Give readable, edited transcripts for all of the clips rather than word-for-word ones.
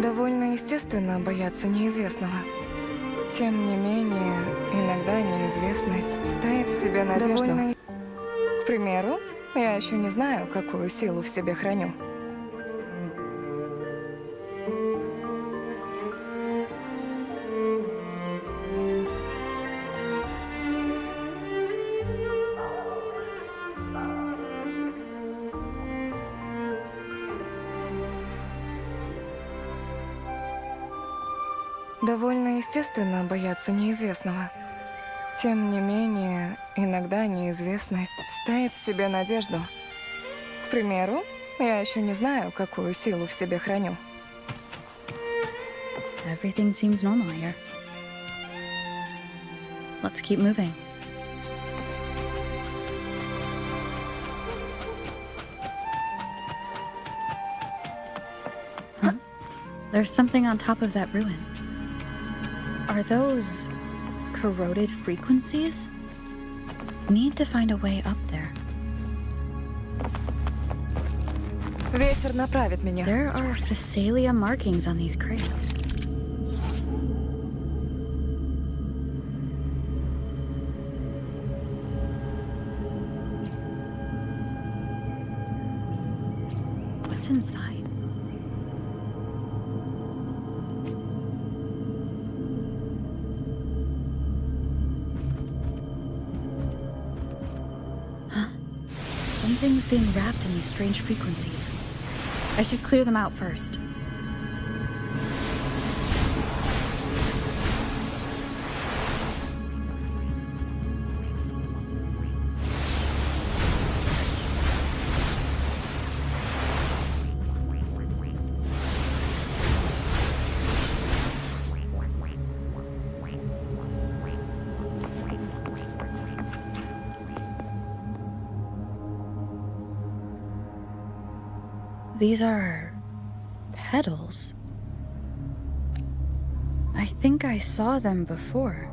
Довольно естественно бояться неизвестного. Тем не менее, иногда неизвестность таит в себе надежду. К примеру, я еще не знаю, какую силу в себе храню. Довольно естественно бояться неизвестного. Тем не менее, иногда неизвестность таит в себе надежду. К примеру, я еще не знаю, какую силу в себе храню. Everything seems normal here. Let's keep moving. Huh? There's something on top of that ruin. Are those corroded frequencies? Need to find a way up there. Ветер направит меня. There are Thessalia markings on these crates. What's inside? Something's being wrapped in these strange frequencies. I should clear them out first. These are petals. I think I saw them before.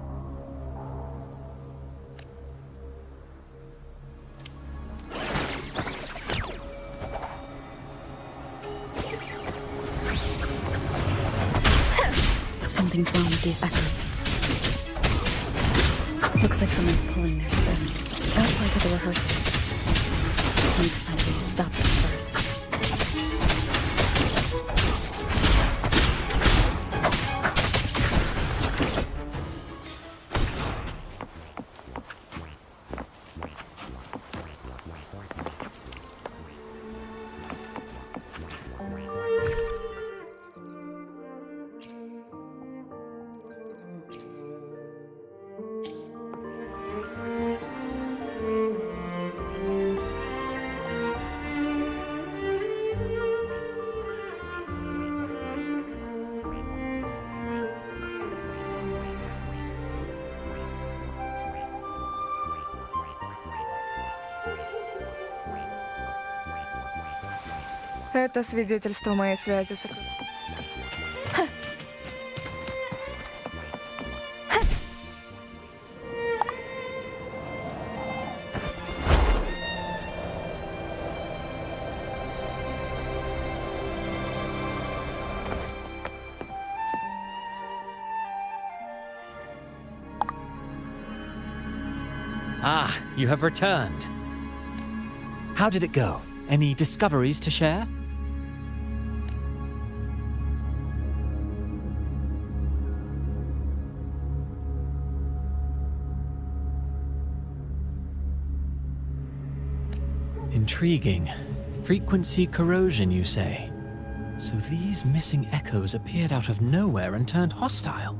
Something's wrong with these echoes. Looks like someone's pulling their strings. Just like at the rehearsal. I need to find a way to stop them first. Это свидетельство моей связи с... Ah, you have returned. How did it go? Any discoveries to share? Intriguing. Frequency corrosion, you say? So these missing echoes appeared out of nowhere and turned hostile.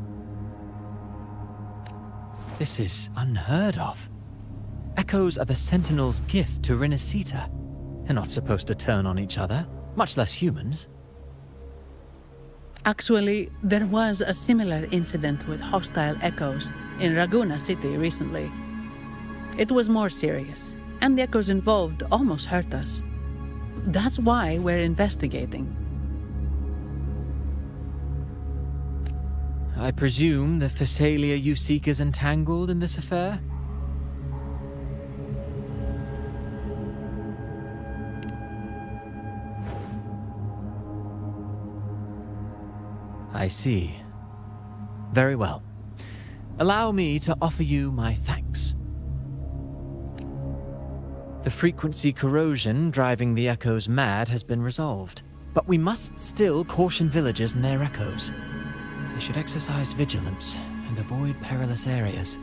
This is unheard of. Echoes are the Sentinel's gift to Rinacitta. They're not supposed to turn on each other, much less humans. Actually, there was a similar incident with hostile echoes in Raguna City recently. It was more serious, and the echoes involved almost hurt us. That's why we're investigating. I presume the Thessalia you seek is entangled in this affair? I see. Very well. Allow me to offer you my thanks. The frequency corrosion driving the echoes mad has been resolved, but we must still caution villagers and their echoes. They should exercise vigilance and avoid perilous areas.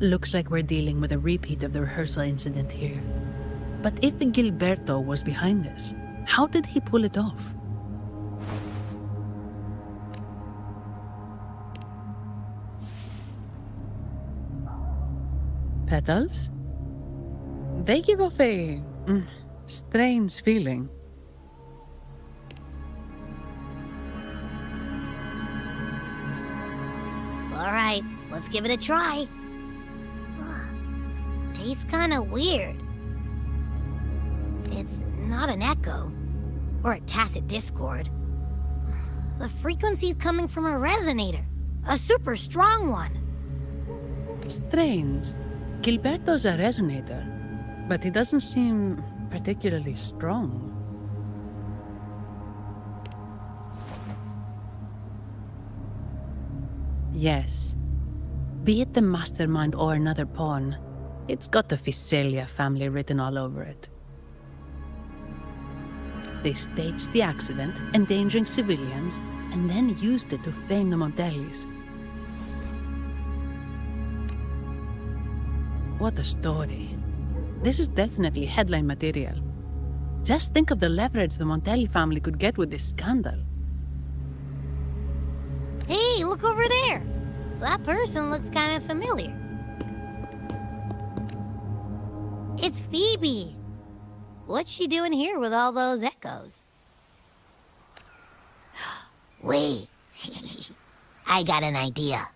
Looks like we're dealing with a repeat of the rehearsal incident here. But if Gilberto was behind this, how did he pull it off? Petals? They give off a strange feeling. All right, let's give it a try. Tastes kinda weird. It's not an echo, or a tacit discord. The frequency's coming from a resonator, a super strong one. Strange. Gilberto's a resonator, but he doesn't seem particularly strong. Yes. Be it the mastermind or another pawn, it's got the Visalia family written all over it. They staged the accident, endangering civilians, and then used it to frame the Montellis. What a story. This is definitely headline material. Just think of the leverage the Montelli family could get with this scandal. Hey, look over there! That person looks kind of familiar. It's Phoebe! What's she doing here with all those echoes? Wait, I got an idea.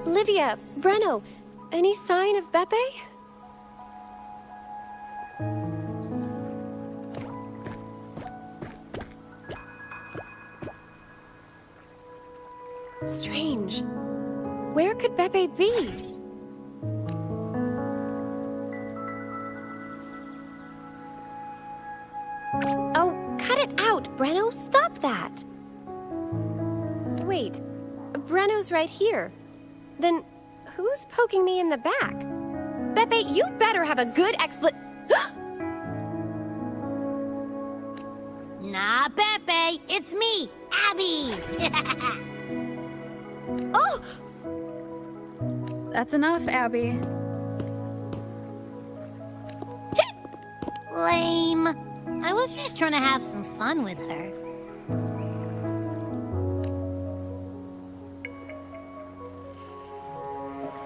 Olivia, Breno, any sign of Beppe? Strange. Where could Beppe be? Oh, cut it out, Breno. Stop that. Wait, Breno's right here. Then who's poking me in the back? Beppe, you better have a good Nah, Pepe, it's me, Abby! Oh! That's enough, Abby. Lame. I was just trying to have some fun with her.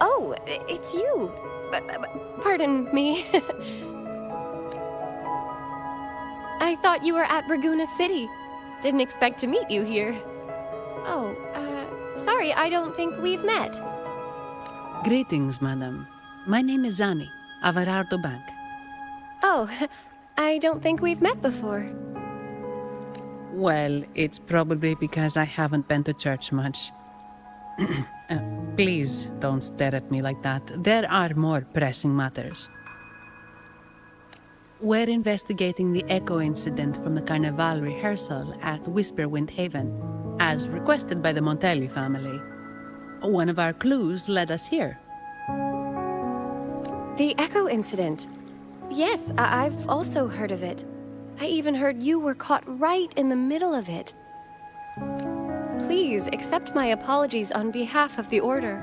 Oh, it's you. Pardon me. I thought you were at Raguna City. Didn't expect to meet you here. Oh, sorry, I don't think we've met. Greetings, madam. My name is Zani, Avarardo Bank. Oh, I don't think we've met before. Well, it's probably because I haven't been to church much. Please don't stare at me like that. There are more pressing matters. We're investigating the echo incident from the Carnavale rehearsal at Whisperwind Haven, as requested by the Montelli family. One of our clues led us here. The echo incident. Yes, I've also heard of it. I even heard you were caught right in the middle of it. Please accept my apologies on behalf of the Order.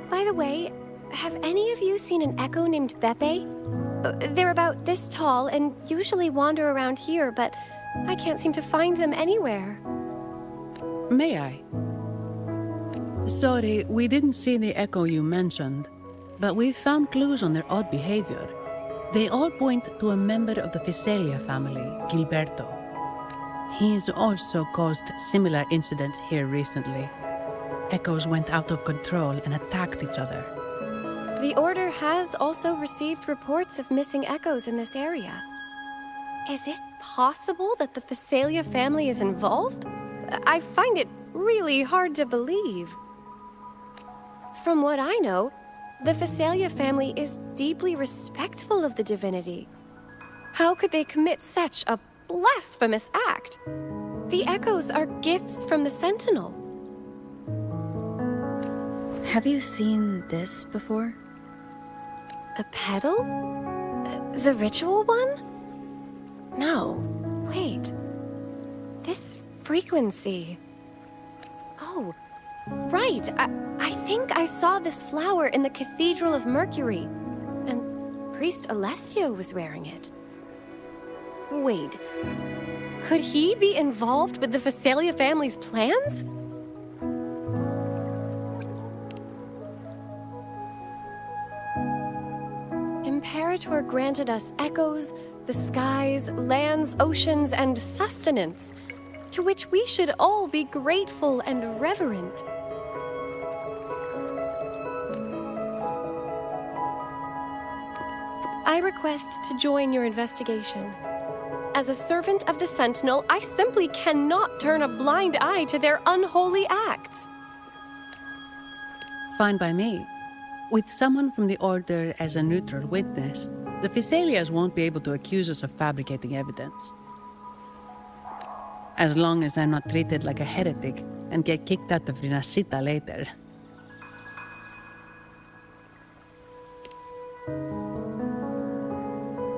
By the way, have any of you seen an echo named Beppe? They're about this tall and usually wander around here, but I can't seem to find them anywhere. May I? Sorry, we didn't see the echo you mentioned, but we found clues on their odd behavior. They all point to a member of the Physalia family, Gilberto. He's also caused similar incidents here recently. Echoes went out of control and attacked each other. The Order has also received reports of missing echoes in this area. Is it possible that the Physalia family is involved? I find it really hard to believe. From what I know, the Physalia family is deeply respectful of the divinity. How could they commit such a blasphemous act? The echoes are gifts from the Sentinel. Have you seen this before? A pedal? The ritual one? No. Wait. This frequency. Oh, right. I think I saw this flower in the Cathedral of Mercury, and Priest Alessio was wearing it. Wait. Could he be involved with the Physalia family's plans? Imperator granted us echoes, the skies, lands, oceans, and sustenance, to which we should all be grateful and reverent. I request to join your investigation. As a servant of the Sentinel, I simply cannot turn a blind eye to their unholy acts. Fine by me. With someone from the Order as a neutral witness, the Physalias won't be able to accuse us of fabricating evidence. As long as I'm not treated like a heretic and get kicked out of Rinacitta later.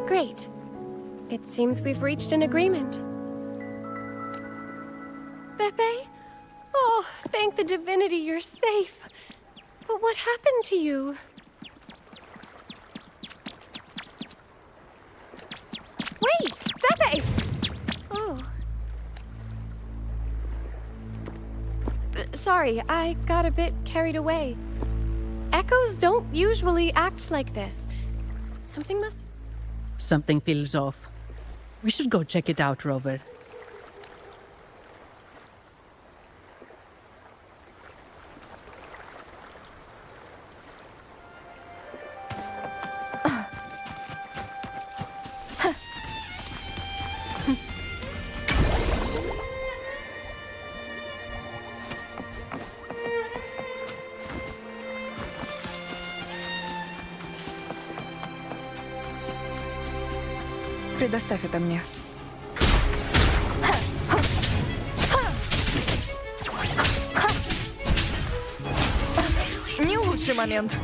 Great. It seems we've reached an agreement. Pepe? Oh, thank the divinity you're safe. But what happened to you? Wait! Pepe! Oh. Sorry, I got a bit carried away. Echoes don't usually act like this. Something feels off. We should go check it out, Rover. Предоставь это мне. Не лучший момент.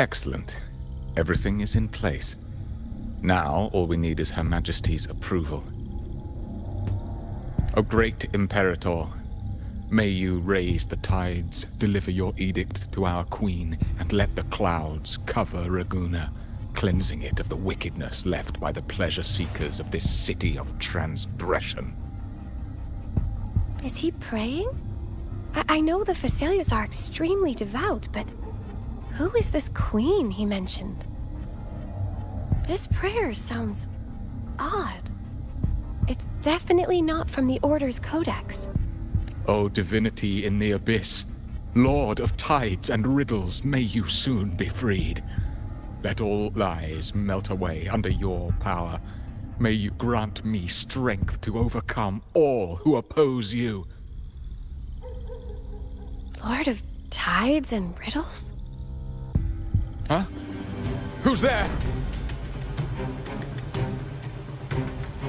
Excellent. Everything is in place. Now, all we need is Her Majesty's approval. O great Imperator, may you raise the tides, deliver your edict to our queen, and let the clouds cover Raguna, cleansing it of the wickedness left by the pleasure-seekers of this city of transgression. Is he praying? I know the Physalias are extremely devout, but who is this queen he mentioned? This prayer sounds odd. It's definitely not from the Order's codex. O divinity in the abyss, Lord of tides and riddles, may you soon be freed. Let all lies melt away under your power. May you grant me strength to overcome all who oppose you. Lord of tides and riddles? Huh? Who's there?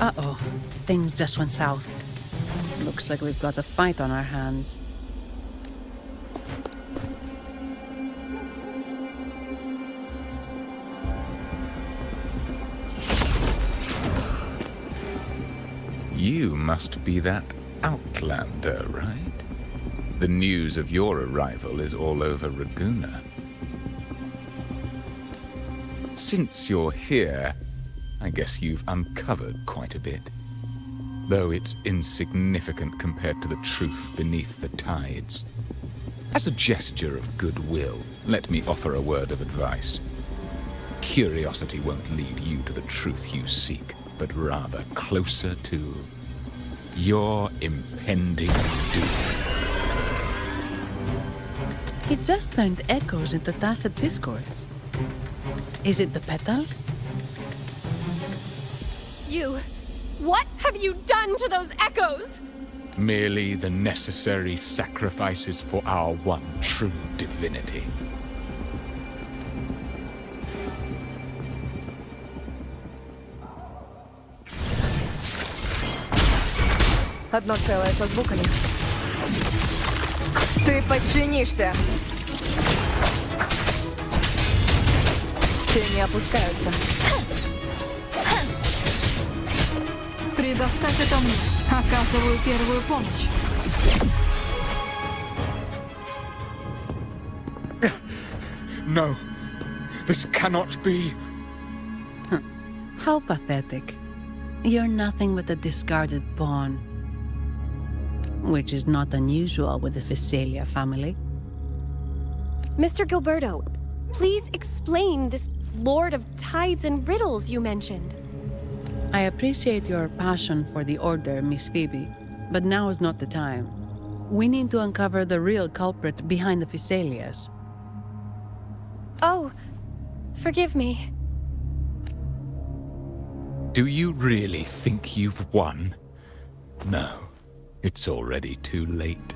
Uh-oh. Things just went south. Looks like we've got a fight on our hands. You must be that outlander, right? The news of your arrival is all over Raguna. Since you're here, I guess you've uncovered quite a bit. Though it's insignificant compared to the truth beneath the tides. As a gesture of goodwill, let me offer a word of advice. Curiosity won't lead you to the truth you seek, but rather closer to your impending doom. He just turned echoes into tacit discords. Is it the petals? What have you done to those echoes? Merely the necessary sacrifices for our one true divinity. Одно целое со звуками. Ты подчинишься. Тени опускаются. Предоставь это мне. Оказываю первую помощь. No, this cannot be. How pathetic. You're nothing but a discarded pawn. Which is not unusual with the Physalia family. Mr. Gilberto, please explain this Lord of Tides and Riddles you mentioned. I appreciate your passion for the Order, Miss Phoebe, but now is not the time. We need to uncover the real culprit behind the Physalias. Oh, forgive me. Do you really think you've won? No, it's already too late.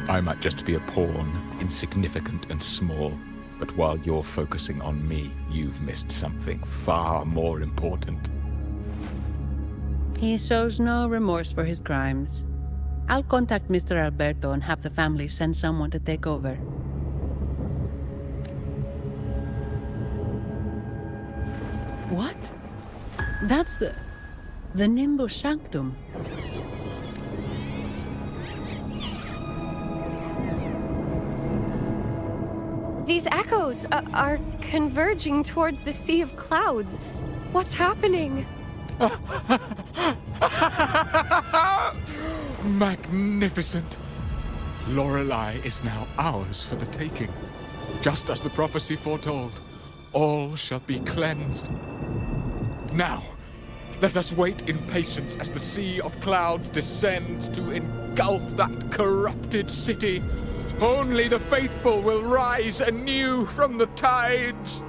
I might just be a pawn, insignificant and small, but while you're focusing on me, you've missed something far more important. He shows no remorse for his crimes. I'll contact Mr. Alberto and have the family send someone to take over. What? That's the Nimbus Sanctum. These echoes are converging towards the Sea of Clouds. What's happening? Magnificent! Lorelei is now ours for the taking. Just as the prophecy foretold, all shall be cleansed. Now, let us wait in patience as the Sea of Clouds descends to engulf that corrupted city. Only the faithful will rise anew from the tides.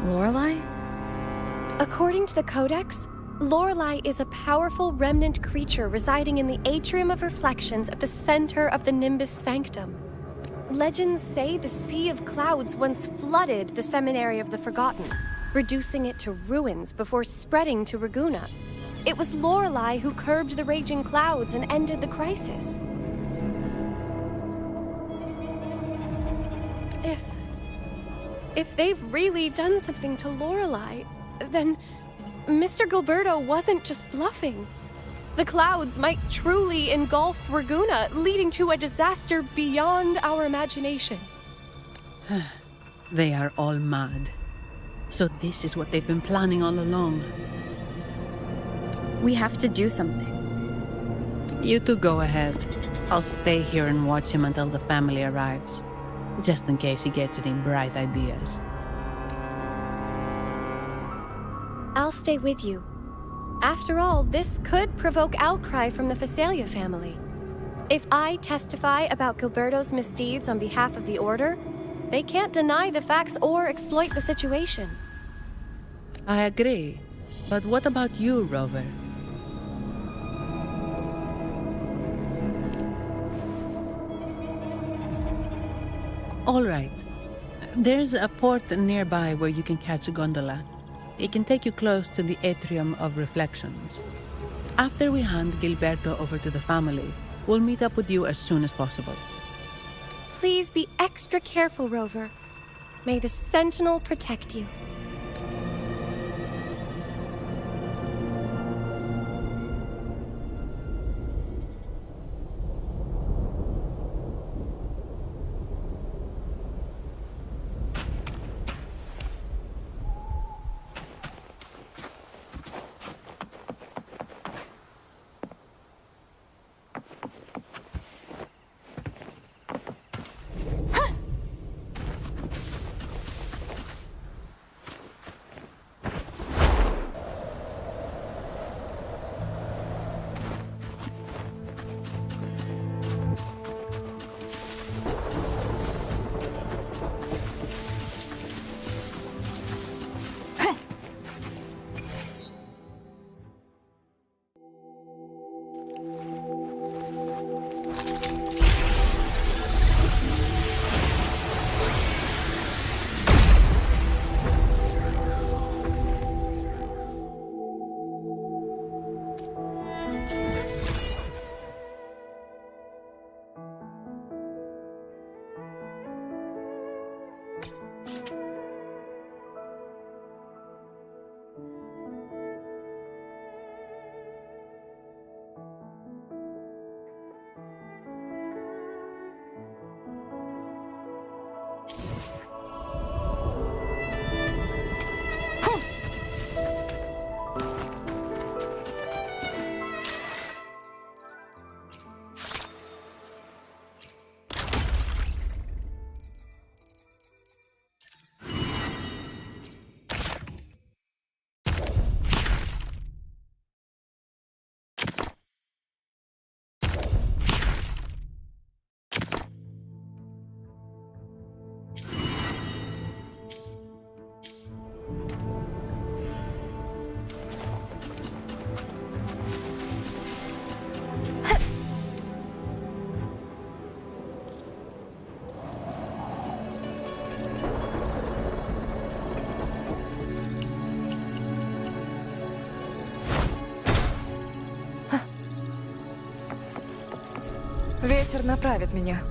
Lorelei? According to the Codex, Lorelei is a powerful remnant creature residing in the atrium of reflections at the center of the Nimbus Sanctum. Legends say the Sea of Clouds once flooded the Seminary of the Forgotten, reducing it to ruins before spreading to Raguna. It was Lorelei who curbed the raging clouds and ended the crisis. If they've really done something to Lorelei, then Mr. Gilberto wasn't just bluffing. The clouds might truly engulf Raguna, leading to a disaster beyond our imagination. They are all mad. So this is what they've been planning all along. We have to do something. You two go ahead. I'll stay here and watch him until the family arrives. Just in case he gets any bright ideas. I'll stay with you. After all, this could provoke outcry from the Phasalia family. If I testify about Gilberto's misdeeds on behalf of the Order, they can't deny the facts or exploit the situation. I agree. But what about you, Rover? All right. There's a port nearby where you can catch a gondola. It can take you close to the Atrium of Reflections. After we hand Gilberto over to the family, we'll meet up with you as soon as possible. Please be extra careful, Rover. May the Sentinel protect you. Ветер направит меня.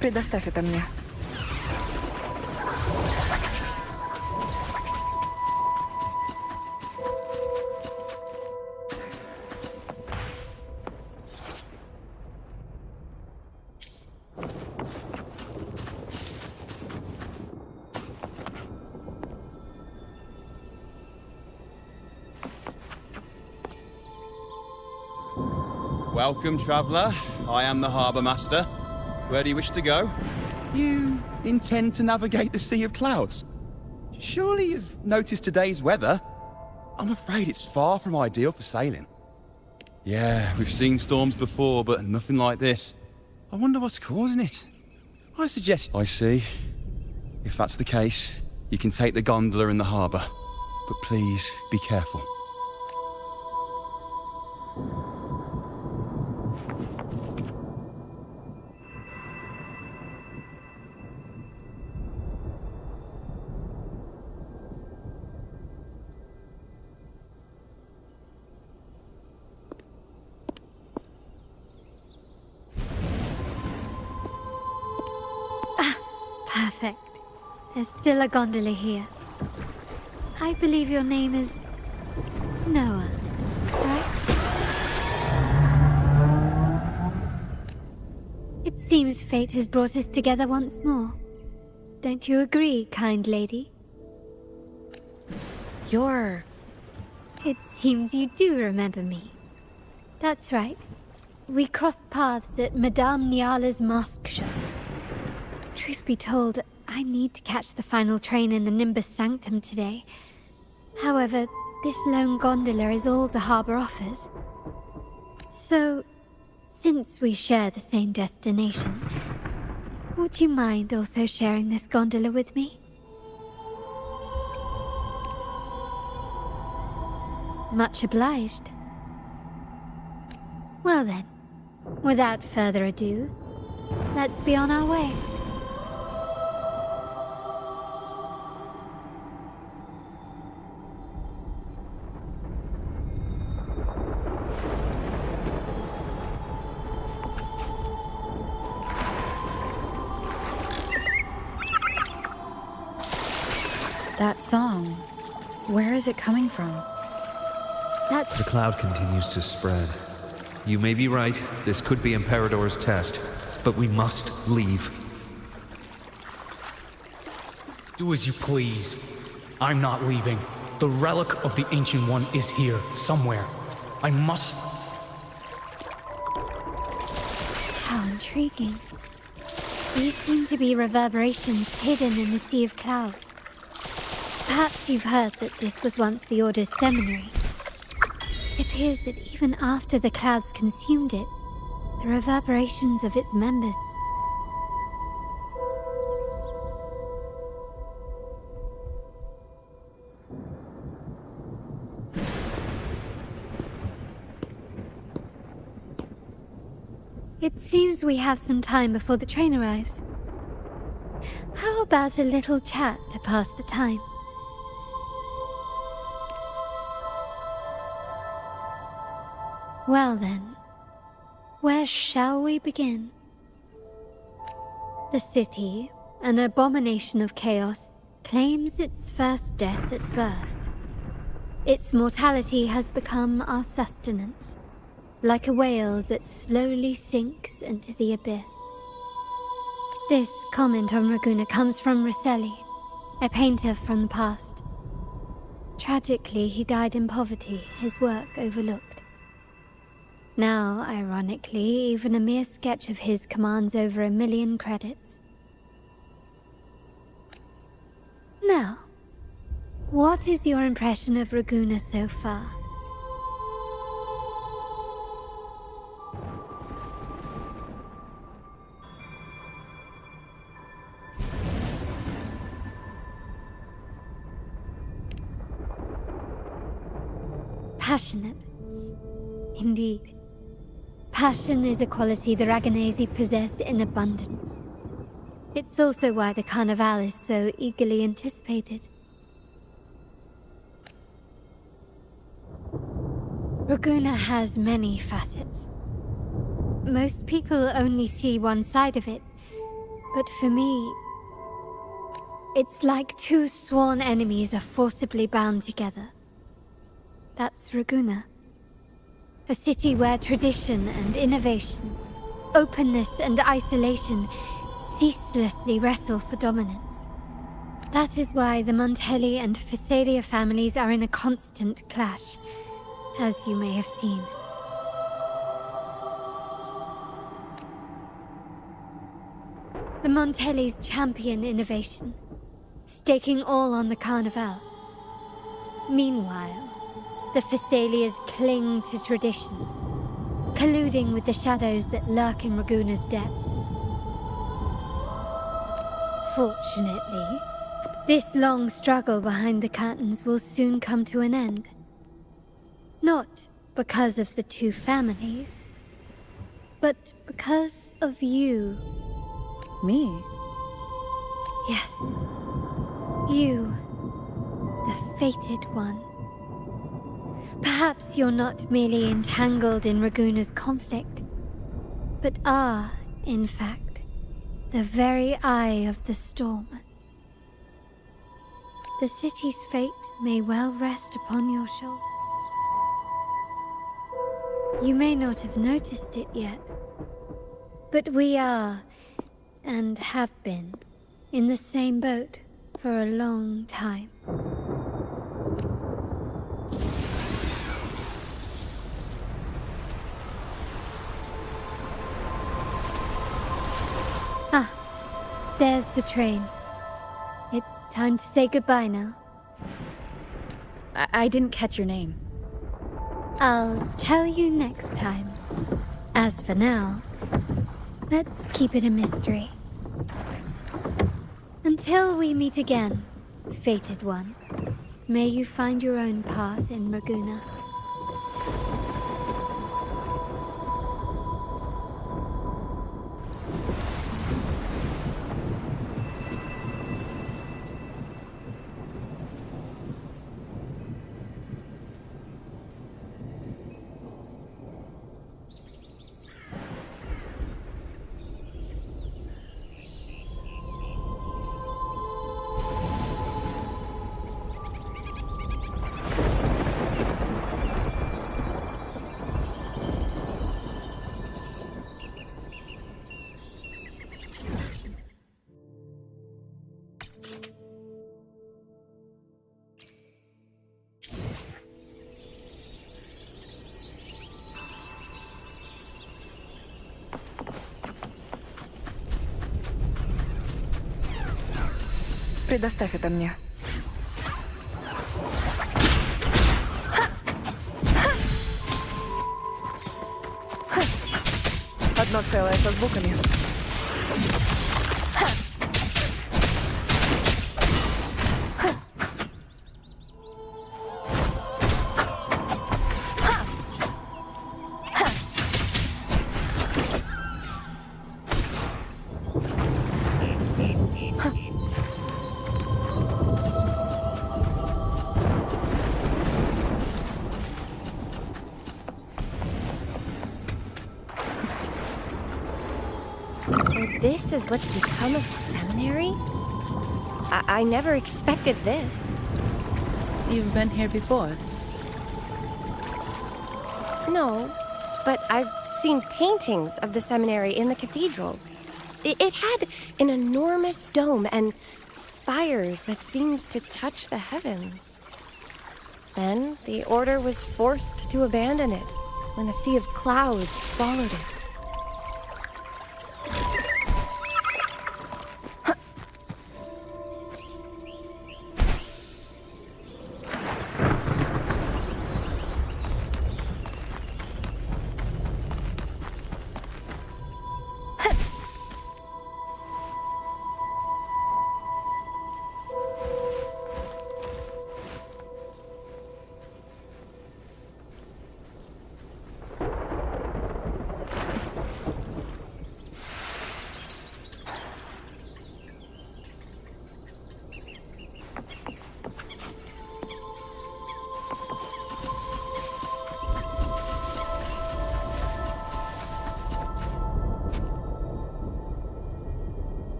Предоставь это мне. Welcome, traveller. I am the Harbour Master. Where do you wish to go? You intend to navigate the Sea of Clouds? Surely you've noticed today's weather? I'm afraid it's far from ideal for sailing. Yeah, we've seen storms before, but nothing like this. I wonder what's causing it. I suggest... I see. If that's the case, you can take the gondola in the harbour. But please, be careful. there's still a gondola here. I believe your name is Noah, right? It seems fate has brought us together once more. Don't you agree, kind lady? You're... It seems you do remember me. That's right. We crossed paths at Madame Niala's mask show. Truth be told, I need to catch the final train in the Nimbus Sanctum today. However, this lone gondola is all the harbor offers. So, since we share the same destination, would you mind also sharing this gondola with me? Much obliged. Well then, without further ado, let's be on our way. That song, where is it coming from? That's... The cloud continues to spread. You may be right, this could be Imperador's test, but we must leave. Do as you please. I'm not leaving. The relic of the Ancient One is here, somewhere. I must... How intriguing. These seem to be reverberations hidden in the sea of clouds. Perhaps you've heard that this was once the Order's seminary. It appears that even after the clouds consumed it, the reverberations of its members... It seems we have some time before the train arrives. How about a little chat to pass the time? Well then, where shall we begin? The city, an abomination of chaos, claims its first death at birth. Its mortality has become our sustenance, like a whale that slowly sinks into the abyss. This comment on Raguna comes from Rosselli, a painter from the past. Tragically, he died in poverty, his work overlooked. Now, ironically, even a mere sketch of his commands over 1 million credits. Now, what is your impression of Raguna so far? Passionate. Indeed. Passion is a quality the Raganesi possess in abundance. It's also why the Carnavale is so eagerly anticipated. Raguna has many facets. Most people only see one side of it, but for me, it's like two sworn enemies are forcibly bound together. That's Raguna. A city where tradition and innovation, openness and isolation ceaselessly wrestle for dominance. That is why the Montelli and Phasalia families are in a constant clash, as you may have seen. The Montellis champion innovation, staking all on the Carnival. Meanwhile, the Phasalias cling to tradition, colluding with the shadows that lurk in Raguna's depths. Fortunately, this long struggle behind the curtains will soon come to an end. Not because of the two families, but because of you. Me? Yes. You, the fated one. Perhaps you're not merely entangled in Raguna's conflict, but are, in fact, the very eye of the storm. The city's fate may well rest upon your shoulder. You may not have noticed it yet, but we are, and have been, in the same boat for a long time. Ah, there's the train. It's time to say goodbye now. I didn't catch your name. I'll tell you next time. As for now, let's keep it a mystery. Until we meet again, fated one, may you find your own path in Raguna. Предоставь это мне. Одно целое со звуками. So this is what's become of the seminary? I never expected this. You've been here before? No, but I've seen paintings of the seminary in the cathedral. It had an enormous dome and spires that seemed to touch the heavens. Then the order was forced to abandon it when a sea of clouds swallowed it.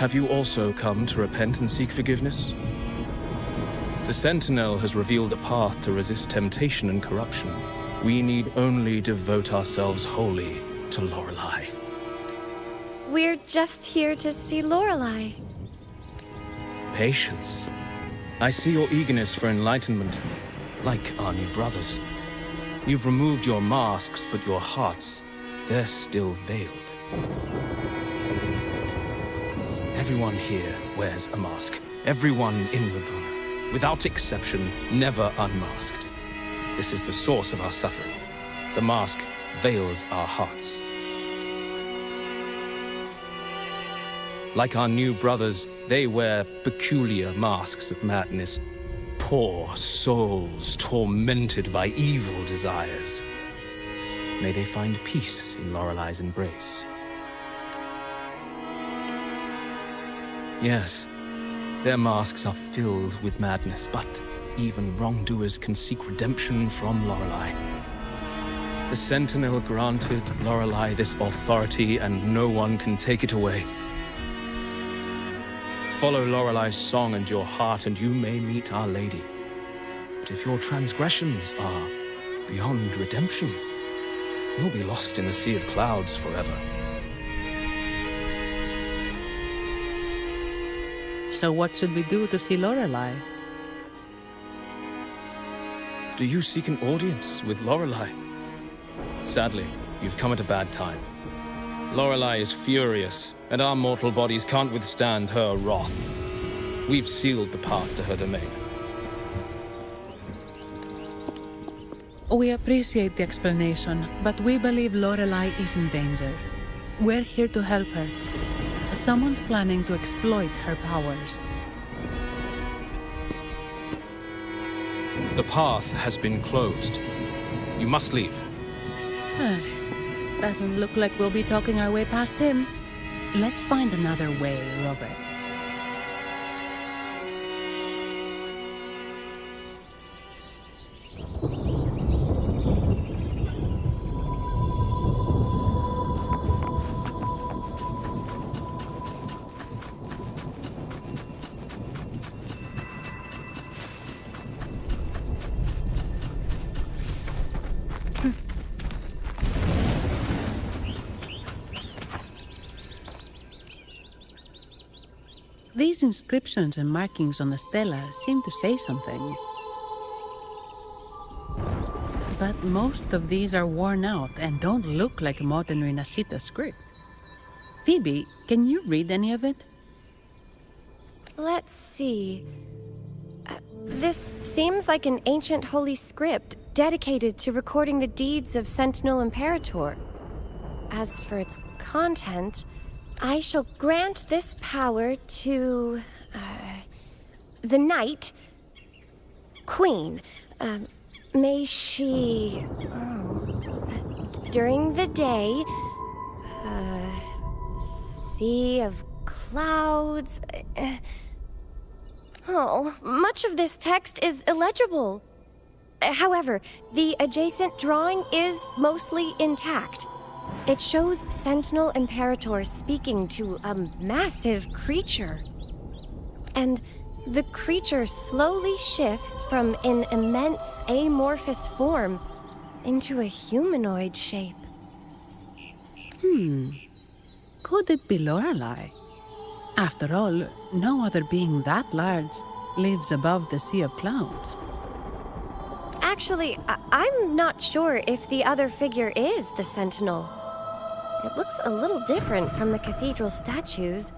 Have you also come to repent and seek forgiveness? The Sentinel has revealed a path to resist temptation and corruption. We need only devote ourselves wholly to Lorelei. We're just here to see Lorelei. Patience. I see your eagerness for enlightenment, like our new brothers. You've removed your masks, but your hearts, they're still veiled. Everyone here wears a mask. Everyone in Laguna, without exception, never unmasked. This is the source of our suffering. The mask veils our hearts. Like our new brothers, they wear peculiar masks of madness. Poor souls tormented by evil desires. May they find peace in Lorelei's embrace. Yes, their masks are filled with madness, but even wrongdoers can seek redemption from Lorelei. The Sentinel granted Lorelei this authority, and no one can take it away. Follow Lorelei's song and your heart, and you may meet Our Lady. But if your transgressions are beyond redemption, you'll be lost in the sea of clouds forever. So what should we do to see Lorelei? Do you seek an audience with Lorelei? Sadly, you've come at a bad time. Lorelei is furious, and our mortal bodies can't withstand her wrath. We've sealed the path to her domain. We appreciate the explanation, but we believe Lorelei is in danger. We're here to help her. Someone's planning to exploit her powers. The path has been closed. You must leave. Doesn't look like we'll be talking our way past him. Let's find another way, Robert. These inscriptions and markings on the stela seem to say something. But most of these are worn out and don't look like a modern Rinassita script. Phoebe, can you read any of it? Let's see. This seems like an ancient holy script dedicated to recording the deeds of Sentinel Imperator. As for its content, I shall grant this power to the Knight Queen. May she, during the day, sea of clouds. Much of this text is illegible. However, the adjacent drawing is mostly intact. It shows Sentinel Imperator speaking to a massive creature. And the creature slowly shifts from an immense amorphous form into a humanoid shape. Could it be Lorelei? After all, no other being that large lives above the sea of clouds. Actually, I'm not sure if the other figure is the Sentinel. It looks a little different from the cathedral statues.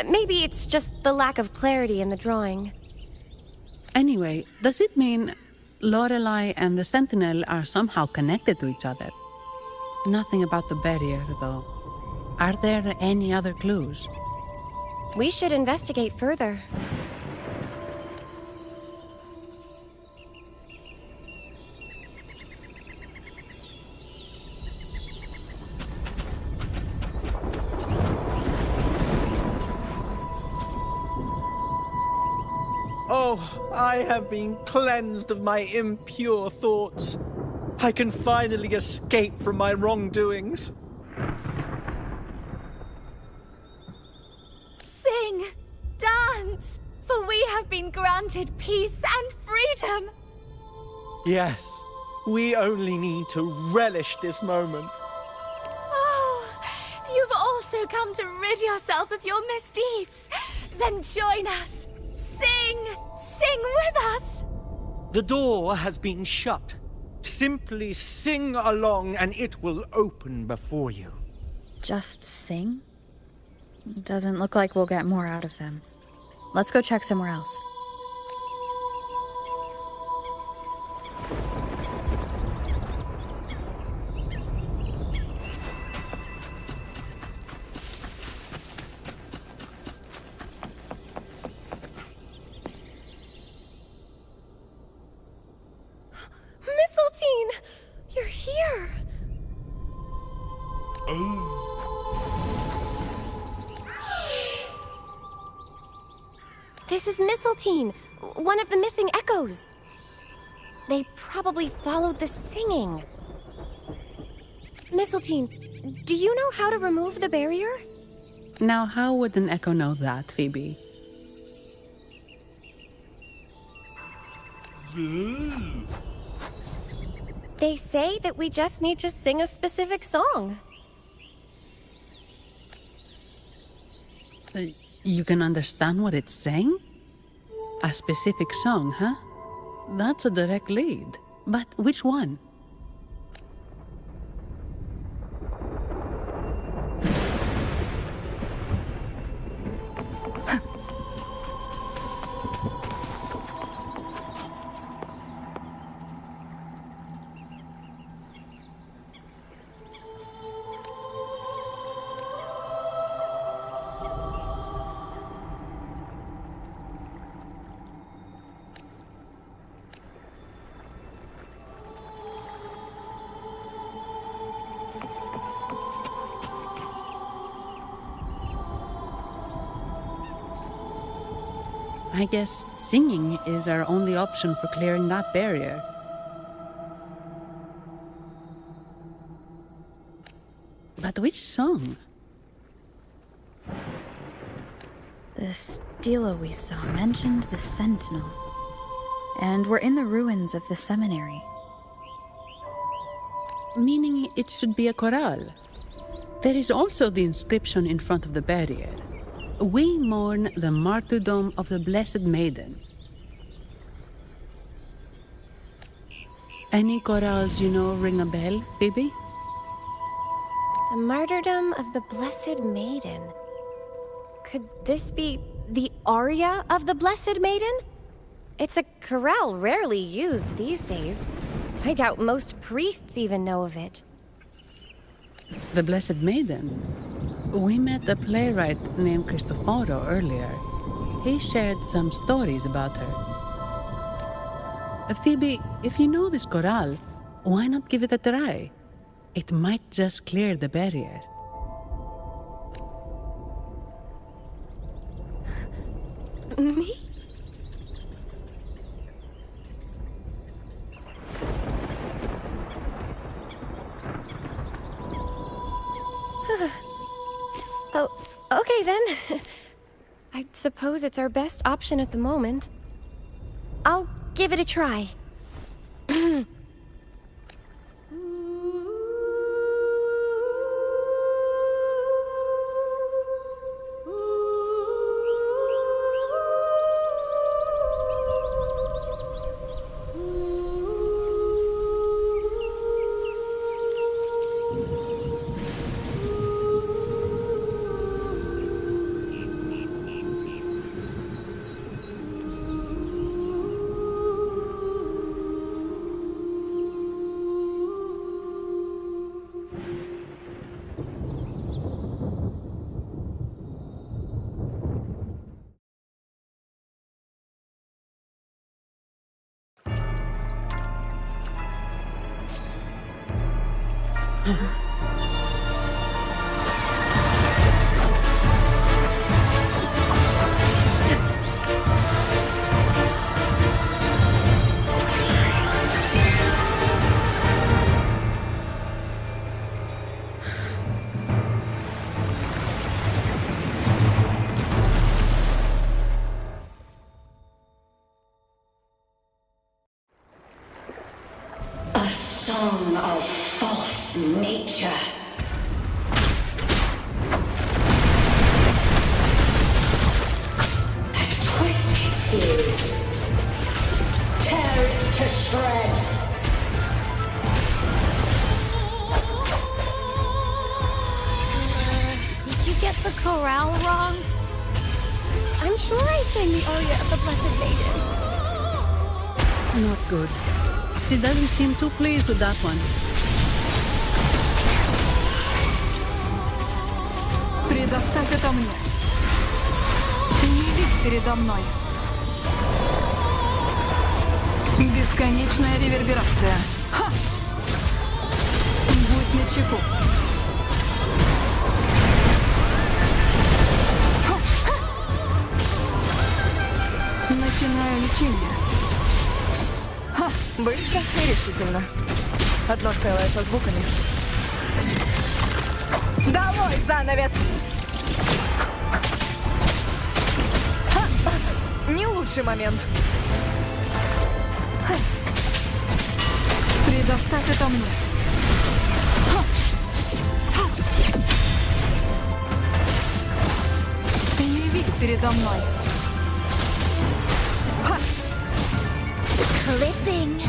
Maybe it's just the lack of clarity in the drawing. Anyway, does it mean Lorelei and the Sentinel are somehow connected to each other? Nothing about the barrier, though. Are there any other clues? We should investigate further. Oh, I have been cleansed of my impure thoughts. I can finally escape from my wrongdoings. Sing, dance, for we have been granted peace and freedom. Yes, we only need to relish this moment. Oh, you've also come to rid yourself of your misdeeds. Then join us. Sing with us! The door has been shut. Simply sing along and it will open before you. Just sing? Doesn't look like we'll get more out of them. Let's go check somewhere else. You're here! This is Mistletoe, one of the missing echoes. They probably followed the singing. Mistletoe, do you know how to remove the barrier? Now, how would an echo know that, Phoebe? They say that we just need to sing a specific song. You can understand what it's saying? A specific song, huh? That's a direct lead. But which one? I guess singing is our only option for clearing that barrier. But which song? The stela we saw mentioned the Sentinel. And we're in the ruins of the seminary. Meaning it should be a chorale. There is also the inscription in front of the barrier. We mourn the martyrdom of the Blessed Maiden. Any chorales you know ring a bell, Phoebe? The martyrdom of the Blessed Maiden. Could this be the aria of the Blessed Maiden? It's a chorale rarely used these days. I doubt most priests even know of it. The Blessed Maiden? We met a playwright named Cristoforo earlier. He shared some stories about her. Phoebe, if you know this chorale, why not give it a try? It might just clear the barrier. Me? Oh, okay then. I suppose it's our best option at the moment. I'll give it a try. A song of false nature. A twisted view. Tear it to shreds. Did you get the chorale wrong? I'm sure I sang the aria of the Blessed Maiden. Not good. She doesn't seem too pleased with that one. Предоставь это мне. Не видь передо мной. Бесконечная реверберация. Ха! Будь начеку. Начинаю лечение. Быстро и решительно. Одно целое со звуками. Долой занавес! Не лучший момент. Предоставь это мне. Ты не видь передо мной. Clipping.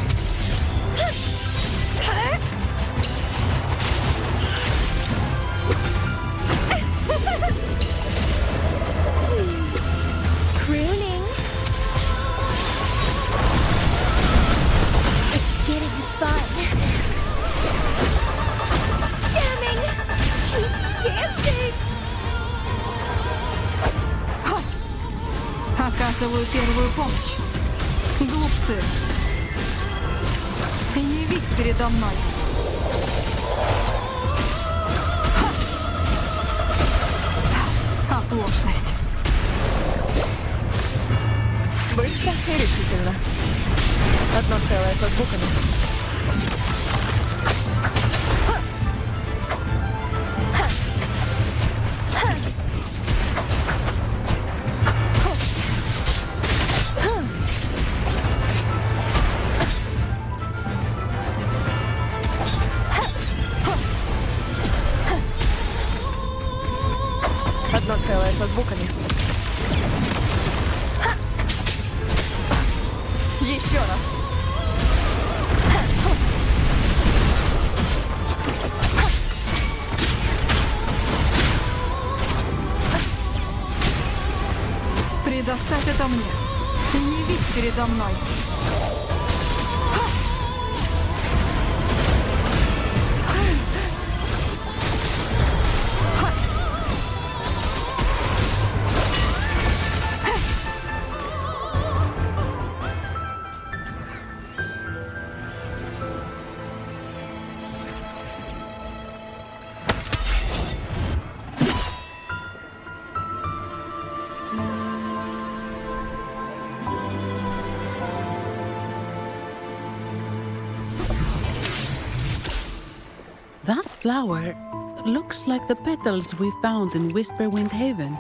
Crooning. It's getting fun. Stemming. Keep dancing. Оказываю первую помощь. Глупцы. И не видь передо мной. Оплошность. Быстро и решительно. Одно целое со звуками. Одно целое со со звуками. Еще раз. Предоставь это мне. И не явись передо мной. That flower looks like the petals we found in Whisperwind Haven.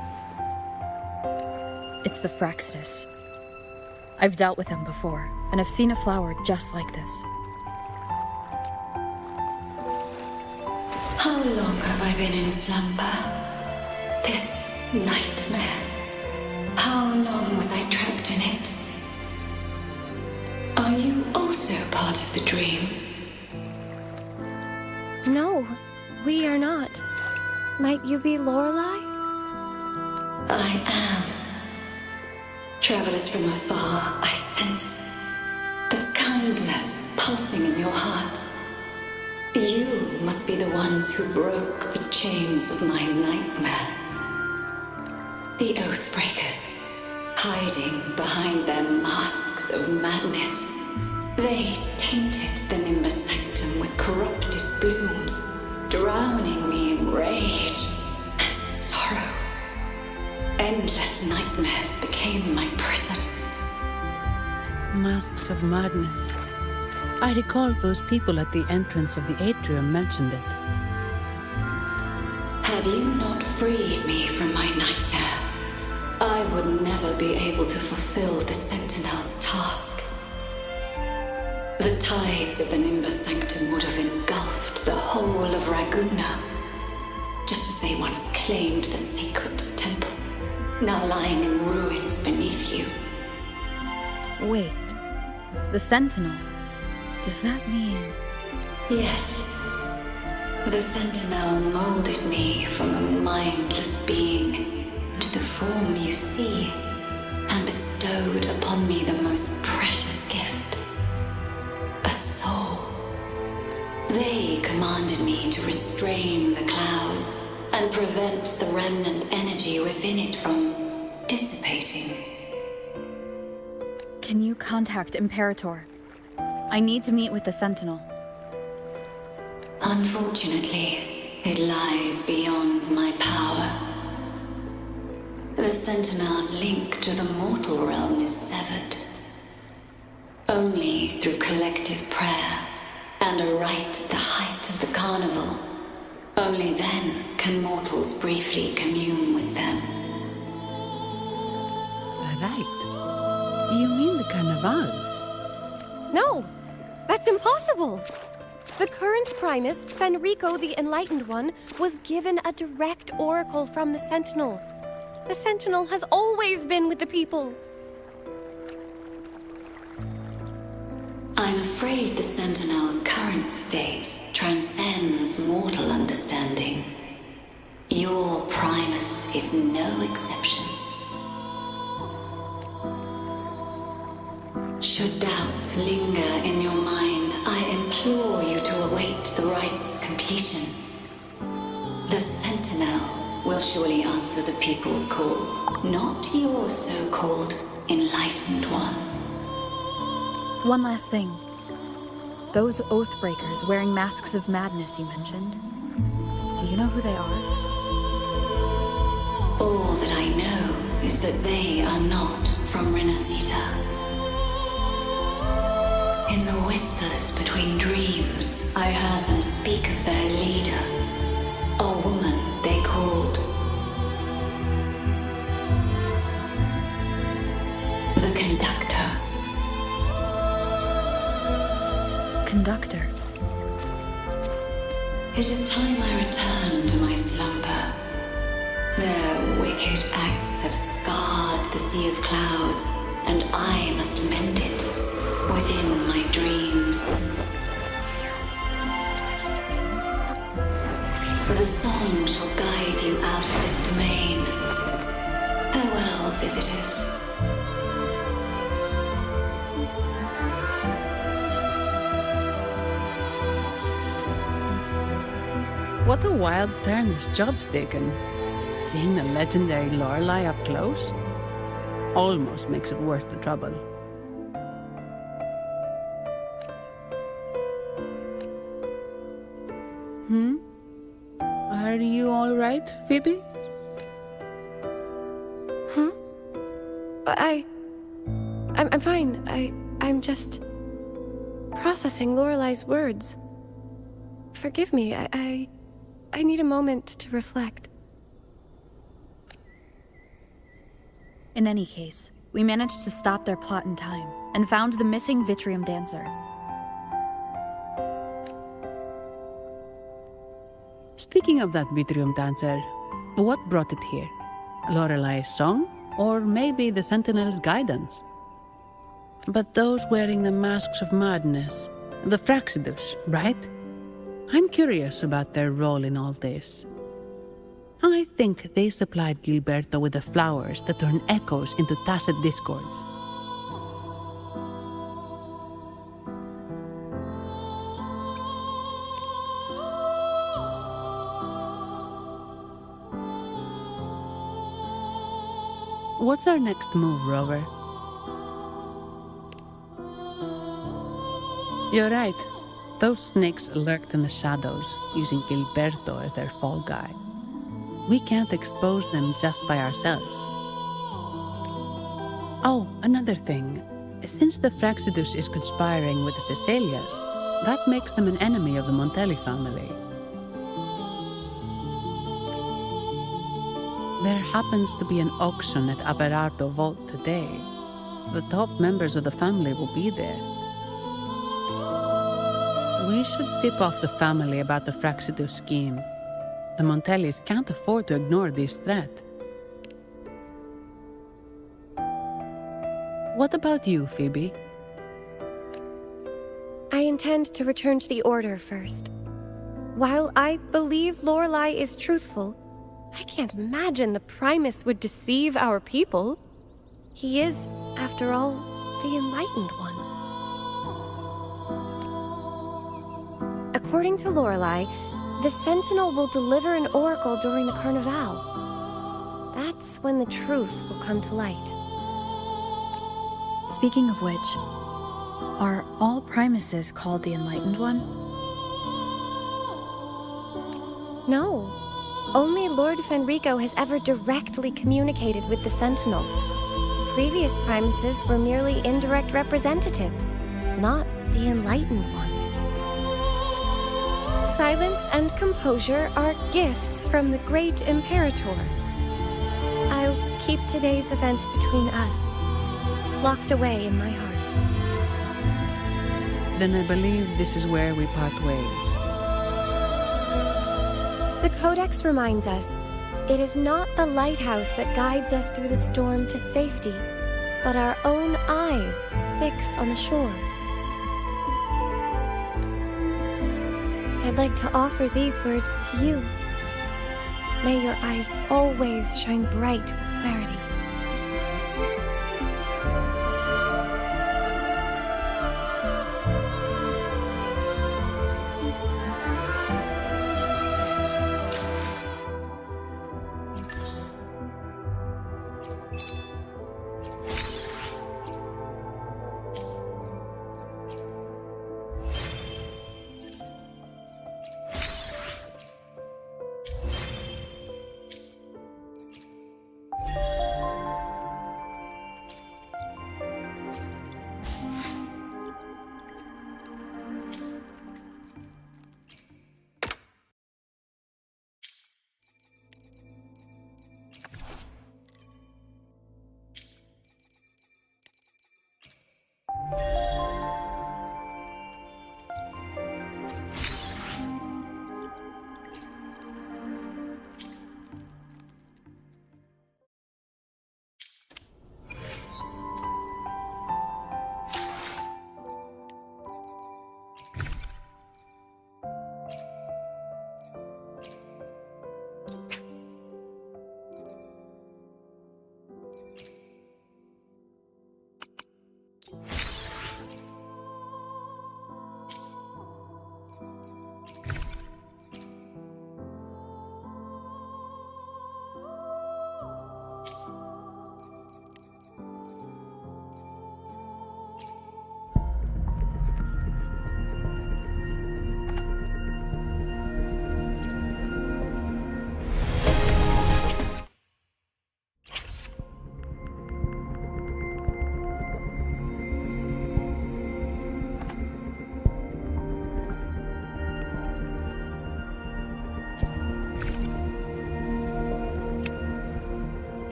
It's the Fraxidus. I've dealt with them before, and I've seen a flower just like this. How long have I been in slumber? This nightmare. How long was I trapped in it? Are you also part of the dream? No, we are not. Might you be Lorelei? I am. Travelers from afar, I sense the kindness pulsing in your hearts. You must be the ones who broke the chains of my nightmare. The Oathbreakers, hiding behind their masks of madness. They tainted the Nimbus Sanctum with corrupted blooms, drowning me in rage and sorrow. Endless nightmares became my prison. Masks of madness. I recall those people at the entrance of the atrium mentioned it. Had you not freed me from my nightmare, I would never be able to fulfill the Sentinel's task. The tides of the Nimbus Sanctum would have engulfed the whole of Raguna, just as they once claimed the sacred temple, now lying in ruins beneath you. Wait, the Sentinel. Does that mean... Yes. The Sentinel molded me from a mindless being into the form you see, and bestowed upon me the most precious gift. A soul. They commanded me to restrain the clouds and prevent the remnant energy within it from dissipating. Can you contact Imperator? I need to meet with the Sentinel. Unfortunately, it lies beyond my power. The Sentinel's link to the mortal realm is severed. Only through collective prayer and a rite at the height of the Carnival, only then can mortals briefly commune with them. Right. You mean the Carnavale? No, that's impossible. The current Primus, Fenrico the Enlightened One, was given a direct oracle from the Sentinel. The Sentinel has always been with the people. I'm afraid the Sentinel's current state transcends mortal understanding. Your Primus is no exception. Should doubt linger in your mind, I implore you to await the rite's completion. The Sentinel will surely answer the people's call, not your so-called Enlightened One. One last thing. Those Oathbreakers wearing masks of madness you mentioned. Do you know who they are? All that I know is that they are not from Rinaciita. In the whispers between dreams, I heard them speak of their leader, a woman they called the Conductor. Conductor. It is time I return to my slumber. Their wicked acts have scarred the sea of clouds, and I must mend it within my dreams. The song shall guide you out of this domain. Farewell, visitors. What a wild turn this job's taken. Seeing the legendary Lorelei up close almost makes it worth the trouble. Are you all right, Phoebe? I'm fine. I'm just processing Lorelei's words. Forgive me. I need a moment to reflect. In any case, we managed to stop their plot in time and found the missing Vitrium dancer. Speaking of that Vitrium dancer, what brought it here? Lorelei's song? Or maybe the Sentinel's guidance? But those wearing the masks of madness, the Fraxidus, right? I'm curious about their role in all this. I think they supplied Gilberto with the flowers that turn echoes into tacit discords. What's our next move, Rover? You're right. Those snakes lurked in the shadows, using Gilberto as their fall guy. We can't expose them just by ourselves. Oh, another thing. Since the Fraxidus is conspiring with the Thessalias, that makes them an enemy of the Montelli family. There happens to be an auction at Averardo Vault today. The top members of the family will be there. We should tip off the family about the Fraxidus scheme. The Montellis can't afford to ignore this threat. What about you, Phoebe? I intend to return to the Order first. While I believe Lorelei is truthful, I can't imagine the Primus would deceive our people. He is, after all, the Enlightened One. According to Lorelei, the Sentinel will deliver an oracle during the Carnavale. That's when the truth will come to light. Speaking of which, are all Primuses called the Enlightened One? No. Only Lord Fenrico has ever directly communicated with the Sentinel. Previous Primuses were merely indirect representatives, not the Enlightened One. Silence and composure are gifts from the great Imperator. I'll keep today's events between us, locked away in my heart. Then I believe this is where we part ways. The Codex reminds us, it is not the lighthouse that guides us through the storm to safety, but our own eyes fixed on the shore. I'd like to offer these words to you. May your eyes always shine bright with clarity.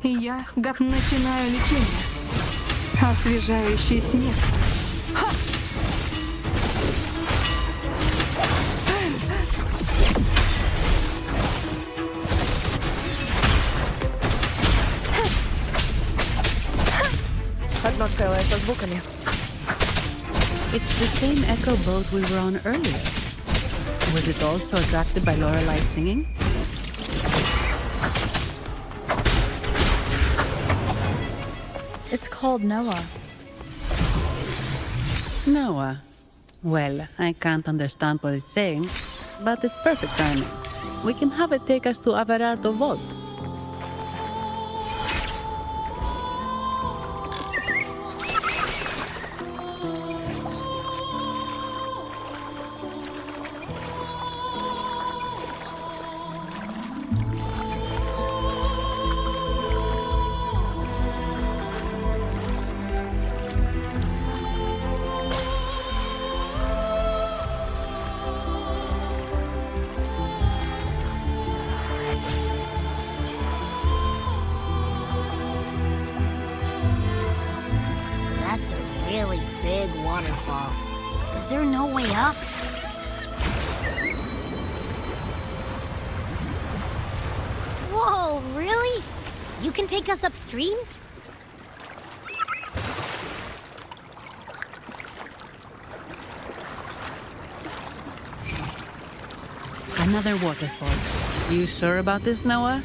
И я начинаю лечение. Освежающий снег. Ха! Одно целое со звуками. It's the same echo boat we were on earlier. Was it also attracted by Lorelai's singing? It's called Noah. Noah. Well, I can't understand what it's saying, but it's perfect timing. We can have it take us to Averardo Vault. That's a really big waterfall. Is there no way up? Whoa, really? You can take us upstream? Another waterfall. You sure about this, Noah?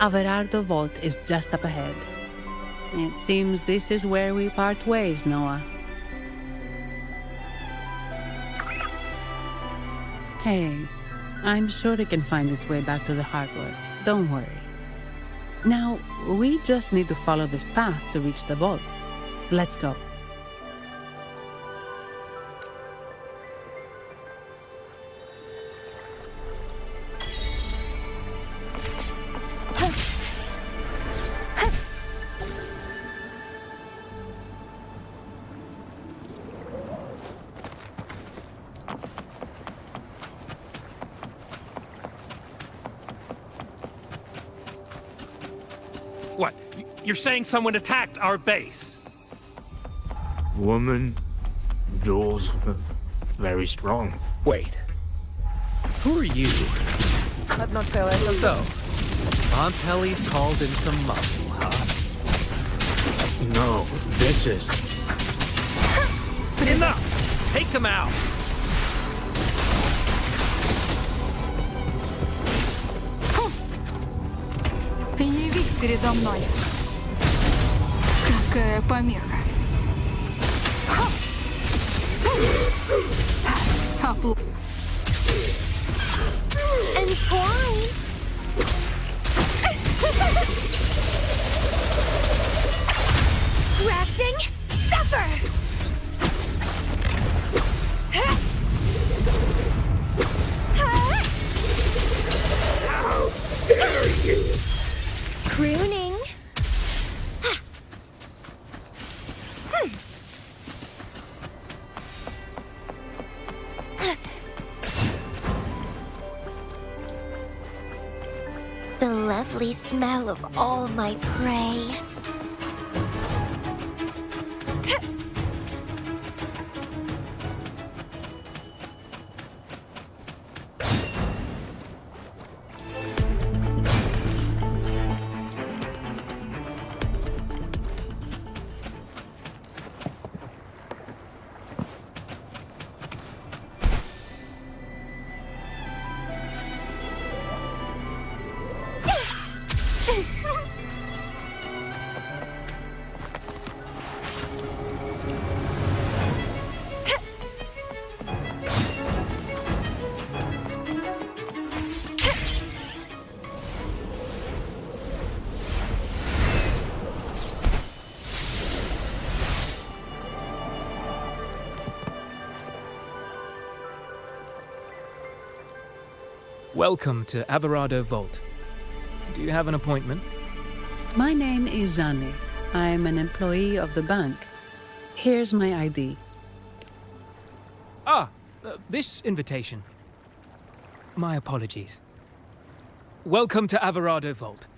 Averardo Vault is just up ahead. It seems this is where we part ways, Noah. Hey, I'm sure it can find its way back to the harbor. Don't worry. Now, we just need to follow this path to reach the vault. Let's go. What? You're saying someone attacked our base? Woman, Jules, very strong. Wait. Who are you? Одно целое со So, Aunt Helly's called in some muscle, huh? No, this is... Enough! Take them out! Явись передо мной. Какая помеха. Entwine. Grafting, suffer. How dare you! Crooning. The lovely smell of all my prey. Welcome to Alvarado Vault. Do you have an appointment? My name is Zani. I'm an employee of the bank. Here's my ID. This invitation. My apologies. Welcome to Alvarado Vault.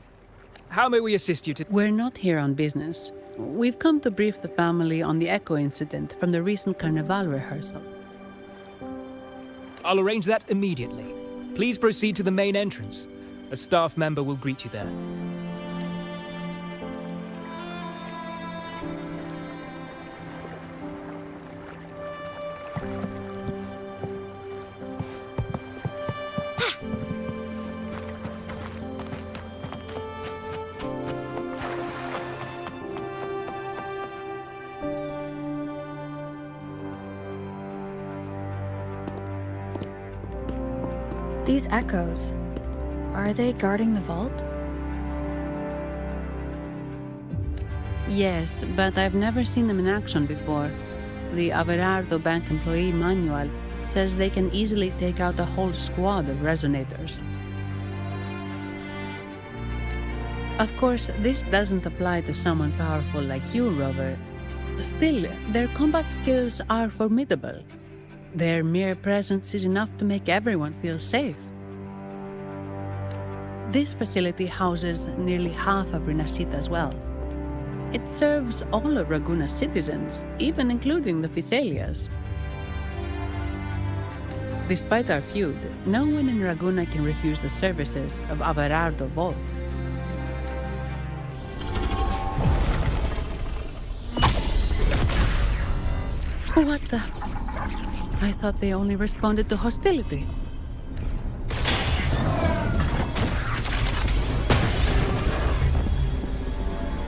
How may we assist you today? We're not here on business. We've come to brief the family on the Echo incident from the recent Carnavale rehearsal. I'll arrange that immediately. Please proceed to the main entrance. A staff member will greet you there. These echoes, are they guarding the vault? Yes, but I've never seen them in action before. The Averardo Bank employee manual says they can easily take out a whole squad of resonators. Of course, this doesn't apply to someone powerful like you, Rover. Still, their combat skills are formidable. Their mere presence is enough to make everyone feel safe. This facility houses nearly half of Rinaccita's wealth. It serves all of Raguna's citizens, even including the Physaelias. Despite our feud, no one in Raguna can refuse the services of Averardo Vault. What the? I thought they only responded to hostility.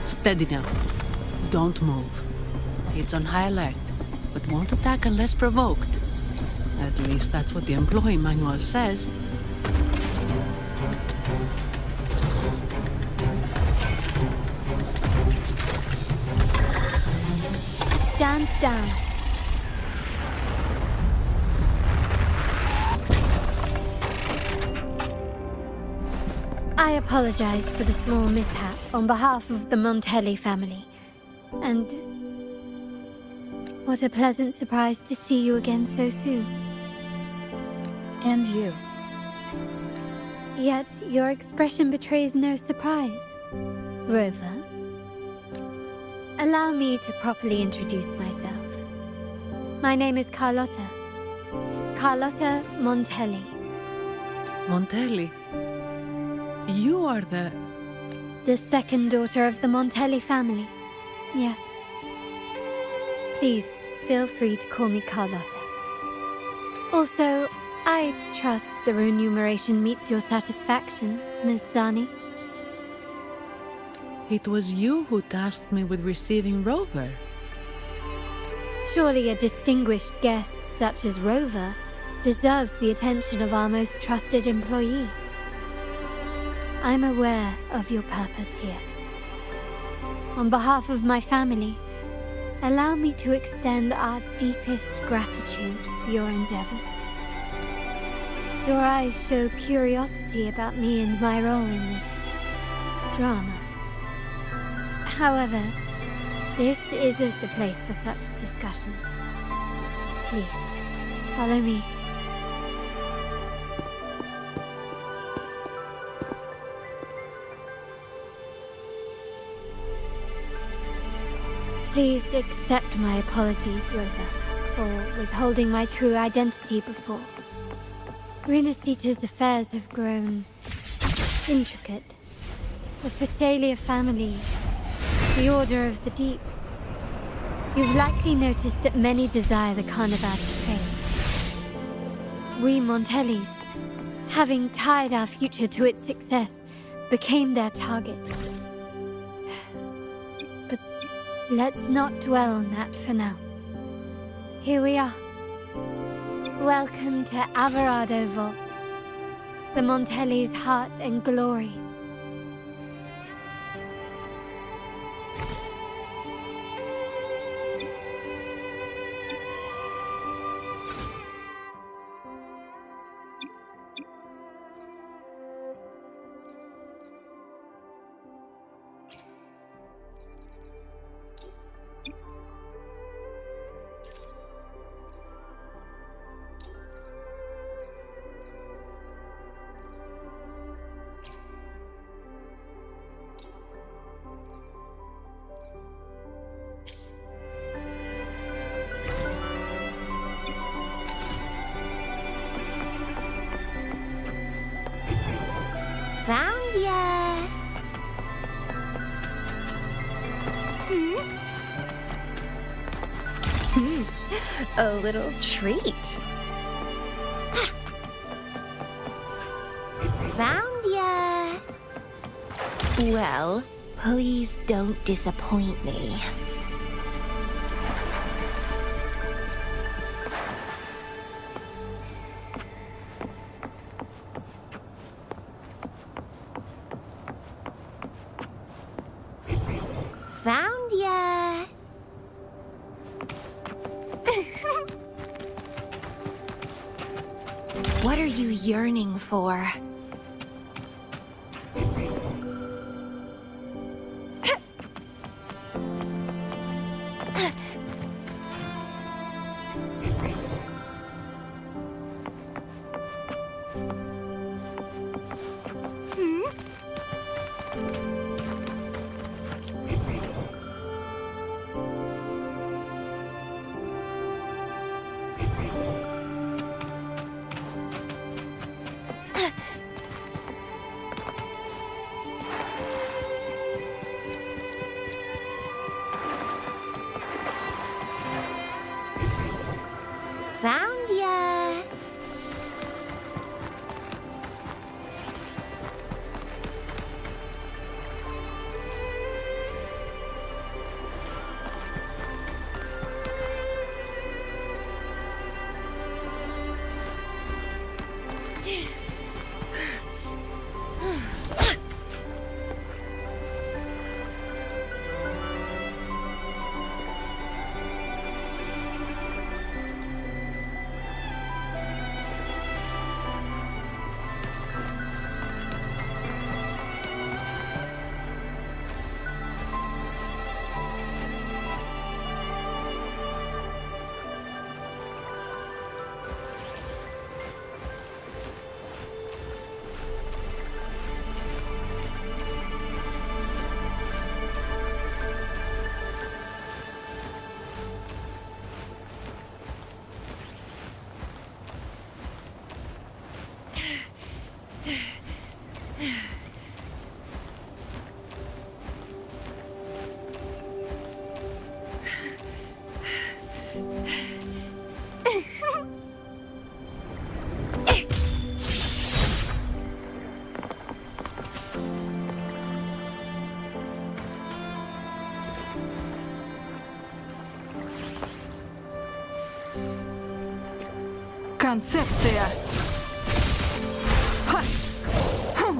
Steady now. Don't move. It's on high alert, but won't attack unless provoked. At least that's what the employee manual says. Stand down. I apologize for the small mishap on behalf of the Montelli family. And what a pleasant surprise to see you again so soon. And you. Yet your expression betrays no surprise. Rover, allow me to properly introduce myself. My name is Carlotta. Carlotta Montelli. Montelli? You are the second daughter of the Montelli family. Yes. Please, feel free to call me Carlotta. Also, I trust the remuneration meets your satisfaction, Ms. Zani. It was you who tasked me with receiving Rover. Surely a distinguished guest such as Rover deserves the attention of our most trusted employee. I'm aware of your purpose here. On behalf of my family, allow me to extend our deepest gratitude for your endeavors. Your eyes show curiosity about me and my role in this drama. However, this isn't the place for such discussions. Please, follow me. Please accept my apologies, Rover, for withholding my true identity before. Rinaccita's affairs have grown intricate. The Physaelia family, the Order of the Deep. You've likely noticed that many desire the Carnavale trade. We Montellis, having tied our future to its success, became their target. But let's not dwell on that for now. Here we are. Welcome to Alvarado Vault, the Montelli's heart and glory. A little treat. Found ya! Well, please don't disappoint me. Found ya! What are you yearning for? Found ya! Концепция. Ха! Хм!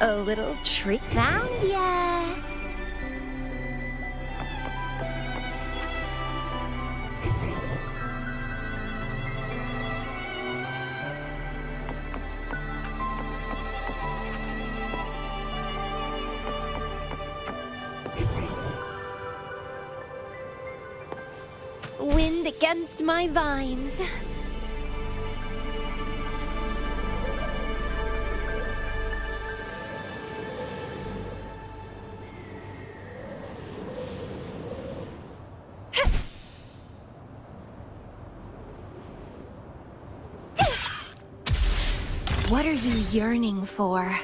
A little treat. Found ya! Wind against my vines. What are you yearning for?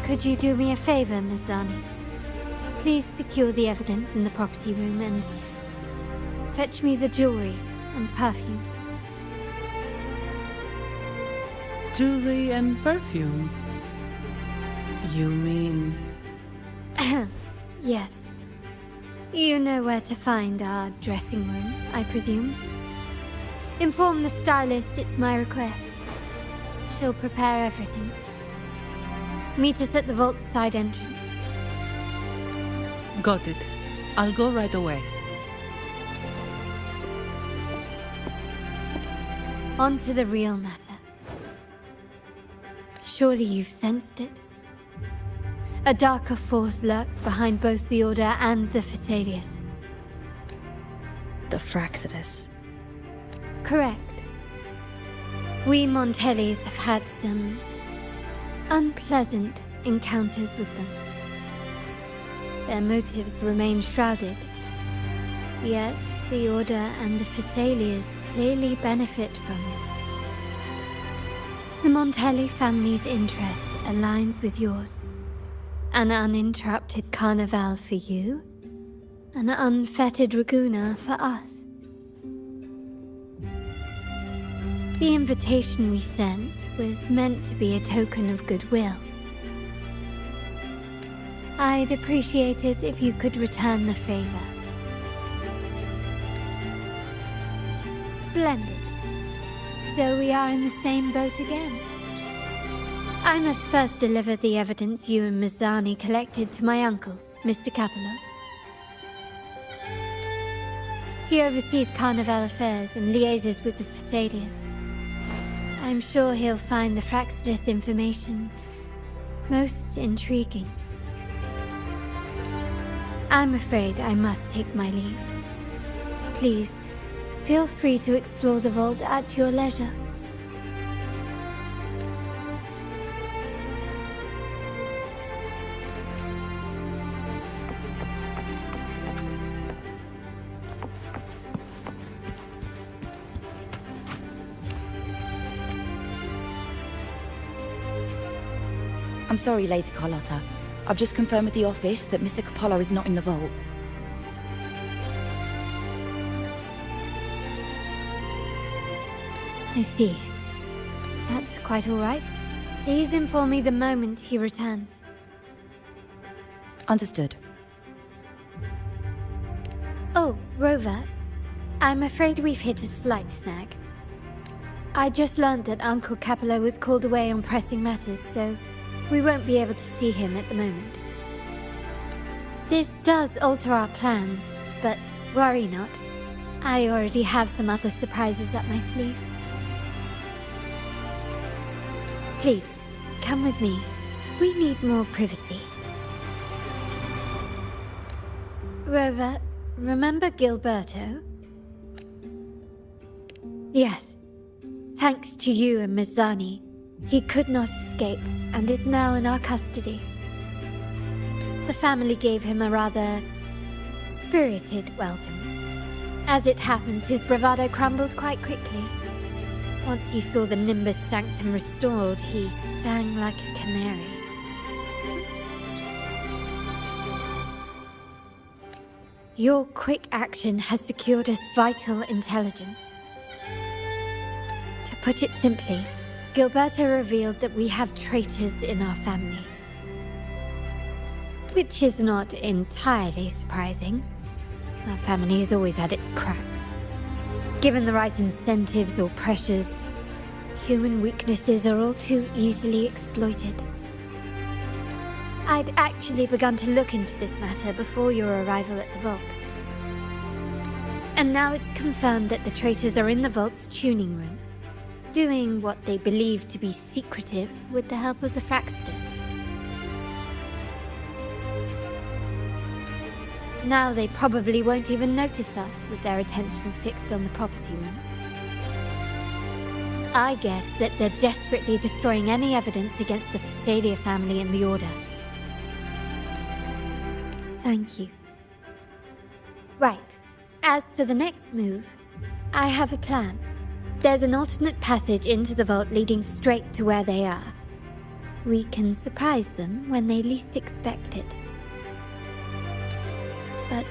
Could you do me a favor, Miss Zani? Please secure the evidence in the property room and fetch me the jewelry and perfume. Jewelry and perfume? You mean... Yes. You know where to find our dressing room, I presume? Inform the stylist it's my request. She'll prepare everything. Meet us at the vault's side entrance. Got it. I'll go right away. On to the real matter. Surely you've sensed it. A darker force lurks behind both the Order and the Phasaelius. The Fractsidus. Correct. We Montellis have had some unpleasant encounters with them. Their motives remain shrouded, yet the Order and the Phasaelius clearly benefit from them. The Montelli family's interest aligns with yours. An uninterrupted Carnavale for you, an unfettered Raguna for us. The invitation we sent was meant to be a token of goodwill. I'd appreciate it if you could return the favor. Splendid. So we are in the same boat again. I must first deliver the evidence you and Miss Zani collected to my uncle, Mr. Capello. He oversees Carnival affairs and liaises with the Phasaelius. I'm sure he'll find the Fractsidus information most intriguing. I'm afraid I must take my leave. Please, feel free to explore the vault at your leisure. I'm sorry, Lady Carlotta. I've just confirmed with the office that Mr. Capello is not in the vault. I see. That's quite all right. Please inform me the moment he returns. Understood. Oh, Rover. I'm afraid we've hit a slight snag. I just learned that Uncle Capello was called away on pressing matters, so we won't be able to see him at the moment. This does alter our plans, but worry not. I already have some other surprises up my sleeve. Please, come with me. We need more privacy. Rover, remember Gilberto? Yes. Thanks to you and Miss Zani, he could not escape and is now in our custody. The family gave him a rather spirited welcome. As it happens, his bravado crumbled quite quickly. Once he saw the Nimbus Sanctum restored, he sang like a canary. Your quick action has secured us vital intelligence. To put it simply, Gilberto revealed that we have traitors in our family. Which is not entirely surprising. Our family has always had its cracks. Given the right incentives or pressures, human weaknesses are all too easily exploited. I'd actually begun to look into this matter before your arrival at the vault. And now it's confirmed that the traitors are in the vault's tuning room, doing what they believe to be secretive with the help of the Fractsidus. Now they probably won't even notice us with their attention fixed on the property room. I guess that they're desperately destroying any evidence against the Phasalia family and the Order. Thank you. Right. As for the next move, I have a plan. There's an alternate passage into the vault leading straight to where they are. we can surprise them when they least expect it. But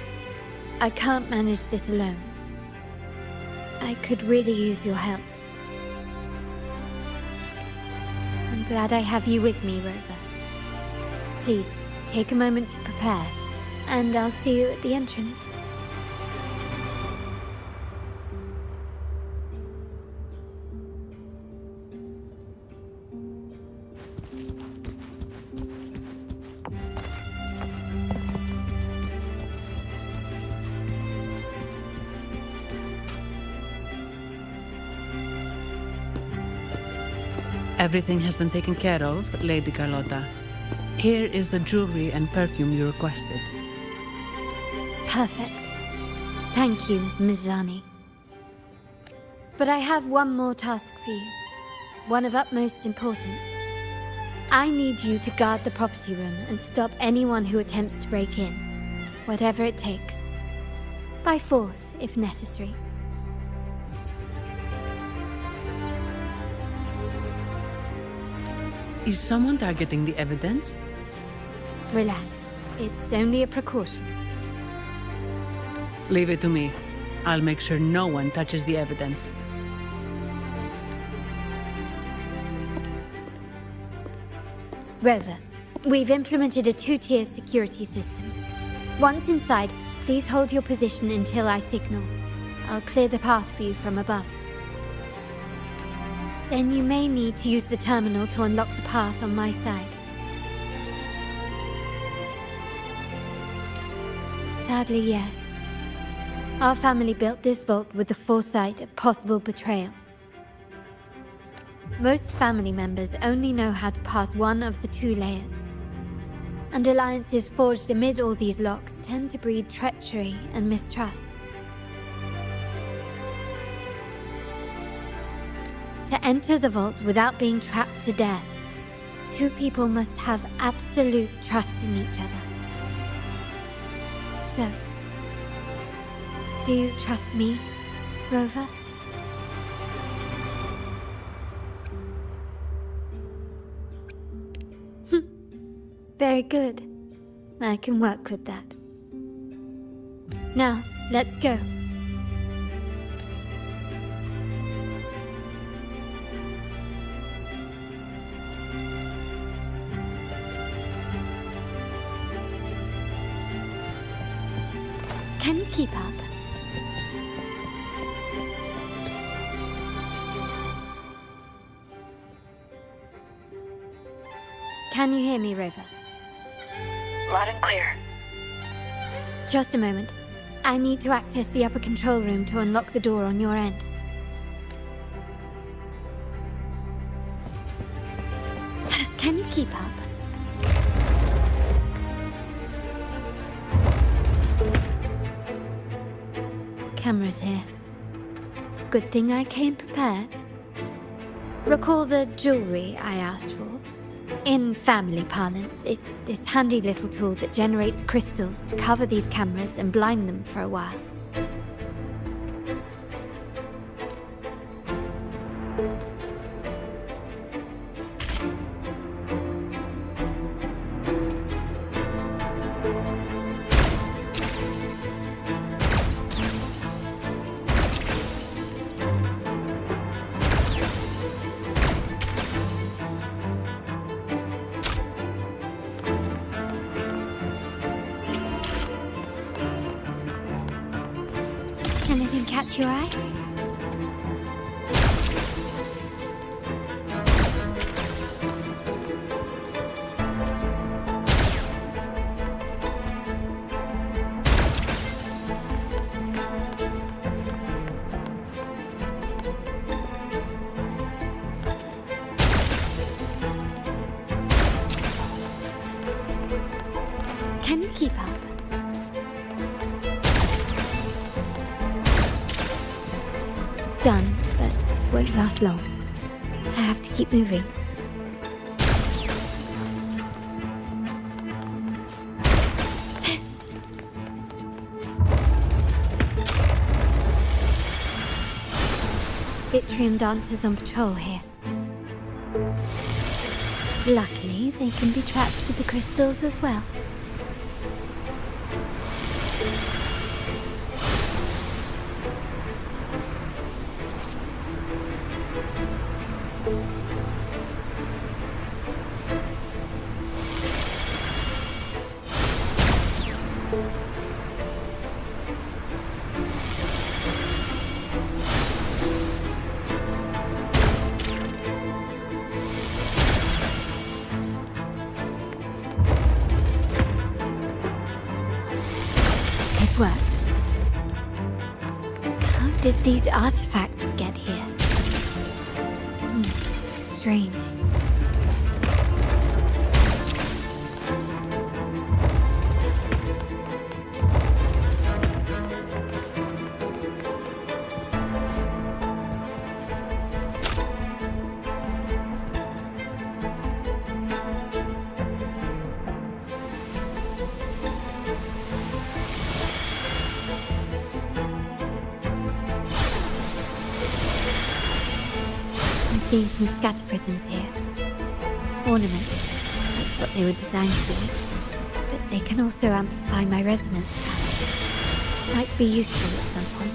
I can't manage this alone. I could really use your help. I'm glad I have you with me, Rover. Please, take a moment to prepare, and I'll see you at the entrance. Everything has been taken care of, Lady Carlotta. Here is the jewelry and perfume you requested. Perfect. Thank you, Ms. Zani. But I have one more task for you. One of utmost importance. I need you to guard the property room and stop anyone who attempts to break in. Whatever it takes. By force, if necessary. Is someone targeting the evidence? Relax. It's only a precaution. Leave it to me. I'll make sure no one touches the evidence. Rover, we've implemented a two-tier security system. Once inside, please hold your position until I signal. I'll clear the path for you from above. Then you may need to use the terminal to unlock the path on my side. Sadly, yes. Our family built this vault with the foresight of possible betrayal. Most family members only know how to pass one of the two layers. And alliances forged amid all these locks tend to breed treachery and mistrust. To enter the vault without being trapped to death, two people must have absolute trust in each other. So, do you trust me, Rover? Very good. I can work with that. Now, let's go. Can you keep up? Can you hear me, Rover? Loud and clear. Just a moment. I need to access the upper control room to unlock the door on your end. Can you keep up? Cameras here. Good thing I came prepared. Recall the jewelry I asked for? In family parlance, it's this handy little tool that generates crystals to cover these cameras and blind them for a while. Anything catch your eye? Can you keep up? Done, but won't last long. I have to keep moving. Vitrium dancers on patrol here. Luckily, they can be trapped with the crystals as well. It worked. How did these artifacts get here? Strange. Seeing some scatter prisms here. Ornaments. That's what they were designed to be. But they can also amplify my resonance power. Might be useful at some point.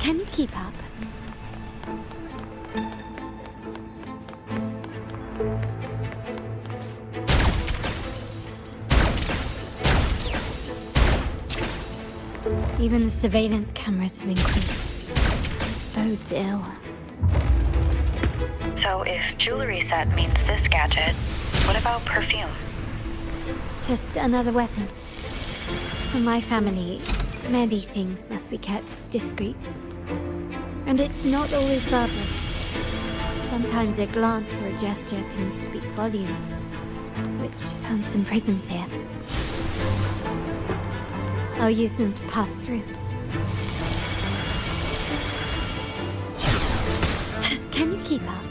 Can you keep up? Even the surveillance cameras have increased. This bodes ill. So if jewelry set means this gadget, what about perfume? Just another weapon. For my family, many things must be kept discreet. And it's not always verbal. Sometimes a glance or a gesture can speak volumes, which found some prisms here. I'll use them to pass through. Can you keep up?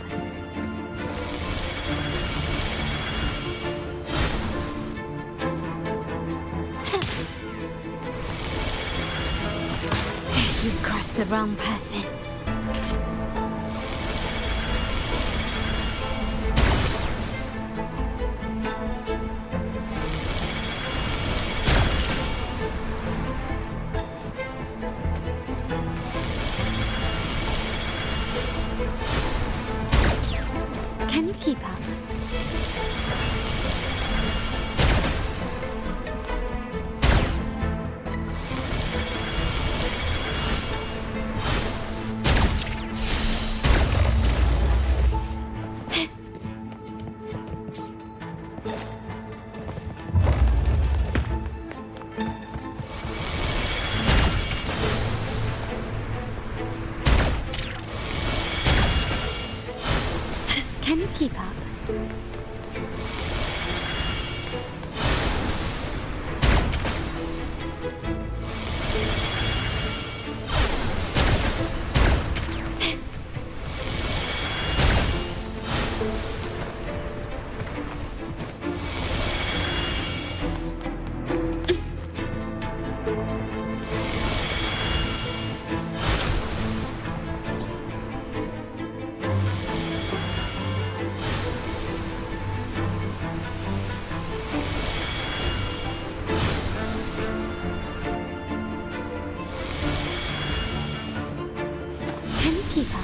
You've crossed the wrong person. Can you keep up? Can you keep up? Can you keep up?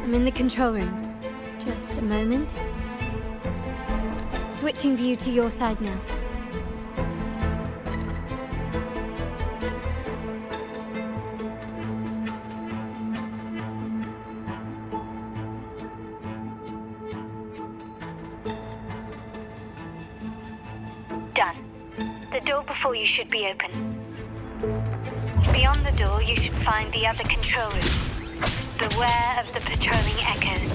I'm in the control room. Just a moment. Switching view to your side now. Done. The door before you should be open. Beyond the door, you should find the other control room. Beware of the patrolling echoes.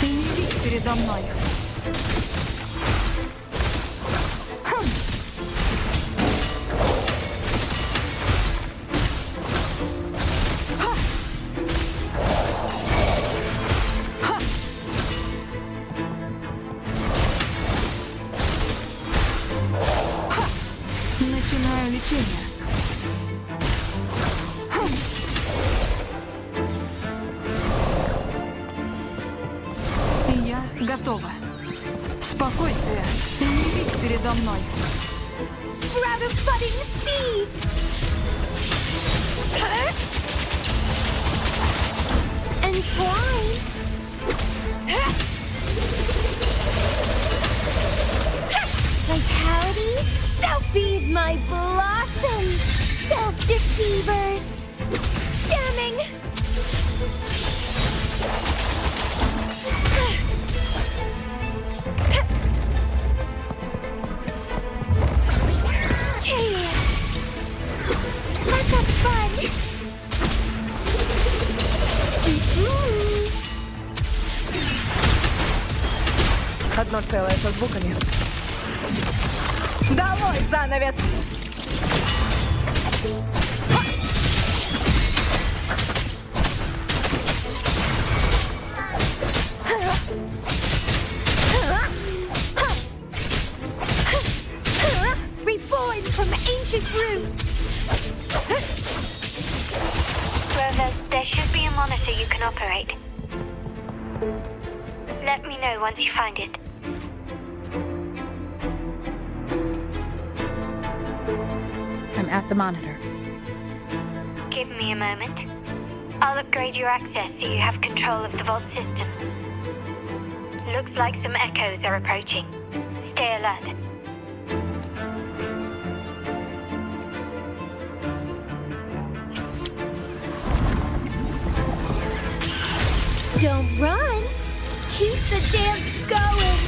Ты не видишь передо мной. Начинаю лечение. И я готова. Спокойствие. Ты не видишь передо мной. Sprout of budding seeds! Entwine! Vitality? Self-feed my blossoms! Self-deceivers! Stemming! Chaos! Let's have fun! Одно целое со звуками. Долой занавес! Reborn from ancient roots! Rover, there should be a monitor you can operate. Let me know once you find it. I'm at the monitor. Give me a moment. I'll upgrade your access so you have control of the vault system. Looks like some echoes are approaching. Stay alert. Don't run! Keep the dance going!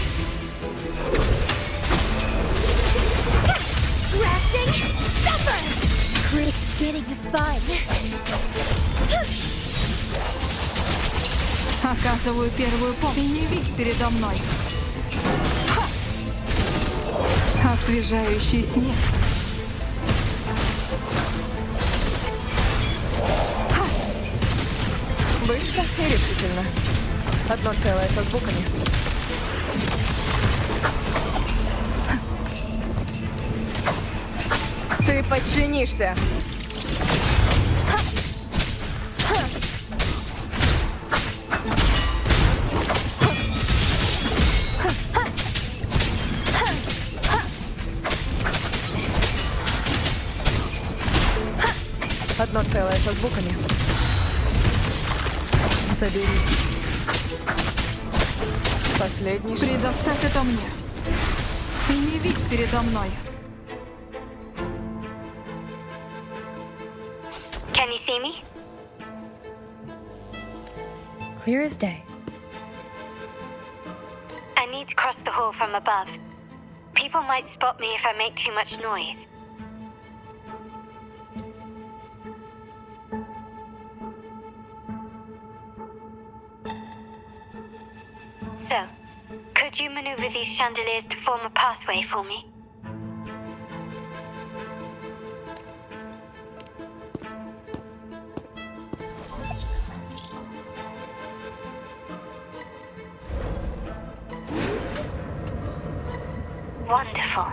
Grafting, suffer! It's getting fun! Оказываю первую помощь. Ты не видишь передо мной. Освежающий снег. Быстро и решительно. Одно целое со звуками. Ты подчинишься. Одно целое со звуками. Соберись. Последний шаг. Предоставь это мне. Ты не видишь передо мной. Can you see me? Clear as day. I need to cross the hall from above. People might spot me if I make too much noise. So, could you maneuver these chandeliers to form a pathway for me? Wonderful.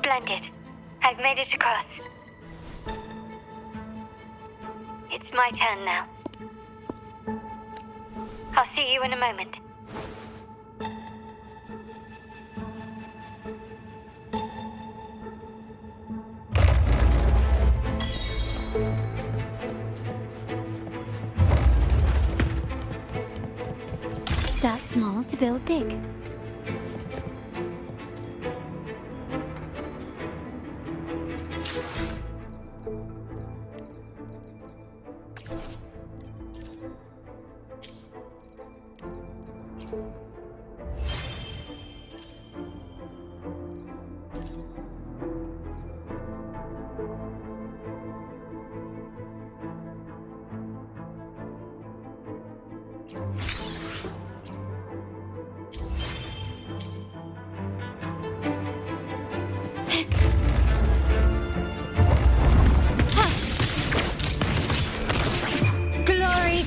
Splendid. I've made it across. It's my turn now. I'll see you in a moment. Start small to build big.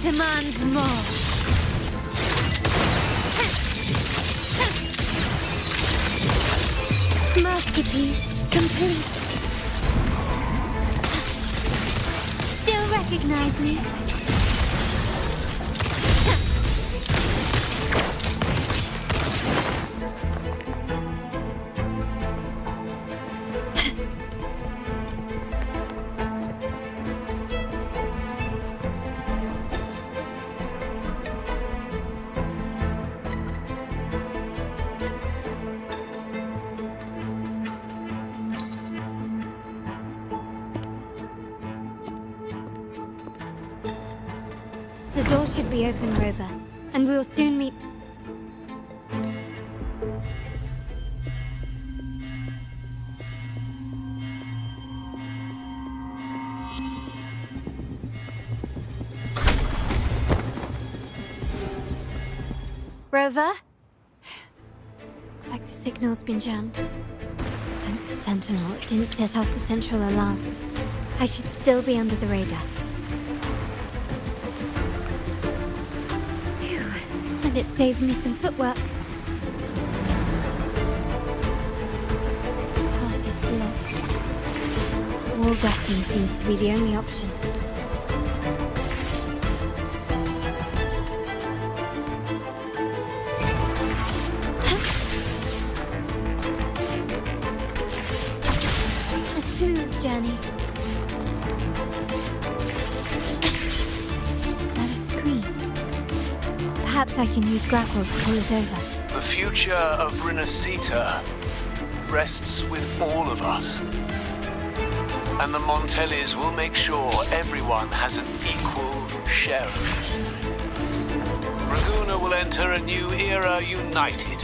Demands more. Masterpiece complete. Still recognize me? The door should be open, Rover, and we'll soon meet... Rover? Looks like the signal's been jammed. Thank the Sentinel, it didn't set off the central alarm. I should still be under the radar. And it saved me some footwork. Path is blocked. Wall dashing seems to be the only option. A smooth journey. Is that a screen? Perhaps I can use grapple to pull it over. The future of Rinacitta rests with all of us. And the Montellis will make sure everyone has an equal share of it. Raguna will enter a new era united.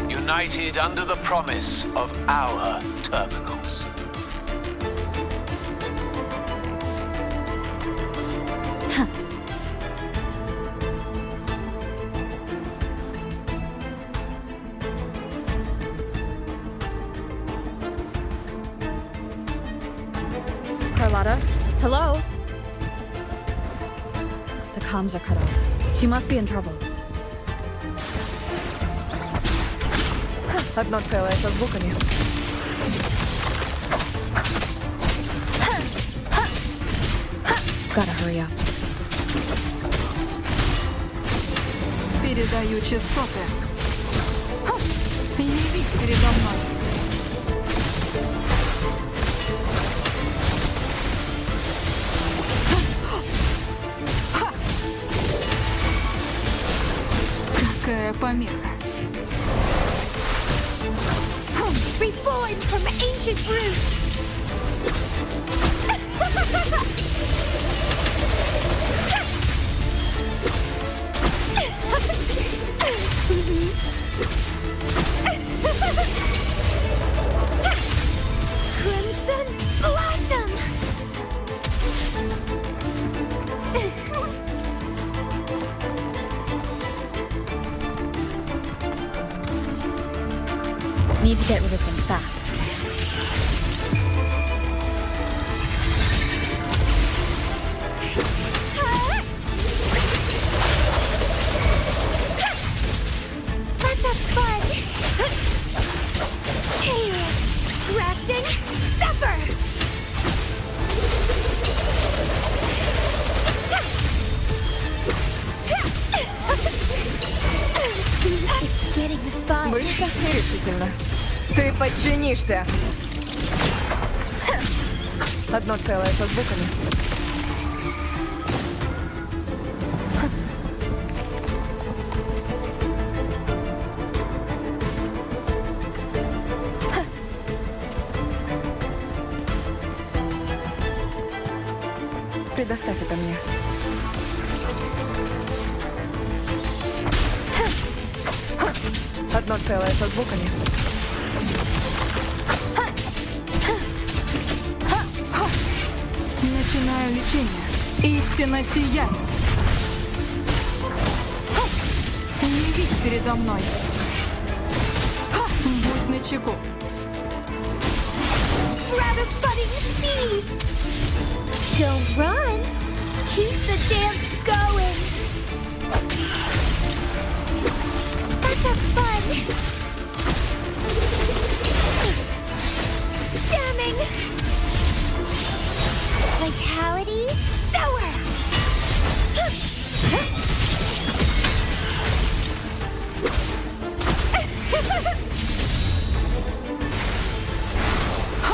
United under the promise of our terminals. Carlotta? Hello? The comms are cut off. She must be in trouble. Одно целое со звуками. Gotta hurry up. Передаю частоты. Явись передо мной. Какая помеха. Reborn from ancient roots! Crimson Blossom! Need to get rid of them fast. Let's have fun! Here! решительно. Ты подчинишься. Одно целое со звуками. Предоставь это мне. Одно целое со звуками. Начинаю лечение. Истина сияет. Явись передо мной. Будь начеку. Grab a budding seeds! Don't run! Keep the dance going! Let's have fun! Stemming! Vitality, sower!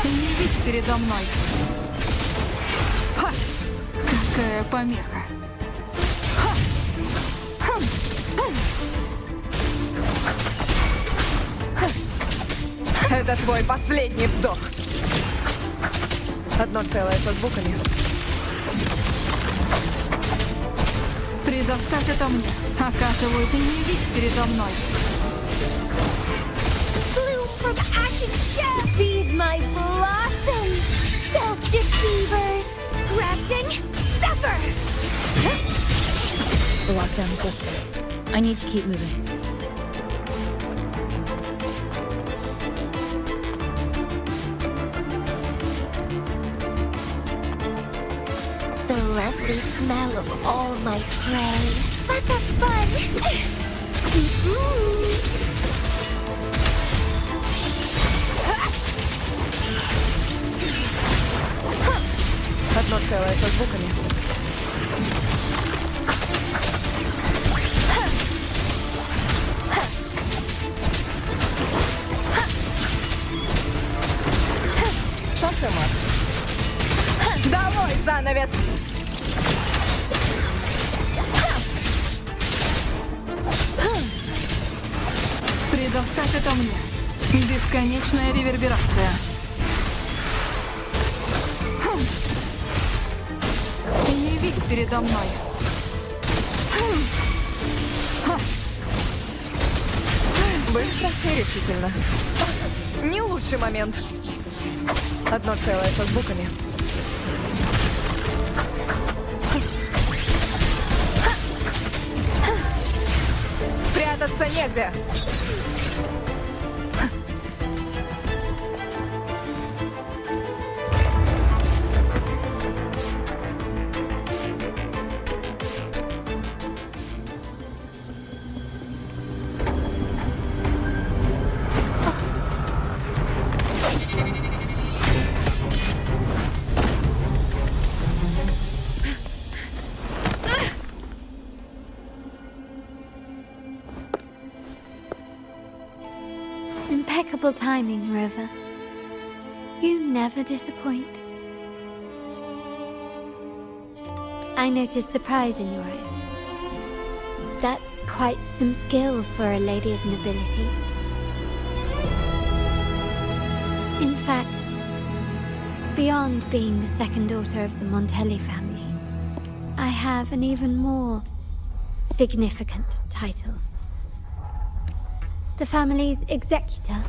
Явись передо мной. Ха! Какая помеха. Это твой последний вздох. Одно целое со звуками. Предоставь это мне. Оказывают и не явись передо мной. Bloom from ashen shell! Feed my blossoms! Self-deceivers! Grafting, suffer! The lockdown is lifted. I need to keep moving. The lovely smell of all my prey. Let's have fun! Одно целое со звуками. Шахмат. Долой занавес! Предоставь это мне. Бесконечная реверберация. Явись передо мной. Быстро и решительно. Не лучший момент. Одно целое со звуками. Прятаться негде. Impeccable timing, Rover. You never disappoint. I noticed surprise in your eyes. That's quite some skill for a lady of nobility. In fact, beyond being the second daughter of the Montelli family, I have an even more significant title. The family's executor.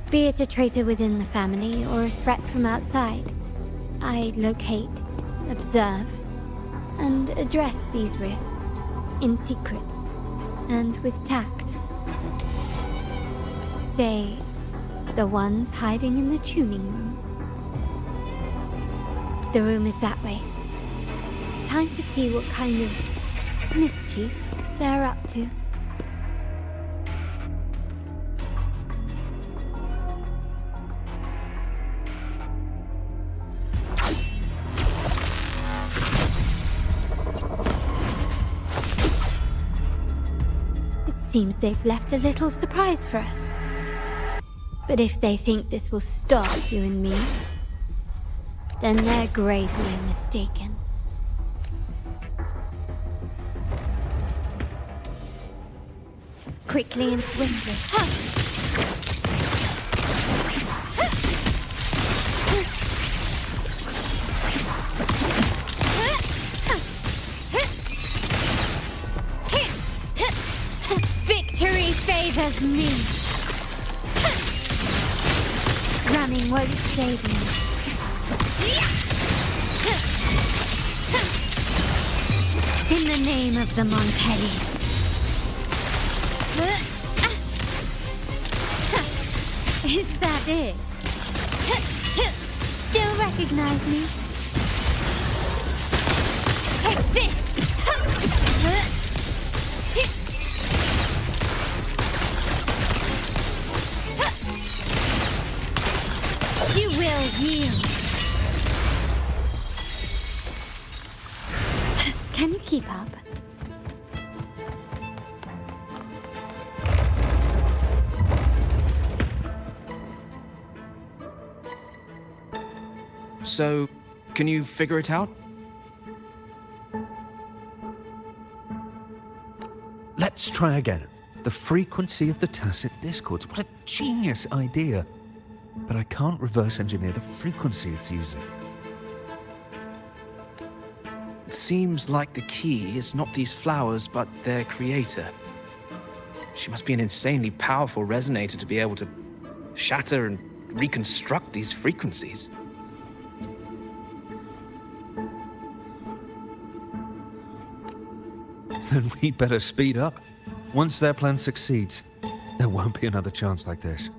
Be it a traitor within the family or a threat from outside, I locate, observe, and address these risks in secret and with tact. Say, the ones hiding in the tuning room. The room is that way. Time to see what kind of mischief they're up to. seems they've left a little surprise for us. But if they think this will stop you and me, then they're gravely mistaken. Quickly and swiftly. Victory favors me. Running won't save me. In the name of the Montellis. Is that it? Still recognize me? Take this! You will yield. Can you keep up? So, can you figure it out? Let's try again. The frequency of the tacit discords. What a genius idea. But I can't reverse engineer the frequency it's using. It seems like the key is not these flowers, but their creator. She must be an insanely powerful resonator to be able to shatter and reconstruct these frequencies. Then we'd better speed up. Once their plan succeeds, there won't be another chance like this.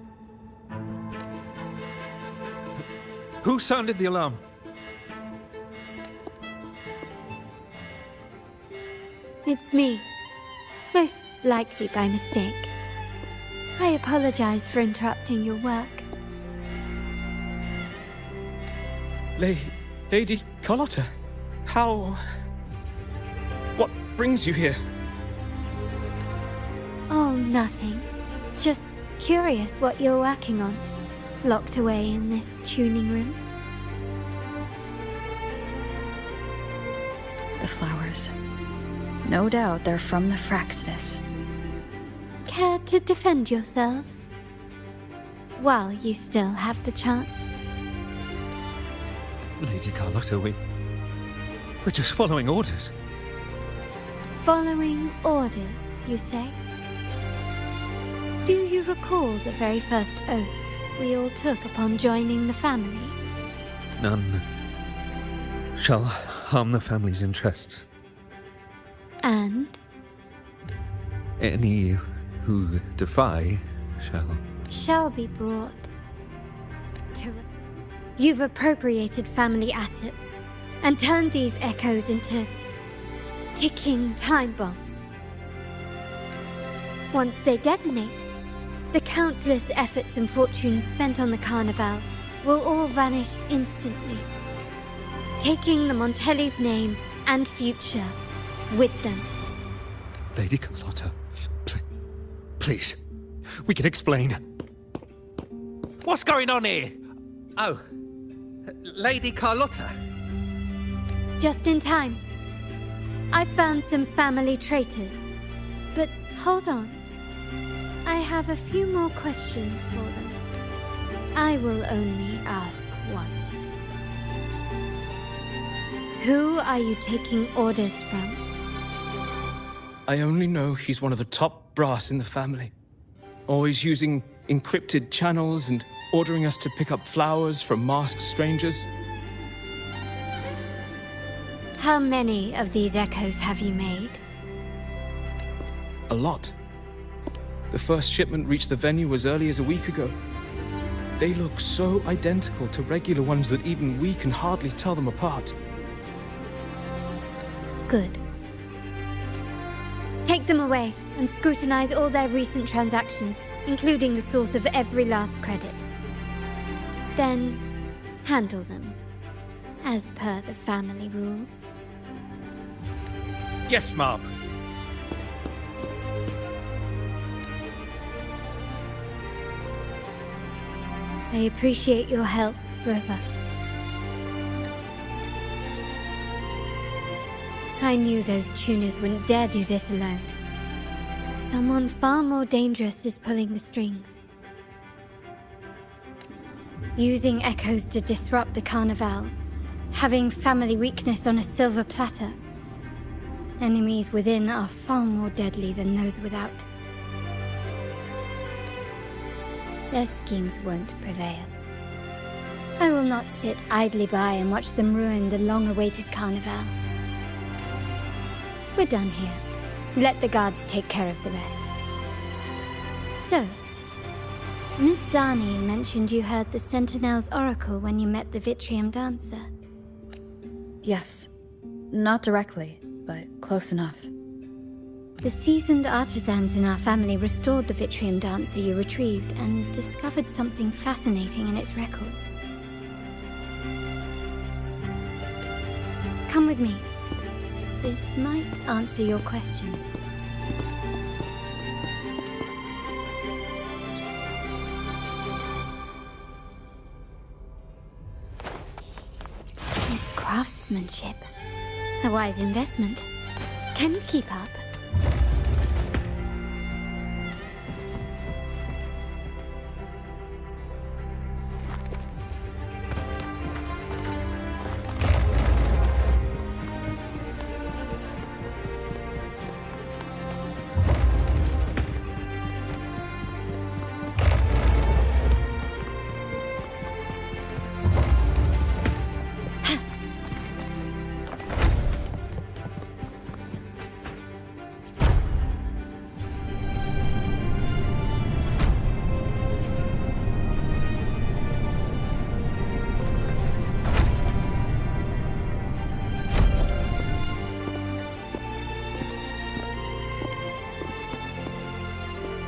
Who sounded the alarm? It's me. Most likely by mistake. I apologize for interrupting your work. Lady Carlotta, how... What brings you here? Oh, nothing. Just curious what you're working on. Locked away in this tuning room. The flowers. No doubt they're from the Fraxidus. Care to defend yourselves? While you still have the chance. Lady Carlotta, we're just following orders. Following orders, you say? Do you recall the very first oath we all took upon joining the family? None shall harm the family's interests. And? Any who defy shall be brought to... You've appropriated family assets and turned these echoes into ticking time bombs. Once they detonate, the countless efforts and fortunes spent on the Carnavale will all vanish instantly, taking the Montelli's name and future with them. Lady Carlotta, please, we can explain. What's going on here? Oh, Lady Carlotta. Just in time. I found some family traitors. But hold on. I have a few more questions for them. I will only ask once. Who are you taking orders from? I only know he's one of the top brass in the family. Always using encrypted channels and ordering us to pick up flowers from masked strangers. How many of these echoes have you made? A lot. The first shipment reached the venue as early as a week ago. They look so identical to regular ones that even we can hardly tell them apart. Good. Take them away and scrutinize all their recent transactions, including the source of every last credit. Then, handle them, as per the family rules. Yes, Mom. I appreciate your help, Rover. I knew those tuners wouldn't dare do this alone. Someone far more dangerous is pulling the strings. Using echoes to disrupt the Carnavale. Having family weakness on a silver platter. Enemies within are far more deadly than those without. Their schemes won't prevail. I will not sit idly by and watch them ruin the long-awaited Carnival. We're done here. Let the guards take care of the rest. So, Miss Zani mentioned you heard the Sentinel's oracle when you met the Vitrium dancer. Yes. Not directly, but close enough. The seasoned artisans in our family restored the Vitrium dancer you retrieved and discovered something fascinating in its records. Come with me. This might answer your questions. This craftsmanship. A wise investment. Can you keep up?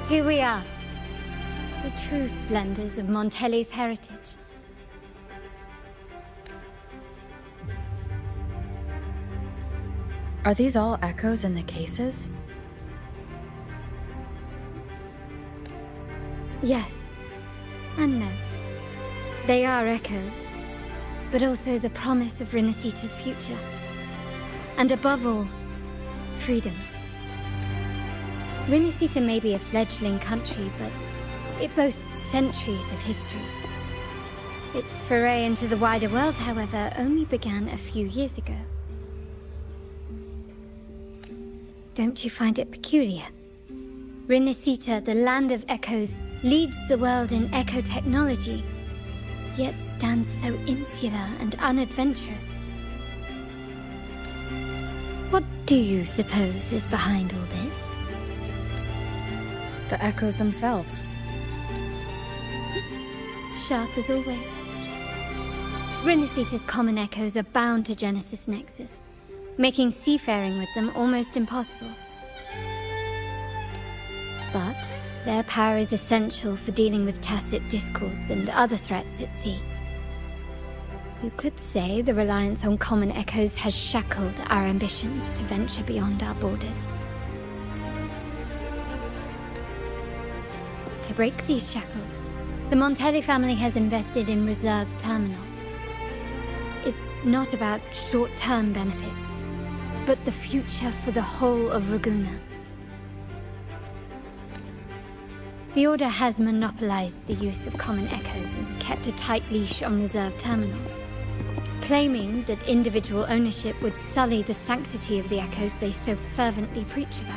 Here we are. The true splendors of Montelli's heritage. Are these all echoes in the cases? Yes. And no. They are echoes, but also the promise of Rinaccita's future. And above all, freedom. Rinaccita may be a fledgling country, but it boasts centuries of history. Its foray into the wider world, however, only began a few years ago. Don't you find it peculiar? Rinaccita, the land of echoes, leads the world in echo technology, yet stands so insular and unadventurous. What do you suppose is behind all this? The echoes themselves. Sharp as always. Rinaccita's common echoes are bound to Genesis Nexus, making seafaring with them almost impossible. But their power is essential for dealing with tacit discords and other threats at sea. You could say the reliance on common echoes has shackled our ambitions to venture beyond our borders. To break these shackles, the Montelli family has invested in reserved terminals. It's not about short-term benefits, but the future for the whole of Raguna. The Order has monopolized the use of common echoes and kept a tight leash on reserved terminals, claiming that individual ownership would sully the sanctity of the echoes they so fervently preach about.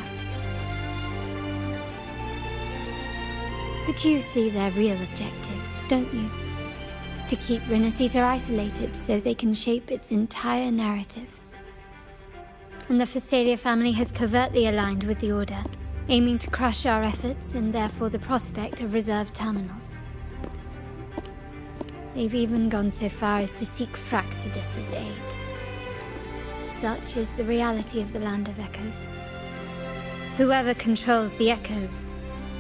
But you see their real objective, don't you? To keep Rinaccita isolated so they can shape its entire narrative. And the Phasalia family has covertly aligned with the Order, aiming to crush our efforts and therefore the prospect of reserved terminals. They've even gone so far as to seek Fraxidus's aid. Such is the reality of the Land of Echoes. Whoever controls the Echoes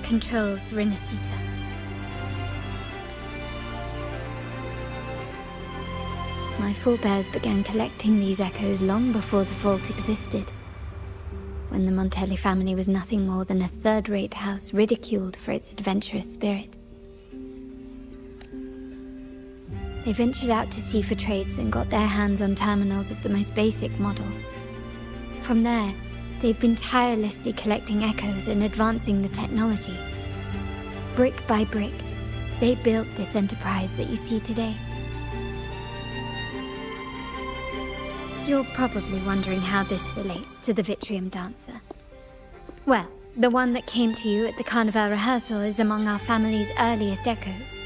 controls Rinaccita. My forebears began collecting these echoes long before the vault existed, when the Montelli family was nothing more than a third-rate house ridiculed for its adventurous spirit. they ventured out to sea for trades and got their hands on terminals of the most basic model. From there, they've been tirelessly collecting echoes and advancing the technology. Brick by brick, they built this enterprise that you see today. You're probably wondering how this relates to the Vitrium Dancer. Well, the one that came to you at the Carnival rehearsal is among our family's earliest echoes.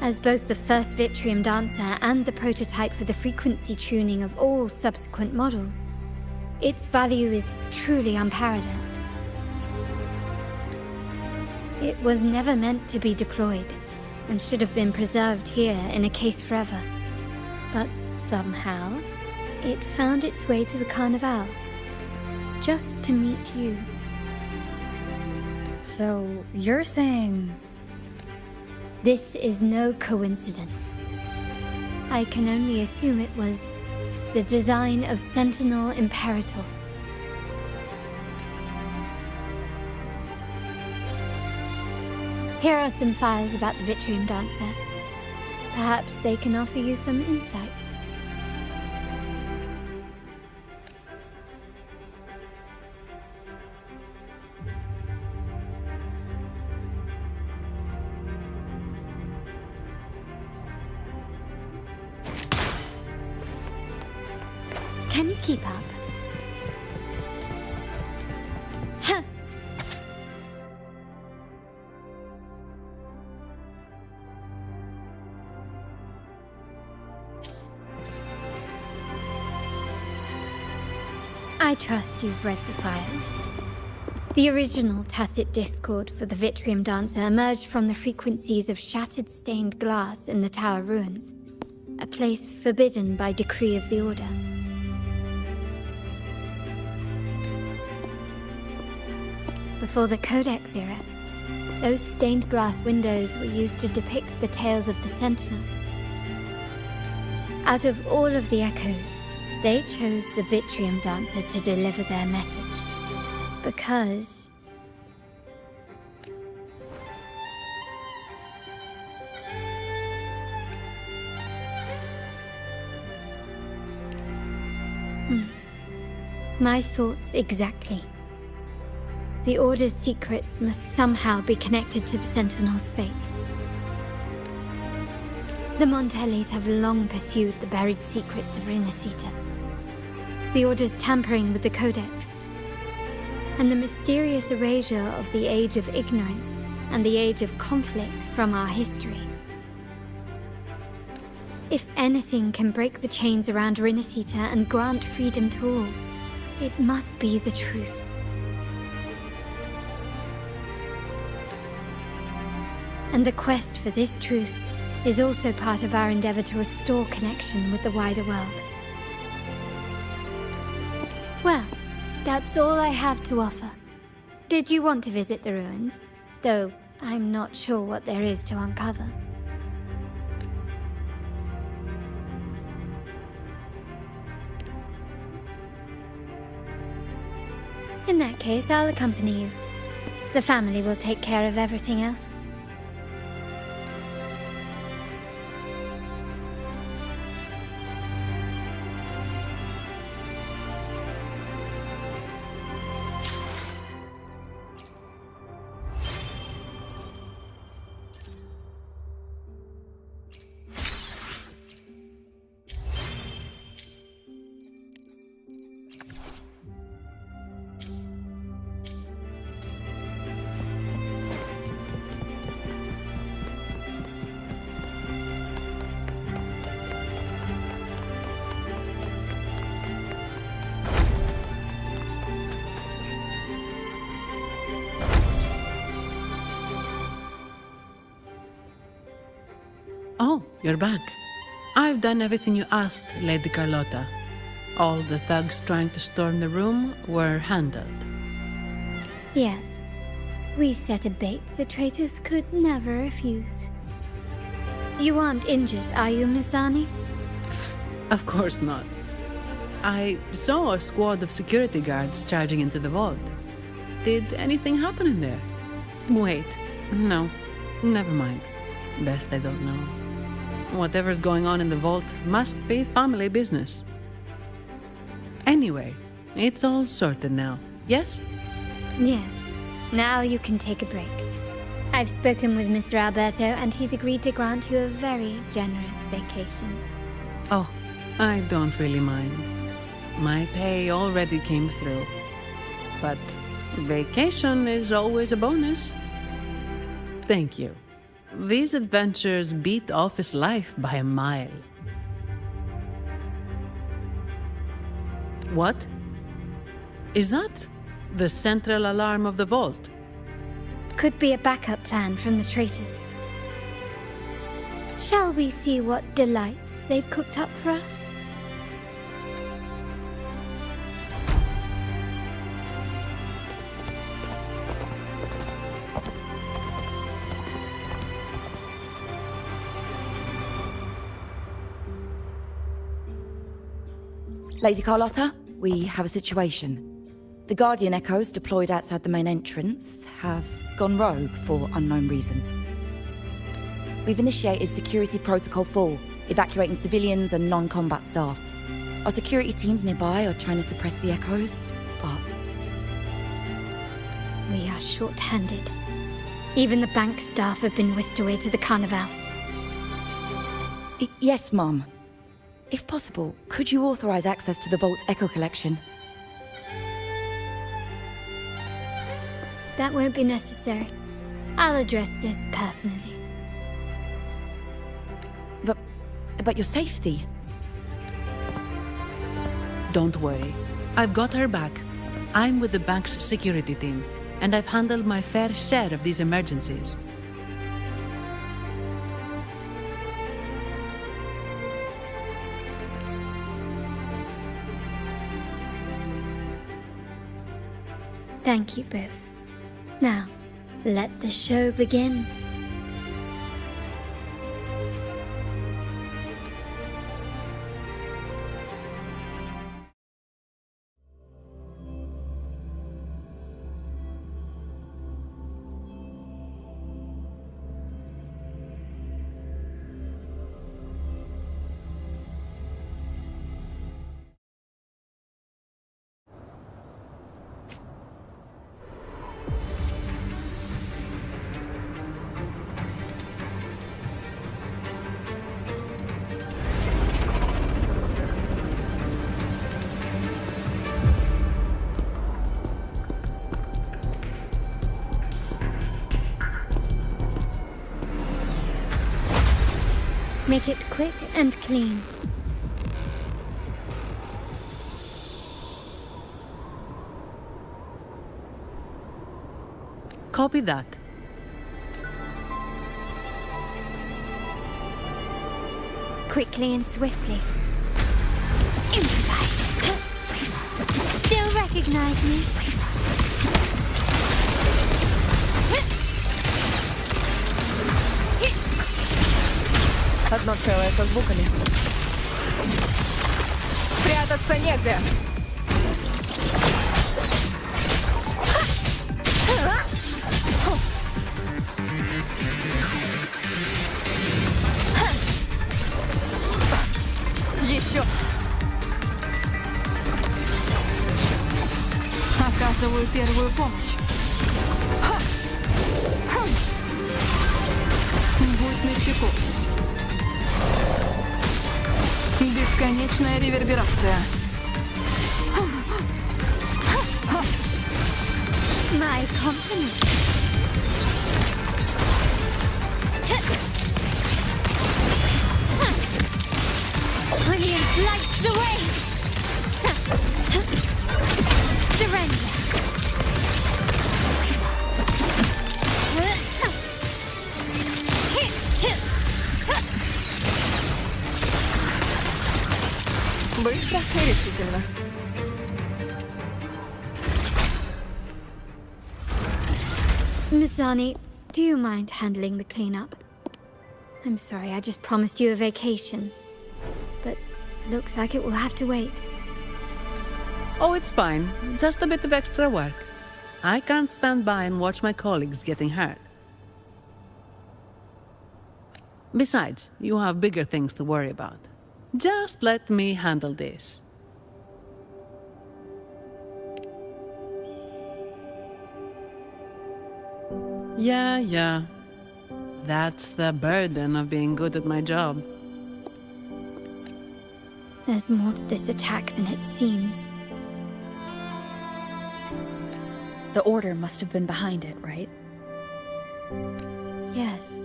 As both the first Vitrium Dancer and the prototype for the frequency tuning of all subsequent models, its value is truly unparalleled. It was never meant to be deployed, and should have been preserved here in a case forever. But somehow, it found its way to the Carnival, just to meet you. So, you're saying... This is no coincidence. I can only assume it was the design of Sentinel Imperator. Here are some files about the Vitrium Dancer. Perhaps they can offer you some insights. Can you keep up? Huh. I trust you've read the files. The original tacit discord for the Vitrium Dancer emerged from the frequencies of shattered stained glass in the tower ruins, a place forbidden by decree of the Order. Before the Codex era, those stained glass windows were used to depict the tales of the Sentinel. Out of all of the echoes, they chose the Vitrium Dancer to deliver their message. Because... My thoughts exactly. The Order's secrets must somehow be connected to the Sentinel's fate. The Montellis have long pursued the buried secrets of Rinacitta, the Order's tampering with the Codex, and the mysterious erasure of the Age of Ignorance and the Age of Conflict from our history. If anything can break the chains around Rinacitta and grant freedom to all, it must be the truth. And the quest for this truth is also part of our endeavor to restore connection with the wider world. Well, that's all I have to offer. Did you want to visit the ruins? Though I'm not sure what there is to uncover. In that case, I'll accompany you. The family will take care of everything else. Oh, you're back. I've done everything you asked, Lady Carlotta. All the thugs trying to storm the room were handled. Yes. We set a bait the traitors could never refuse. You aren't injured, are you, Miss Zani? Of course not. I saw a squad of security guards charging into the vault. Did anything happen in there? Wait, no, never mind. Best I don't know. Whatever's going on in the vault must be family business. Anyway, it's all sorted now, yes? Yes. Now you can take a break. I've spoken with Mr. Alberto, and he's agreed to grant you a very generous vacation. Oh, I don't really mind. My pay already came through. But vacation is always a bonus. Thank you. These adventures beat office life by a mile. What? Is that the central alarm of the vault? Could be a backup plan from the traitors. Shall we see what delights they've cooked up for us? Lady Carlotta, we have a situation. The Guardian Echoes deployed outside the main entrance have gone rogue for unknown reasons. We've initiated Security Protocol 4, evacuating civilians and non-combat staff. Our security teams nearby are trying to suppress the Echoes, but... We are short-handed. Even the bank staff have been whisked away to the Carnavale. Yes, Mum. If possible, could you authorize access to the Vault's Echo collection? That won't be necessary. I'll address this personally. But your safety? Don't worry. I've got her back. I'm with the bank's security team, and I've handled my fair share of these emergencies. Thank you both. Now, let the show begin. Make it quick and clean. Copy that. Quickly and swiftly. Improvise. Still recognize me? Одно целое со звуками. Прятаться негде. Еще. Оказываю первую помощь. Будь начеку. Бесконечная реверберация. My compliment. Brilliance lights the way. Surrender. Быстро и решительно. Miss Arnie, do you mind handling the cleanup? I'm sorry, I just promised you a vacation. But looks like it will have to wait. Oh, it's fine. Just a bit of extra work. I can't stand by and watch my colleagues getting hurt. Besides, you have bigger things to worry about. Just let me handle this. Yeah. That's the burden of being good at my job. There's more to this attack than it seems. The Order must have been behind it, right? Yes.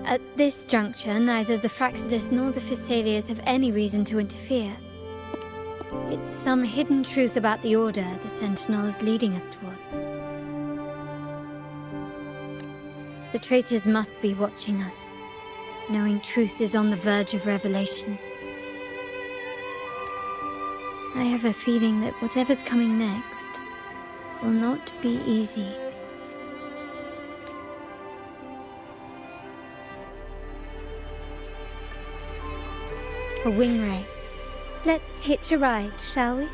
At this juncture, neither the Fractsidus nor the Phassalias have any reason to interfere. It's some hidden truth about the Order the Sentinel is leading us towards. The traitors must be watching us, knowing truth is on the verge of revelation. I have a feeling that whatever's coming next will not be easy. A wing ray. Let's hitch a ride, shall we?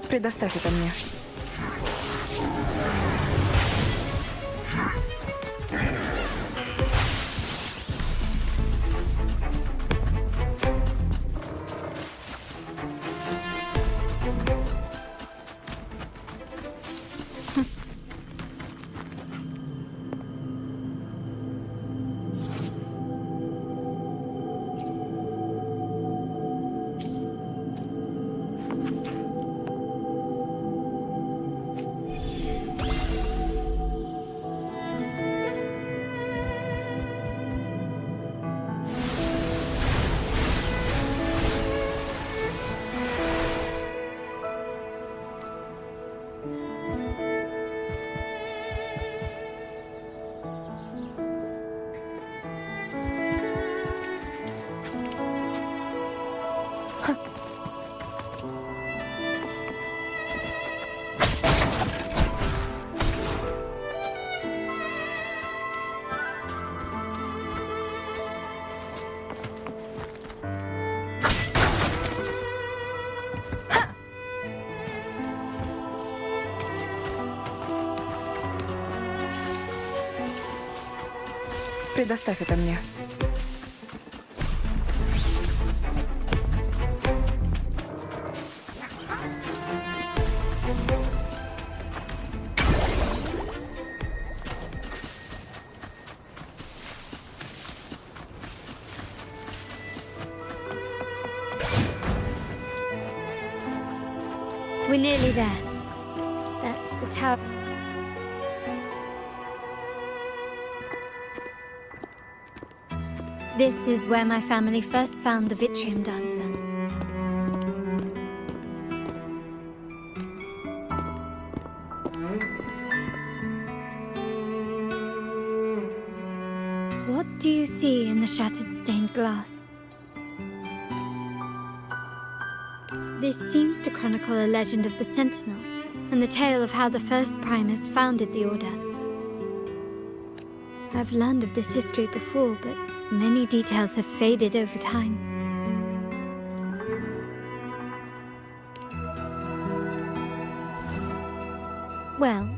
Предоставь это мне. Предоставь это мне. We're nearly there. That's the tower. This is where my family first found the Vitrium dancer. What do you see in the shattered stained glass? This seems to chronicle a legend of the Sentinel, and the tale of how the first Primus founded the Order. I've learned of this history before, but many details have faded over time. Well,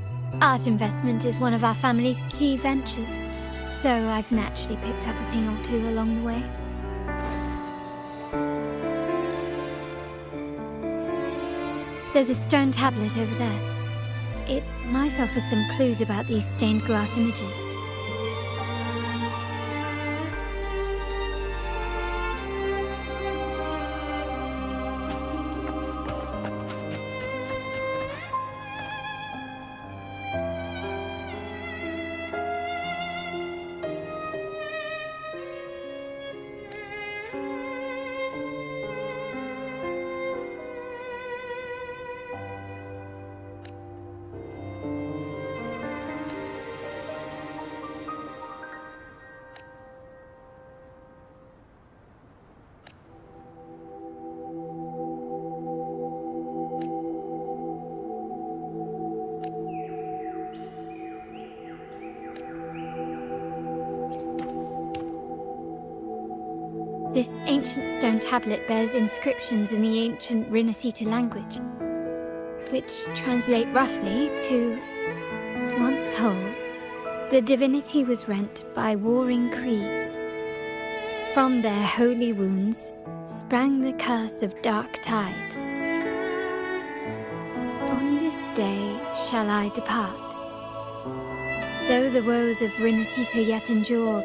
art investment is one of our family's key ventures, so I've naturally picked up a thing or two along the way. There's a stone tablet over there. It might offer some clues about these stained glass images. This ancient stone tablet bears inscriptions in the ancient Rinascita language, which translate roughly to, once whole, the divinity was rent by warring creeds. From their holy wounds sprang the curse of dark tide. On this day shall I depart. Though the woes of Rинascita yet endure,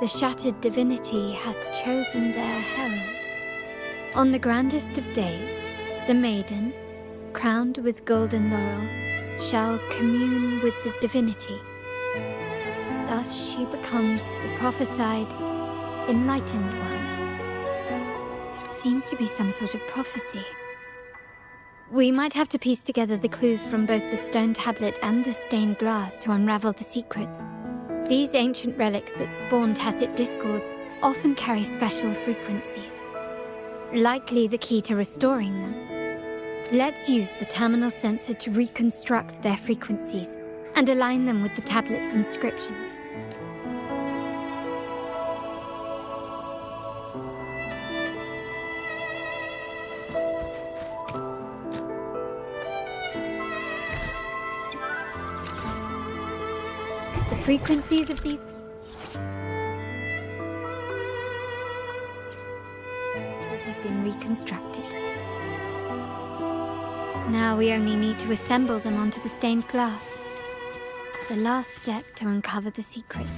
the shattered divinity hath chosen their herald. On the grandest of days, the maiden, crowned with golden laurel, shall commune with the divinity. Thus she becomes the prophesied, enlightened one. It seems to be some sort of prophecy. We might have to piece together the clues from both the stone tablet and the stained glass to unravel the secrets. These ancient relics that spawn tacit discords often carry special frequencies, likely the key to restoring them. Let's use the terminal sensor to reconstruct their frequencies and align them with the tablet's inscriptions. Frequencies of these have been reconstructed. Now we only need to assemble them onto the stained glass. The last step to uncover the secrets.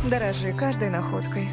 Дорожи каждой находкой.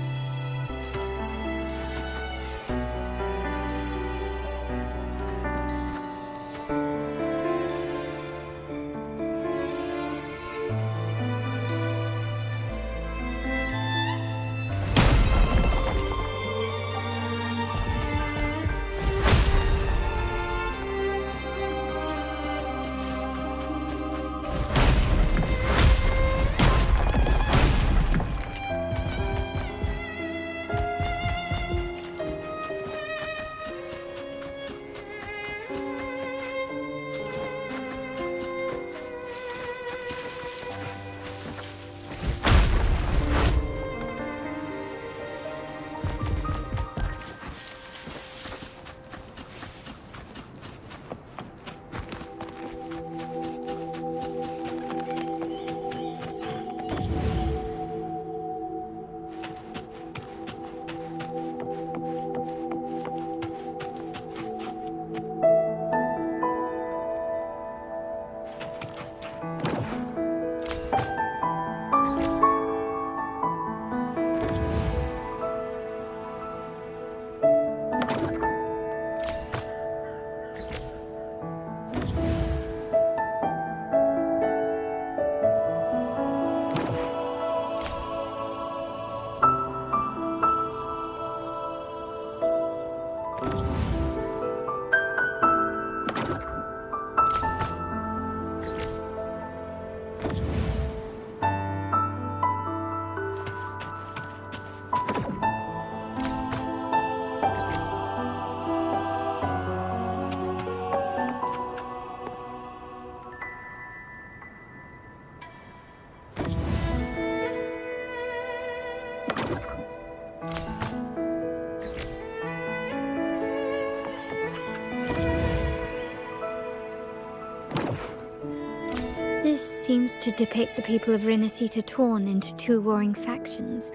This seems to depict the people of Rhinascita torn into two warring factions.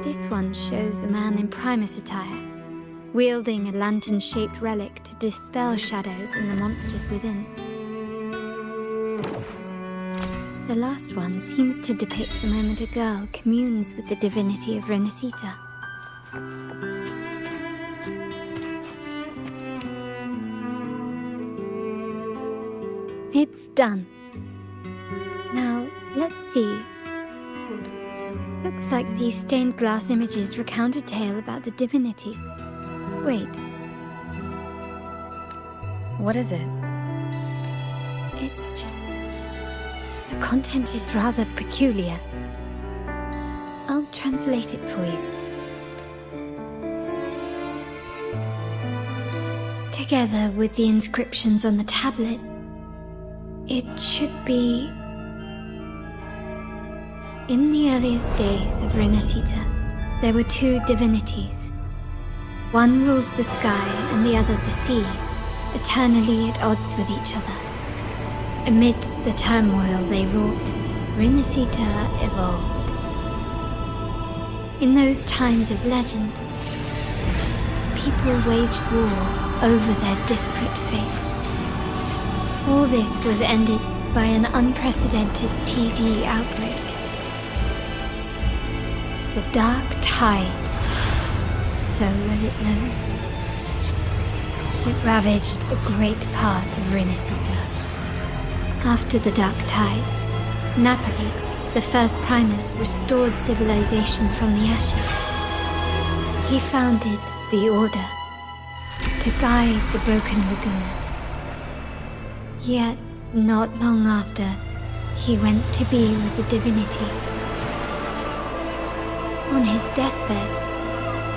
This one shows a man in Primus attire, wielding a lantern-shaped relic to dispel shadows and the monsters within. The last one seems to depict the moment a girl communes with the divinity of Rhinascita. It's done. Now, let's see. Looks like these stained glass images recount a tale about the divinity. Wait. What is it? It's just... the content is rather peculiar. I'll translate it for you. Together with the inscriptions on the tablet, it should be... In the earliest days of Rhinascita, there were two divinities. One rules the sky and the other the seas, eternally at odds with each other. Amidst the turmoil they wrought, Rhinascita evolved. In those times of legend, people waged war over their disparate fates. All this was ended by an unprecedented TD outbreak. The Dark Tide, so was it known. It ravaged a great part of Rhinascita. After the Dark Tide, Napoli, the first Primus, restored civilization from the ashes. He founded the Order to guide the broken Laguna. Yet, not long after, he went to be with the divinity. On his deathbed,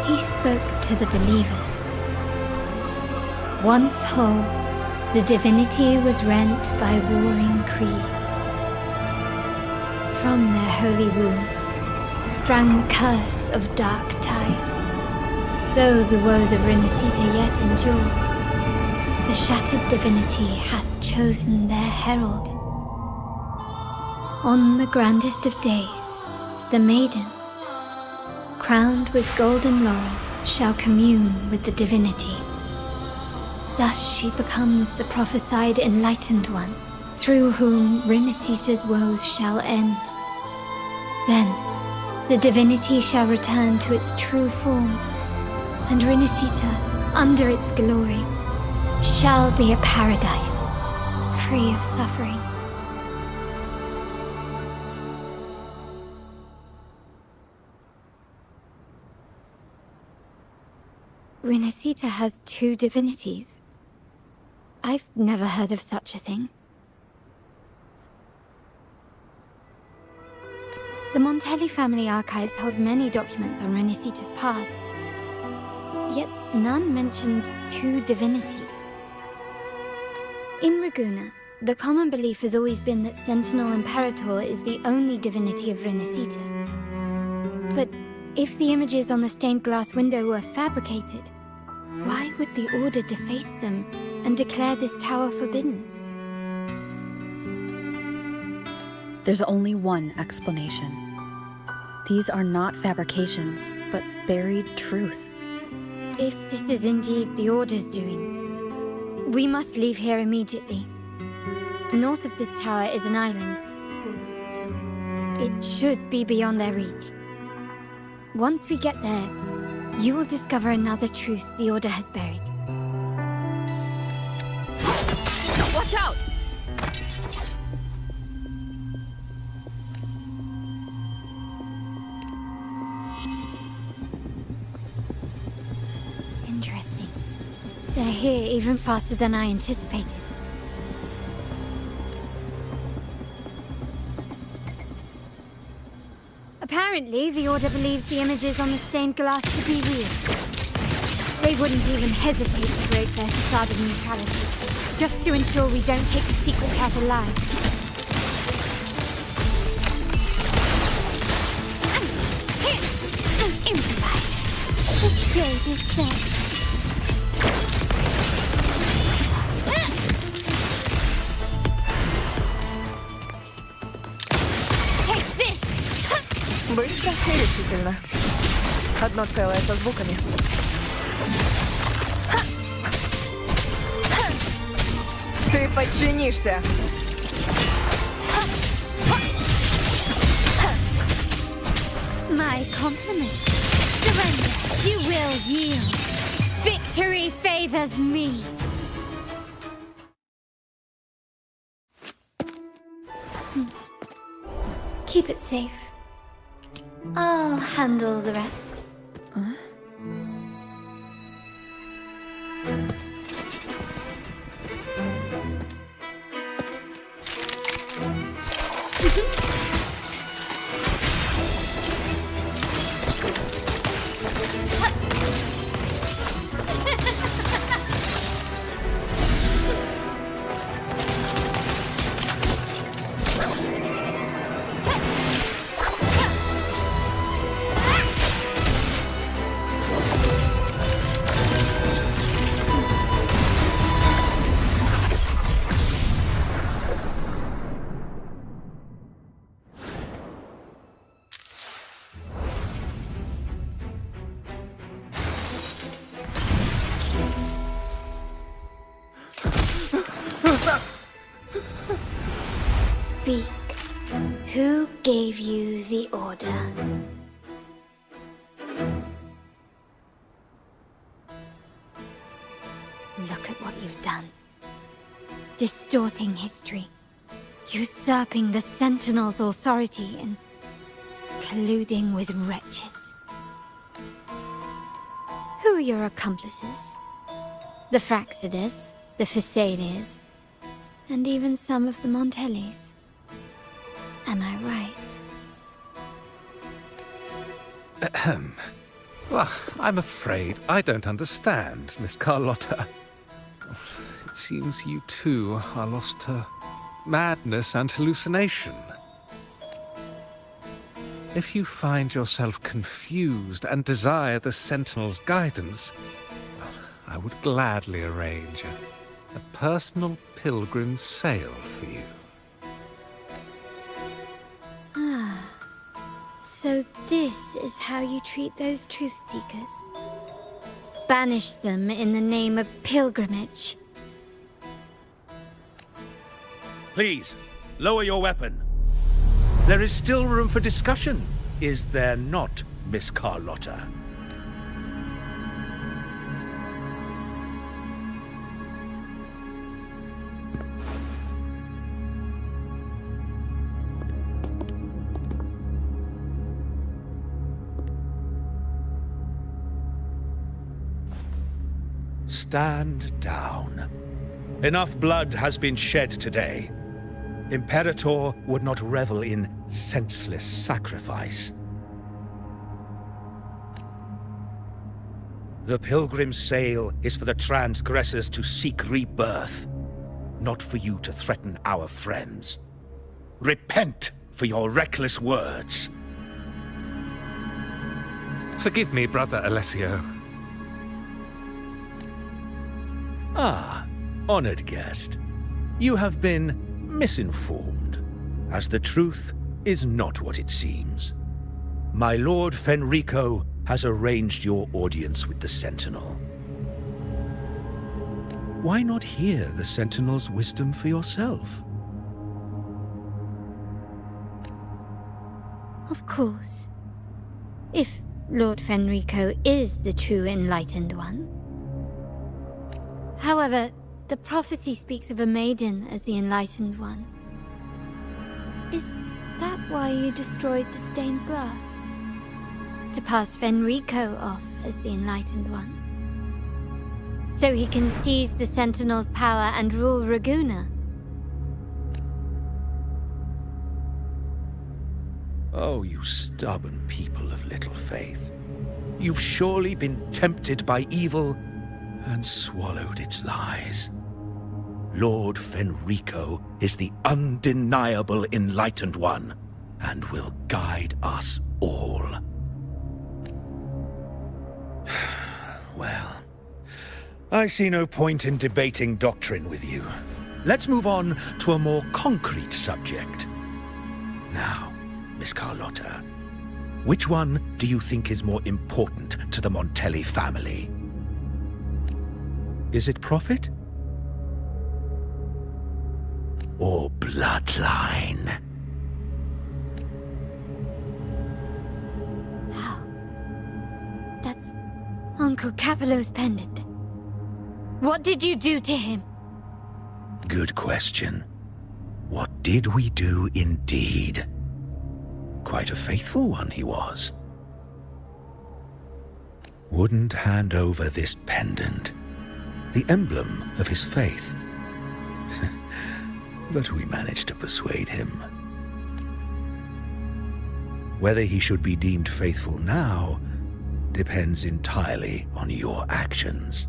he spoke to the believers. Once whole, the divinity was rent by warring creeds. From their holy wounds sprang the curse of Dark Tide. Though the woes of Rhinascita yet endure, the shattered divinity hath chosen their herald. On the grandest of days, the maiden, crowned with golden laurel, shall commune with the divinity. Thus she becomes the prophesied enlightened one, through whom Rhinascita's woes shall end. Then, the divinity shall return to its true form, and Rhinascita, under its glory, shall be a paradise, free of suffering. Rhinascita has two divinities. I've never heard of such a thing. The Montelli family archives hold many documents on Rhinascita's past, yet none mentioned two divinities. In Ragusa, the common belief has always been that Sentinel Imperator is the only divinity of Rhinascita. But if the images on the stained glass window were fabricated, why would the Order deface them and declare this tower forbidden? There's only one explanation. These are not fabrications, but buried truth. If this is indeed the Order's doing, we must leave here immediately. North of this tower is an island. It should be beyond their reach. Once we get there, you will discover another truth the Order has buried. Watch out! They're here even faster than I anticipated. Apparently, the Order believes the images on the stained glass to be real. They wouldn't even hesitate to break their facade of neutrality, just to ensure we don't take the secrets out alive. Improvise. The stage is set. Take this! Быстро и решительно. Одно целое со звуками. Ты подчинишься. My compliment. Surrender. You will yield. Victory favors me. Keep it safe. I'll handle the rest. Speak. Who gave you the order? Look at what you've done. Distorting history. Usurping the Sentinel's authority and colluding with wretches. Who are your accomplices? The Fraxidus, the Phasaedes, and even some of the Montellis. Am I right? Ahem. Well, I'm afraid I don't understand, Miss Carlotta. It seems you too are lost to madness and hallucination. If you find yourself confused and desire the Sentinel's guidance, I would gladly arrange a personal pilgrim's sail for you. Ah, so this is how you treat those truth seekers? Banish them in the name of pilgrimage. Please, lower your weapon. There is still room for discussion, is there not, Miss Carlotta? Stand down. Enough blood has been shed today. Imperator would not revel in senseless sacrifice. The pilgrim's sail is for the transgressors to seek rebirth, not for you to threaten our friends. Repent for your reckless words. Forgive me, Brother Alessio. Ah, honored guest. You have been misinformed, as the truth is not what it seems. My Lord Fenrico has arranged your audience with the Sentinel. Why not hear the Sentinel's wisdom for yourself? Of course. If Lord Fenrico is the true enlightened one. However, the prophecy speaks of a maiden as the enlightened one. Is that why you destroyed the stained glass? To pass Fenrico off as the enlightened one? So he can seize the Sentinel's power and rule Raguna. Oh, you stubborn people of little faith. You've surely been tempted by evil and swallowed its lies. Lord Fenrico is the undeniable Enlightened One, and will guide us all. Well, I see no point in debating doctrine with you. Let's move on to a more concrete subject. Now, Miss Carlotta, which one do you think is more important to the Montelli family? Is it profit? Or bloodline? That's Uncle Capello's pendant. What did you do to him? Good question. What did we do indeed? Quite a faithful one he was. Wouldn't hand over this pendant, the emblem of his faith. But we managed to persuade him. Whether he should be deemed faithful now depends entirely on your actions.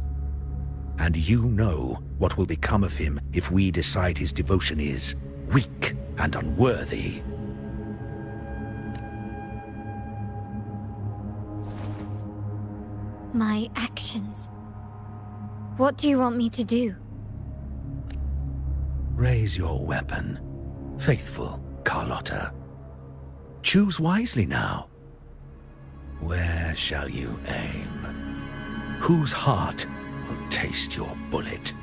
And you know what will become of him if we decide his devotion is weak and unworthy. My actions. What do you want me to do? Raise your weapon, faithful Carlotta. Choose wisely now. Where shall you aim? Whose heart will taste your bullet?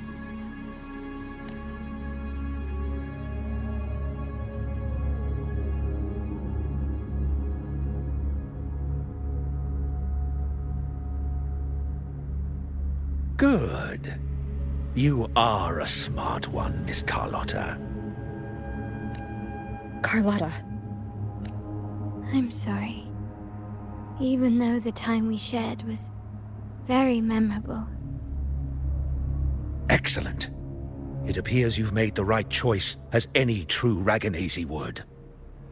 Good. You are a smart one, Miss Carlotta. Carlotta. I'm sorry. Even though the time we shared was very memorable. Excellent. It appears you've made the right choice, as any true Ragganese would.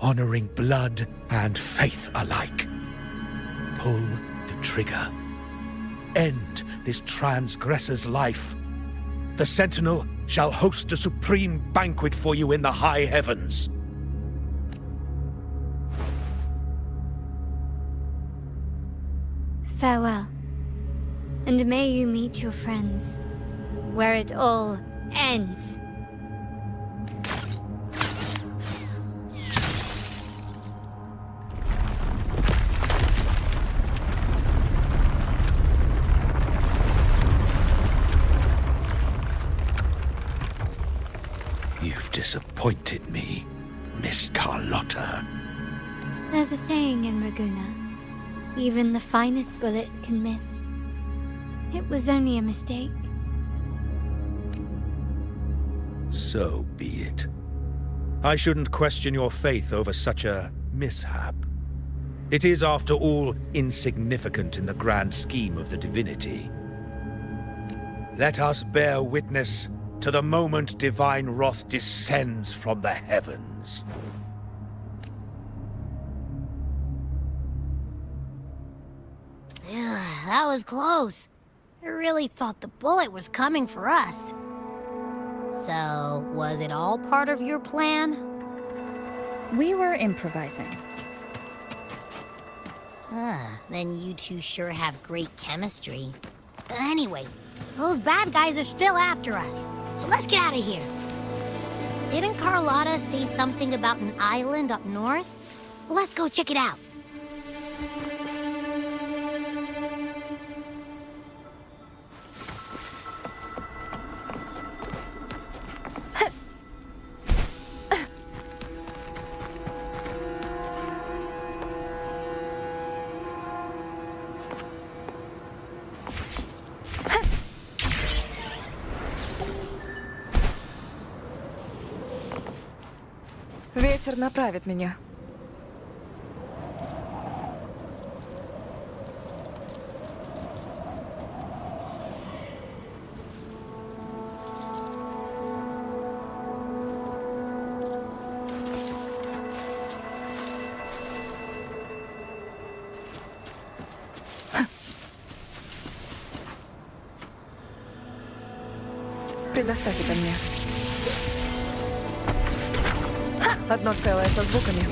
Honoring blood and faith alike. Pull the trigger. End this transgressor's life. The Sentinel shall host a supreme banquet for you in the high heavens. Farewell. And may you meet your friends, where it all ends. You've disappointed me, Miss Carlotta. There's a saying in Raguna. Even the finest bullet can miss. It was only a mistake. So be it. I shouldn't question your faith over such a mishap. It is, after all, insignificant in the grand scheme of the divinity. Let us bear witness to the moment divine wrath descends from the heavens. That was close. I really thought the bullet was coming for us. So, was it all part of your plan? We were improvising. Then you two sure have great chemistry. But anyway, those bad guys are still after us. So let's get out of here. Didn't Carlotta say something about an island up north? Let's go check it out. Ветер направит меня. Предоставь это мне. Одно целое со звуками.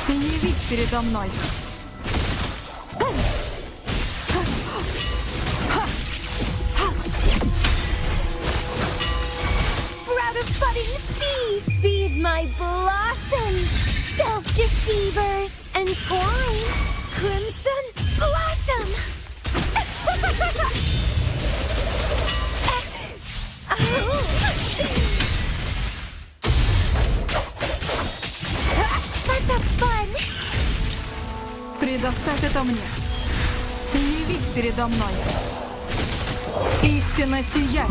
Ты не видишь передо мной. Sprout of budding seed, feed my blossoms, self-deceivers, and twine, crimson blossom. Let's have fun. Предоставь это мне. Ты не видишь передо мной. Истина сияет.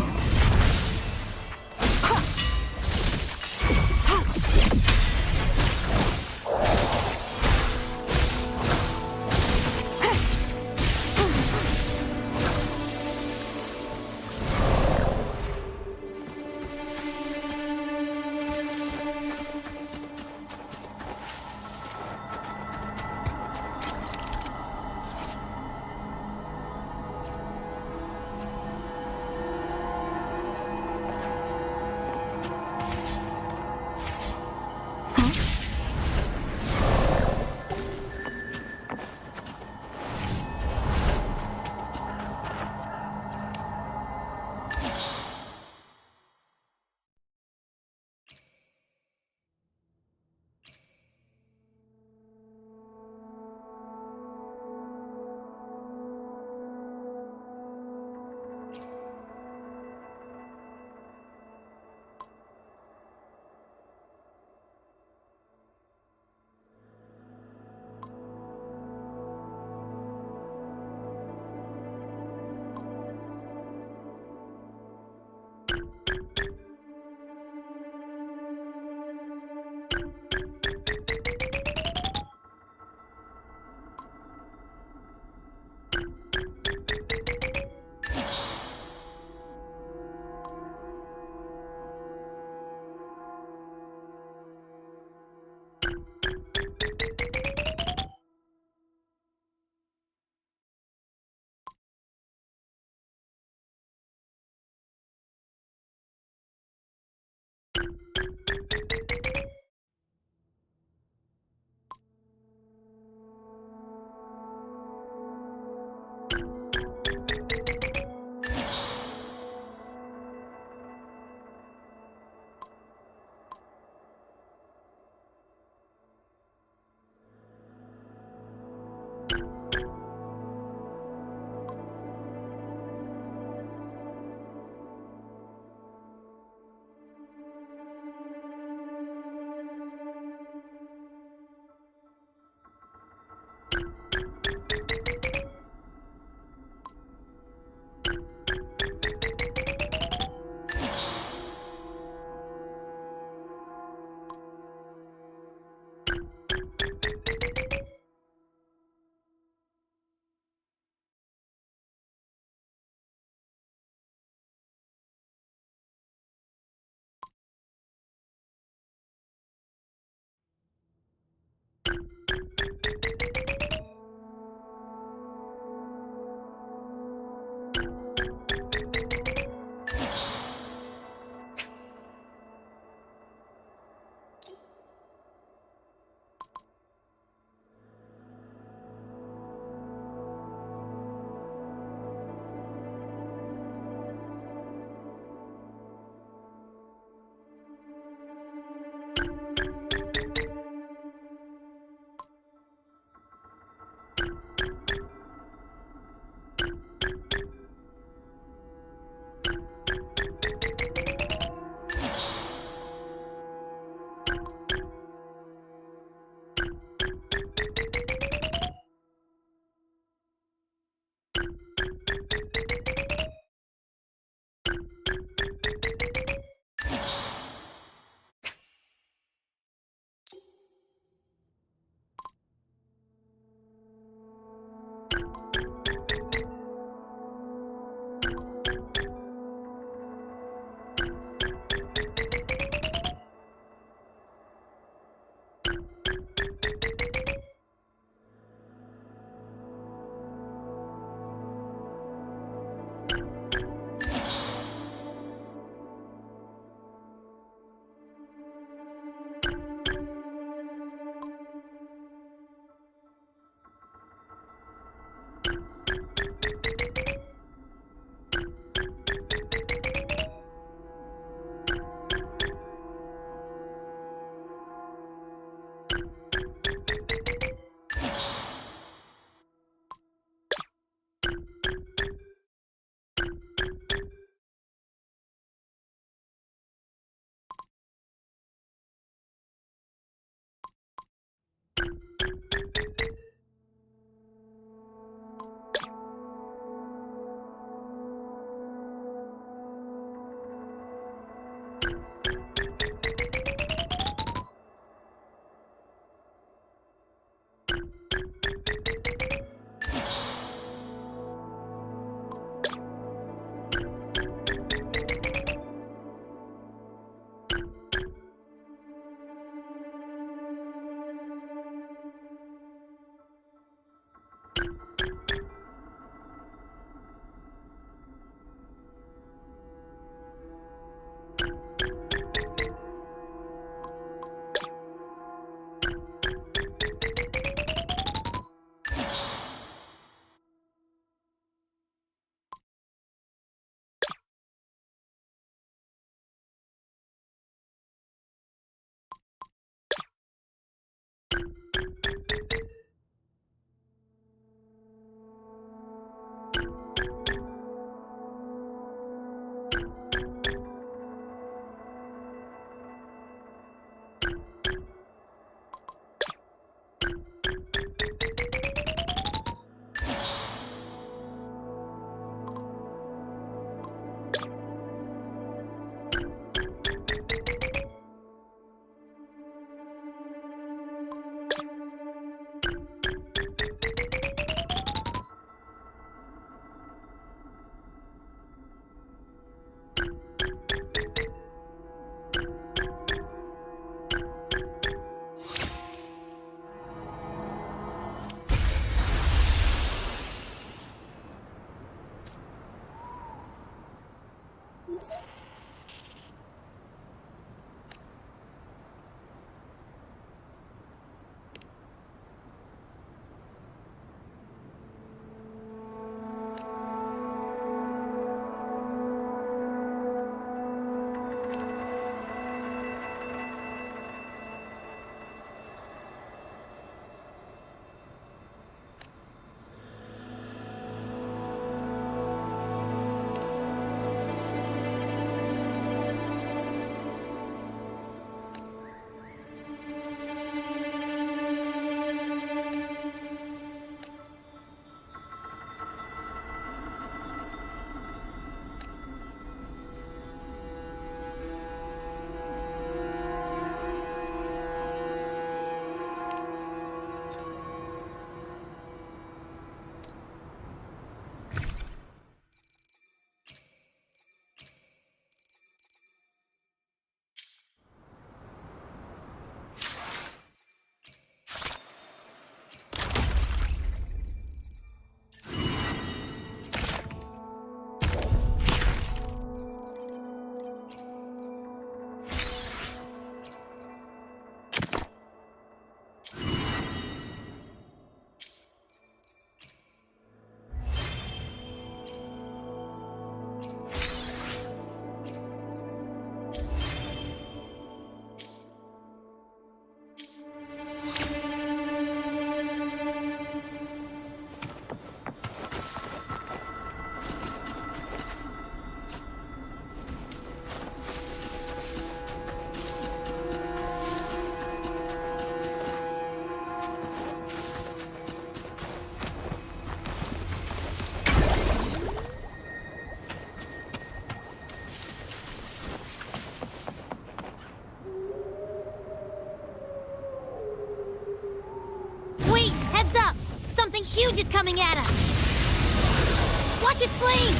Something huge is coming at us! Watch its flame!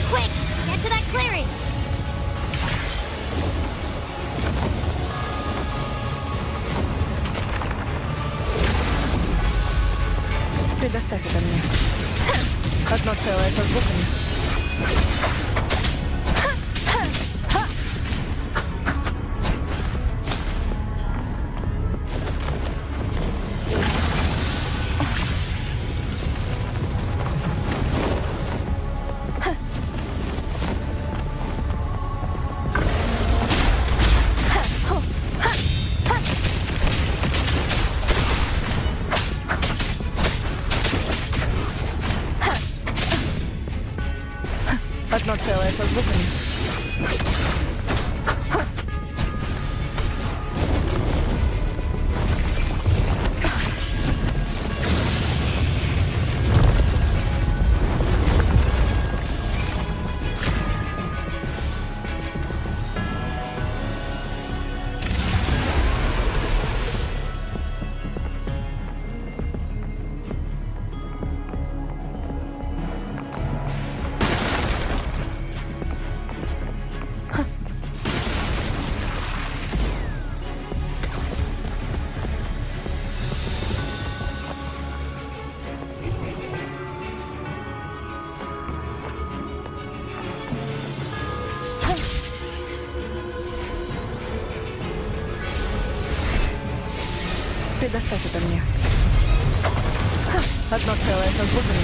Quick, get to that clearing! Предоставь это мне. Одно целое со звуками. Одно целое со звуками. Предоставь это мне. Одно целое со звуками.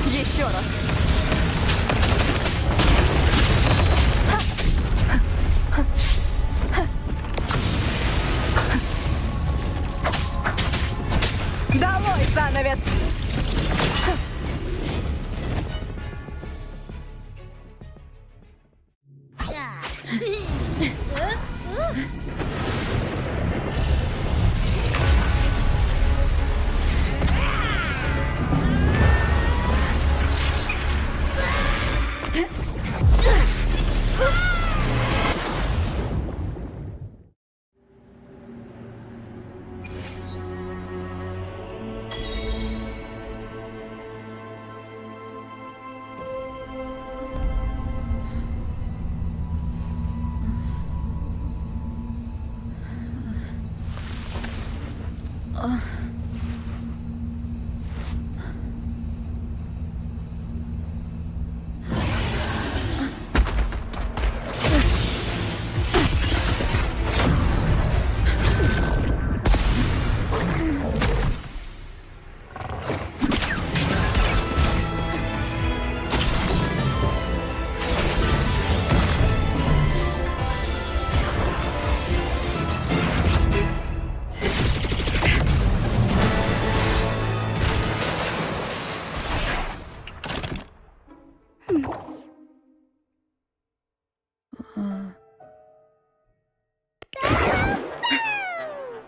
Еще раз. Долой занавес!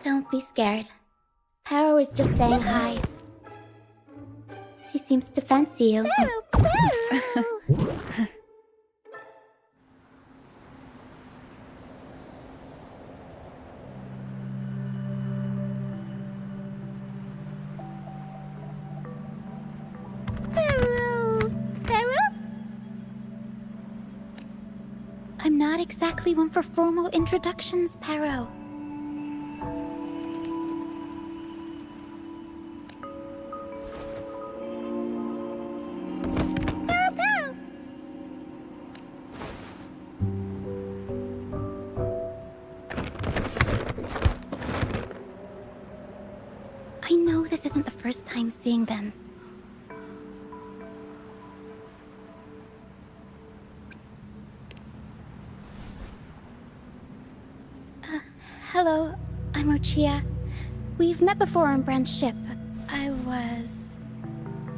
Don't be scared. Paro is just saying hi. She seems to fancy you. I'm not exactly one for formal introductions, Paro. I know this isn't the first time seeing them. Hello, I'm Ochia. We've met before on Brand's ship. I was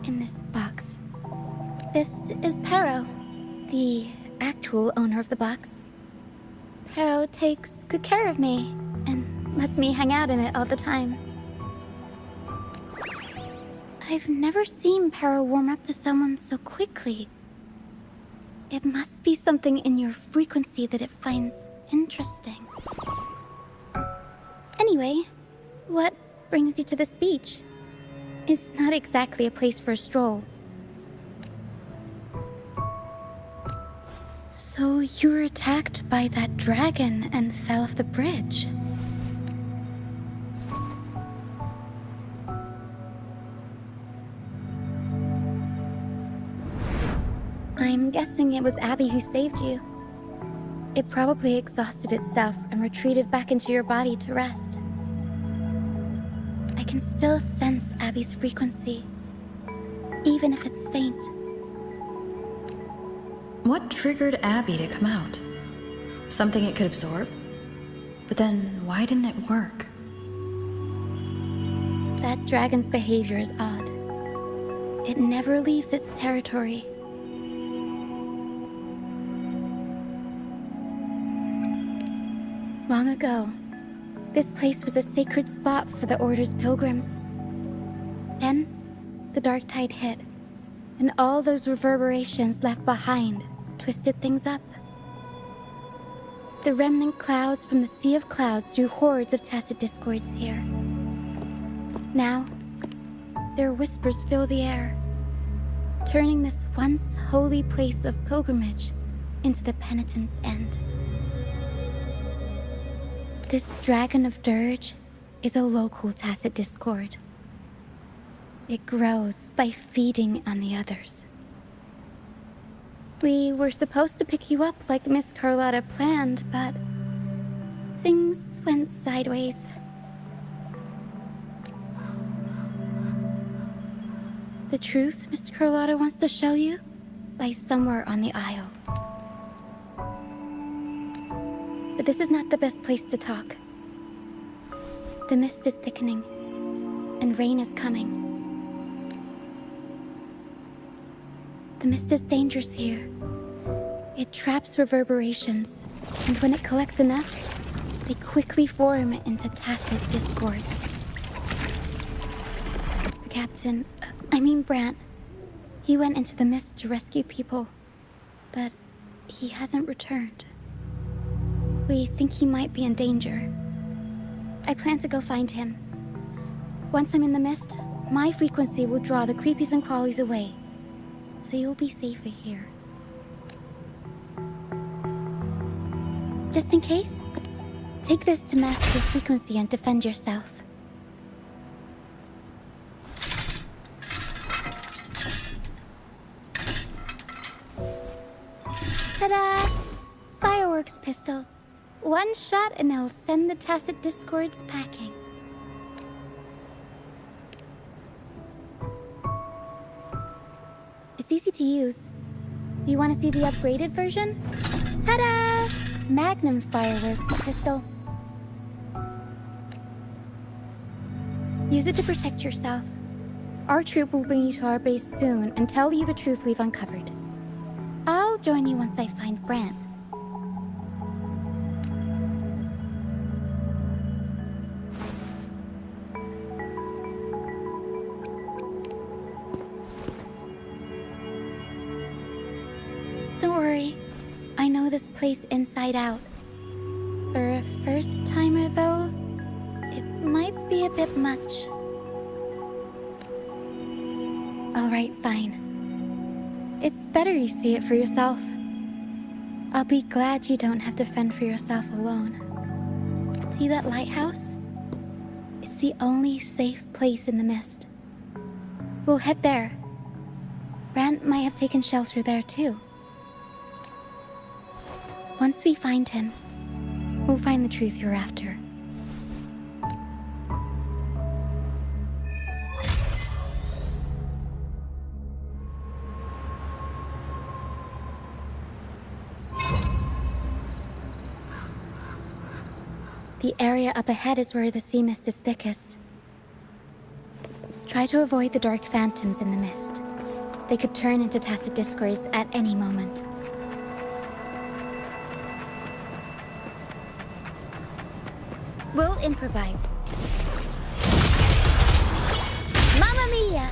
in this box. This is Paro, the actual owner of the box. Paro takes good care of me and lets me hang out in it all the time. I've never seen Paro warm up to someone so quickly. It must be something in your frequency that it finds interesting. Anyway, what brings you to this beach? It's not exactly a place for a stroll. So you were attacked by that dragon and fell off the bridge. I'm guessing it was Abby who saved you. It probably exhausted itself and retreated back into your body to rest. I can still sense Abby's frequency, even if it's faint. What triggered Abby to come out? Something it could absorb? But then, why didn't it work? That dragon's behavior is odd. It never leaves its territory. Long ago, this place was a sacred spot for the Order's pilgrims. Then, the dark tide hit, and all those reverberations left behind twisted things up. The remnant clouds from the Sea of Clouds drew hordes of tacit discords here. Now, their whispers fill the air, turning this once holy place of pilgrimage into the penitent's end. This Dragon of Dirge is a local tacit discord. It grows by feeding on the others. We were supposed to pick you up like Miss Carlotta planned, but things went sideways. The truth Miss Carlotta wants to show you lies somewhere on the aisle. But this is not the best place to talk. The mist is thickening, and rain is coming. The mist is dangerous here. It traps reverberations, and when it collects enough, they quickly form into tacit discords. The captain, Brant, he went into the mist to rescue people, but he hasn't returned. We think he might be in danger. I plan to go find him. Once I'm in the mist, my frequency will draw the creepies and crawlies away, so you'll be safer here. Just in case, take this to mask your frequency and defend yourself. Ta-da! Fireworks pistol. One shot and it'll send the tacit discords packing. It's easy to use. You want to see the upgraded version? Ta-da! Magnum fireworks pistol. Use it to protect yourself. Our troop will bring you to our base soon and tell you the truth we've uncovered. I'll join you once I find Brant. Don't worry, I know this place inside out. For a first-timer, though, it might be a bit much. All right, fine. It's better you see it for yourself. I'll be glad you don't have to fend for yourself alone. See that lighthouse? It's the only safe place in the mist. We'll head there. Brant might have taken shelter there too. Once we find him, we'll find the truth you're after. The area up ahead is where the sea mist is thickest. Try to avoid the dark phantoms in the mist. They could turn into tacit discords at any moment. We'll improvise. Mamma mia!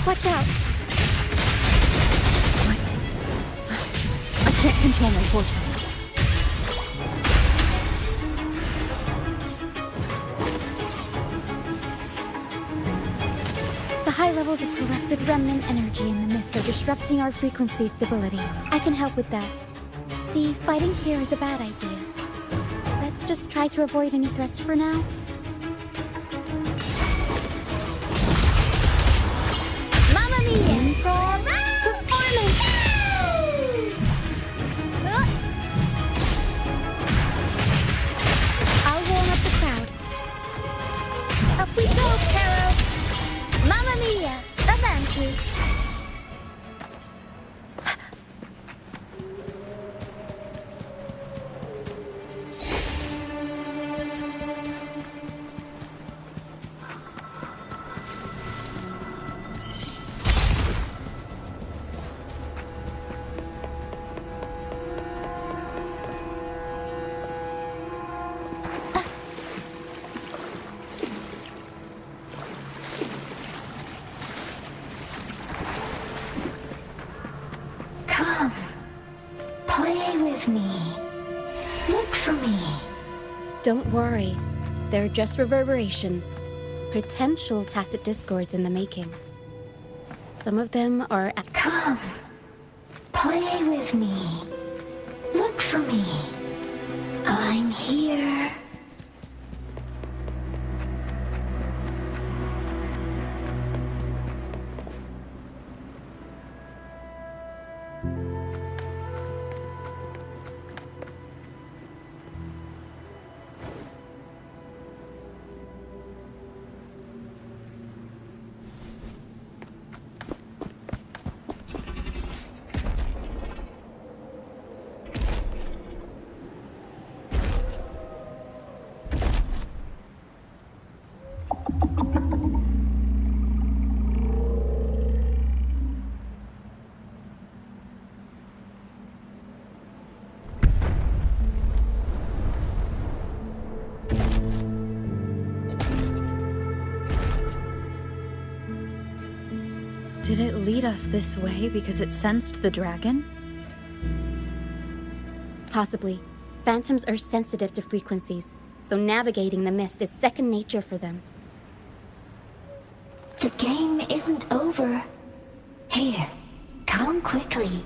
Watch out! What? I can't control my fortune. The high levels of corrupted remnant energy in the mist are disrupting our frequency stability. I can help with that. See, fighting here is a bad idea. Let's just try to avoid any threats for now. Mamma mia! Improv performance! I'll warm up the crowd. Up we go, Caro! Mamma mia! Avanti! Come, play with me. Look for me. Don't worry. They're just reverberations. Potential tacit discords in the making. Some of them are... Come, play with me. Look for me. I'm here. Did it lead us this way because it sensed the dragon? Possibly. Phantoms are sensitive to frequencies, so navigating the mist is second nature for them. The game isn't over. Here, come quickly.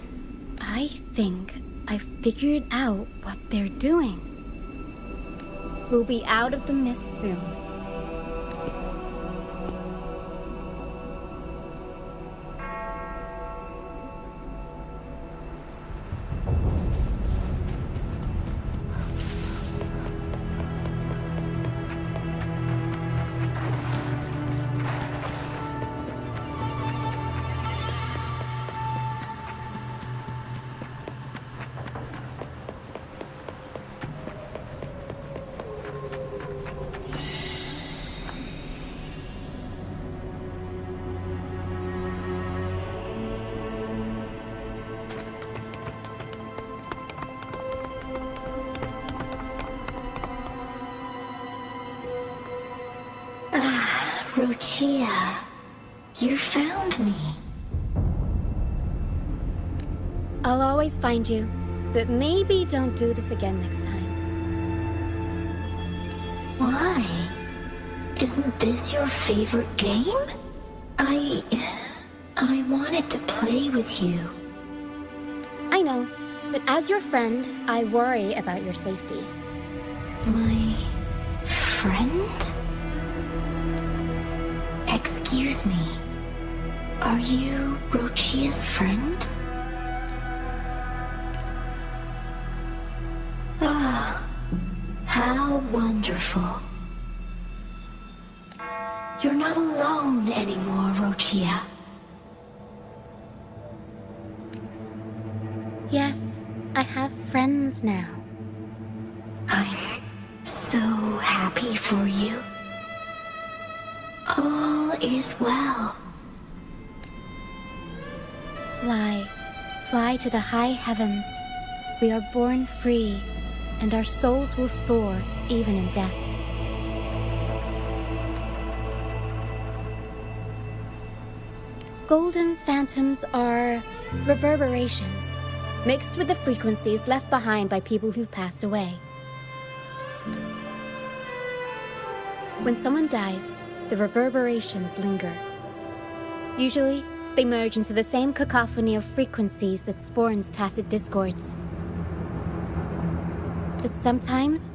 I think I figured out what they're doing. We'll be out of the mist soon. Rochia, you found me. I'll always find you, but maybe don't do this again next time. Why? Isn't this your favorite game? I wanted to play with you. I know, but as your friend, I worry about your safety. My friend? Excuse me. Are you Rochia's friend? Ah, how wonderful. You're not alone anymore, Rochia. Yes, I have friends now. I'm so happy for you. All is well. Fly, fly to the high heavens. We are born free, and our souls will soar even in death. Golden phantoms are reverberations, mixed with the frequencies left behind by people who've passed away. When someone dies, the reverberations linger. Usually, they merge into the same cacophony of frequencies that spawns tacit discords. But sometimes,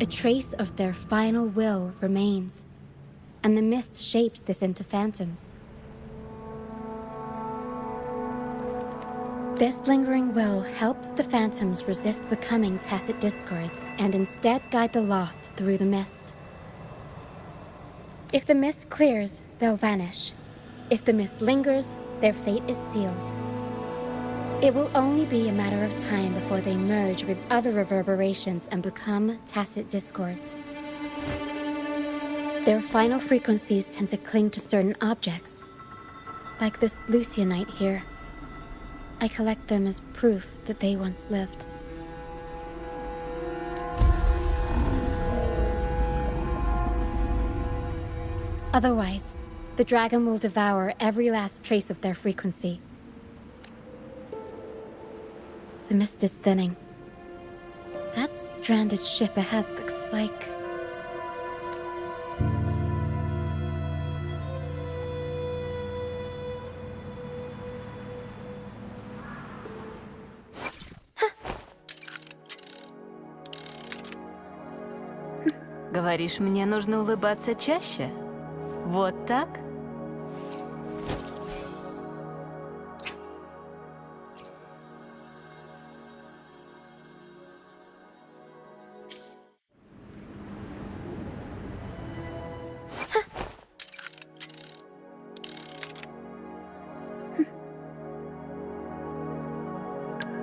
a trace of their final will remains, and the mist shapes this into phantoms. This lingering will helps the phantoms resist becoming tacit discords and instead guide the lost through the mist. If the mist clears, they'll vanish. If the mist lingers, their fate is sealed. It will only be a matter of time before they merge with other reverberations and become tacit discords. Their final frequencies tend to cling to certain objects, like this Lucianite here. I collect them as proof that they once lived. Otherwise, the dragon will devour every last trace of their frequency. The mist is thinning. That stranded ship ahead looks like... Говоришь, мне нужно улыбаться чаще? Вот так?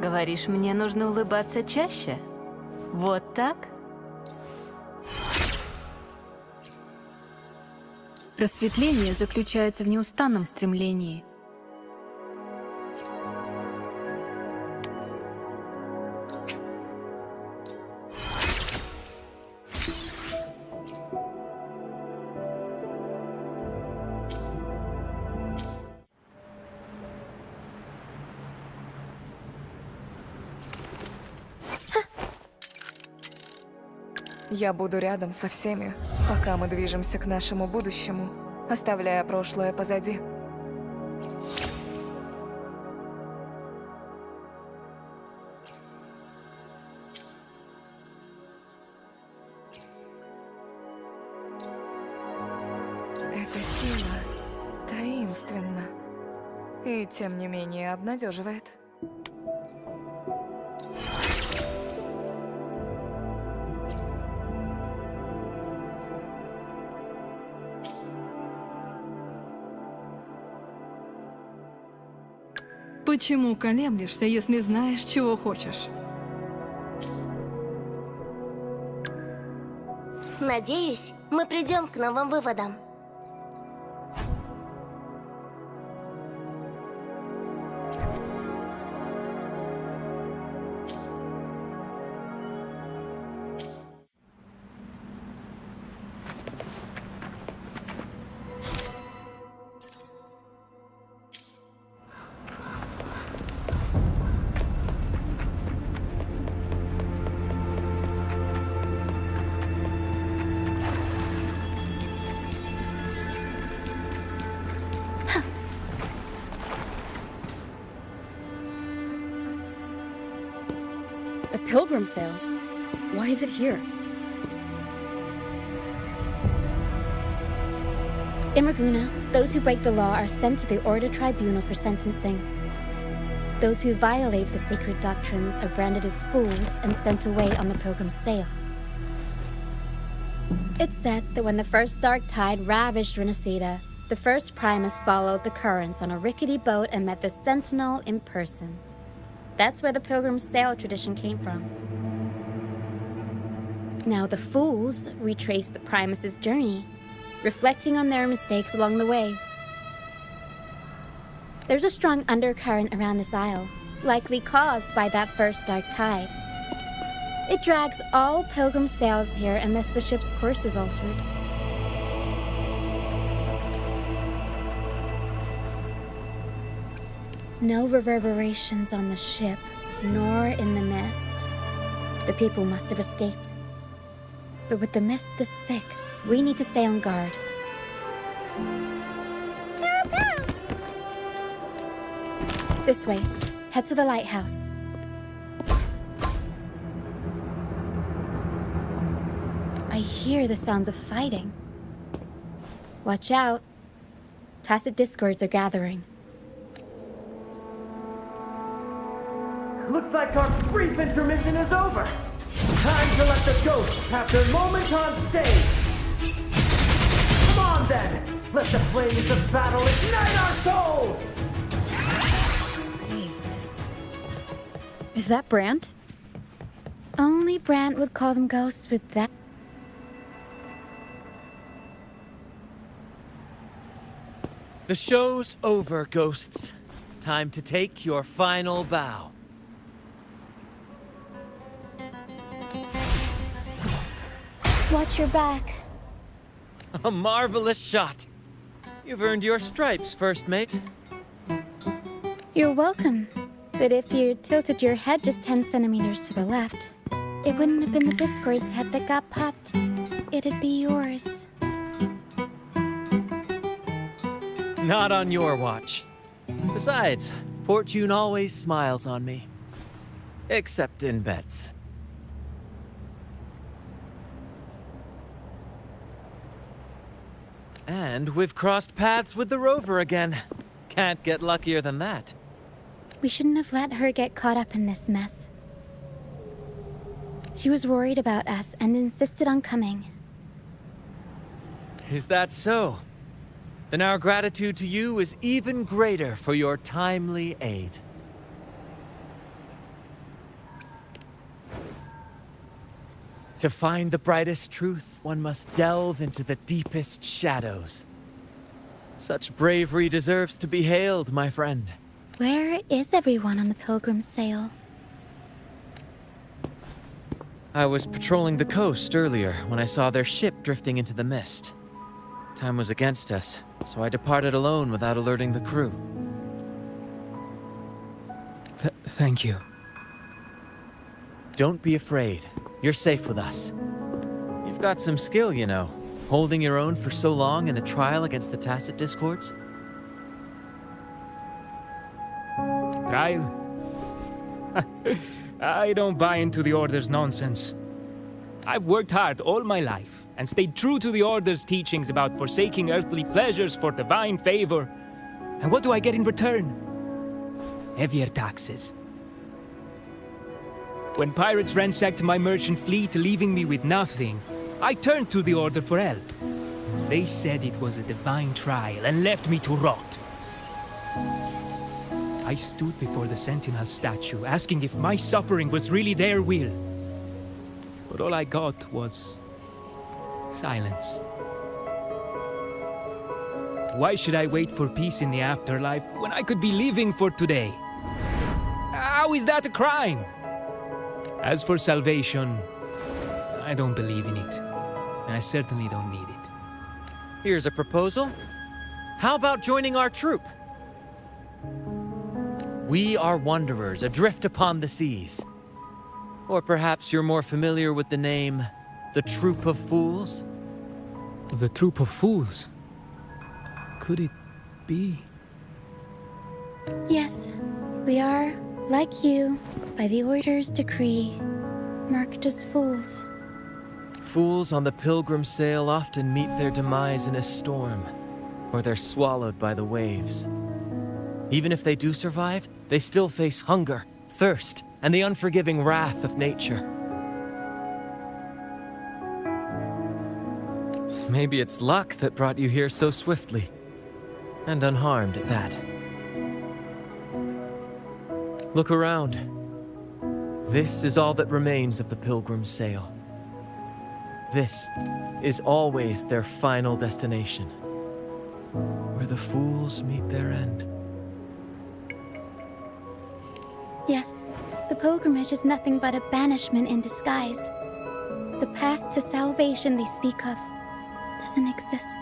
Говоришь, мне нужно улыбаться чаще? Вот так? Просветление заключается в неустанном стремлении. Я буду рядом со всеми, пока мы движемся к нашему будущему, оставляя прошлое позади. Эта сила таинственна и, тем не менее, обнадеживает. Почему колеблешься, если знаешь, чего хочешь? Надеюсь, мы придем к новым выводам. A pilgrim sale? Why is it here? In Raguna, those who break the law are sent to the Order Tribunal for sentencing. Those who violate the sacred doctrines are branded as fools and sent away on the pilgrim's sale. It's said that when the first dark tide ravaged Rinacitta, the first Primus followed the currents on a rickety boat and met the Sentinel in person. That's where the pilgrim's sale tradition came from. Now the fools retrace the Primus's journey, reflecting on their mistakes along the way. There's a strong undercurrent around this isle, likely caused by that first dark tide. It drags all pilgrim sails here unless the ship's course is altered. No reverberations on the ship, nor in the mist. The people must have escaped. But with the mist this thick, we need to stay on guard. This way. Head to the lighthouse. hear the sounds of fighting. Watch out. Tacit discords are gathering. Looks like our brief intermission is over. Time to let the ghosts have their moment on stage. Come on then, let the flames of battle ignite our souls! Is that Brant? Only Brant would call them ghosts with that. The show's over, ghosts. Time to take your final bow. Watch your back. A marvelous shot. You've earned your stripes, first mate. You're welcome. But if you tilted your head just 10 centimeters to the left, it wouldn't have been the Discord's head that got popped. It'd be yours. Not on your watch. Besides, fortune always smiles on me. Except in bets. And we've crossed paths with the rover again. Can't get luckier than that. We shouldn't have let her get caught up in this mess. She was worried about us and insisted on coming. Is that so? Then our gratitude to you is even greater for your timely aid. To find the brightest truth, one must delve into the deepest shadows. Such bravery deserves to be hailed, my friend. Where is everyone on the Pilgrim sail? I was patrolling the coast earlier when I saw their ship drifting into the mist. Time was against us, so I departed alone without alerting the crew. Thank you. Don't be afraid. You're safe with us. You've got some skill, you know, holding your own for so long in a trial against the Tacit Discords. Trial? I don't buy into the Order's nonsense. I've worked hard all my life and stayed true to the Order's teachings about forsaking earthly pleasures for divine favor. And what do I get in return? Heavier taxes. When pirates ransacked my merchant fleet, leaving me with nothing, I turned to the Order for help. They said it was a divine trial and left me to rot. I stood before the Sentinel statue, asking if my suffering was really their will. But all I got was silence. Why should I wait for peace in the afterlife when I could be living for today? How is that a crime? As for salvation, I don't believe in it, and I certainly don't need it. Here's a proposal. How about joining our troop? We are wanderers adrift upon the seas. Or perhaps you're more familiar with the name, the Troop of Fools? The Troop of Fools? Could it be? Yes, we are, like you, by the Order's decree, marked as fools. Fools on the Pilgrim sail often meet their demise in a storm, or they're swallowed by the waves. Even if they do survive, they still face hunger, thirst, and the unforgiving wrath of nature. Maybe it's luck that brought you here so swiftly, and unharmed at that. Look around. This is all that remains of the Pilgrim sail. This is always their final destination, where the fools meet their end. Yes, the pilgrimage is nothing but a banishment in disguise. The path to salvation they speak of doesn't exist.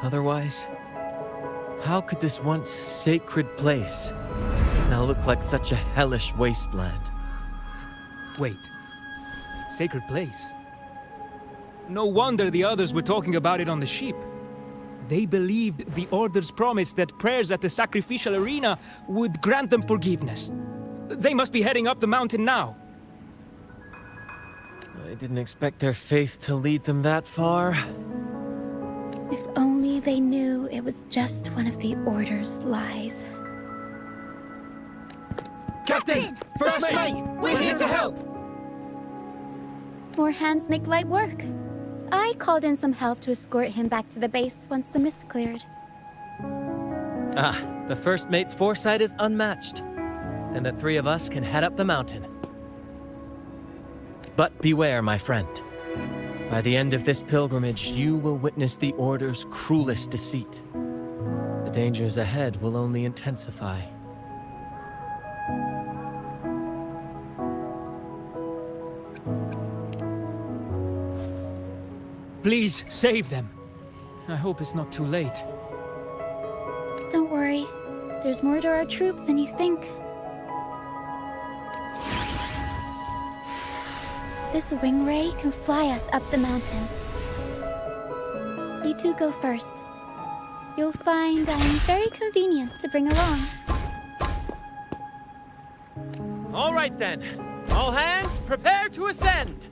Otherwise, how could this once sacred place now look like such a hellish wasteland? Wait. Sacred place? No wonder the others were talking about it on the ship. They believed the Order's promise that prayers at the sacrificial arena would grant them forgiveness. They must be heading up the mountain now. I didn't expect their faith to lead them that far. If only they knew it was just one of the Order's lies. Captain! First mate! We're here to help! More hands make light work. I called in some help to escort him back to the base once the mist cleared. Ah, the first mate's foresight is unmatched. And the three of us can head up the mountain. But beware, my friend. By the end of this pilgrimage, you will witness the Order's cruelest deceit. The dangers ahead will only intensify. Please, save them. I hope it's not too late. Don't worry. There's more to our troop than you think. This wing ray can fly us up the mountain. You two go first. You'll find I'm very convenient to bring along. All right then. All hands, prepare to ascend!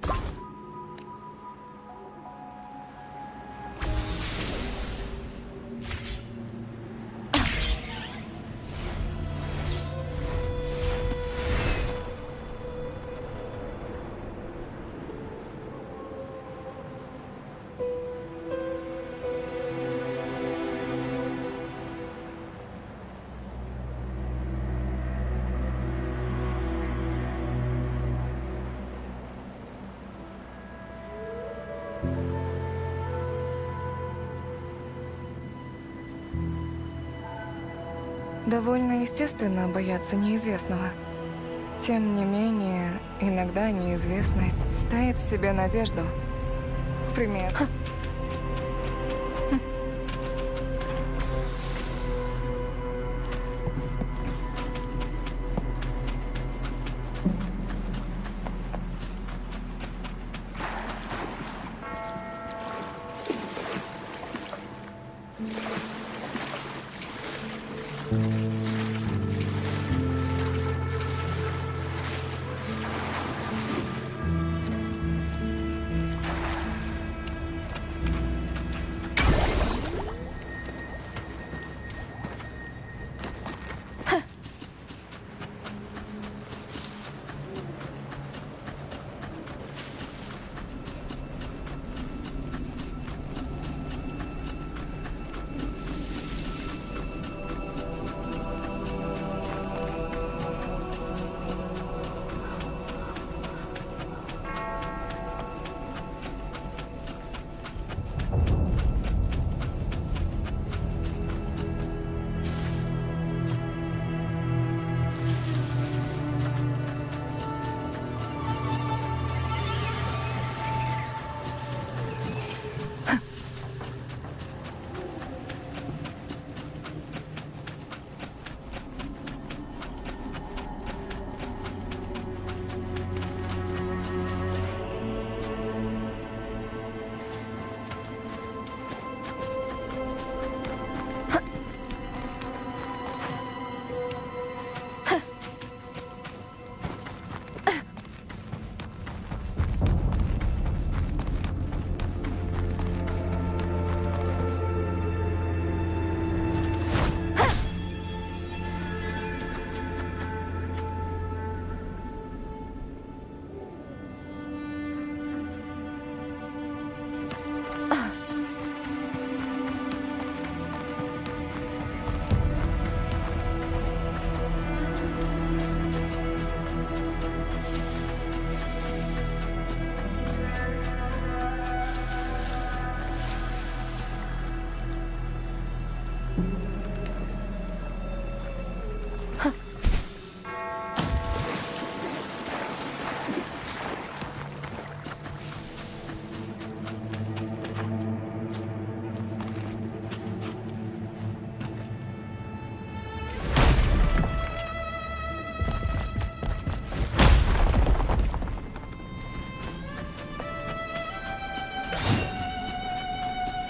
Довольно естественно бояться неизвестного. Тем не менее, иногда неизвестность таит в себе надежду. К примеру...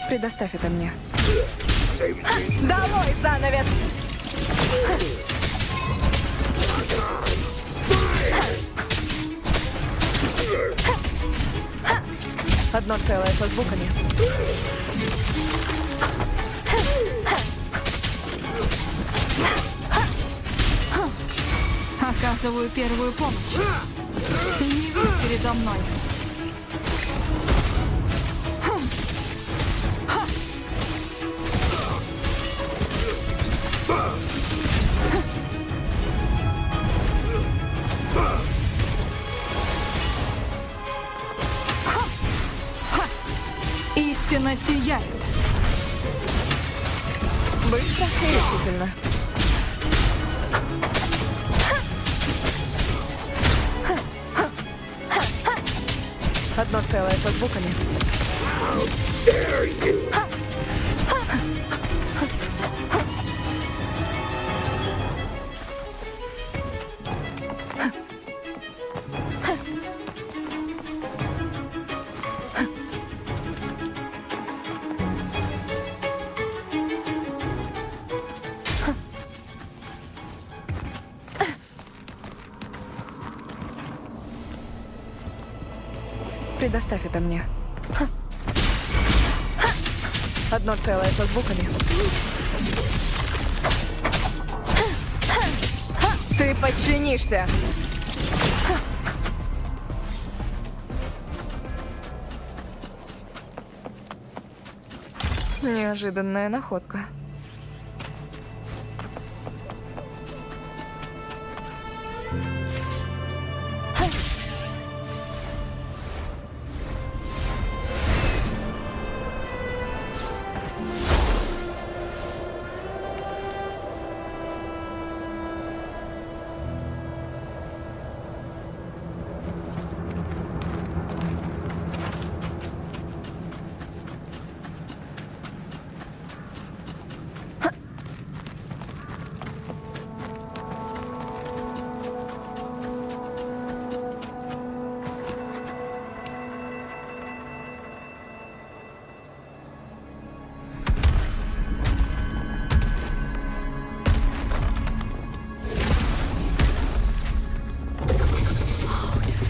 Предоставь это мне. Долой занавес! Одно целое со звуками. Оказываю первую помощь. Ты не весь передо мной. Истина сияет. Быстро и решительно. Одно целое со звуками. Предоставь это мне. Одно целое со звуками. Ты подчинишься. Неожиданная находка.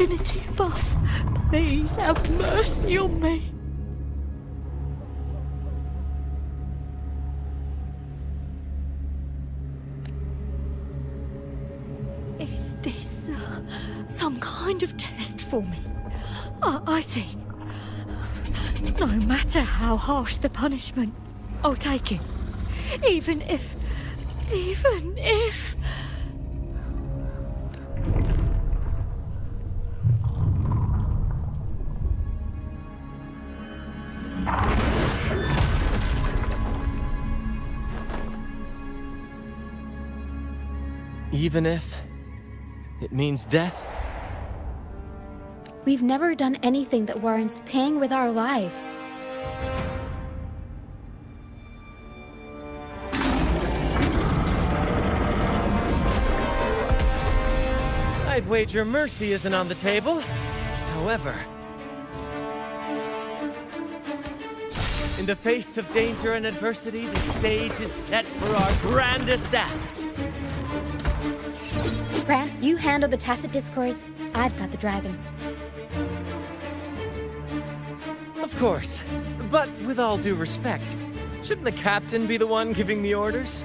Divinity above, please have mercy on me. Is this some kind of test for me? I see. No matter how harsh the punishment, I'll take it. Even if... Even if it means death? We've never done anything that warrants paying with our lives. I'd wager mercy isn't on the table. However, in the face of danger and adversity, the stage is set for our grandest act. Grant, you handle the tacit discords. I've got the dragon. Of course, but with all due respect, shouldn't the captain be the one giving the orders?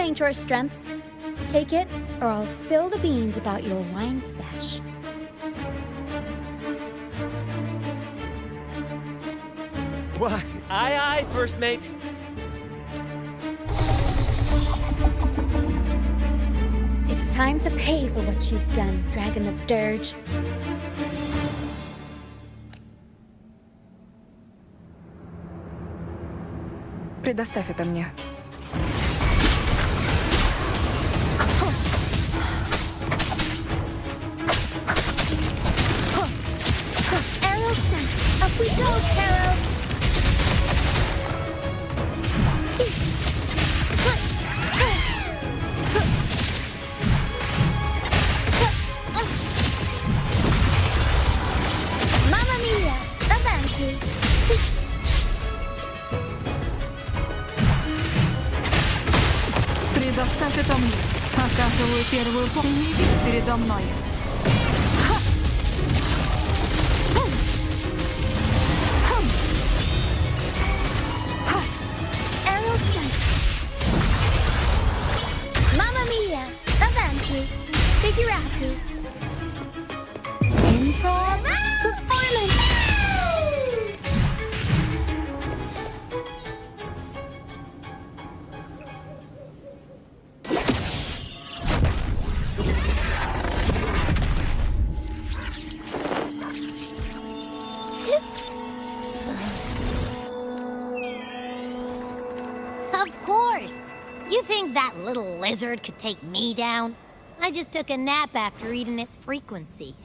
playing to our strengths. Take it, or I'll spill the beans about your wine stash. Why, aye, first mate. It's time to pay for what you've done, Dragon of Dirge. Предоставь это мне. Arrow stunt! Up we go, Carol! Mamma mia! Avanti! Предоставь это мне. Оказываю первую помощь. Не весь передо мной. Arrow stunt! Mamma mia! Avanti! Figurati! Improv performance! Of course! You think that little lizard could take me down? I just took a nap after eating its frequency.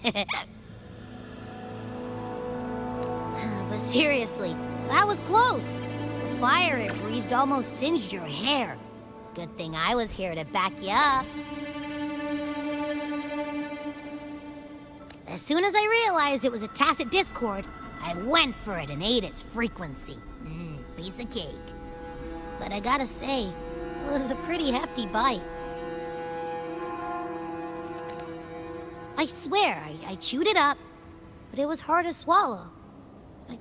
But seriously, that was close. The fire it breathed almost singed your hair. Good thing I was here to back you up. As soon as I realized it was a tacit discord, I went for it and ate its frequency. Piece of cake. But I gotta say, it was a pretty hefty bite. I swear, I chewed it up, but it was hard to swallow. Like,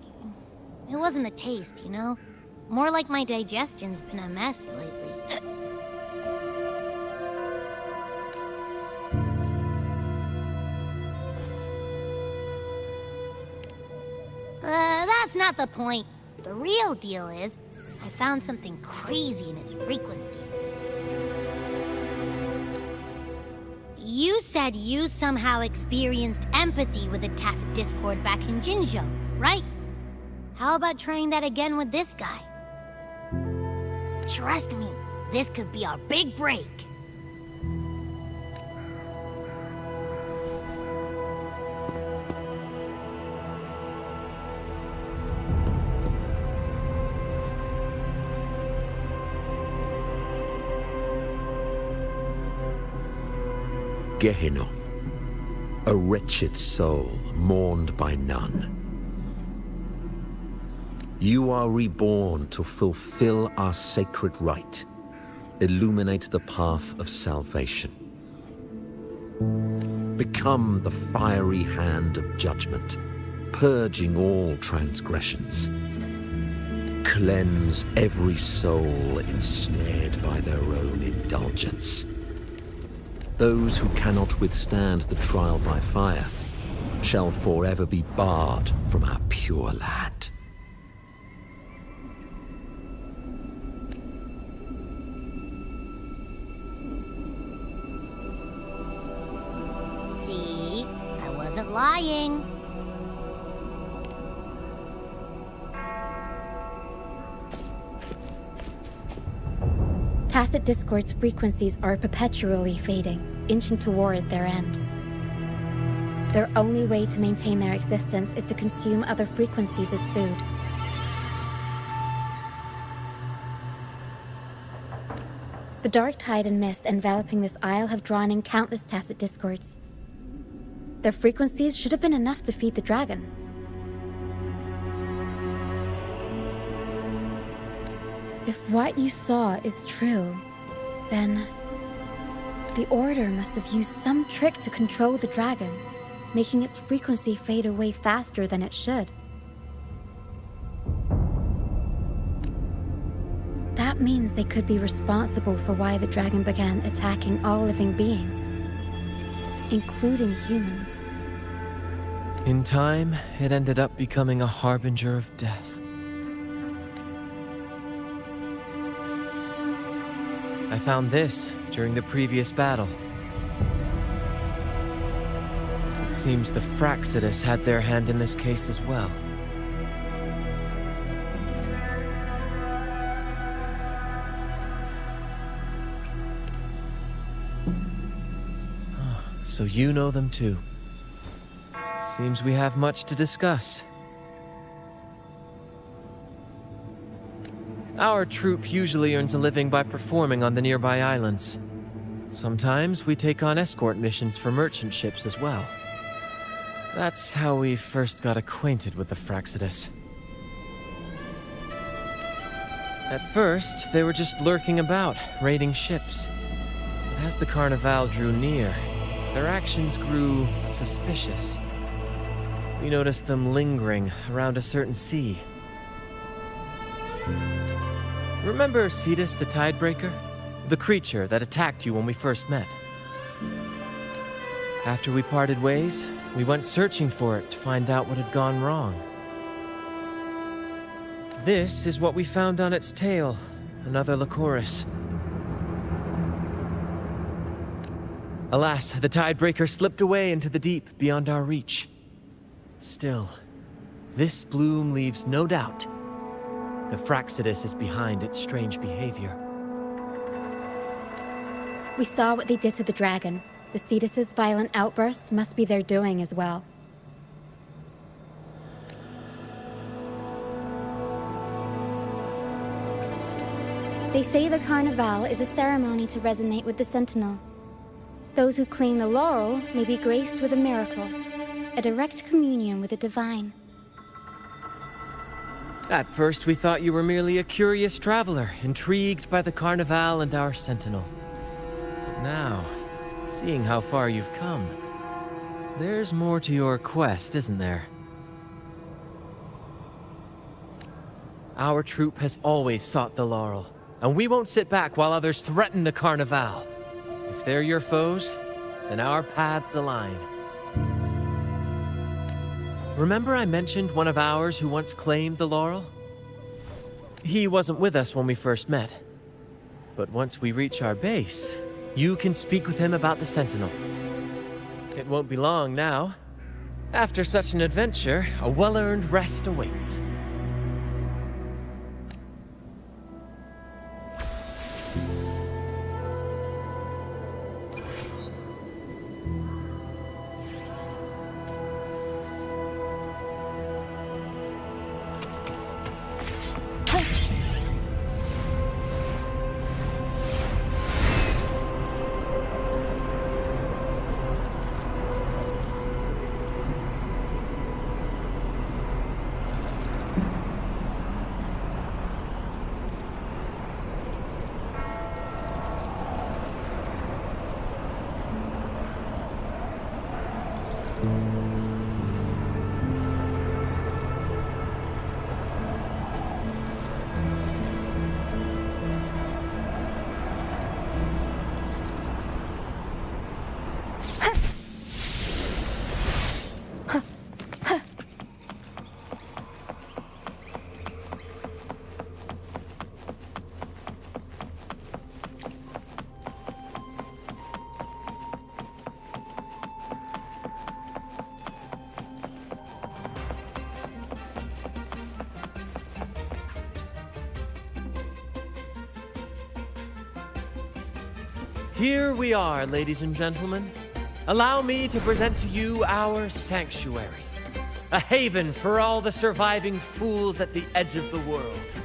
it wasn't the taste, you know? More like my digestion's been a mess lately. That's not the point. The real deal is, I found something crazy in its frequency. You said you somehow experienced empathy with the tacit discord back in Jinzhou, right? How about trying that again with this guy? Trust me, this could be our big break. Gehenna, a wretched soul mourned by none. You are reborn to fulfill our sacred rite, illuminate the path of salvation. Become the fiery hand of judgment, purging all transgressions. Cleanse every soul ensnared by their own indulgence. Those who cannot withstand the trial by fire shall forever be barred from our pure land. See? I wasn't lying. Tacit discord's frequencies are perpetually fading, inching toward their end. Their only way to maintain their existence is to consume other frequencies as food. The dark tide and mist enveloping this isle have drawn in countless tacit discords. Their frequencies should have been enough to feed the dragon. If what you saw is true, then the Order must have used some trick to control the dragon, making its frequency fade away faster than it should. That means they could be responsible for why the dragon began attacking all living beings, including humans. In time, it ended up becoming a harbinger of death. I found this during the previous battle. It seems the Fraccidus had their hand in this case as well. So you know them too. Seems we have much to discuss. Our troupe usually earns a living by performing on the nearby islands. Sometimes we take on escort missions for merchant ships as well. That's how we first got acquainted with the Fraccidus. At first, they were just lurking about, raiding ships. But as the Carnavale drew near, their actions grew suspicious. We noticed them lingering around a certain sea. Remember Cetus the Tidebreaker? The creature that attacked you when we first met? After we parted ways, we went searching for it to find out what had gone wrong. This is what we found on its tail, another Lycoris. Alas, the Tidebreaker slipped away into the deep beyond our reach. Still, this bloom leaves no doubt. The Fraccidus is behind its strange behavior. We saw what they did to the dragon. The Cetus's violent outburst must be their doing as well. They say the Carnival is a ceremony to resonate with the Sentinel. Those who claim the laurel may be graced with a miracle, a direct communion with the divine. At first we thought you were merely a curious traveler, intrigued by the Carnival and our Sentinel. But now, seeing how far you've come, there's more to your quest, isn't there? Our troupe has always sought the laurel, and we won't sit back while others threaten the Carnival. If they're your foes, then our paths align. Remember I mentioned one of ours who once claimed the laurel? He wasn't with us when we first met. But once we reach our base, you can speak with him about the Sentinel. It won't be long now. After such an adventure, a well-earned rest awaits. Here we are, ladies and gentlemen. Allow me to present to you our sanctuary. A haven for all the surviving fools at the edge of the world.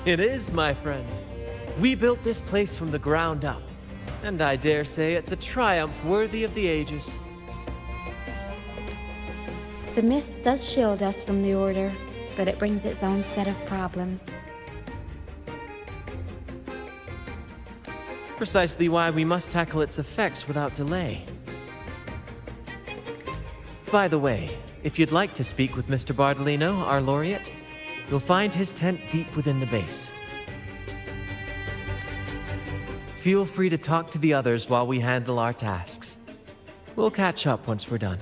It is, my friend. We built this place from the ground up, and I dare say it's a triumph worthy of the ages. The mist does shield us from the Order, but it brings its own set of problems. Precisely why we must tackle its effects without delay. By the way, If you'd like to speak with Mr. Bardolino, our laureate, you'll find his tent deep within the base. Feel free to talk to the others while we handle our tasks. We'll catch up once we're done.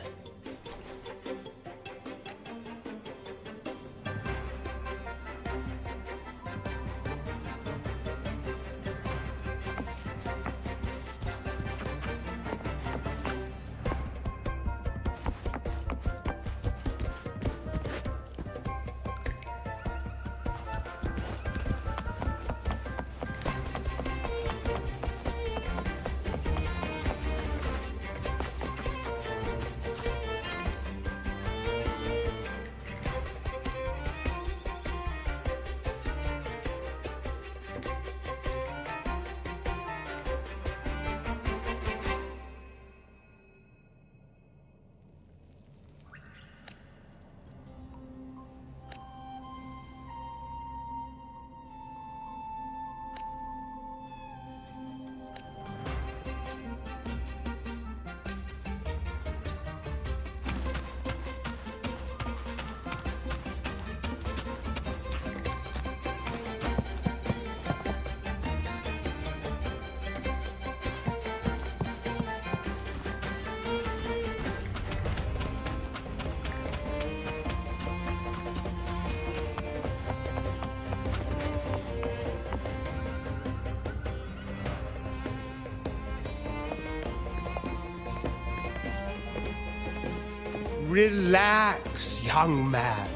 Relax, young man.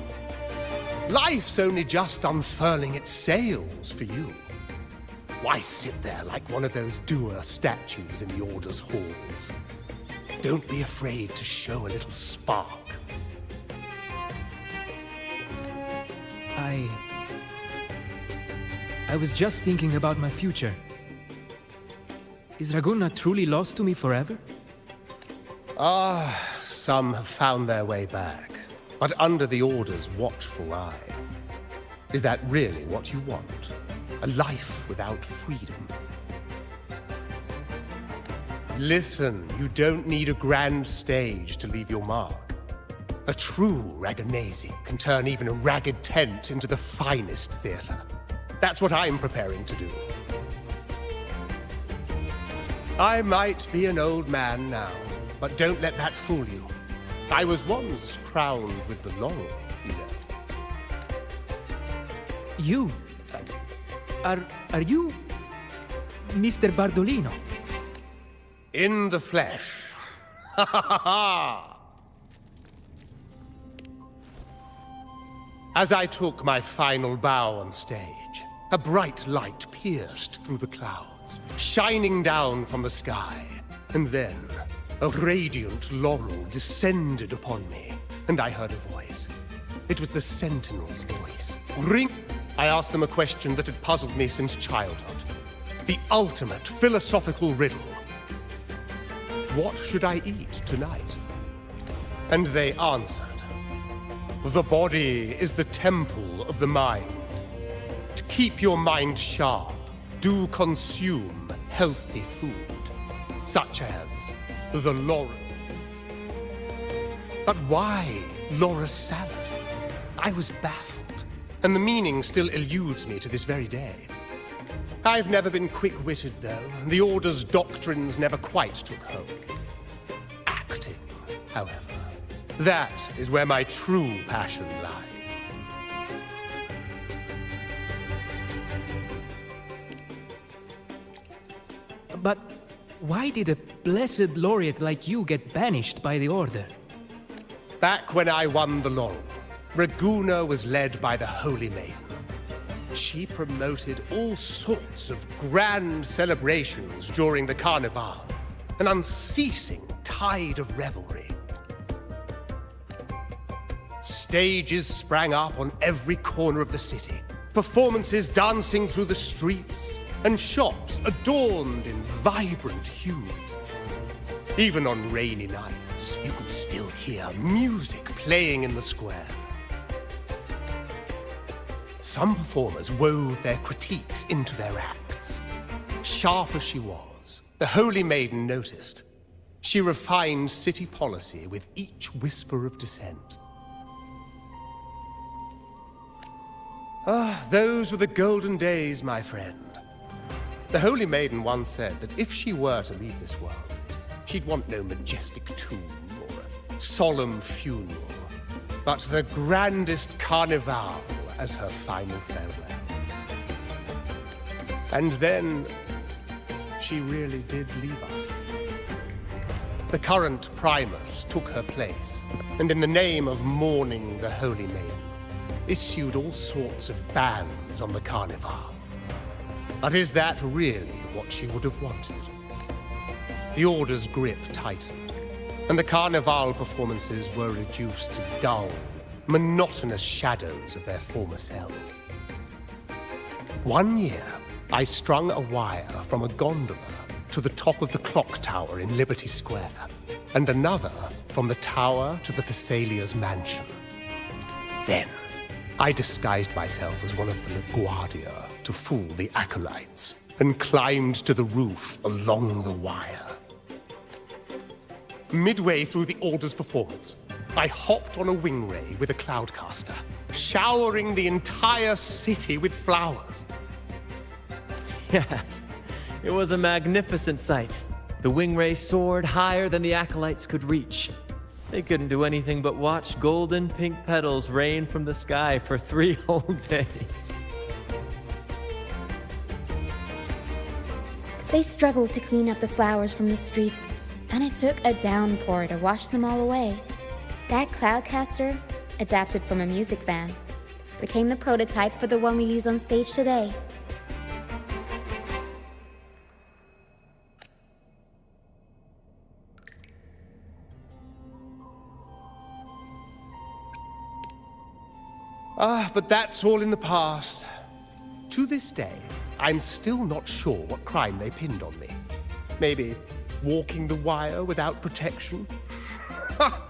Life's only just unfurling its sails for you. Why sit there like one of those dour statues in the Order's halls? Don't be afraid to show a little spark. I was just thinking about my future. Is Raguna truly lost to me forever? Some have found their way back, but under the Order's watchful eye. Is that really what you want? A life without freedom? Listen, you don't need a grand stage to leave your mark. A true Raganese can turn even a ragged tent into the finest theater. That's what I'm preparing to do. I might be an old man now, but don't let that fool you. I was once crowned with the laurel, you know. You? Are you Mr. Bardolino? In the flesh. Ha ha ha ha! As I took my final bow on stage, a bright light pierced through the clouds, shining down from the sky, and then a radiant laurel descended upon me, and I heard a voice. It was the Sentinel's voice. Ring! I asked them a question that had puzzled me since childhood. The ultimate philosophical riddle. What should I eat tonight? And they answered. The body is the temple of the mind. To keep your mind sharp, do consume healthy food, such as the laurel. But why Laura salad? I was baffled, and the meaning still eludes me to this very day. I've never been quick-witted, though. The Order's doctrines never quite took hold. Acting, however, that is where my true passion lies. But why did a blessed laureate like you get banished by the Order? Back when I won the laurel, Raguna was led by the Holy Maiden. She promoted all sorts of grand celebrations during the Carnavale, an unceasing tide of revelry. Stages sprang up on every corner of the city, performances dancing through the streets, and shops adorned in vibrant hues. Even on rainy nights, you could still hear music playing in the square. Some performers wove their critiques into their acts. Sharp as she was, the Holy Maiden noticed. She refined city policy with each whisper of dissent. Ah, those were the golden days, my friend. The Holy Maiden once said that if she were to leave this world, she'd want no majestic tomb or a solemn funeral, but the grandest Carnavale as her final farewell. And then, she really did leave us. The current Primus took her place, and in the name of mourning the Holy Maiden, issued all sorts of bans on the Carnival. But is that really what she would have wanted? The Order's grip tightened, and the Carnival performances were reduced to dull, monotonous shadows of their former selves. One year, I strung a wire from a gondola to the top of the clock tower in Liberty Square, and another from the tower to the Thessalia's mansion. Then, I disguised myself as one of the LaGuardia to fool the acolytes, and climbed to the roof along the wire. Midway through the Order's performance, I hopped on a wing ray with a cloudcaster, showering the entire city with flowers. Yes, it was a magnificent sight. The wingray soared higher than the acolytes could reach. They couldn't do anything but watch golden pink petals rain from the sky for 3 whole days. They struggled to clean up the flowers from the streets, and it took a downpour to wash them all away. That cloudcaster, adapted from a music van, became the prototype for the one we use on stage today. Ah, but that's all in the past. To this day, I'm still not sure what crime they pinned on me. Maybe walking the wire without protection? Ha!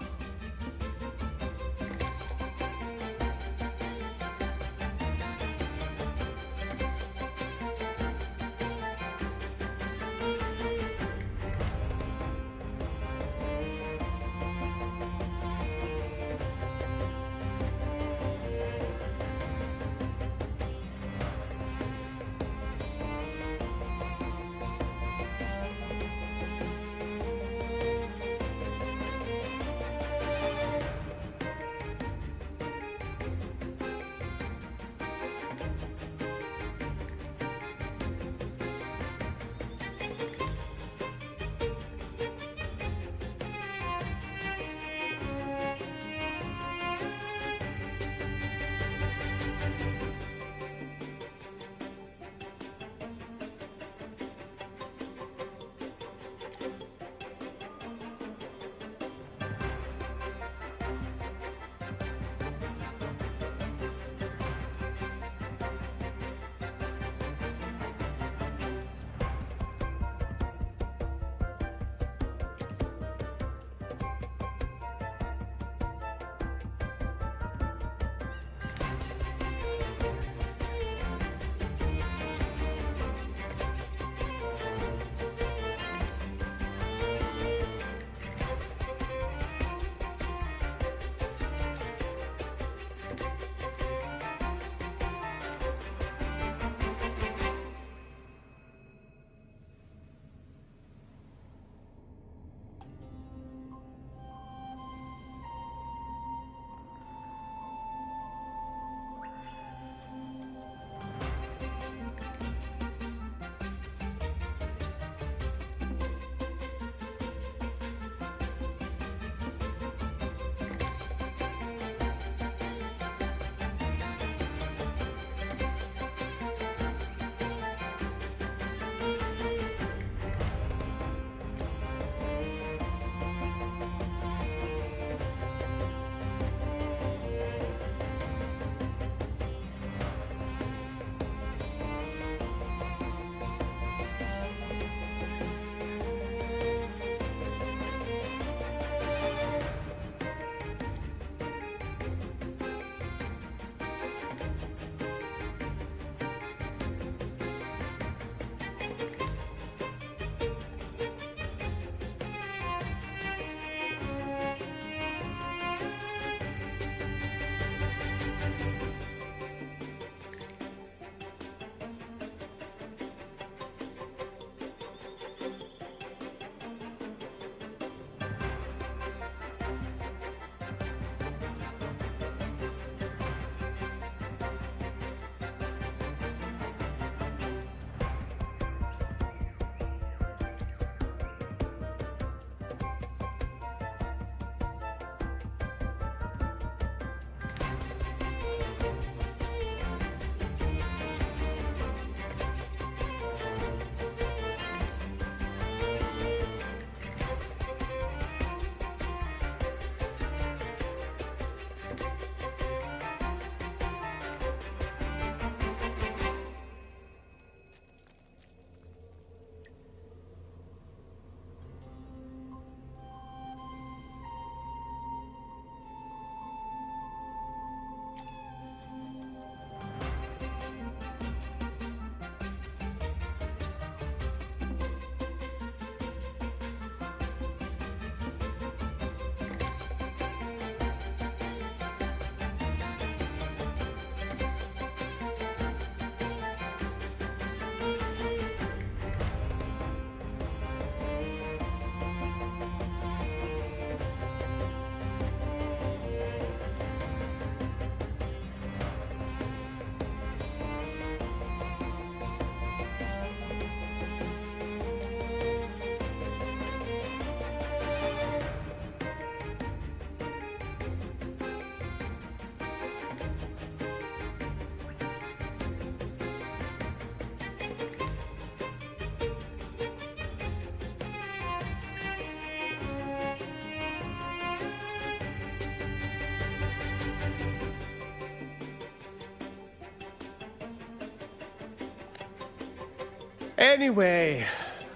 Anyway,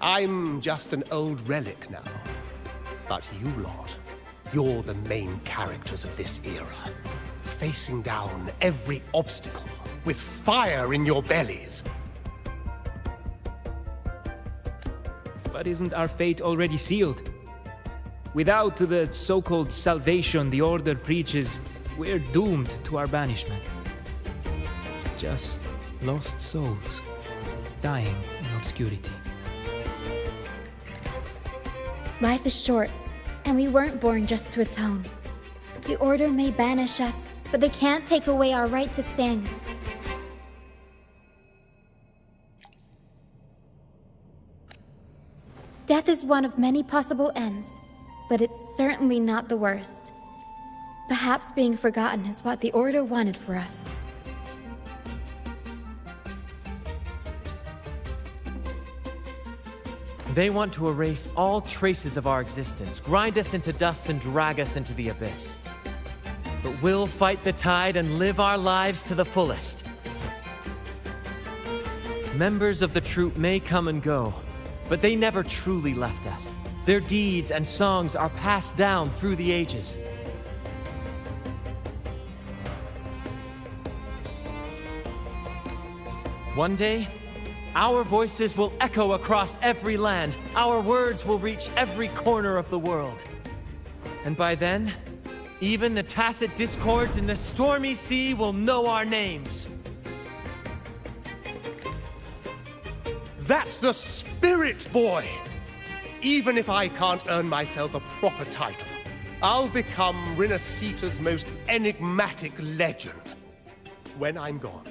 I'm just an old relic now. But you lot, you're the main characters of this era. Facing down every obstacle with fire in your bellies. But isn't our fate already sealed? Without the so-called salvation the Order preaches, we're doomed to our banishment. Just lost souls, dying in obscurity. Life is short, and we weren't born just to atone. The Order may banish us, but they can't take away our right to sing. Death is one of many possible ends, but it's certainly not the worst. Perhaps being forgotten is what the Order wanted for us. They want to erase all traces of our existence, grind us into dust and drag us into the abyss. But we'll fight the tide and live our lives to the fullest. Members of the troupe may come and go, but they never truly left us. Their deeds and songs are passed down through the ages. One day, our voices will echo across every land. Our words will reach every corner of the world. And by then, even the tacit discords in the stormy sea will know our names. That's the spirit, boy! Even if I can't earn myself a proper title, I'll become Rinaccita's most enigmatic legend. When I'm gone,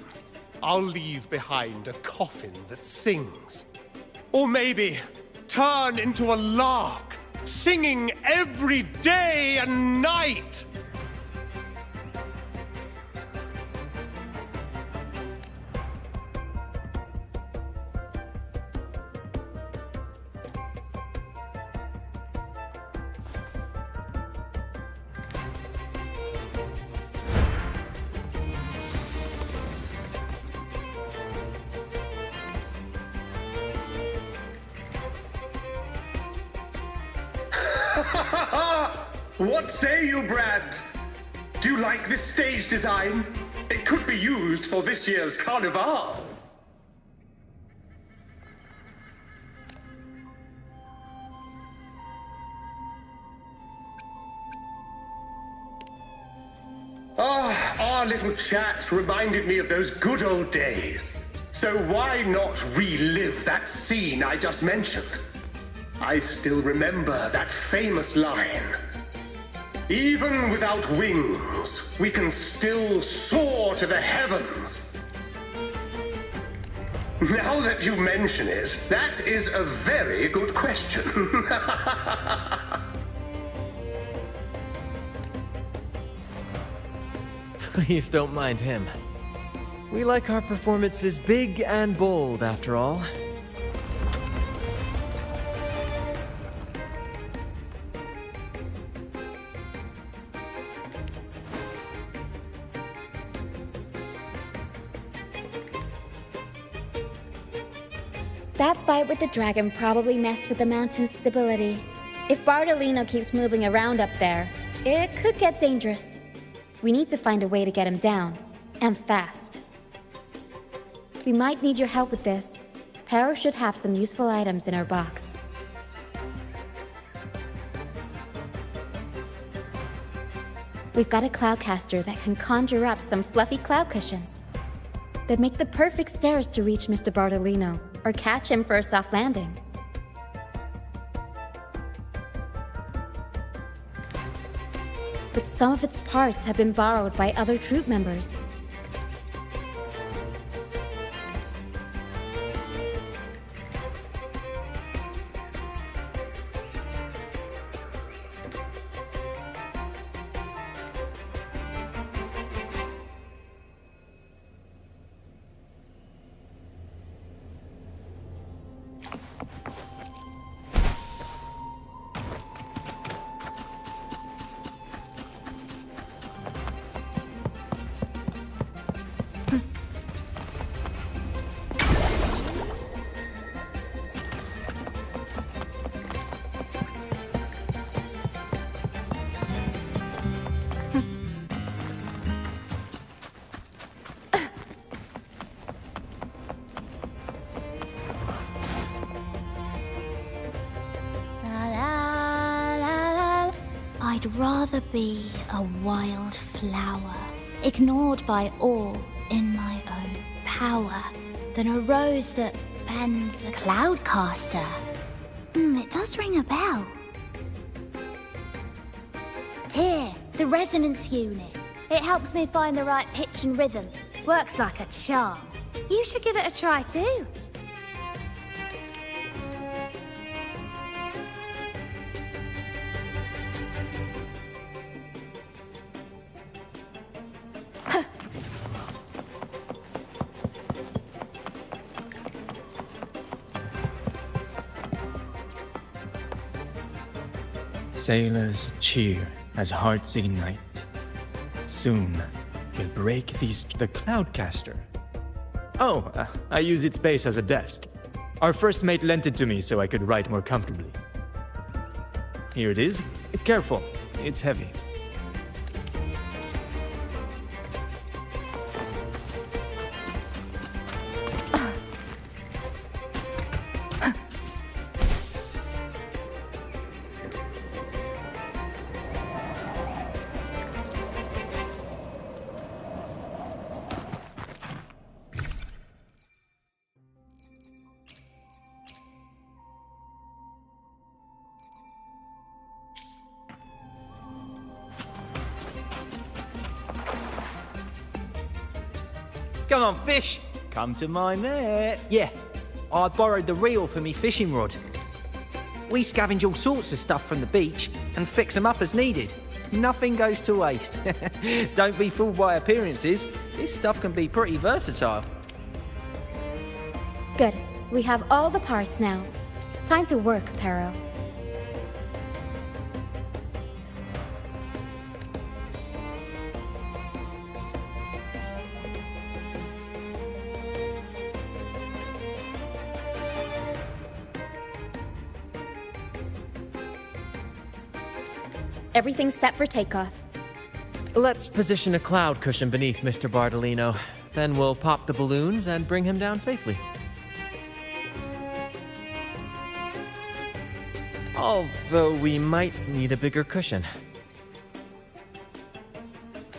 I'll leave behind a coffin that sings. Or maybe turn into a lark, singing every day and night! What say you, Brad? Do you like this stage design? It could be used for this year's Carnavale. Our little chat reminded me of those good old days. So why not relive that scene I just mentioned? I still remember that famous line. Even without wings, we can still soar to the heavens. Now that you mention it, that is a very good question. Please don't mind him. We like our performances big and bold, after all. That fight with the dragon probably messed with the mountain's stability. If Bartolino keeps moving around up there, it could get dangerous. We need to find a way to get him down, and fast. We might need your help with this. Pero should have some useful items in her box. We've got a cloudcaster that can conjure up some fluffy cloud cushions. They'd make the perfect stairs to reach Mr. Bartolino, or catch him for a soft landing. But some of its parts have been borrowed by other troupe members. I'd rather be a wild flower, ignored by all in my own power, than a rose that bends a cloudcaster. It does ring a bell. Here, the resonance unit. It helps me find the right pitch and rhythm. Works like a charm. You should give it a try too. Sailors cheer as hearts ignite. Soon, we'll break the Cloudcaster. Oh, I use its base as a desk. Our first mate lent it to me so I could write more comfortably. Here it is. Careful, it's heavy. Come on, fish! Come to my net. Yeah, I borrowed the reel for me fishing rod. We scavenge all sorts of stuff from the beach and fix them up as needed. Nothing goes to waste. Don't be fooled by appearances. This stuff can be pretty versatile. Good. We have all the parts now. Time to work, Pero. Everything's set for takeoff. Let's position a cloud cushion beneath Mr. Bardolino. Then we'll pop the balloons and bring him down safely. Although we might need a bigger cushion.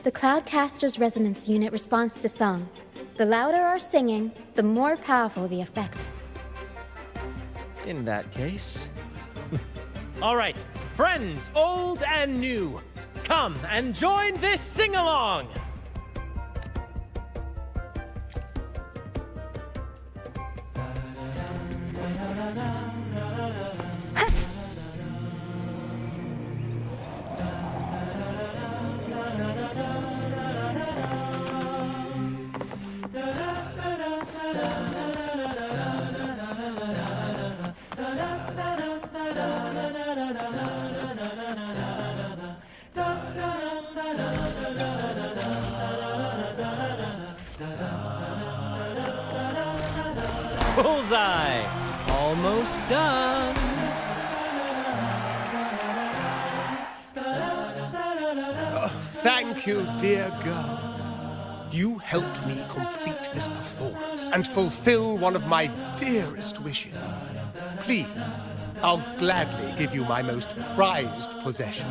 The Cloudcaster's resonance unit responds to song. The louder our singing, the more powerful the effect. In that case... All right, friends, old and new, come and join this sing-along! Bullseye! Almost done! Oh, thank you, dear girl. You helped me complete this performance and fulfill one of my dearest wishes. Please, I'll gladly give you my most prized possession.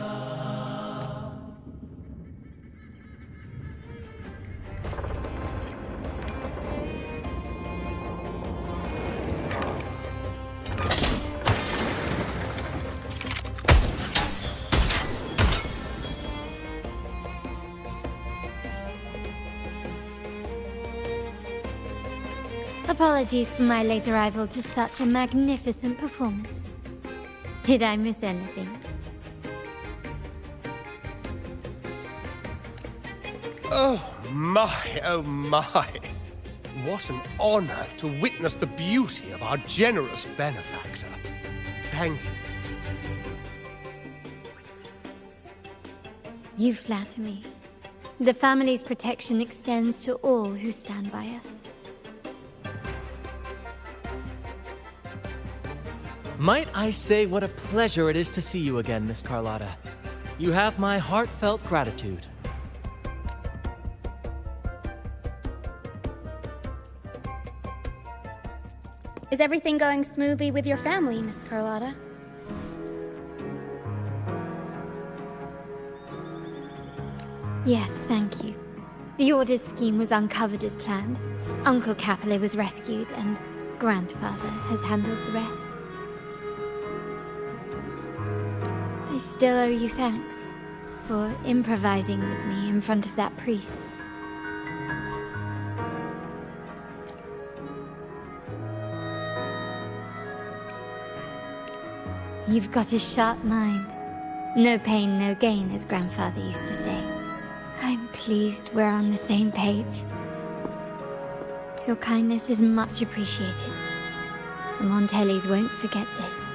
Apologies for my late arrival to such a magnificent performance. Did I miss anything? Oh my, oh my. What an honor to witness the beauty of our generous benefactor. Thank you. You flatter me. The family's protection extends to all who stand by us. Might I say what a pleasure it is to see you again, Miss Carlotta. You have my heartfelt gratitude. Is everything going smoothly with your family, Miss Carlotta? Yes, thank you. The Order's scheme was uncovered as planned. Uncle Capilet was rescued, and Grandfather has handled the rest. I still owe you thanks for improvising with me in front of that priest. You've got a sharp mind. No pain, no gain, as Grandfather used to say. I'm pleased we're on the same page. Your kindness is much appreciated. The Montellis won't forget this.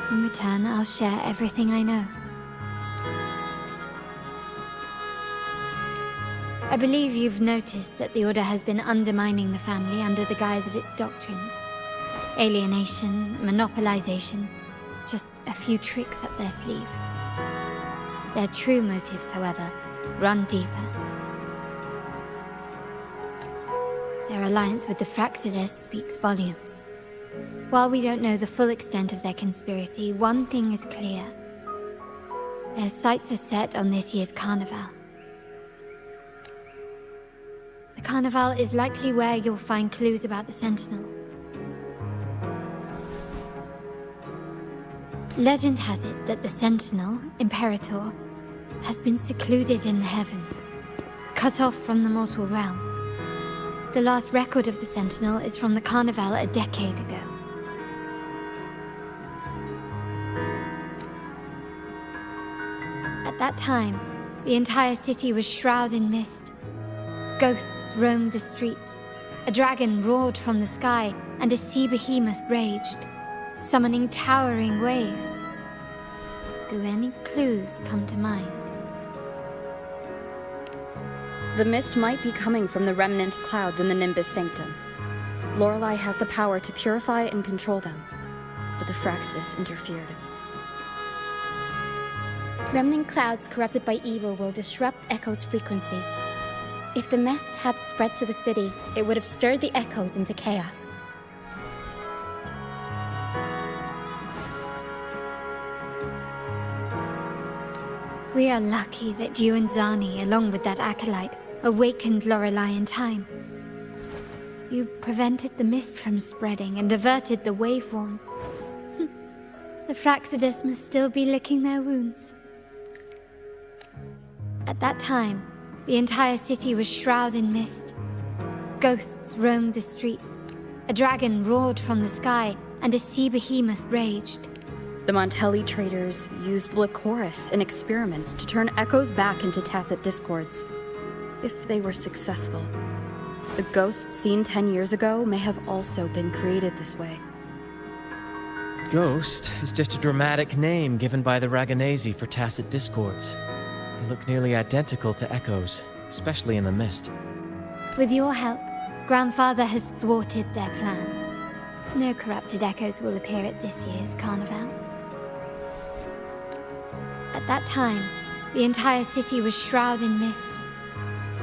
In return, I'll share everything I know. I believe you've noticed that the Order has been undermining the family under the guise of its doctrines. Alienation, monopolization, just a few tricks up their sleeve. Their true motives, however, run deeper. Their alliance with the Fractsidus speaks volumes. While we don't know the full extent of their conspiracy, one thing is clear. Their sights are set on this year's Carnival. The Carnival is likely where you'll find clues about the Sentinel. Legend has it that the Sentinel, Imperator, has been secluded in the heavens, cut off from the mortal realm. The last record of the Sentinel is from the Carnival a decade ago. At that time, the entire city was shrouded in mist. Ghosts roamed the streets. A dragon roared from the sky, and a sea behemoth raged, summoning towering waves. Do any clues come to mind? The mist might be coming from the remnant clouds in the Nimbus Sanctum. Lorelei has the power to purify and control them, but the Fractsidus interfered. Remnant clouds corrupted by evil will disrupt Echo's frequencies. If the mist had spread to the city, it would have stirred the echoes into chaos. We are lucky that you and Zani, along with that acolyte, awakened Lorelei in time. You prevented the mist from spreading and averted the wave-worn. The Fractsidus must still be licking their wounds. At that time, the entire city was shrouded in mist. Ghosts roamed the streets. A dragon roared from the sky, and a sea behemoth raged. The Montelli traders used Lycoris in experiments to turn echoes back into tacit discords. If they were successful, the ghosts seen 10 years ago may have also been created this way. Ghost is just a dramatic name given by the Raganesi for tacit discords. They look nearly identical to echoes, especially in the mist. With your help, Grandfather has thwarted their plan. No corrupted echoes will appear at this year's Carnival. At that time, the entire city was shrouded in mist.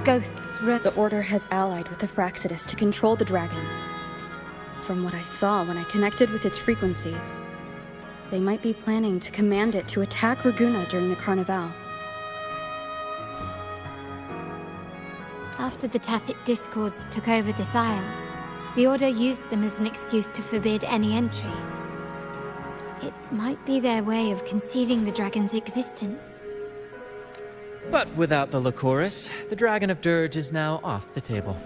Ghosts The Order has allied with the Fractsidus to control the dragon. From what I saw when I connected with its frequency, they might be planning to command it to attack Raguna during the Carnival. After the tacit discords took over this isle, the Order used them as an excuse to forbid any entry. It might be their way of concealing the dragon's existence. But without the Lycoris, the Dragon of Dirge is now off the table.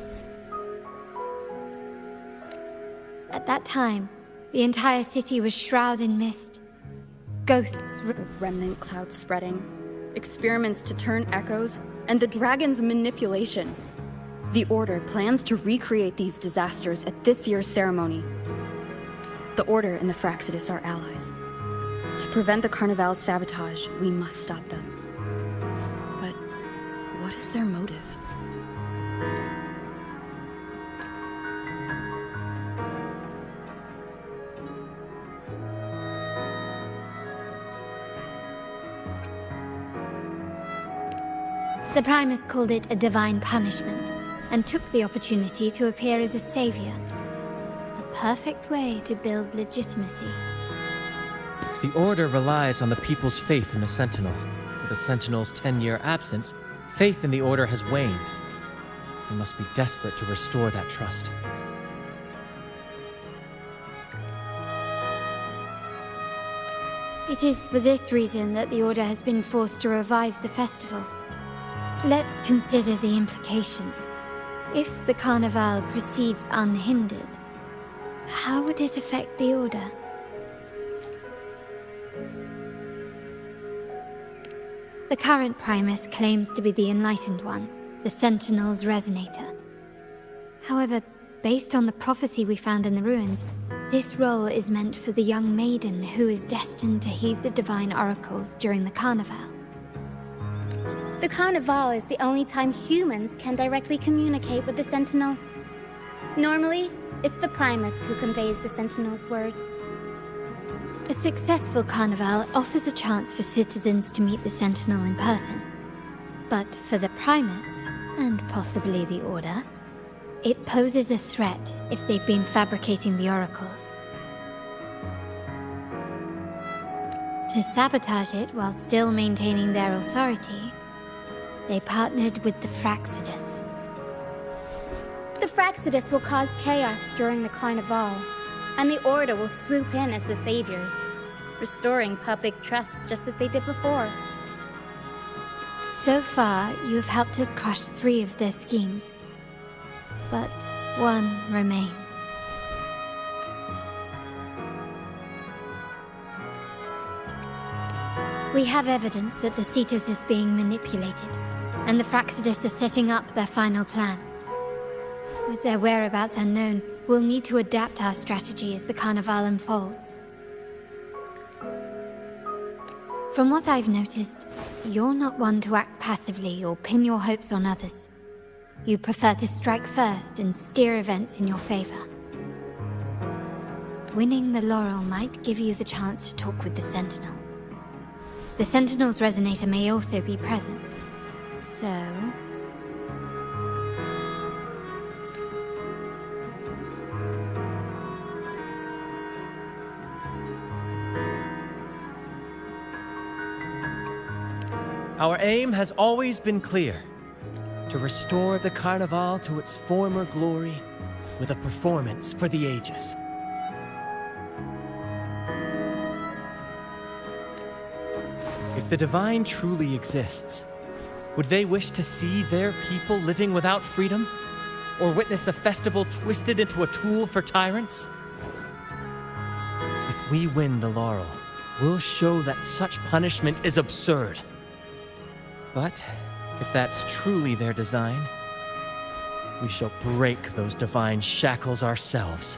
At that time, the entire city was shrouded in mist. Ghosts... The remnant clouds spreading, experiments to turn echoes, and the dragon's manipulation. The Order plans to recreate these disasters at this year's ceremony. The Order and the Fractsidus are allies. To prevent the Carnival's sabotage, we must stop them. But what is their motive? The Primus called it a divine punishment, and took the opportunity to appear as a savior. A perfect way to build legitimacy. The Order relies on the people's faith in the Sentinel. With the Sentinel's 10-year absence, Faith in the Order has waned. We must be desperate to restore that trust. It is for this reason that the Order has been forced to revive the festival. Let's consider the implications. If the Carnival proceeds unhindered, how would it affect the Order? The current Primus claims to be the Enlightened One, the Sentinel's Resonator. However, based on the prophecy we found in the ruins, this role is meant for the young maiden who is destined to heed the divine oracles during the Carnival. The Carnival is the only time humans can directly communicate with the Sentinel. Normally, it's the Primus who conveys the Sentinel's words. A successful Carnival offers a chance for citizens to meet the Sentinel in person. But for the Primus, and possibly the Order, it poses a threat if they've been fabricating the oracles. To sabotage it while still maintaining their authority, they partnered with the Fraxidus. The Fraxidus will cause chaos during the Carnival, and the Order will swoop in as the saviors, restoring public trust just as they did before. So far, you have helped us crush 3 of their schemes, but one remains. We have evidence that the Cetus is being manipulated, and the Fraxidus are setting up their final plan. With their whereabouts unknown, we'll need to adapt our strategy as the Carnival unfolds. From what I've noticed, you're not one to act passively or pin your hopes on others. You prefer to strike first and steer events in your favor. Winning the laurel might give you the chance to talk with the Sentinel. The Sentinel's Resonator may also be present, so... Our aim has always been clear: to restore the Carnival to its former glory with a performance for the ages. If the Divine truly exists, would they wish to see their people living without freedom? Or witness a festival twisted into a tool for tyrants? If we win the laurel, we'll show that such punishment is absurd. But if that's truly their design, we shall break those divine shackles ourselves.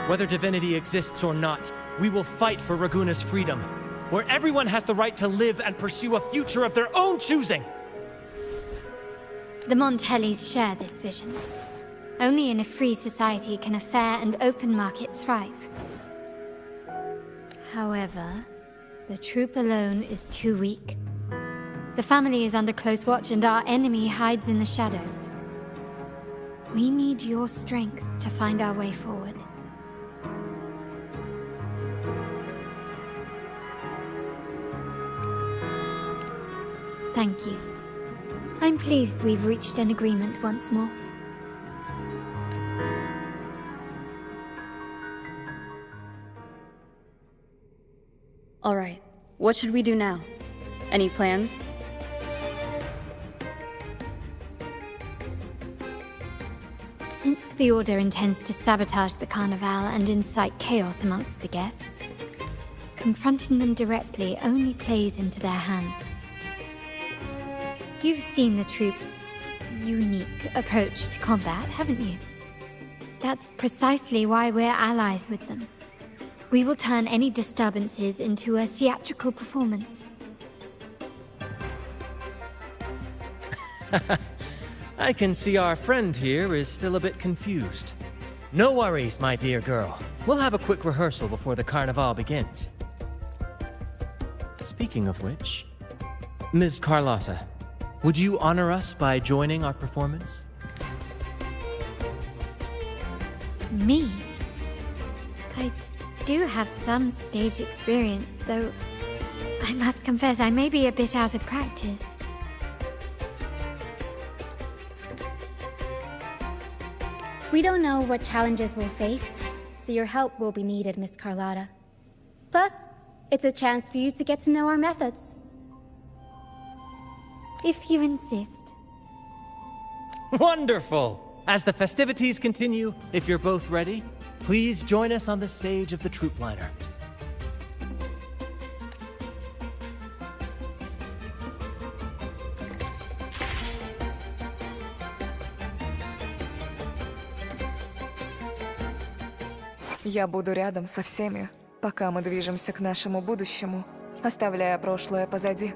Whether divinity exists or not, we will fight for Raguna's freedom, where everyone has the right to live and pursue a future of their own choosing. The Montellis share this vision. Only in a free society can a fair and open market thrive. However, the troop alone is too weak. The family is under close watch and our enemy hides in the shadows. We need your strength to find our way forward. Thank you. I'm pleased we've reached an agreement once more. All right, what should we do now? Any plans? Since the Order intends to sabotage the Carnival and incite chaos amongst the guests, confronting them directly only plays into their hands. You've seen the troops' unique approach to combat, haven't you? That's precisely why we're allies with them. We will turn any disturbances into a theatrical performance. I can see our friend here is still a bit confused. No worries, my dear girl. We'll have a quick rehearsal before the Carnival begins. Speaking of which, Ms. Carlotta, would you honor us by joining our performance? Me? I do have some stage experience, though I must confess I may be a bit out of practice. We don't know what challenges we'll face, so your help will be needed, Miss Carlotta. Plus, it's a chance for you to get to know our methods. If you insist. Wonderful! As the festivities continue, if you're both ready, please join us on the stage of the troop liner. Я буду рядом со всеми, пока мы движемся к нашему будущему, оставляя прошлое позади.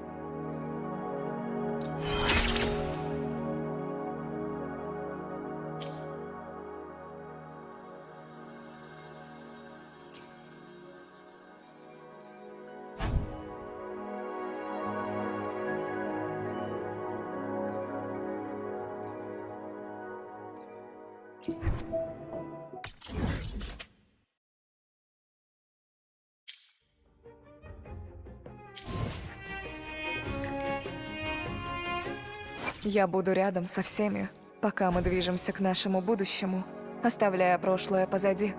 Я буду рядом со всеми, пока мы движемся к нашему будущему, оставляя прошлое позади.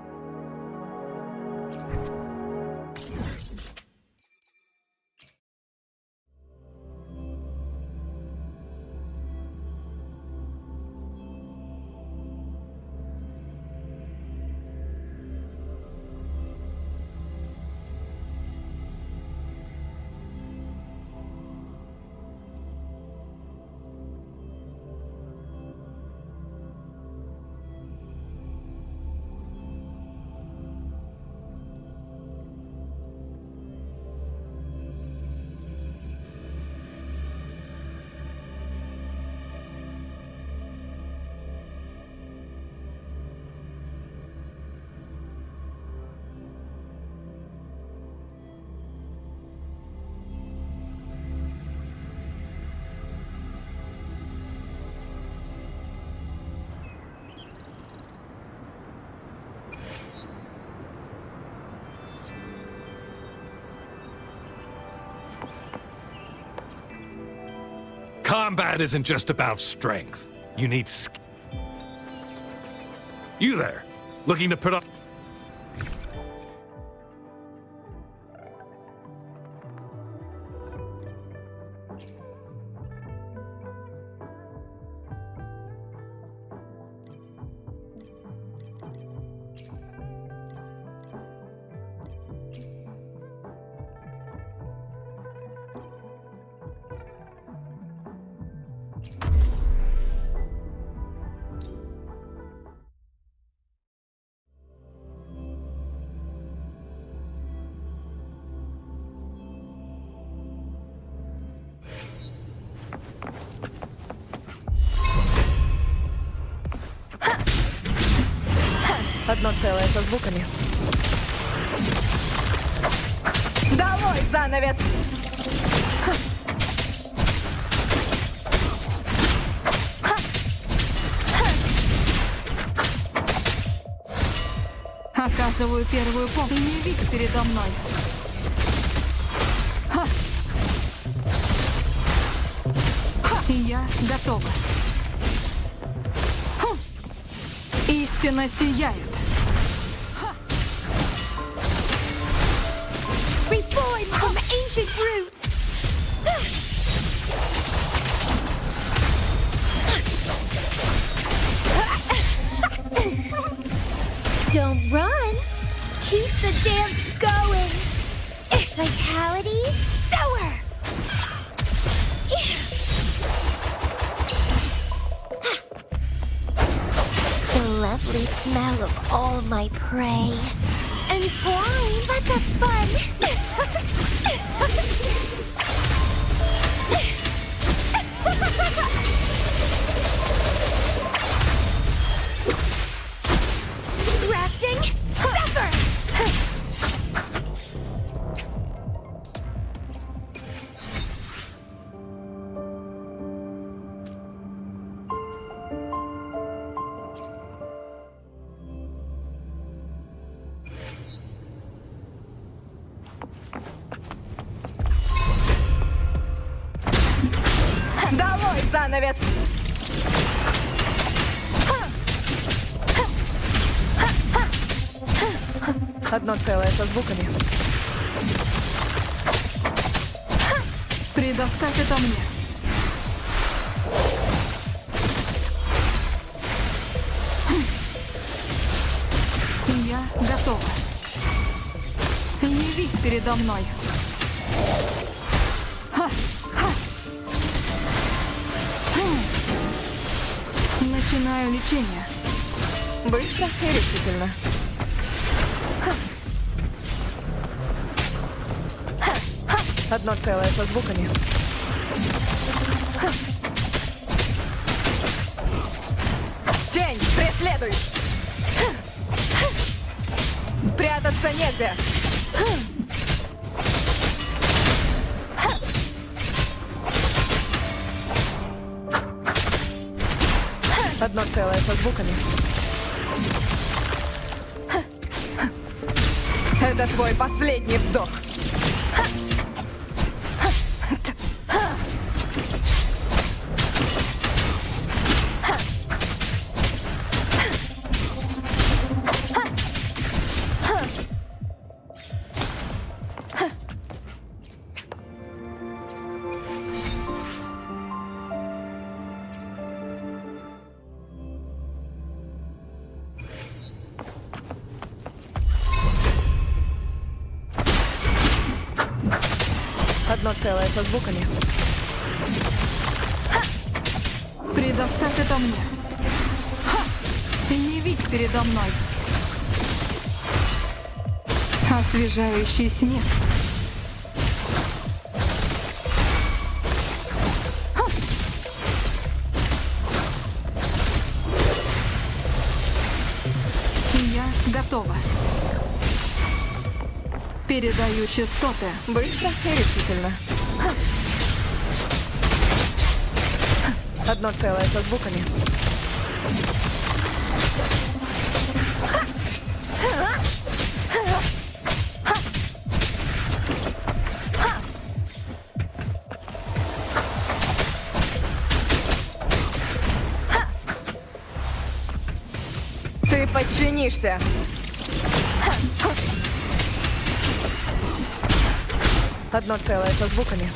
Combat isn't just about strength. You need You there, looking to put up... Одно целое со звуками. Долой занавес! Оказываю первую помощь. Ты не видишь передо мной. И я готова. Истина сияет. Reborn from ancient roots. Don't run. Keep the dance going. Vitality, sower. The lovely smell of all my prey. Entwine, let's have fun. Grafting, sever. Долой занавес! Одно целое со звуками. Предоставь это мне. Я готова. Явись передо мной. Начинаю лечение. Быстро и решительно. Одно целое со звуками. Тень, преследуй! Прятаться негде! Одно целое со звуками. Это твой последний вздох. Одно целое со звуками. Предоставь это мне. Явись передо мной. Освежающий снег. Я готова. Передаю частоты. Быстро и решительно. Одно целое со звуками. Ты подчинишься. Одно целое со звуками.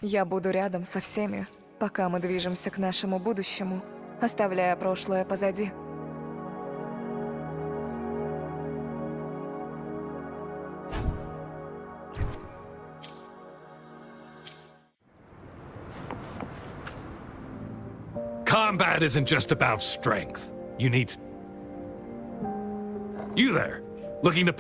Я буду рядом со всеми, пока мы движемся к нашему будущему, оставляя прошлое позади. Combat isn't just about strength. You need... You there, looking to...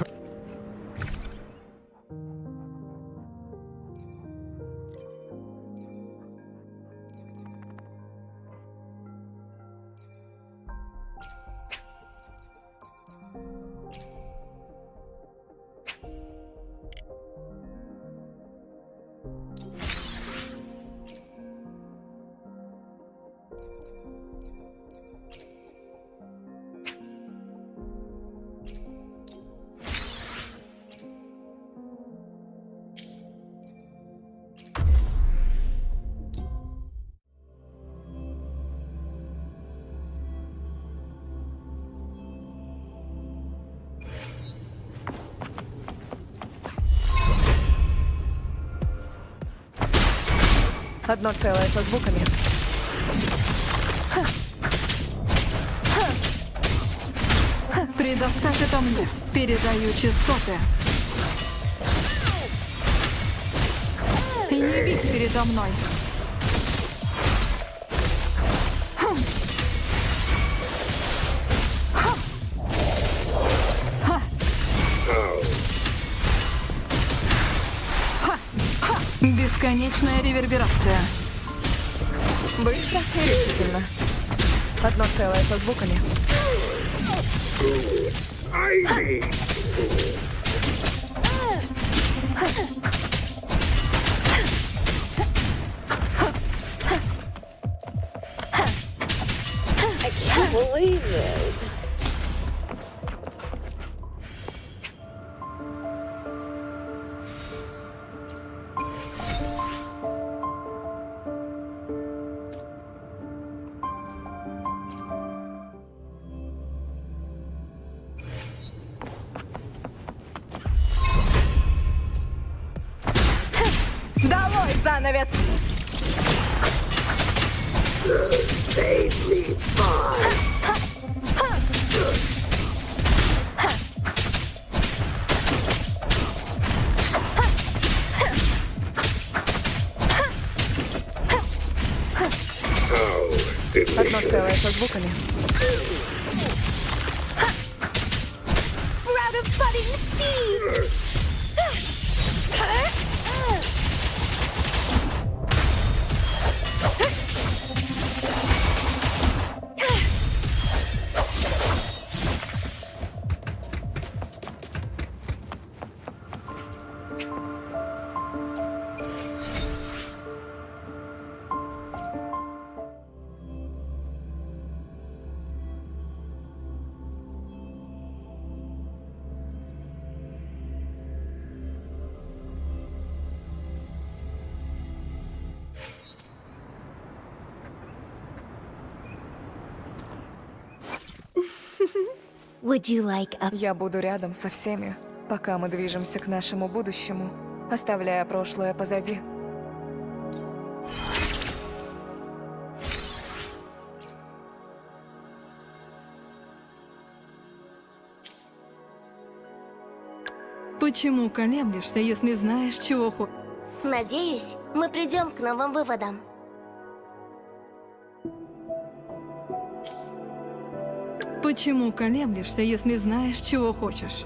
Одно целое со звуками. Предоставь это мне. Передаю частоты. Явись передо мной. Бесконечная реверберация. Быстро и решительно. Одно целое со звуками. I can't believe it. Долой занавес! Save me, Одно целое со звуками. Sprout of budding seeds! Would you like a... Я буду рядом со всеми, пока мы движемся к нашему будущему, оставляя прошлое позади. Почему колеблешься, если знаешь, чего хочешь? Надеюсь, мы придем к новым выводам. Почему колеблешься, если знаешь, чего хочешь?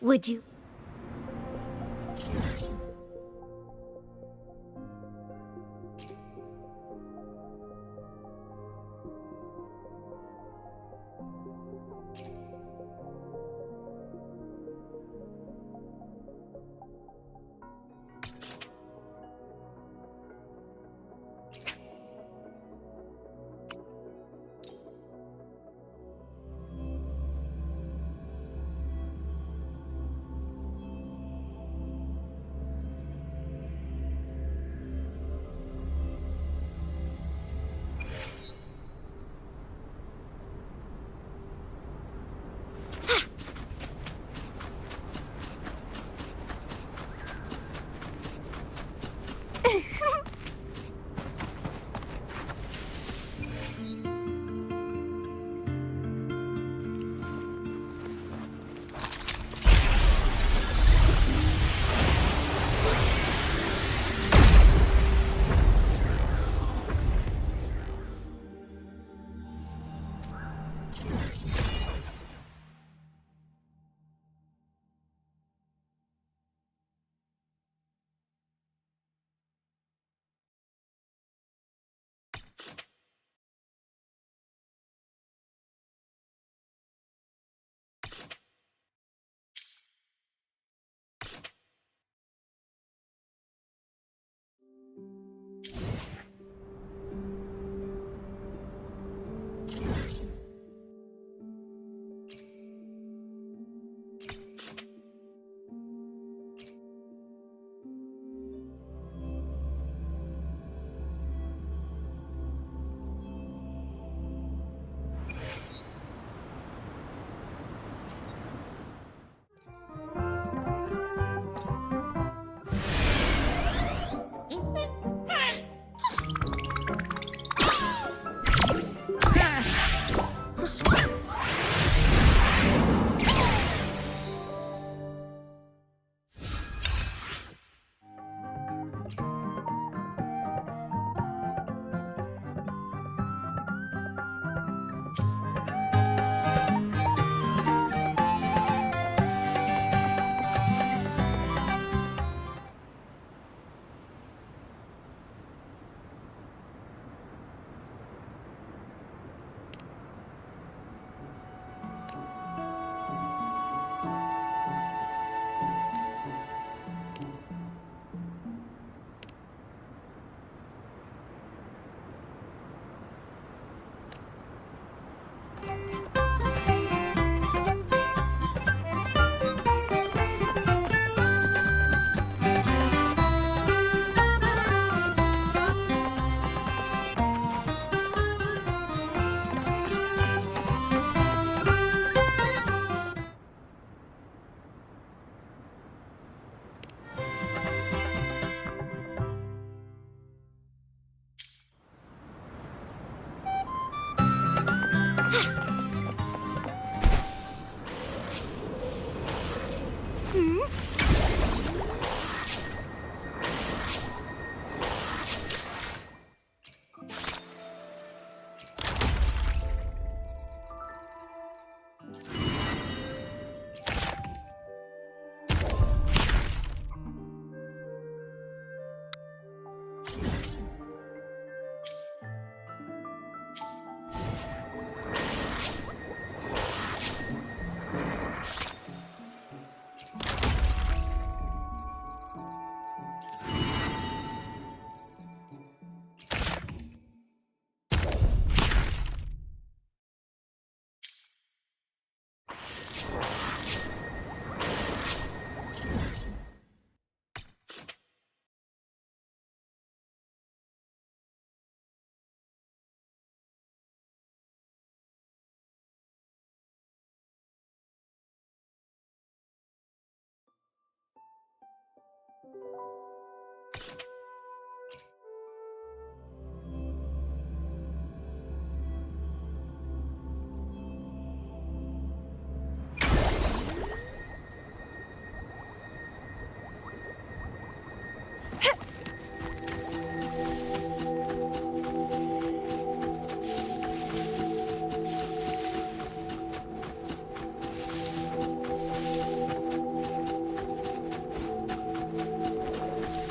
Would you?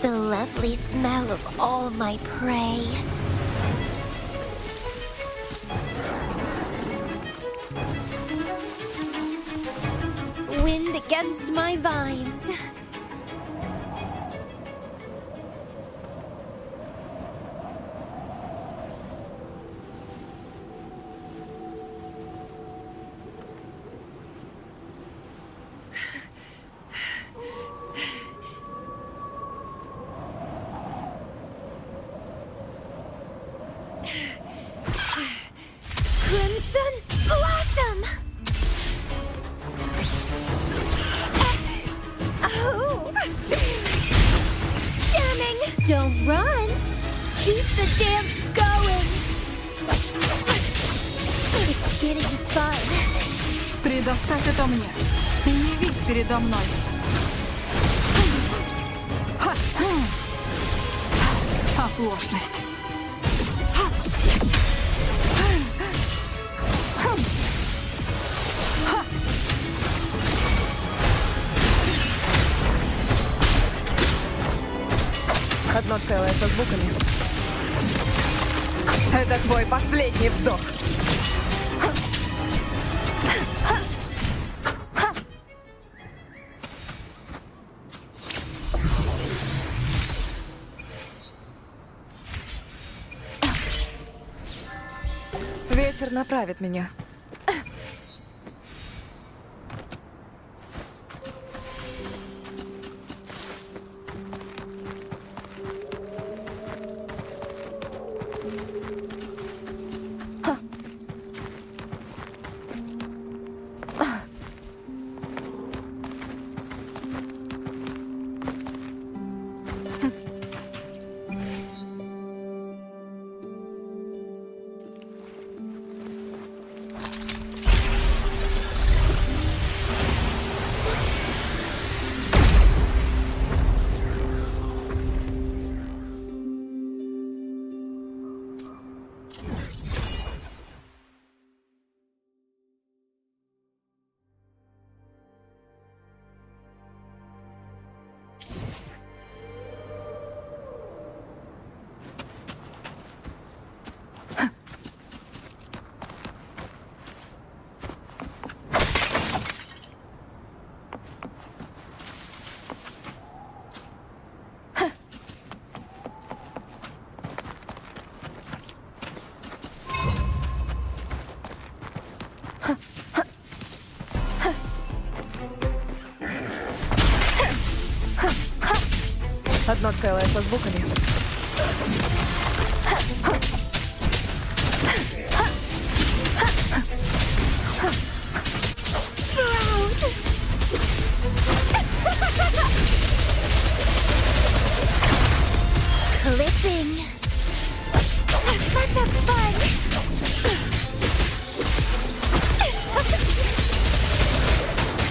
The lovely smell of all my prey. Wind against my vines. Crimson blossom! Oh! Stunning! Don't run! Keep the dance going! It's getting fun! Предоставь это мне и явись передо мной. Оплошность. Одно целое со звуками. Это твой последний вздох. Ветер направит меня. Одно целое со звуками. Clipping. Let's have fun.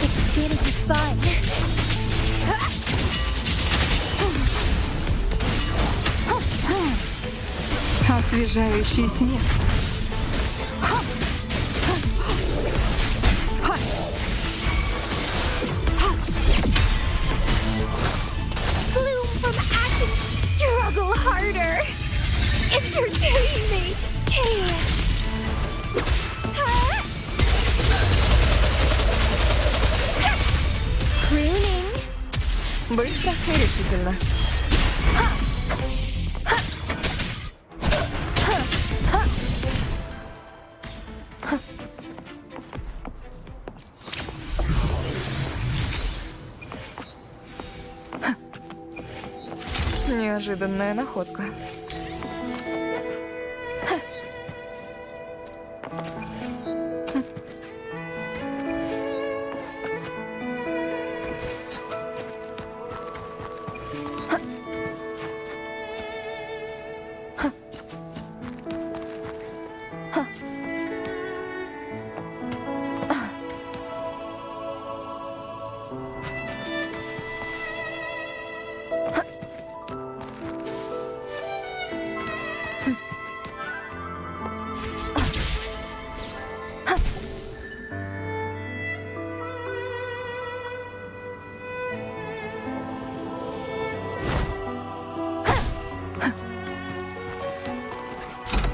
It's getting fun. Освежающий снег. Bloom from ashen. Struggle harder. Entertain me. Chaos. Crooning. Быстро и решительно. Неожиданная находка.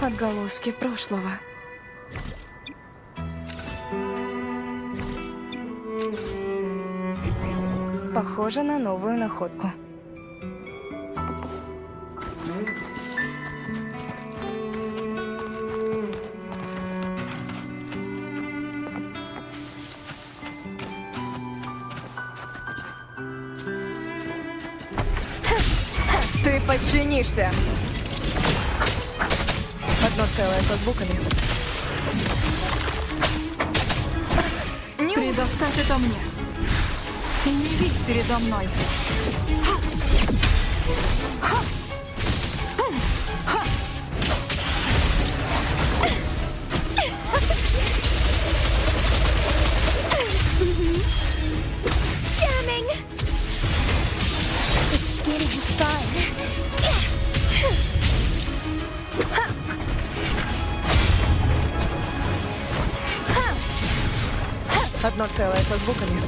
Отголоски прошлого. Похоже на новую находку. Ты подчинишься. Одно целое со звуками. Предоставь это мне. И не вись передо мной. Stunning! It's getting fun. Одно целое со звуками.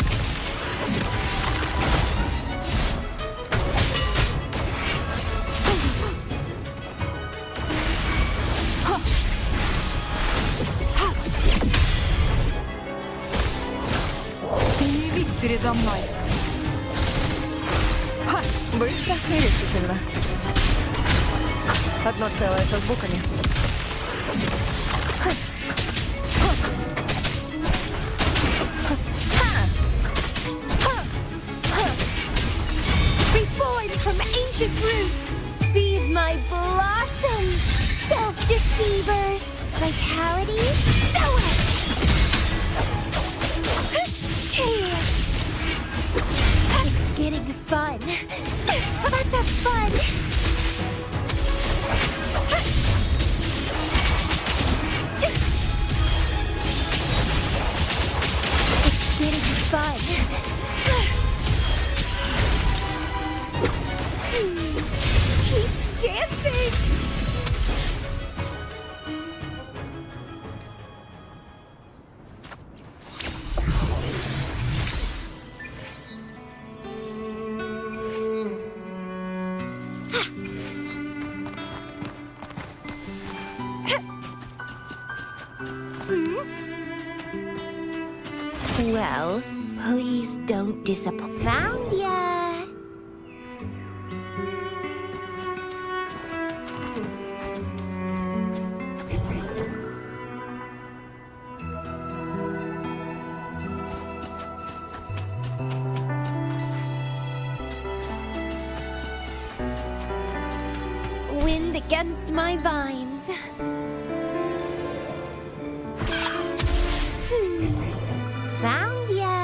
И не вись передо мной. Быстро и решительно. Одно целое со звуками. Reborn from ancient roots. Feed my blossoms, self-deceivers. Vitality, sow it. Chaos. It's getting fun. Let's have fun. It's getting fun. Keep dancing. Well, please don't disappoint. Found ya! Wind against my vines. Found ya!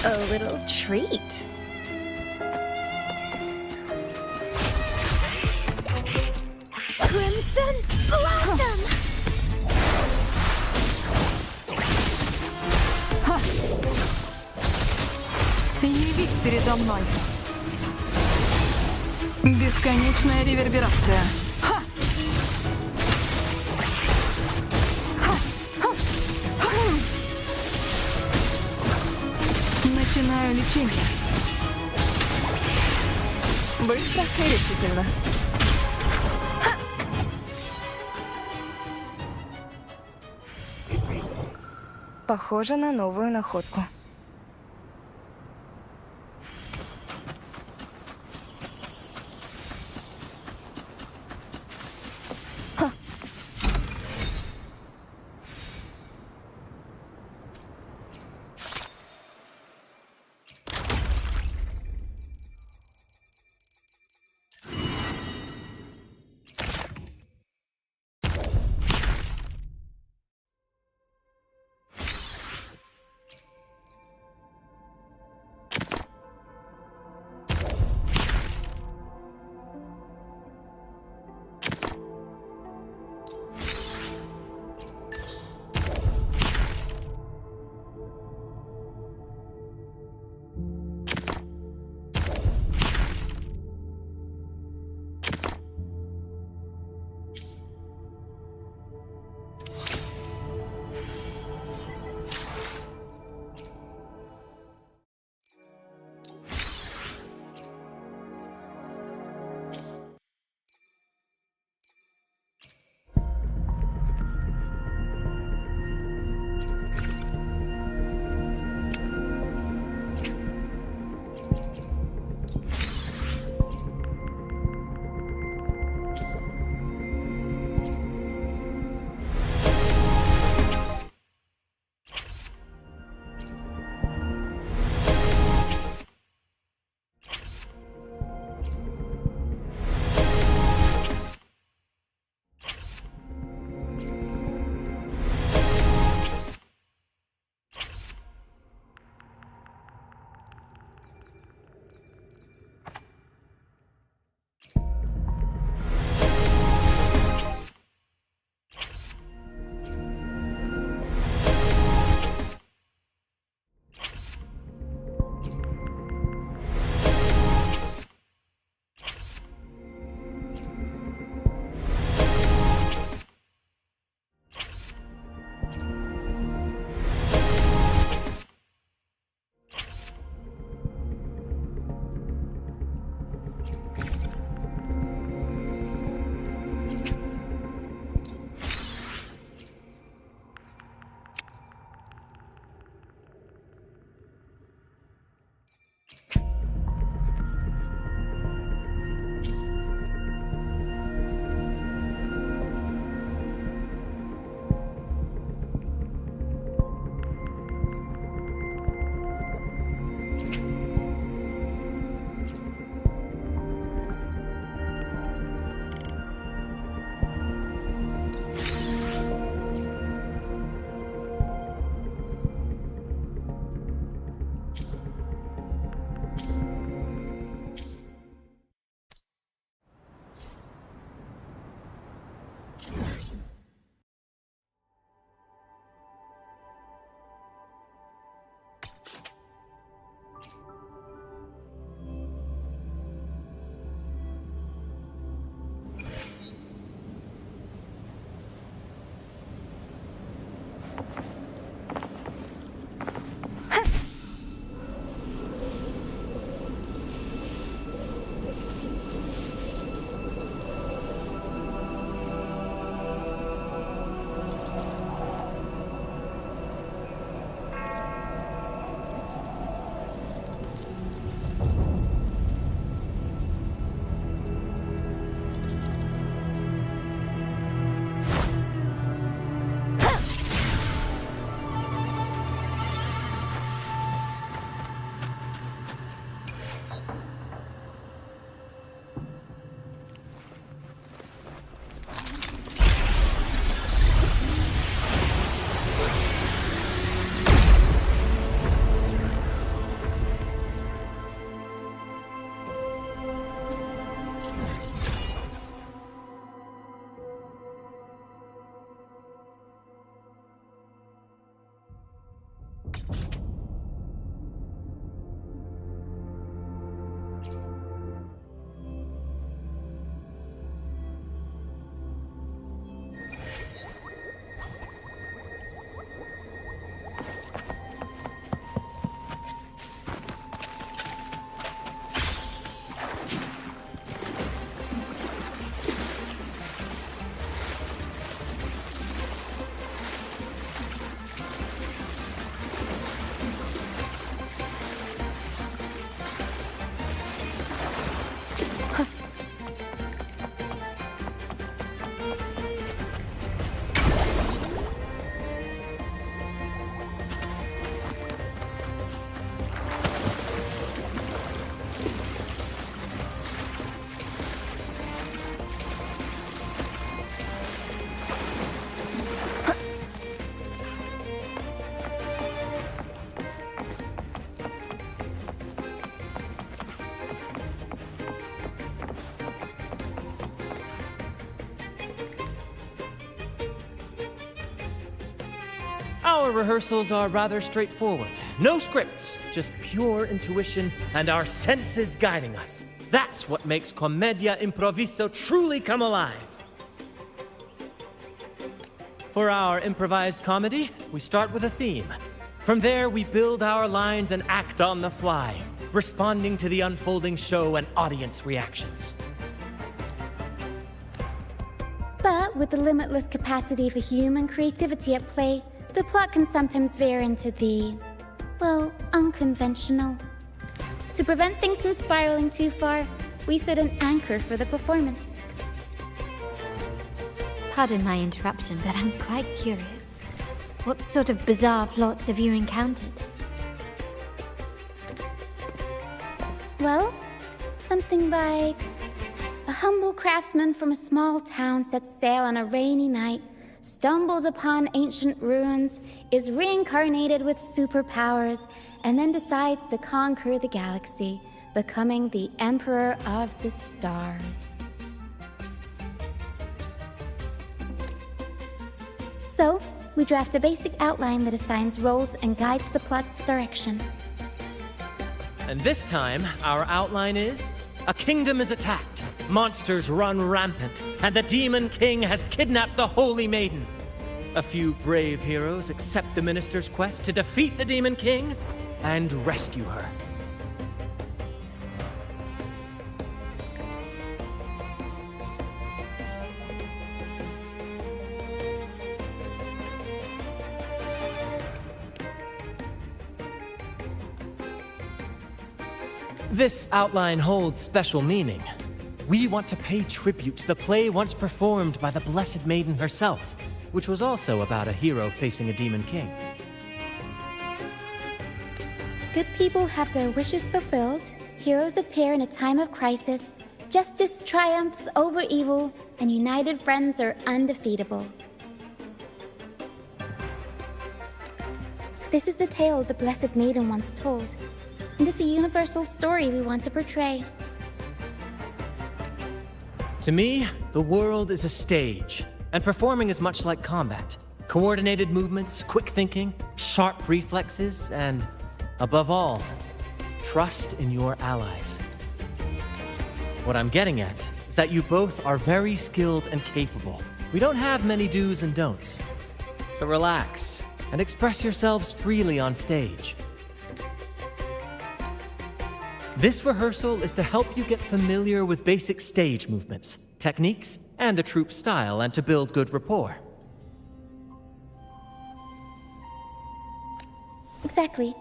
A little treat. Crimson Blossom! И не вись передо мной. Бесконечная реверберация. Начинаю лечение. Быстро и решительно. Похоже на новую находку. Our rehearsals are rather straightforward. No scripts, just pure intuition and our senses guiding us. That's what makes Commedia Improviso truly come alive. For our improvised comedy, we start with a theme. From there, we build our lines and act on the fly, responding to the unfolding show and audience reactions. But with the limitless capacity for human creativity at play, the plot can sometimes veer into the, well, unconventional. To prevent things from spiraling too far, we set an anchor for the performance. Pardon my interruption, but I'm quite curious. What sort of bizarre plots have you encountered? Well, something like a humble craftsman from a small town sets sail on a rainy night, stumbles upon ancient ruins, is reincarnated with superpowers, and then decides to conquer the galaxy, becoming the Emperor of the Stars. So, we draft a basic outline that assigns roles and guides the plot's direction. And this time, our outline is: a kingdom is attacked, monsters run rampant, and the Demon King has kidnapped the Holy Maiden. A few brave heroes accept the minister's quest to defeat the Demon King and rescue her. This outline holds special meaning. We want to pay tribute to the play once performed by the Blessed Maiden herself, which was also about a hero facing a Demon King. Good people have their wishes fulfilled, heroes appear in a time of crisis, justice triumphs over evil, and united friends are undefeatable. This is the tale the Blessed Maiden once told, and it's a universal story we want to portray. To me, the world is a stage, and performing is much like combat. Coordinated movements, quick thinking, sharp reflexes, and, above all, trust in your allies. What I'm getting at is that you both are very skilled and capable. We don't have many do's and don'ts. So relax and express yourselves freely on stage. This rehearsal is to help you get familiar with basic stage movements, techniques, and the troupe style, and to build good rapport. Exactly.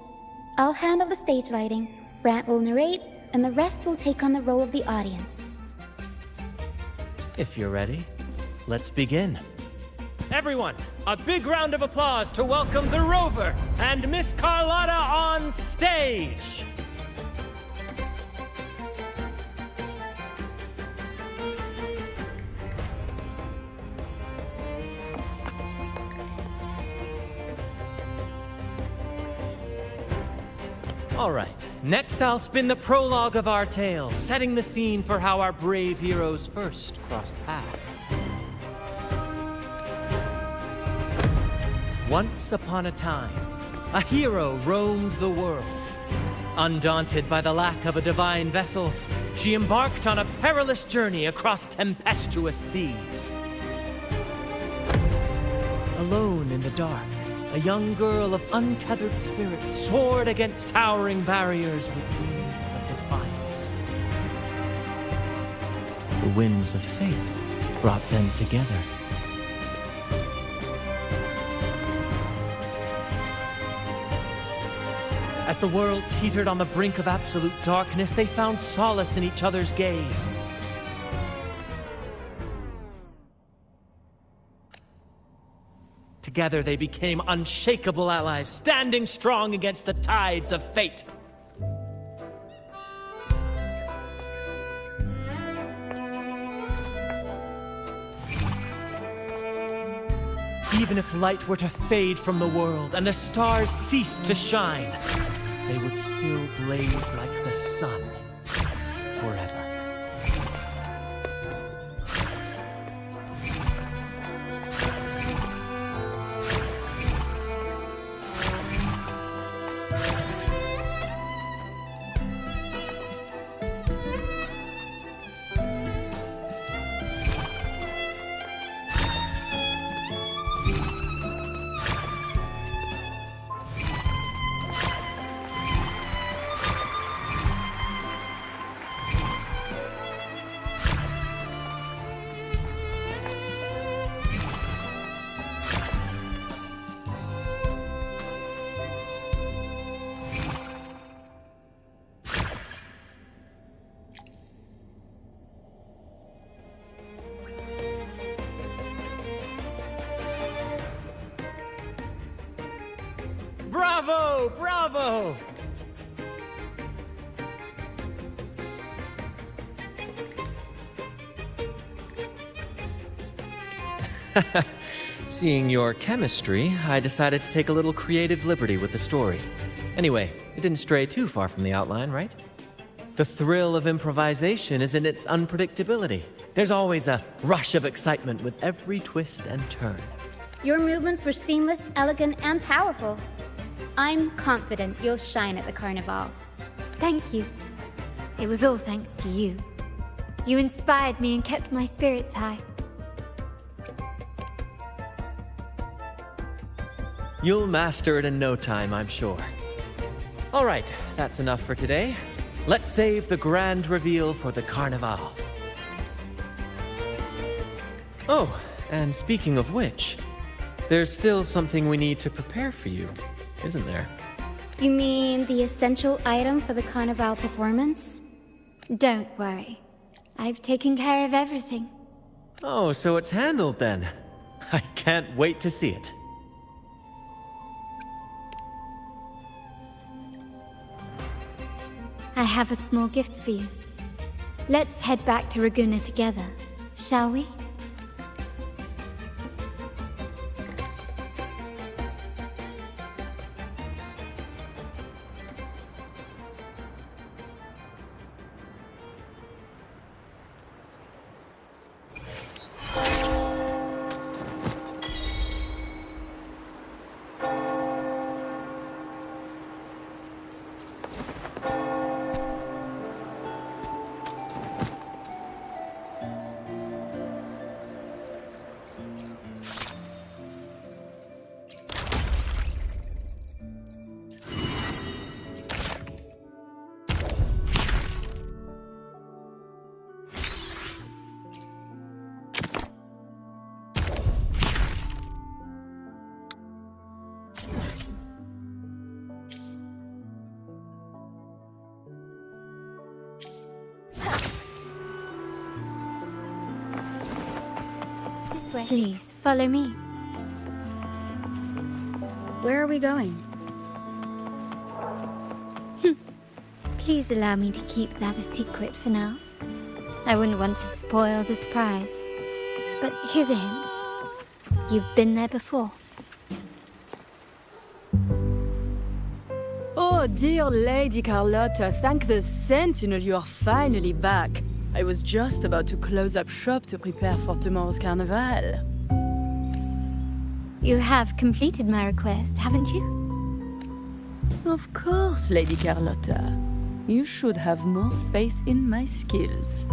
I'll handle the stage lighting, Brant will narrate, and the rest will take on the role of the audience. If you're ready, let's begin. Everyone, a big round of applause to welcome the Rover and Miss Carlotta on stage! All right, next I'll spin the prologue of our tale, setting the scene for how our brave heroes first crossed paths. Once upon a time, a hero roamed the world. Undaunted by the lack of a divine vessel, she embarked on a perilous journey across tempestuous seas. Alone in the dark, a young girl of untethered spirit soared against towering barriers with wings of defiance. The winds of fate brought them together. As the world teetered on the brink of absolute darkness, they found solace in each other's gaze. Together they became unshakable allies, standing strong against the tides of fate. Even if light were to fade from the world and the stars cease to shine, they would still blaze like the sun forever. Bravo! Bravo! Seeing your chemistry, I decided to take a little creative liberty with the story. Anyway, it didn't stray too far from the outline, right? The thrill of improvisation is in its unpredictability. There's always a rush of excitement with every twist and turn. Your movements were seamless, elegant, and powerful. I'm confident you'll shine at the Carnival. Thank you. It was all thanks to you. You inspired me and kept my spirits high. You'll master it in no time, I'm sure. All right, that's enough for today. Let's save the grand reveal for the Carnival. Oh, and speaking of which, there's still something we need to prepare for you, isn't there? You mean the essential item for the Carnival performance? Don't worry. I've taken care of everything. Oh, so it's handled then. I can't wait to see it. I have a small gift for you. Let's head back to Raguna together, shall we? Please, follow me. Where are we going? Please allow me to keep that a secret for now. I wouldn't want to spoil the surprise. But here's a hint. You've been there before. Oh, dear Lady Carlotta, thank the Sentinel you are finally back. I was just about to close up shop to prepare for tomorrow's Carnival. You have completed my request, haven't you? Of course, Lady Carlotta. You should have more faith in my skills.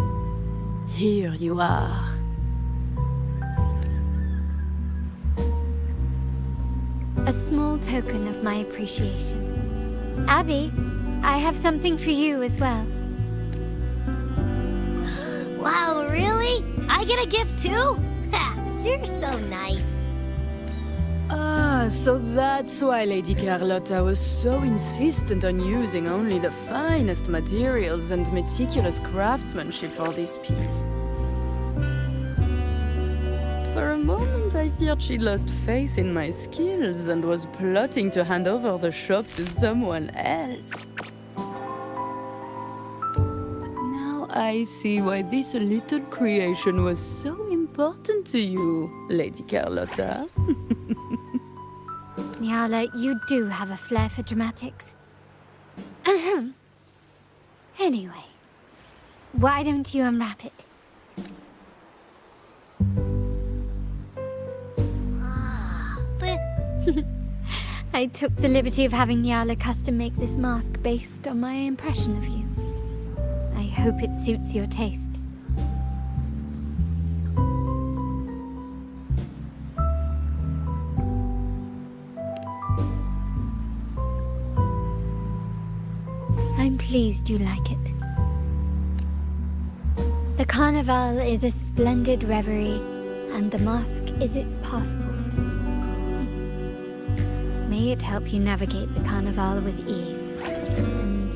Here you are. A small token of my appreciation. Abby, I have something for you as well. Wow, really? I get a gift too? Ha! You're so nice. Ah, so that's why Lady Carlotta was so insistent on using only the finest materials and meticulous craftsmanship for this piece. For a moment, I feared she lost faith in my skills and was plotting to hand over the shop to someone else. But now I see why this little creation was so important to you, Lady Carlotta. Nyala, you do have a flair for dramatics. Anyway, why don't you unwrap it? I took the liberty of having Nyala custom make this mask based on my impression of you. I hope it suits your taste. I'm pleased you like it. The Carnival is a splendid reverie, and the mask is its passport. May it help you navigate the Carnival with ease. And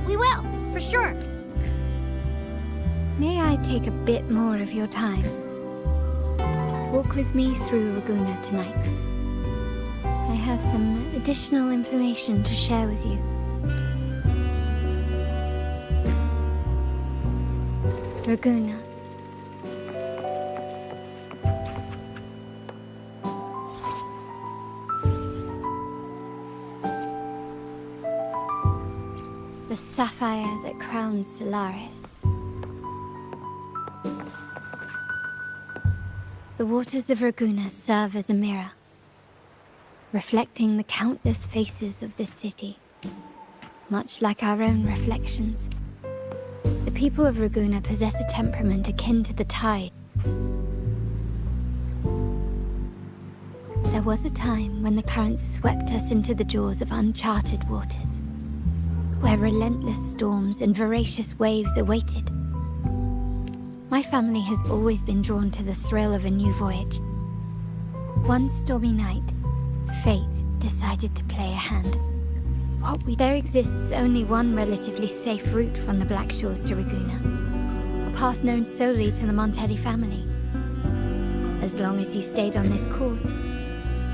We will, for sure. May I take a bit more of your time? Walk with me through Ragunna tonight. I have some additional information to share with you. Ragunna. The sapphire that crowns Solaris. The waters of Ragunna serve as a mirror, reflecting the countless faces of this city, much like our own reflections. The people of Ragunna possess a temperament akin to the tide. There was a time when the currents swept us into the jaws of uncharted waters, where relentless storms and voracious waves awaited. My family has always been drawn to the thrill of a new voyage. One stormy night, fate decided to play a hand. There exists only one relatively safe route from the Black Shores to Ragunna, a path known solely to the Montelli family. As long as you stayed on this course,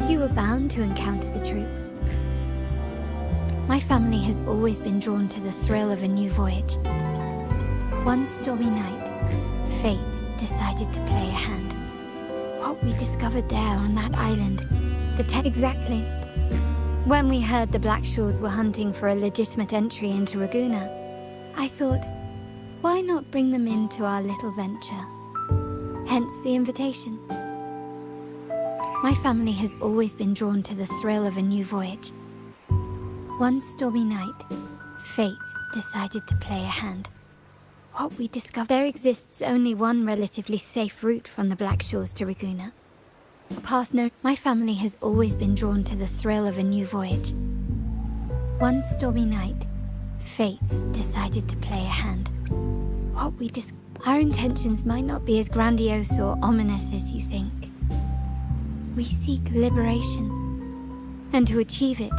you were bound to encounter the troop. My family has always been drawn to the thrill of a new voyage. One stormy night, fate decided to play a hand. What we discovered there on that island, exactly. When we heard the Black Shores were hunting for a legitimate entry into Ragunna, I thought, why not bring them into our little venture? Hence the invitation. My family has always been drawn to the thrill of a new voyage. One stormy night, fate decided to play a hand. What we discovered, there exists only one relatively safe route from the Black Shores to Ragunna. A path known. My family has always been drawn to the thrill of a new voyage. One stormy night, fate decided to play a hand. Our intentions might not be as grandiose or ominous as you think. We seek liberation, and to achieve it,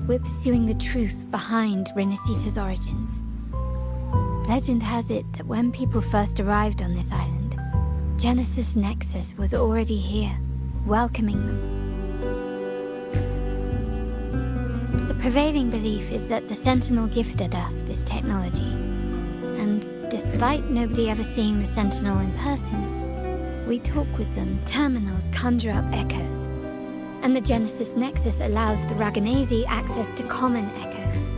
we're pursuing the truth behind Rinaccita's origins. Legend has it that when people first arrived on this island, Genesis Nexus was already here, welcoming them. The prevailing belief is that the Sentinel gifted us this technology, and despite nobody ever seeing the Sentinel in person, we talk with them. Terminals conjure up echoes, and the Genesis Nexus allows the Raganese access to common echoes.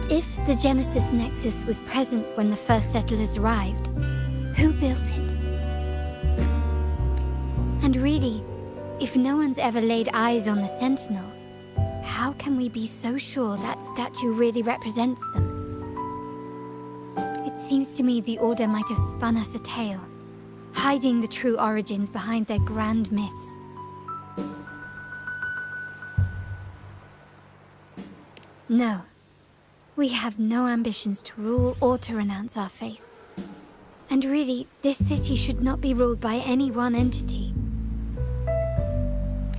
If the Genesis Nexus was present when the first settlers arrived, who built it? And really, if no one's ever laid eyes on the Sentinel, how can can we be so sure that statue really represents them? It seems to me the Order might have spun us a tale, hiding the true origins behind their grand myths. No. We have no ambitions to rule or to renounce our faith. And really, this city should not be ruled by any one entity.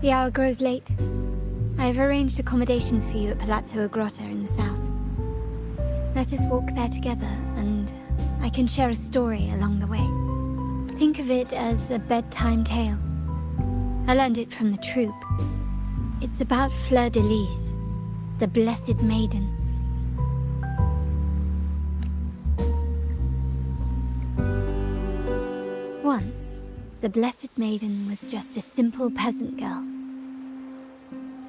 The hour grows late. I have arranged accommodations for you at Palazzo Grotta in the south. Let us walk there together, and I can share a story along the way. Think of it as a bedtime tale. I learned it from the troupe. It's about Fleur de Lis, the Blessed Maiden. Once, the Blessed Maiden was just a simple peasant girl.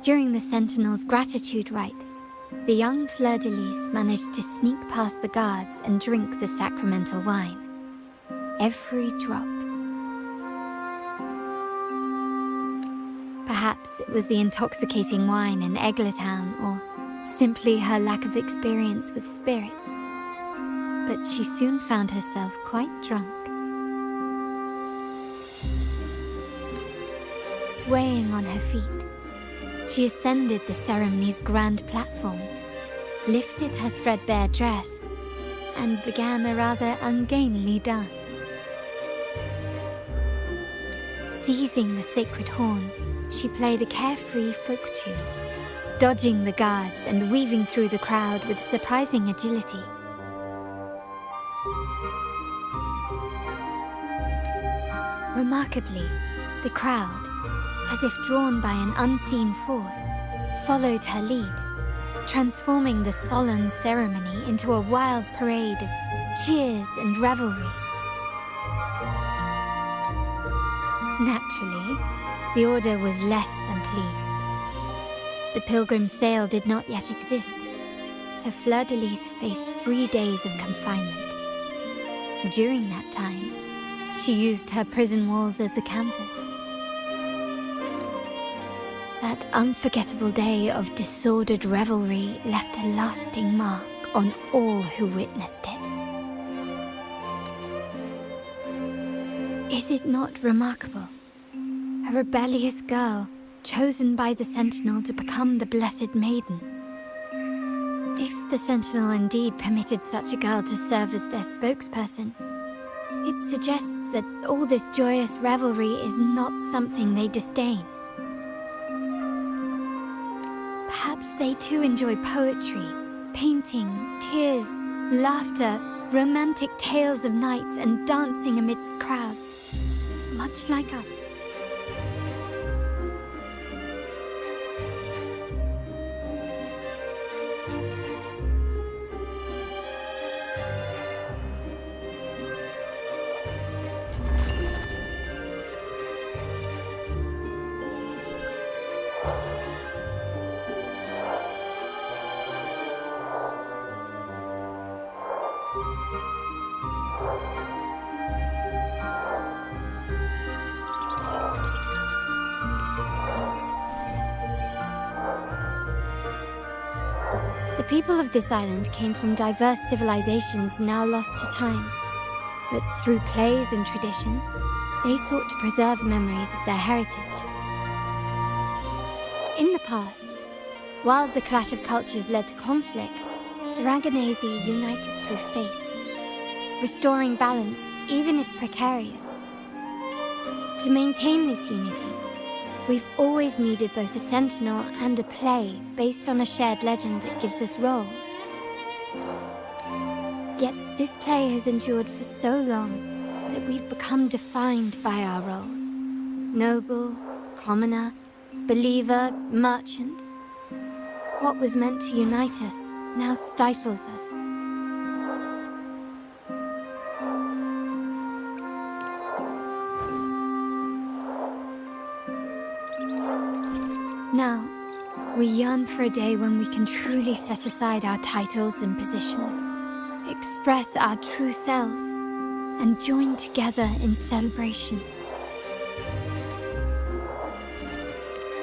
During the Sentinel's gratitude rite, the young Fleur de Lis managed to sneak past the guards and drink the sacramental wine. Every drop. Perhaps it was the intoxicating wine in Eglatown, or simply her lack of experience with spirits. But she soon found herself quite drunk. Swaying on her feet, she ascended the ceremony's grand platform, lifted her threadbare dress, and began a rather ungainly dance. Seizing the sacred horn, she played a carefree folk tune, dodging the guards and weaving through the crowd with surprising agility. Remarkably, the crowd, as if drawn by an unseen force, followed her lead, transforming the solemn ceremony into a wild parade of cheers and revelry. Naturally, the Order was less than pleased. The pilgrim sale did not yet exist, so Fleur de Lis faced 3 days of confinement. During that time, she used her prison walls as a canvas. That unforgettable day of disordered revelry left a lasting mark on all who witnessed it. Is it not remarkable? A rebellious girl, chosen by the Sentinel to become the Blessed Maiden. If the Sentinel indeed permitted such a girl to serve as their spokesperson, it suggests that all this joyous revelry is not something they disdain. Perhaps they too enjoy poetry, painting, tears, laughter, romantic tales of knights, and dancing amidst crowds, much like us. The people of this island came from diverse civilizations now lost to time, but through plays and tradition, they sought to preserve memories of their heritage. In the past, while the clash of cultures led to conflict, the Raganese united through faith, restoring balance even if precarious. To maintain this unity, we've always needed both a sentinel and a play based on a shared legend that gives us roles. Yet this play has endured for so long that we've become defined by our roles. Noble, commoner, believer, merchant. What was meant to unite us now stifles us. Now, we yearn for a day when we can truly set aside our titles and positions, express our true selves, and join together in celebration.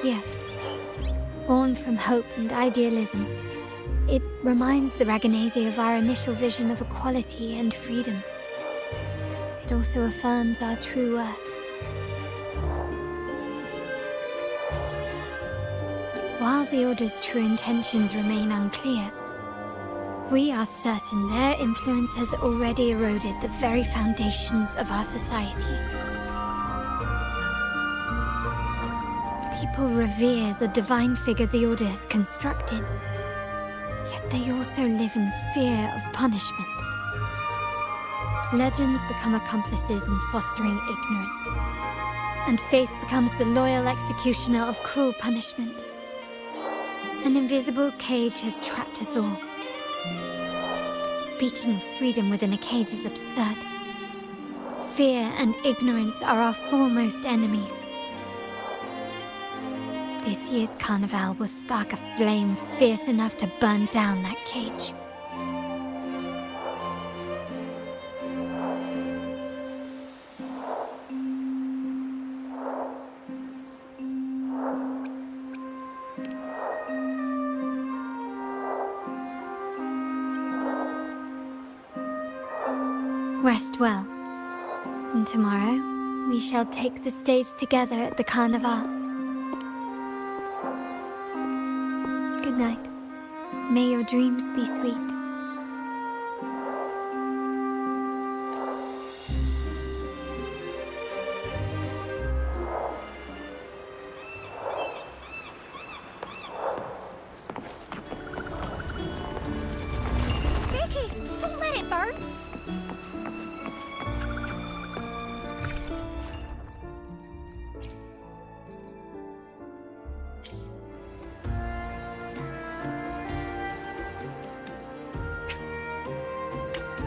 Yes, born from hope and idealism. It reminds the Raganese of our initial vision of equality and freedom. It also affirms our true worth. While the Order's true intentions remain unclear, we are certain their influence has already eroded the very foundations of our society. People revere the divine figure the Order has constructed, yet they also live in fear of punishment. Legends become accomplices in fostering ignorance, and faith becomes the loyal executioner of cruel punishment. An invisible cage has trapped us all. Speaking of freedom within a cage is absurd. Fear and ignorance are our foremost enemies. This year's Carnival will spark a flame fierce enough to burn down that cage. Rest well, and tomorrow we shall take the stage together at the Carnival. Good night. May your dreams be sweet. Vicky, don't let it burn!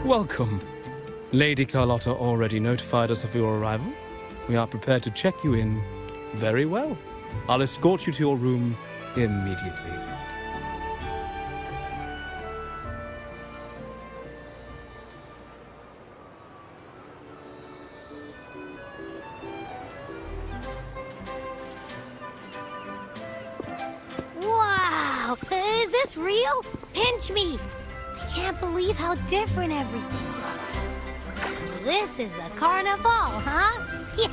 Welcome. Lady Carlotta already notified us of your arrival. We are prepared to check you in very well. I'll escort you to your room immediately. Wow! Is this real? Pinch me! I can't believe how different everything looks. So this is the Carnival, huh? Yeah!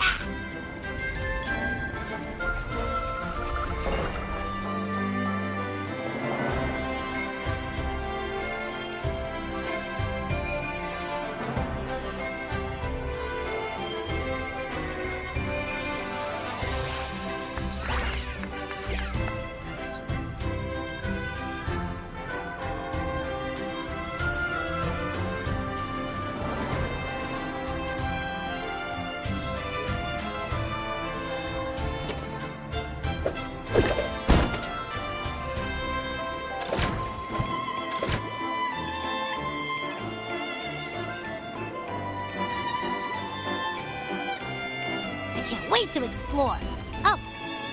Can't wait to explore. Oh,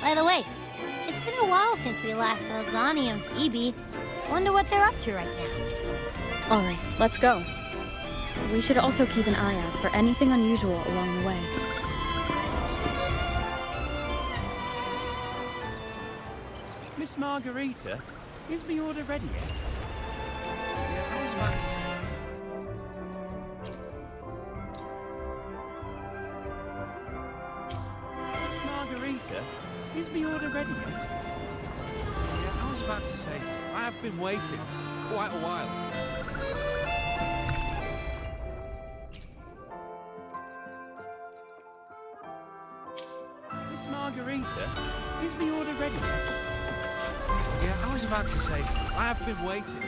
by the way, it's been a while since we last saw Zani and Phoebe. Wonder what they're up to right now. All right, let's go. We should also keep an eye out for anything unusual along the way. Miss Margarita, is the order ready yet? Yeah, I was about to say. Margarita, is the order ready yet? Yeah, I was about to say, I have been waiting quite a while. Miss Margarita, is the order ready yet? Yeah, I was about to say, I have been waiting.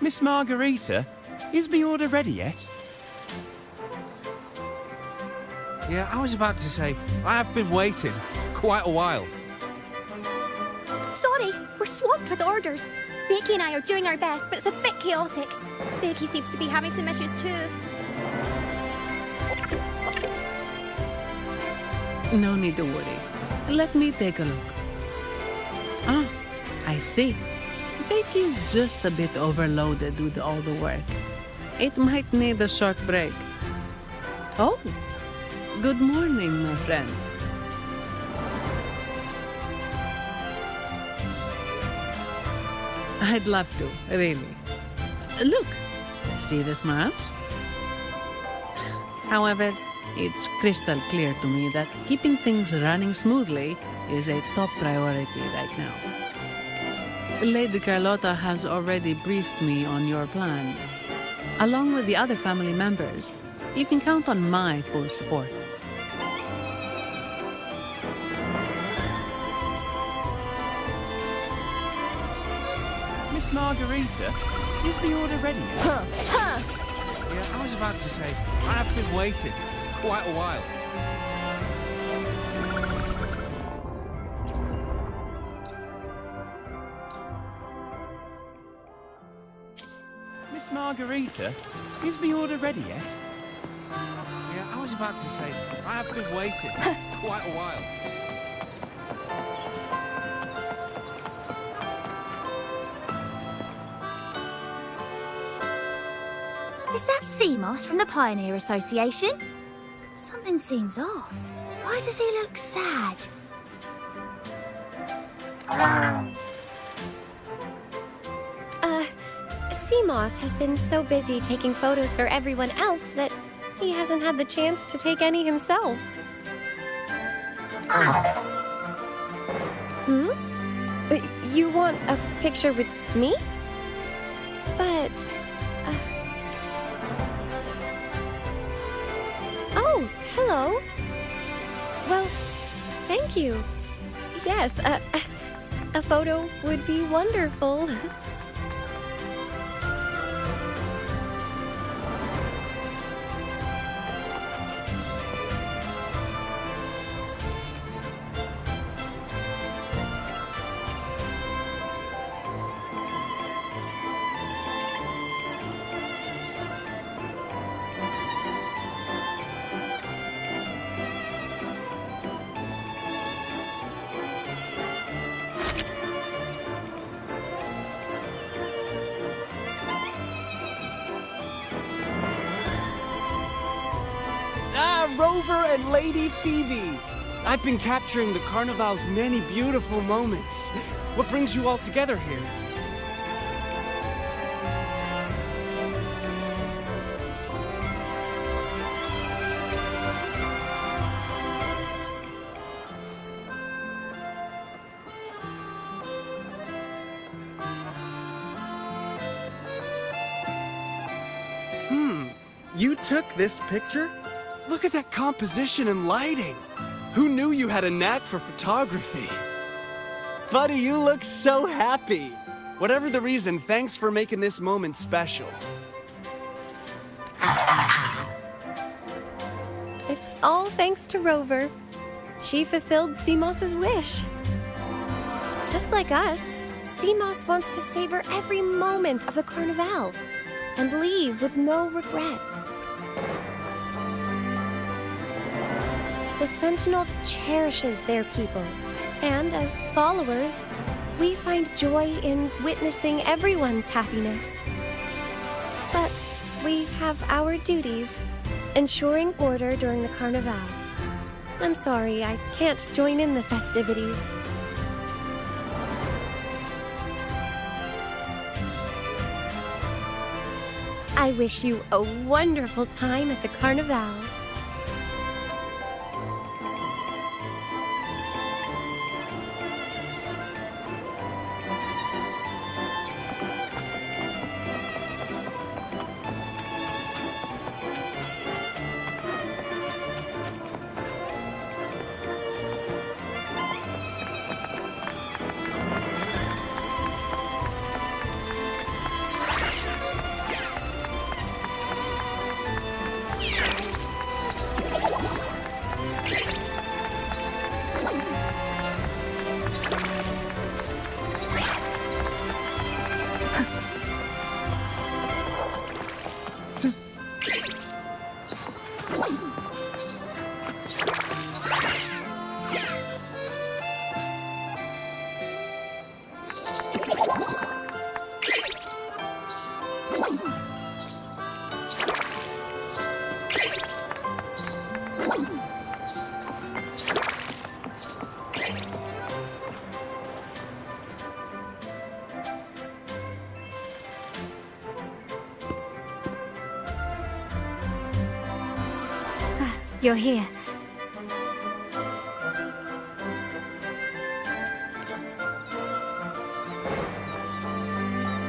Miss Margarita, is the order ready yet? Yeah, I was about to say, I have been waiting quite a while. Sorry, we're swamped with orders. Becky and I are doing our best, but it's a bit chaotic. Becky seems to be having some issues too. No need to worry. Let me take a look. Ah, I see. Becky's just a bit overloaded with all the work. It might need a short break. Oh, good morning, my friend. I'd love to, really. Look, see this mask? However, it's crystal clear to me that keeping things running smoothly is a top priority right now. Lady Carlotta has already briefed me on your plan. Along with the other family members, you can count on my full support. Miss Margarita, is the order ready yet? Huh. Huh. Yeah, I was about to say, I have been waiting quite a while. Miss Margarita, is the order ready yet? Yeah, I was about to say, I have been waiting quite a while. Is that Seamoss from the Pioneer Association? Something seems off. Why does he look sad? Seamoss has been so busy taking photos for everyone else that he hasn't had the chance to take any himself. Hmm? You want a picture with me? But... Oh, hello. Well, thank you. Yes, a photo would be wonderful. Rover and Lady Phoebe! I've been capturing the Carnival's many beautiful moments. What brings you all together here? You took this picture? Look at that composition and lighting! Who knew you had a knack for photography? Buddy, you look so happy! Whatever the reason, thanks for making this moment special. It's all thanks to Rover. She fulfilled Seamoss's wish. Just like us, Seamoss wants to savor every moment of the Carnival and leave with no regrets. The Sentinel cherishes their people, and as followers, we find joy in witnessing everyone's happiness. But we have our duties, ensuring order during the Carnival. I'm sorry, I can't join in the festivities. I wish you a wonderful time at the Carnival. you're here.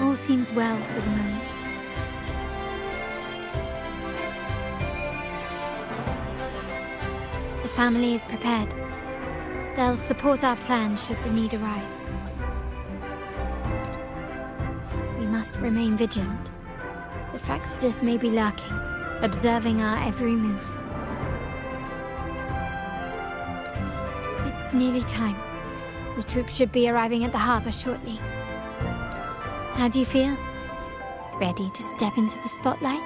All seems well for the moment. The family is prepared. They'll support our plan should the need arise. We must remain vigilant. The Fractidus may be lurking, observing our every move. It's nearly time. The troops should be arriving at the harbor shortly. How do you feel? Ready to step into the spotlight?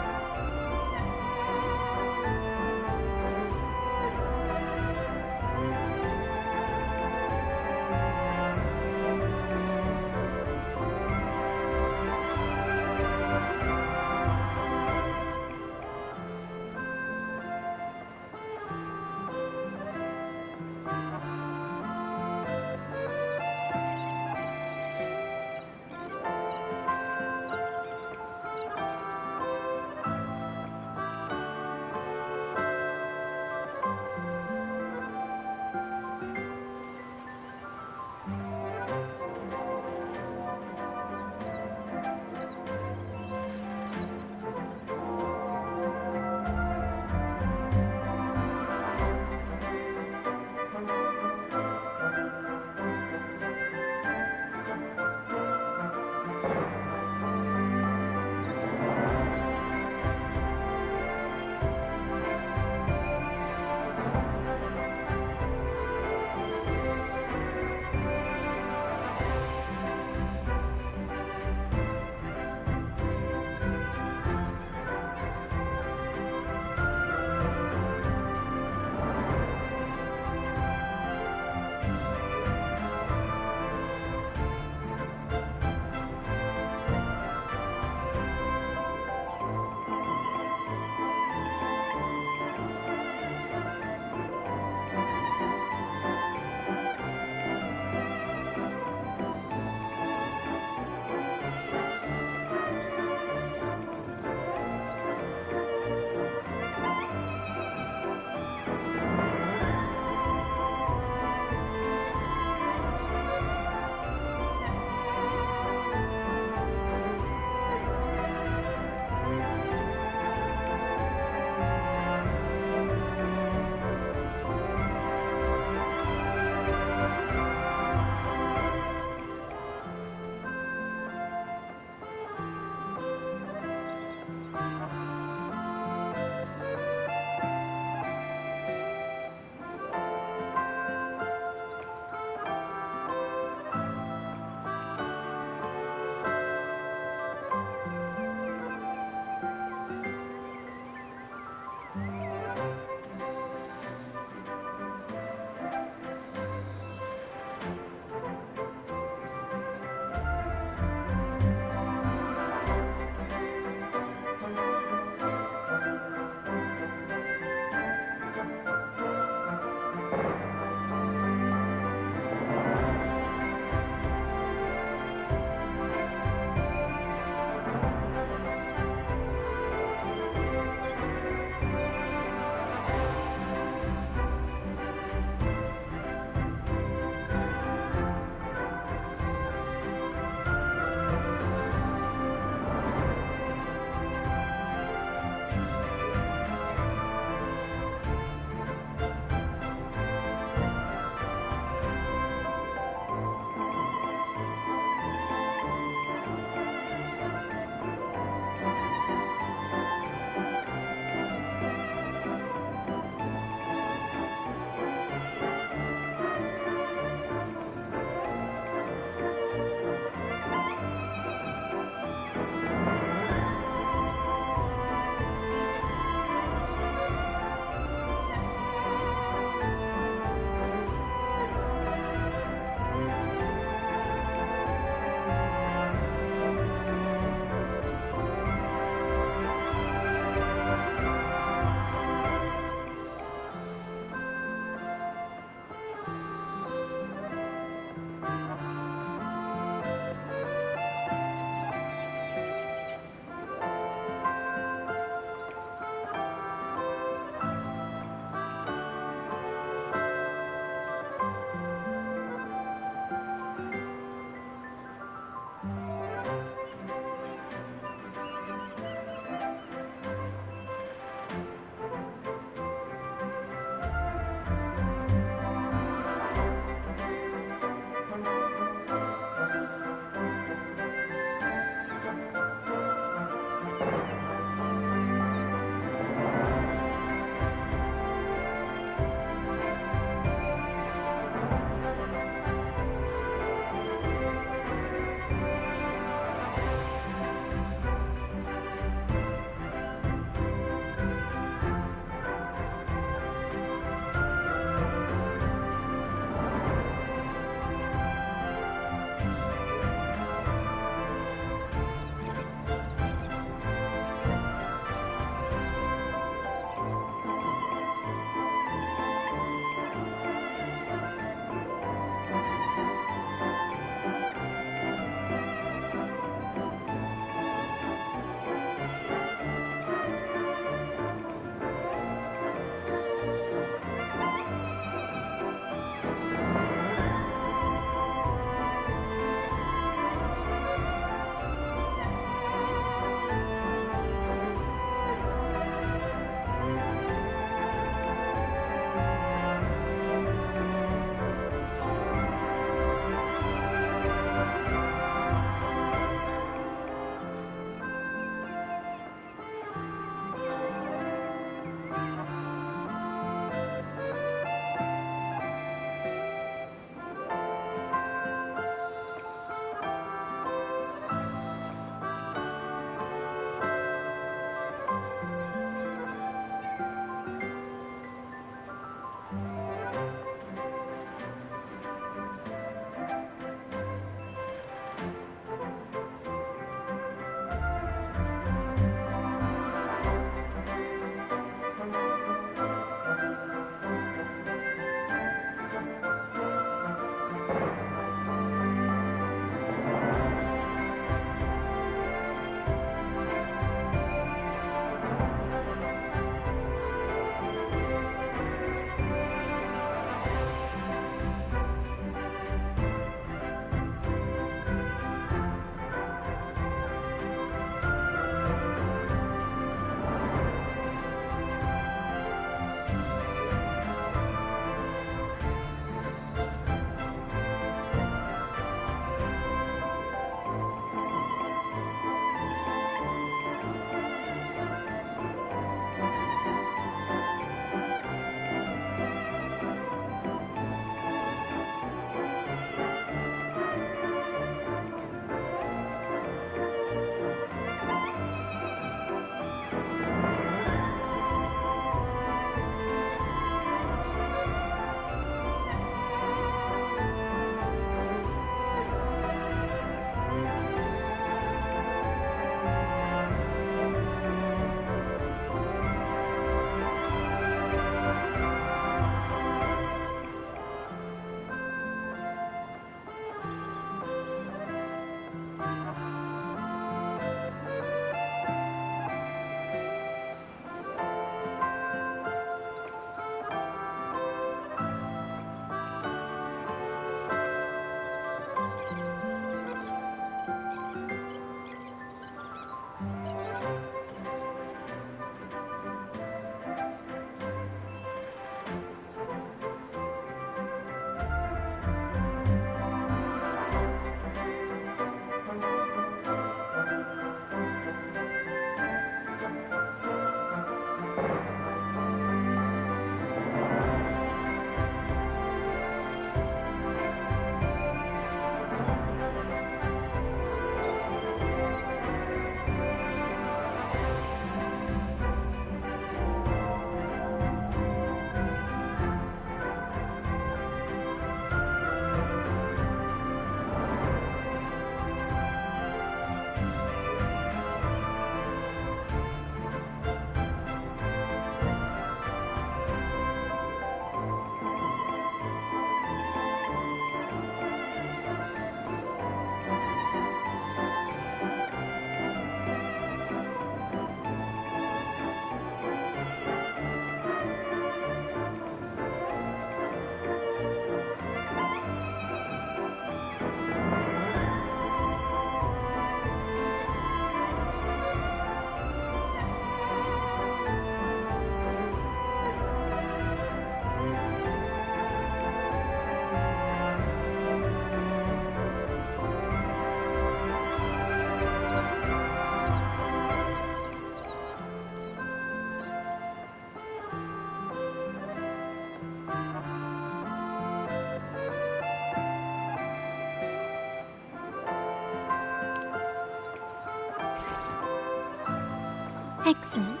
Excellent.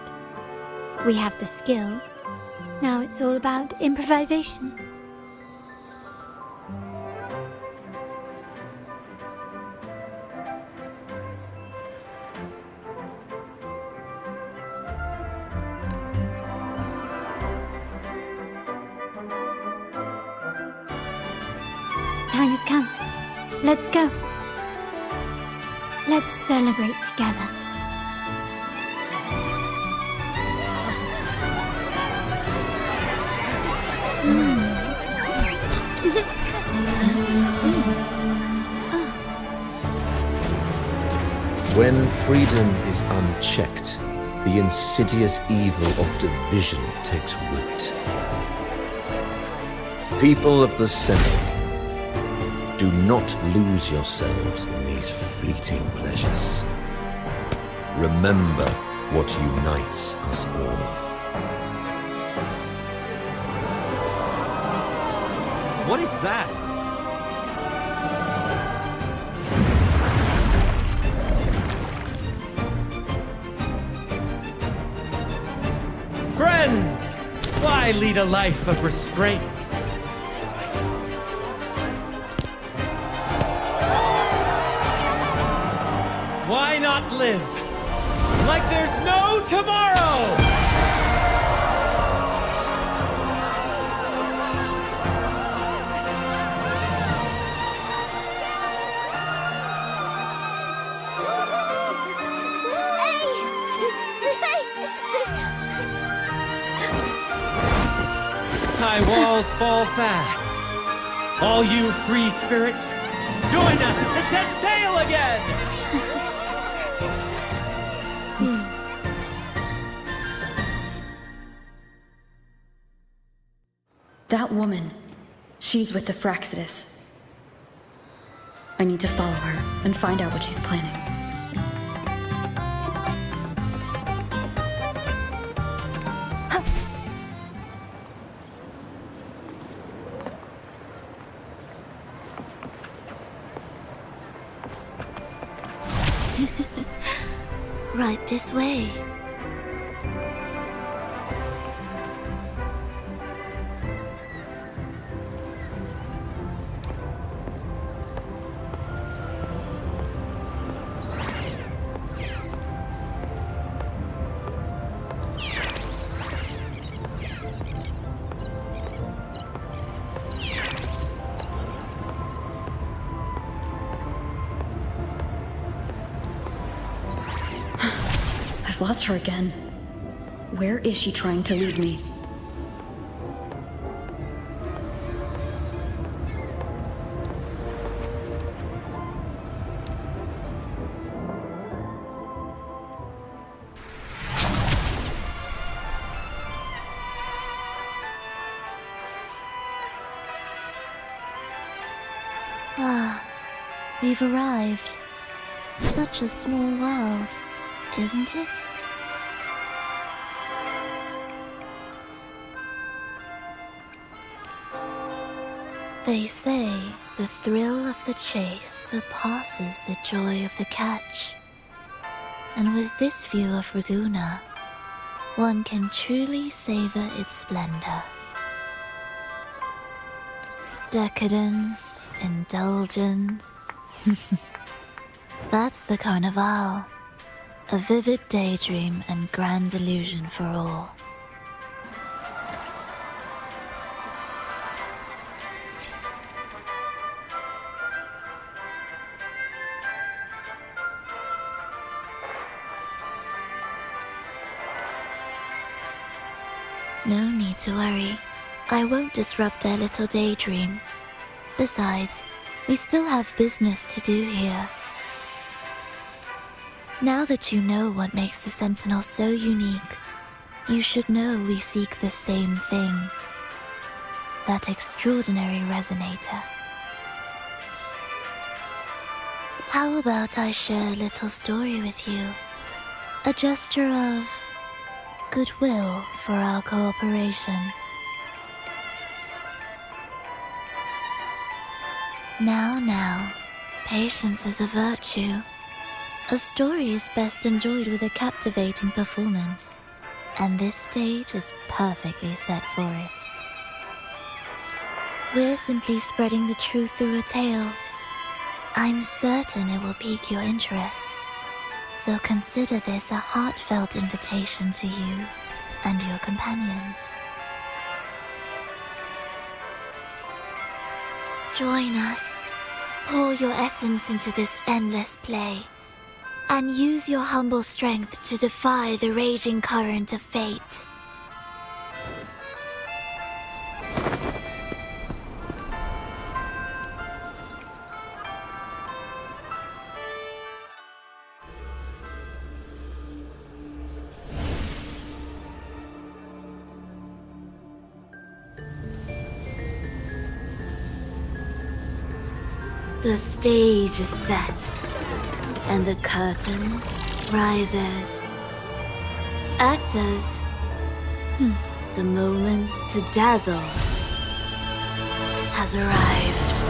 We have the skills. Now it's all about improvisation. Time has come. Let's go. Let's celebrate together. When freedom is unchecked, the insidious evil of division takes root. People of the center, do not lose yourselves in these fleeting pleasures. Remember what unites us all. What is that? Friends! Why lead a life of restraints? Why not live like there's no tomorrow? High walls fall fast. All you free spirits, join us to set sail again! That woman, she's with the Fraxidus. I need to follow her and find out what she's planning. Right this way. I've lost her again. Where is she trying to lead me? Ah, we've arrived. Such a small world, isn't it? They say the thrill of the chase surpasses the joy of the catch. And with this view of Raguna, one can truly savor its splendor. Decadence, indulgence. That's the Carnavale. A vivid daydream and grand illusion for all. No need to worry. I won't disrupt their little daydream. Besides, we still have business to do here. Now that you know what makes the Sentinel so unique, you should know we seek the same thing. That extraordinary resonator. How about I share a little story with you? A gesture of goodwill for our cooperation. Now, patience is a virtue. A story is best enjoyed with a captivating performance, and this stage is perfectly set for it. We're simply spreading the truth through a tale. I'm certain it will pique your interest, so consider this a heartfelt invitation to you and your companions. Join us, pour your essence into this endless play, and use your humble strength to defy the raging current of fate. The stage is set, and the curtain rises. Actors, the moment to dazzle has arrived.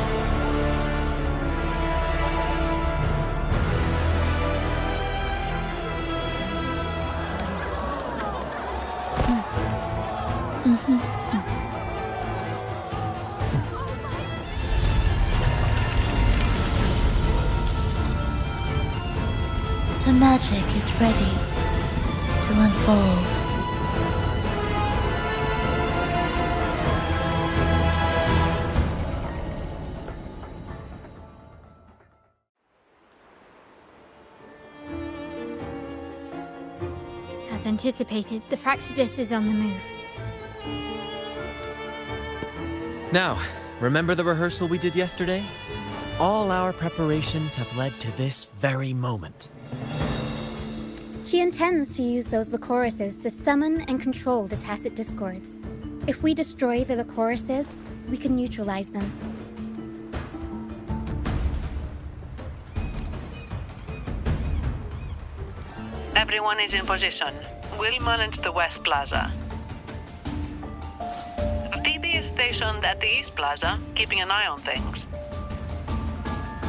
The magic is ready to unfold. As anticipated, the Fractsidus is on the move. Now, remember the rehearsal we did yesterday? All our preparations have led to this very moment. She intends to use those Lycoruses to summon and control the Tacit Discords. If we destroy the Lycoruses, we can neutralize them. Everyone is in position. We'll manage the West Plaza. DB is stationed at the East Plaza, keeping an eye on things.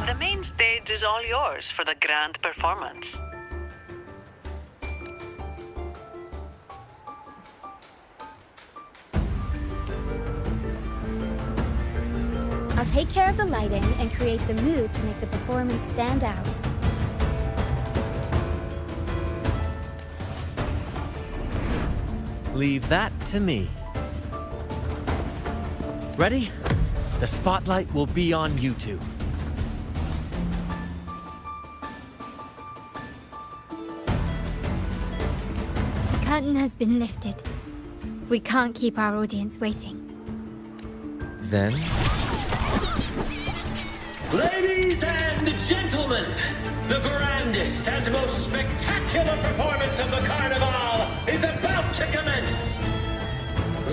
The main stage is all yours for the grand performance. I'll take care of the lighting and create the mood to make the performance stand out. Leave that to me. Ready? The spotlight will be on you two. The curtain has been lifted. We can't keep our audience waiting. Then... Ladies and gentlemen, the grandest and most spectacular performance of the Carnival is about to commence.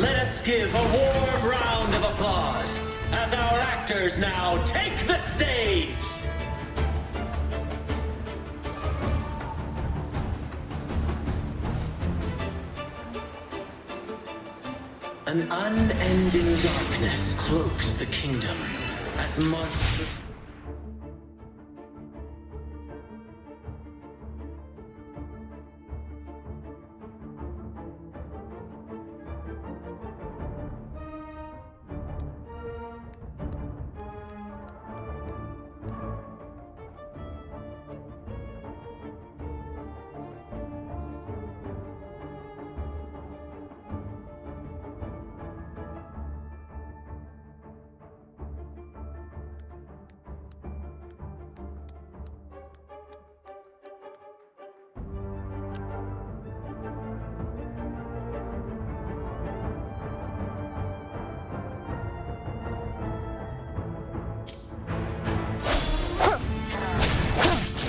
Let us give a warm round of applause as our actors now take the stage. An unending darkness cloaks the kingdom as monstrous...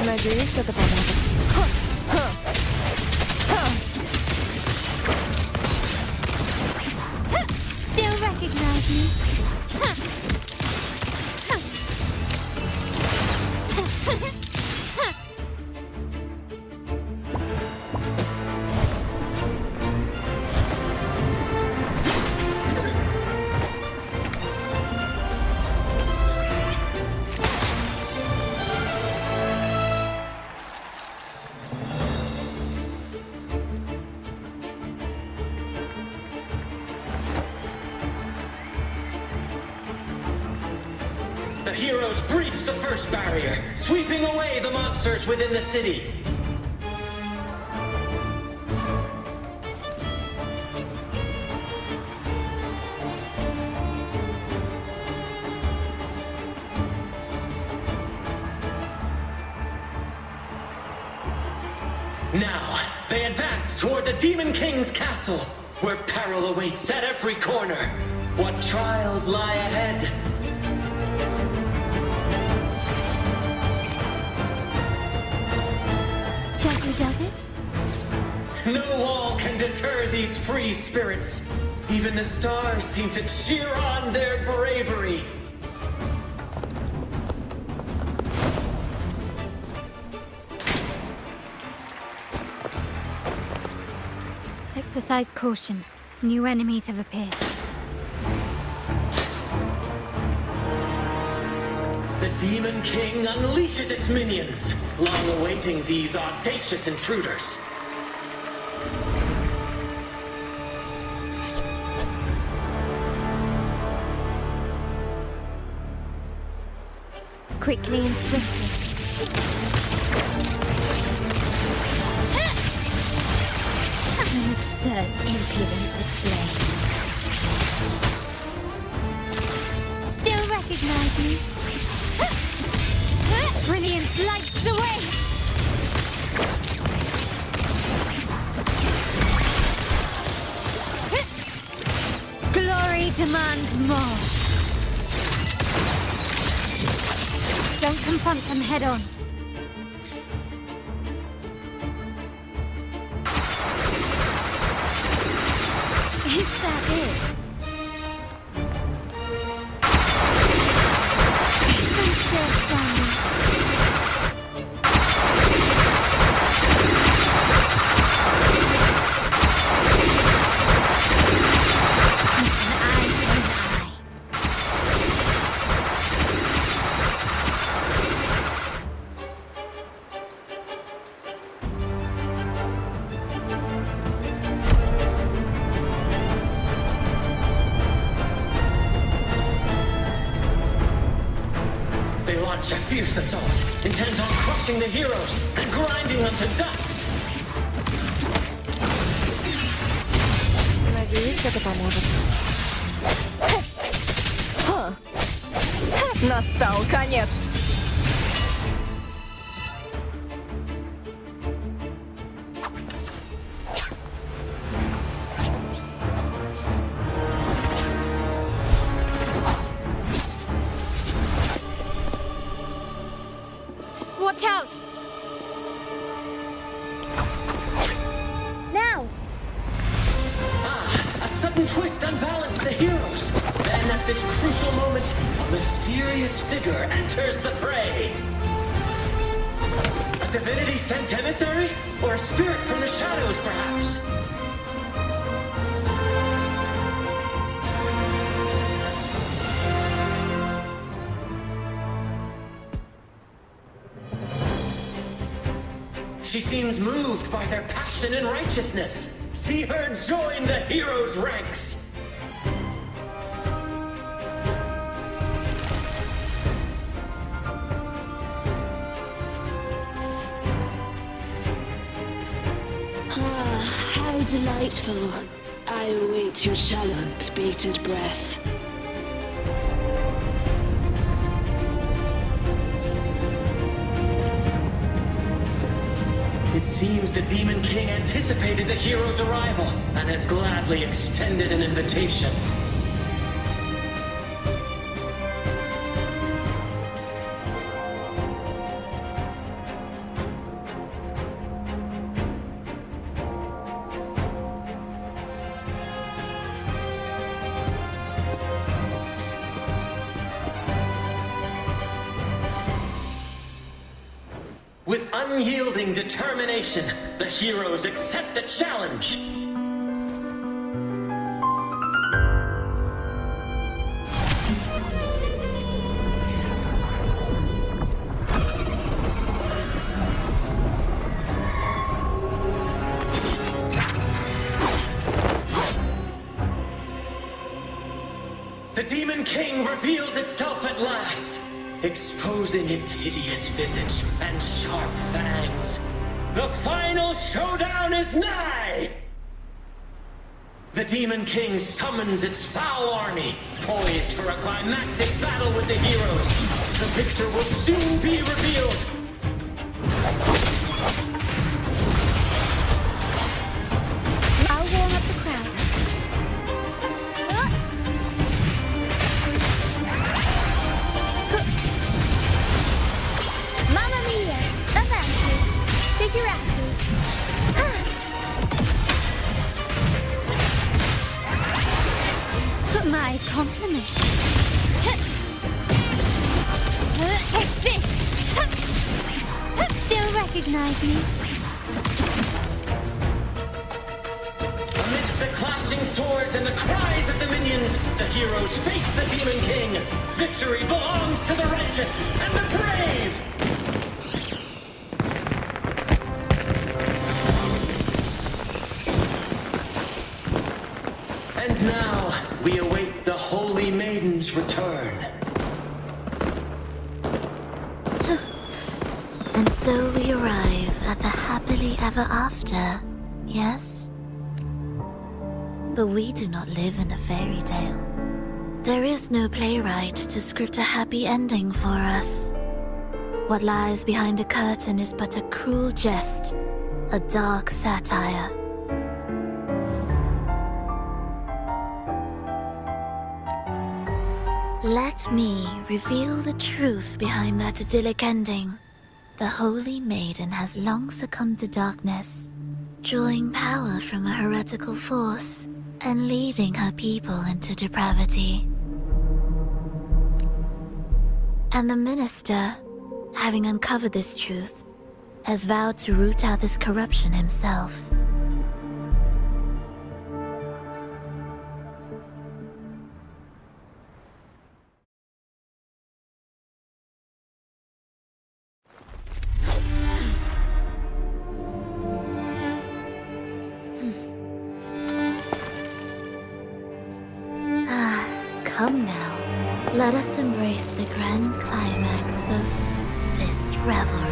Надеюсь, это поможет. Still recognize me? heroes breached the first barrier, sweeping away the monsters within the city. Now, they advance toward the Demon King's castle, where peril awaits at every corner. What trials lie ahead? Gently does it? No wall can deter these free spirits. Even the stars seem to cheer on their bravery. Exercise caution. New enemies have appeared. The Demon King unleashes its minions, long awaiting these audacious intruders. Quickly and swiftly. An absurd, impudent display. Still recognize me? Brilliance lights the way! Glory demands more. Don't confront them head on. Is that it? I'm still standing. An eye for an eye. They launch a fierce assault, intent on crushing the heroes and grinding them to dust. Надеюсь, это поможет. Настал конец. Watch out! Now! A sudden twist unbalanced the heroes. Then at this crucial moment, a mysterious figure enters the fray. A divinity sent emissary? Or a spirit from the shadows, perhaps? She seems moved by their passion and righteousness. See her join the heroes' ranks. Ah, how delightful. I await your shallowed, bated breath. It seems the Demon King anticipated the hero's arrival and has gladly extended an invitation. With unyielding determination, the heroes accept the challenge. The Demon King reveals itself at last. exposing its hideous visage and sharp fangs. The final showdown is nigh! The Demon King summons its foul army, poised for a climactic battle with the heroes. The victor will soon be revealed. I'll warm up the crowd. Mamma mia! Avanti! Figurati! My compliments. Take this! Still recognize me? Amidst the clashing swords and the cries of the minions, the heroes face the Demon King. Victory belongs to the righteous and the brave! And now, we await the Holy Maiden's return. And so we arrive at the happily ever after, yes? But we do not live in a fairy tale. There is no playwright to script a happy ending for us. What lies behind the curtain is but a cruel jest, a dark satire. Let me reveal the truth behind that idyllic ending. The Holy Maiden has long succumbed to darkness, drawing power from a heretical force and leading her people into depravity. And the minister, having uncovered this truth, has vowed to root out this corruption himself. Come now, let us embrace the grand climax of this revelry.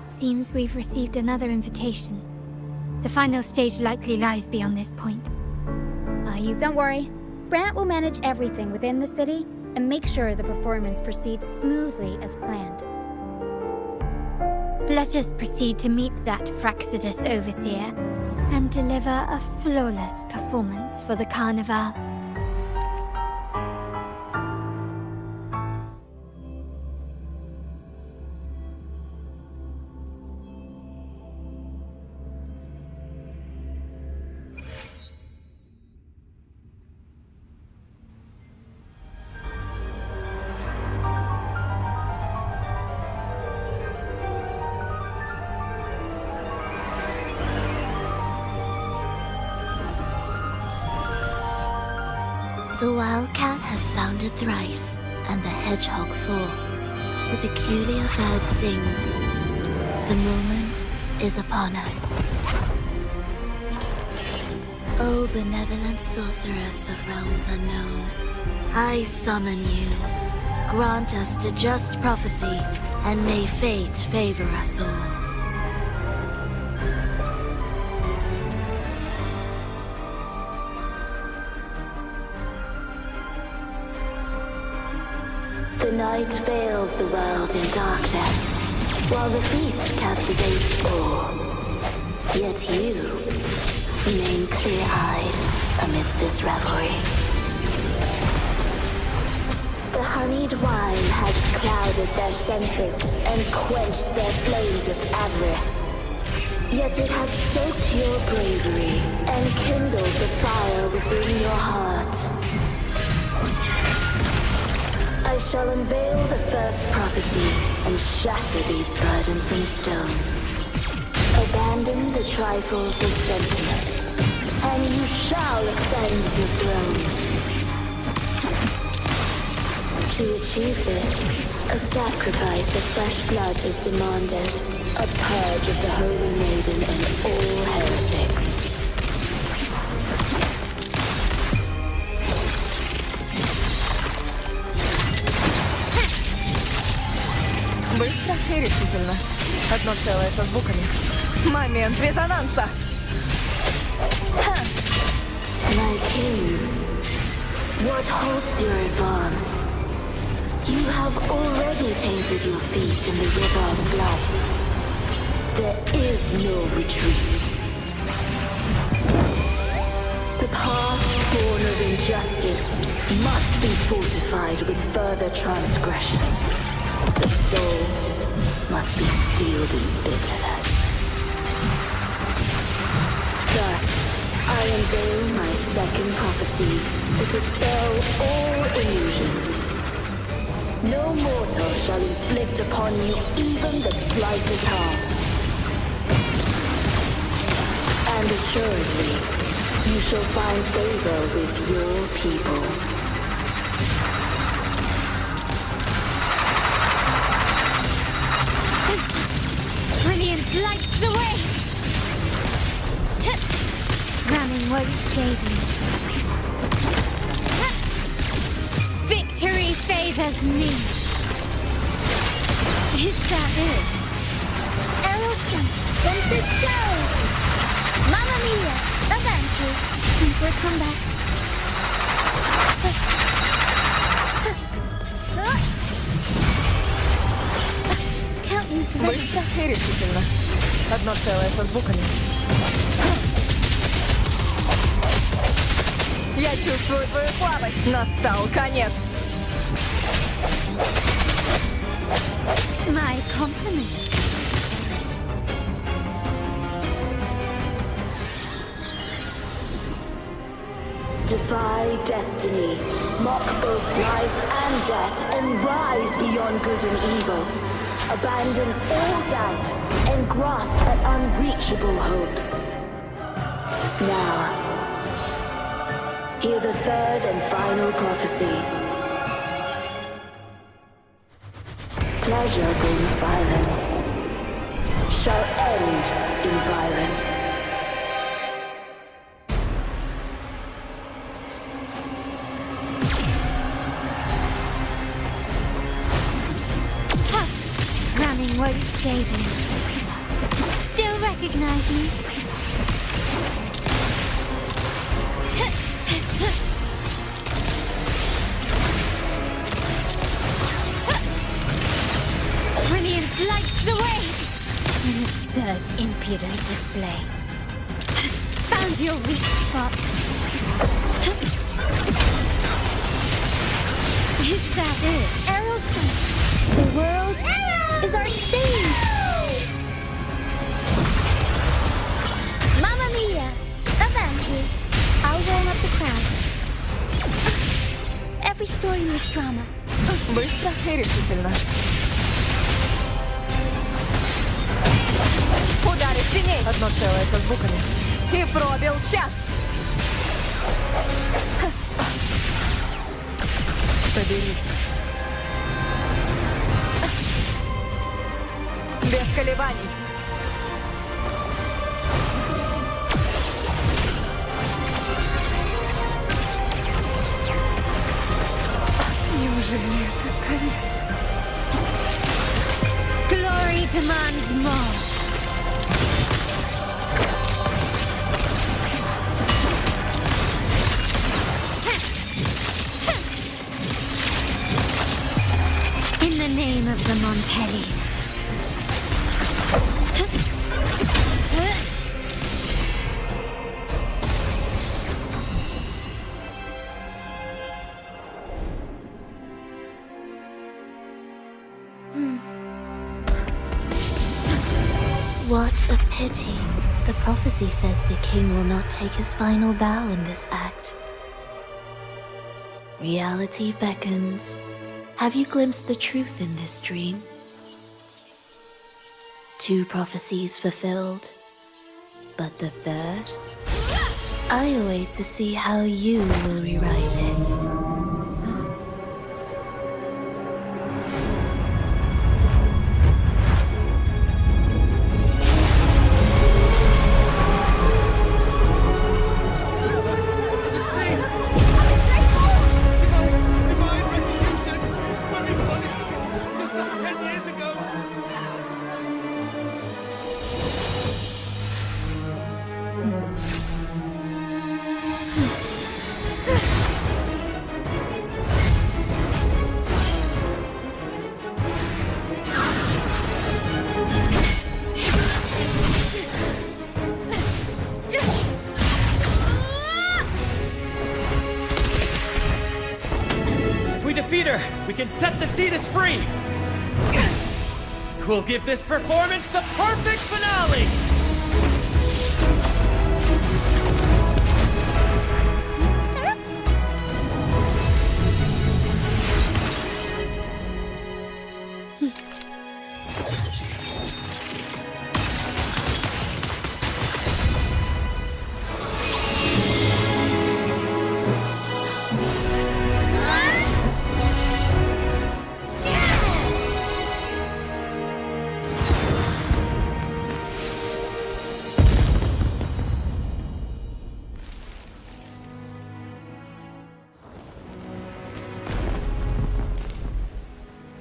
Seems we've received another invitation. The final stage likely lies beyond this point. Don't worry. Brant will manage everything within the city and make sure the performance proceeds smoothly as planned. Let us proceed to meet that Fraccidus Overseer and deliver a flawless performance for the Carnival. The wildcat has sounded thrice, and the hedgehog four. The peculiar bird sings. The moment is upon us. O benevolent sorceress of realms unknown, I summon you. Grant us the just prophecy, and may fate favor us all. The night veils the world in darkness, while the feast captivates all. Yet you remain clear-eyed amidst this revelry. The honeyed wine has clouded their senses and quenched their flames of avarice. Yet it has stoked your bravery and kindled the fire within your heart. I shall unveil the first prophecy and shatter these burdensome stones. Abandon the trifles of sentiment, and you shall ascend the throne. To achieve this, a sacrifice of fresh blood is demanded, a purge of the Holy Maiden and all heretics. Быстро и решительно. Одно целое со звуками. Момент резонанса! My king, what holds your advance? You have already tainted your feet in the river of blood. There is no retreat. The path born of injustice must be fortified with further transgressions. The soul must be steeled in bitterness. Thus, I unveil my second prophecy to dispel all illusions. No mortal shall inflict upon you even the slightest harm. And assuredly, you shall find favor with your people. Brilliance lights the way! Running won't save me. Victory favors me! Is that it? Aerosmith, when's the show? Mamma mia! Avanti! And we'll come back. Can't use the Быстро и решительно. Одно целое со звуками. Я чувствую твою слабость. Настал конец. My compliments. Defy destiny, mock both life and death, and rise beyond good and evil. Abandon all doubt and grasp at unreachable hopes. Now, hear the third and final prophecy. Pleasure brings violence, shall end in violence. Running won't save me. Still recognize me? Brilliance lights the way! An absurd, impudent display. Found your weak spot. Is that it? Aerosmith! The world is our stage! Mamma mia! Avanti! I'll warm up the crowd. Every story needs drama. Быстро и решительно. Ударить сильней! Одно целое со звуками. И пробил час! Соберись. Без колебаний. Неужели это конец? Glory demands more. In the name of the Montellis. What a pity. The prophecy says the king will not take his final bow in this act. Reality beckons. Have you glimpsed the truth in this dream? 2 prophecies fulfilled, but the third? I await to see how you will rewrite it. We can set the Cetus free! We'll give this performance the perfect finale!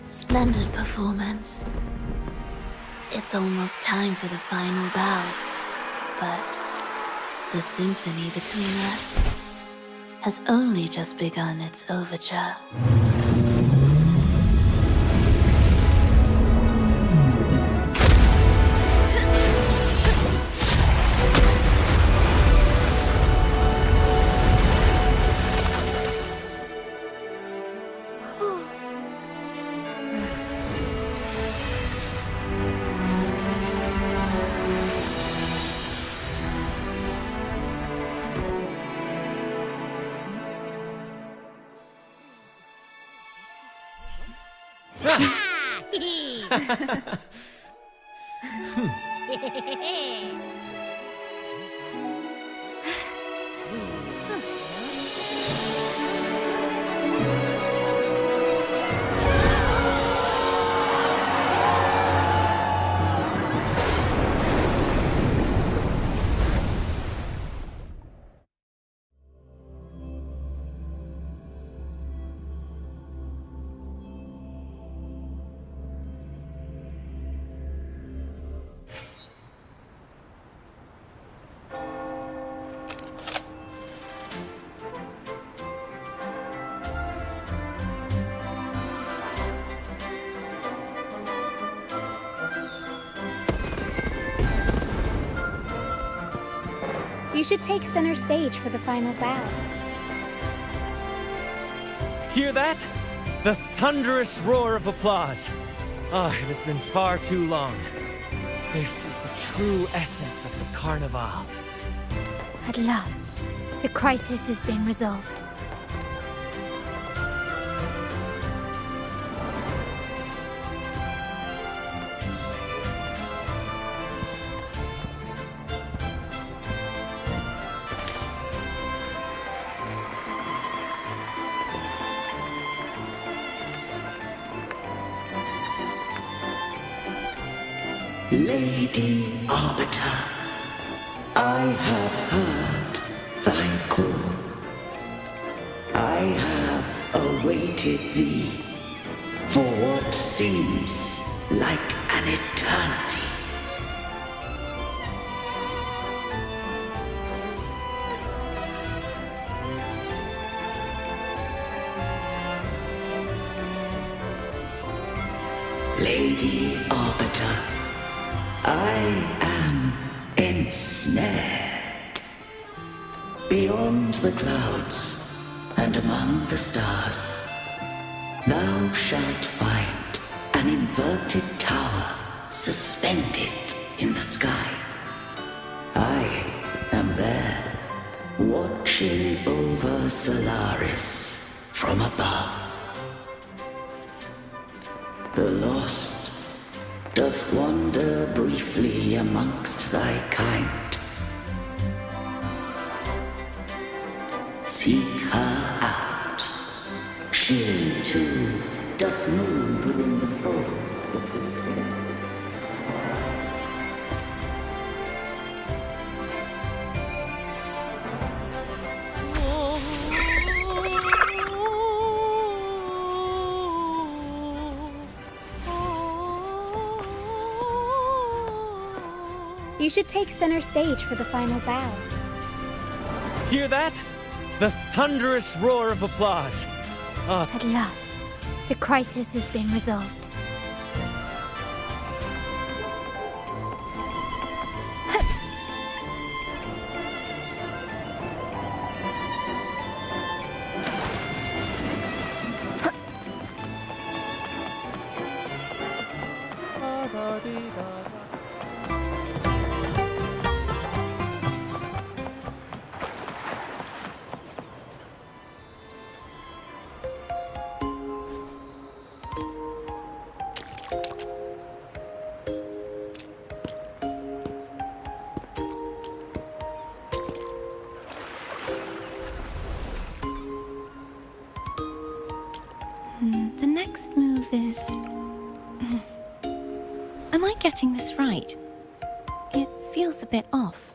Splendid performance. It's almost time for the final bow, but the symphony between us has only just begun its overture. You should take center stage for the final bow. Hear that? The thunderous roar of applause. Ah, it has been far too long. This is the true essence of the Carnival. At last, the crisis has been resolved. Lady Arbiter, I have heard thy call. I have awaited thee for what seems like an eternity. Lady Arbiter, I am ensnared. Beyond the clouds and among the stars, thou shalt find an inverted tower suspended in the sky. I am there, watching over Solaris from above. The lost doth wander briefly amongst thy kind. Seek her out. She too doth move within the fold. You should take center stage for the final bow. Hear that? The thunderous roar of applause. At last, the crisis has been resolved. The next move is... Am I getting this right? It feels a bit off.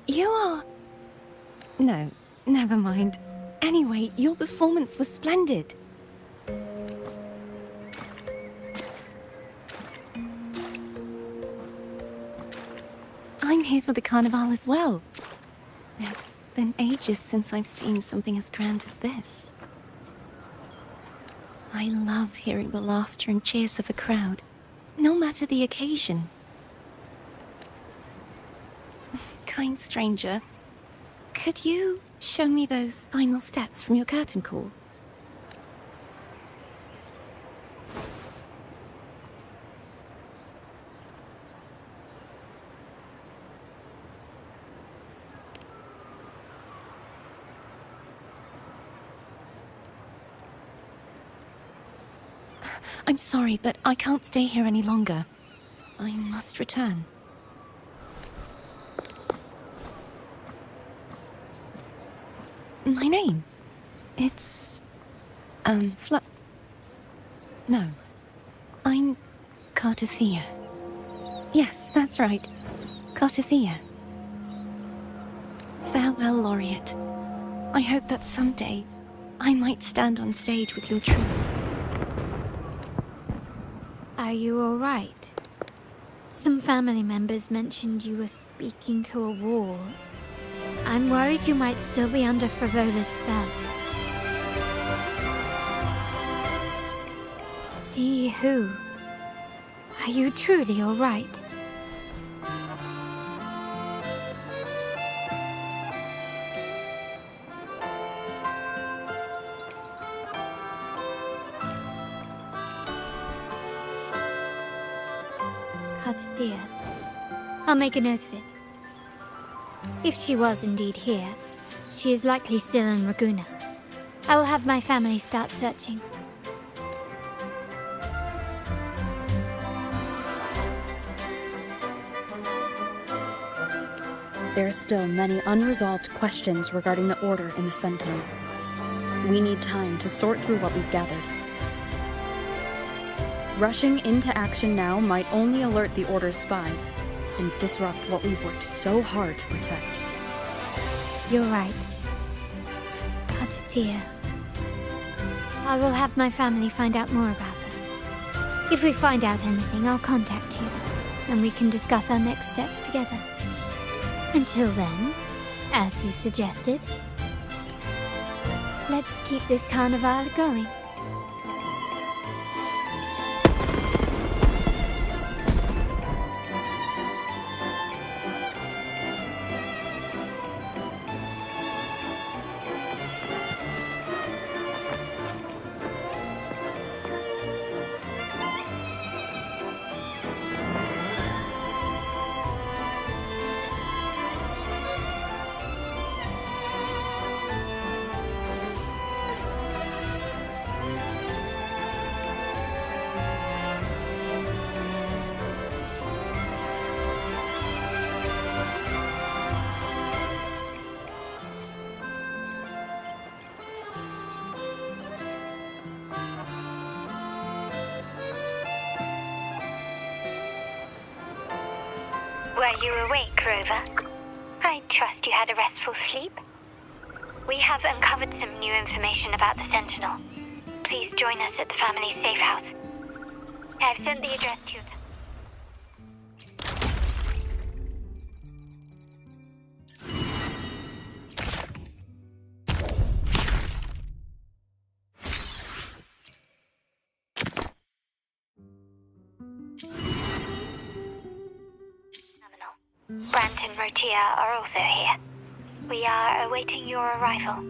You are... No, never mind. Anyway, your performance was splendid. I'm here for the Carnival as well. It's been ages since I've seen something as grand as this. I love hearing the laughter and cheers of a crowd, no matter the occasion. Kind stranger, could you show me those final steps from your curtain call? I'm sorry, but I can't stay here any longer. I must return. My name? It's... No. I'm... Cartothea. Yes, that's right. Cartothea. Farewell, Laureate. I hope that someday I might stand on stage with your troupe. Are you all right? Some family members mentioned you were speaking to a wall. I'm worried you might still be under Frivola's spell. See who? Are you truly all right? Cartothea. I'll make a note of it. If she was indeed here, she is likely still in Ragusa. I will have my family start searching. There are still many unresolved questions regarding the Order in the Centaur. We need time to sort through what we've gathered. Rushing into action now might only alert the Order's spies and disrupt what we've worked so hard to protect. You're right. Cartothea. I will have my family find out more about her. If we find out anything, I'll contact you, and we can discuss our next steps together. Until then, as you suggested, let's keep this Carnival going. Were you awake, Rover? I trust you had a restful sleep. We have uncovered some new information about the Sentinel. Please join us at the family's safe house. I've sent the address to you. Brant and Rotia are also here. We are awaiting your arrival.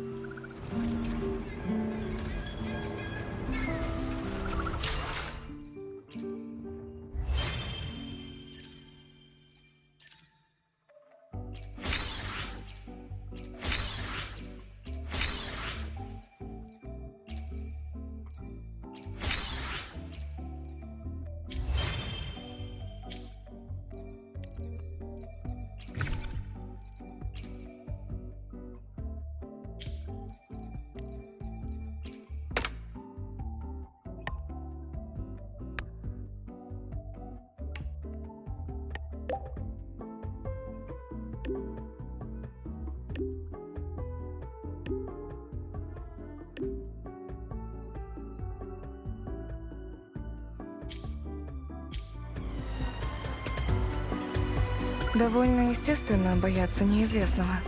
Довольно естественно бояться неизвестного.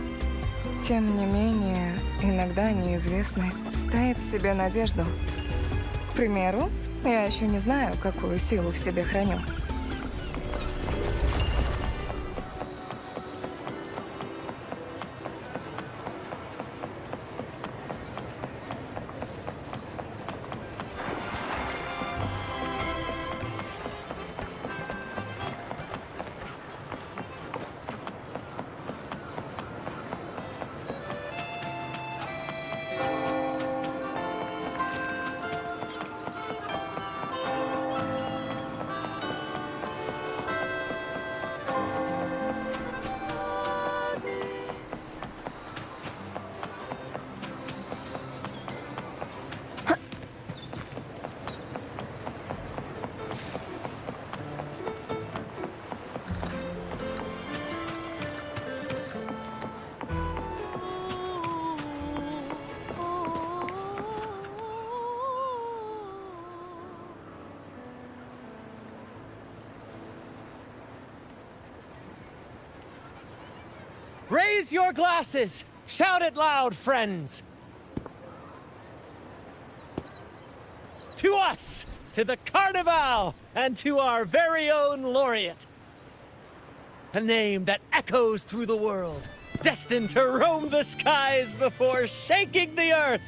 Тем не менее, иногда неизвестность таит в себе надежду. К примеру, я еще не знаю, какую силу в себе храню. Raise your glasses! Shout it loud, friends! To us! To the Carnavale! And to our very own laureate! A name that echoes through the world, destined to roam the skies before shaking the earth!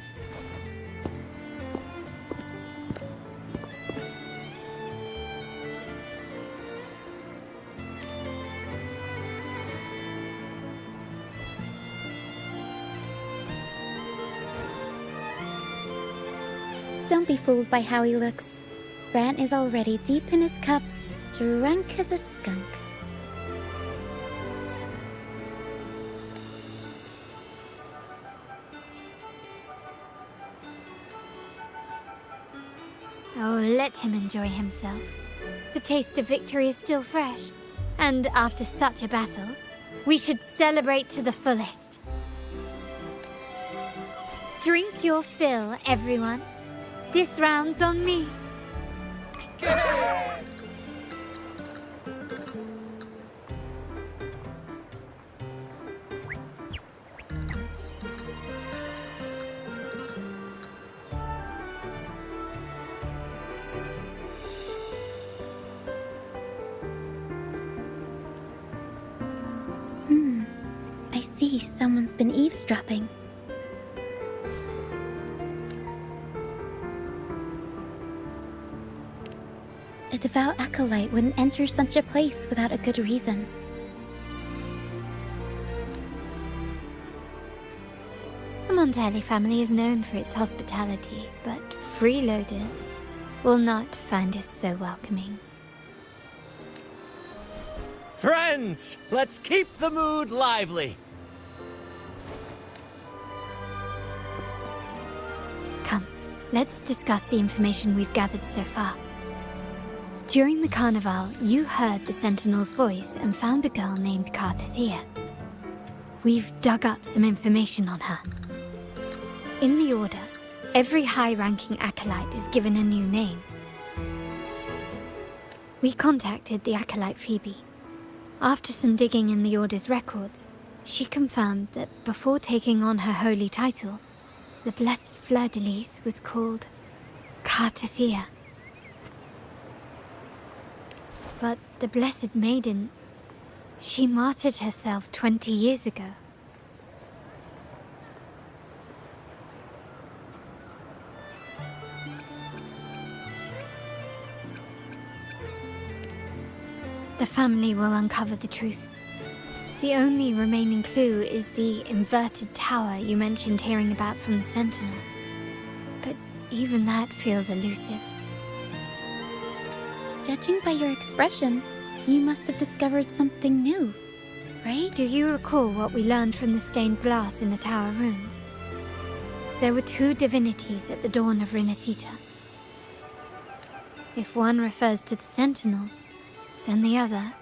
Don't be fooled by how he looks. Brant is already deep in his cups, drunk as a skunk. Oh, let him enjoy himself. The taste of victory is still fresh. And after such a battle, we should celebrate to the fullest. Drink your fill, everyone. This round's on me. I see someone's been eavesdropping. A devout acolyte wouldn't enter such a place without a good reason. The Montelli family is known for its hospitality, but freeloaders will not find us so welcoming. Friends, let's keep the mood lively. Come, let's discuss the information we've gathered so far. During the Carnival, you heard the Sentinel's voice and found a girl named Katathea. We've dug up some information on her. In the Order, every high-ranking acolyte is given a new name. We contacted the acolyte Phoebe. After some digging in the Order's records, she confirmed that before taking on her holy title, the Blessed Fleur-de-Lis was called Katathea. But the Blessed Maiden, she martyred herself 20 years ago. The family will uncover the truth. The only remaining clue is the inverted tower you mentioned hearing about from the Sentinel. But even that feels elusive. Judging by your expression, you must have discovered something new, right? Do you recall what we learned from the stained glass in the tower ruins? There were two divinities at the dawn of Rinacitta. If one refers to the Sentinel, then the other,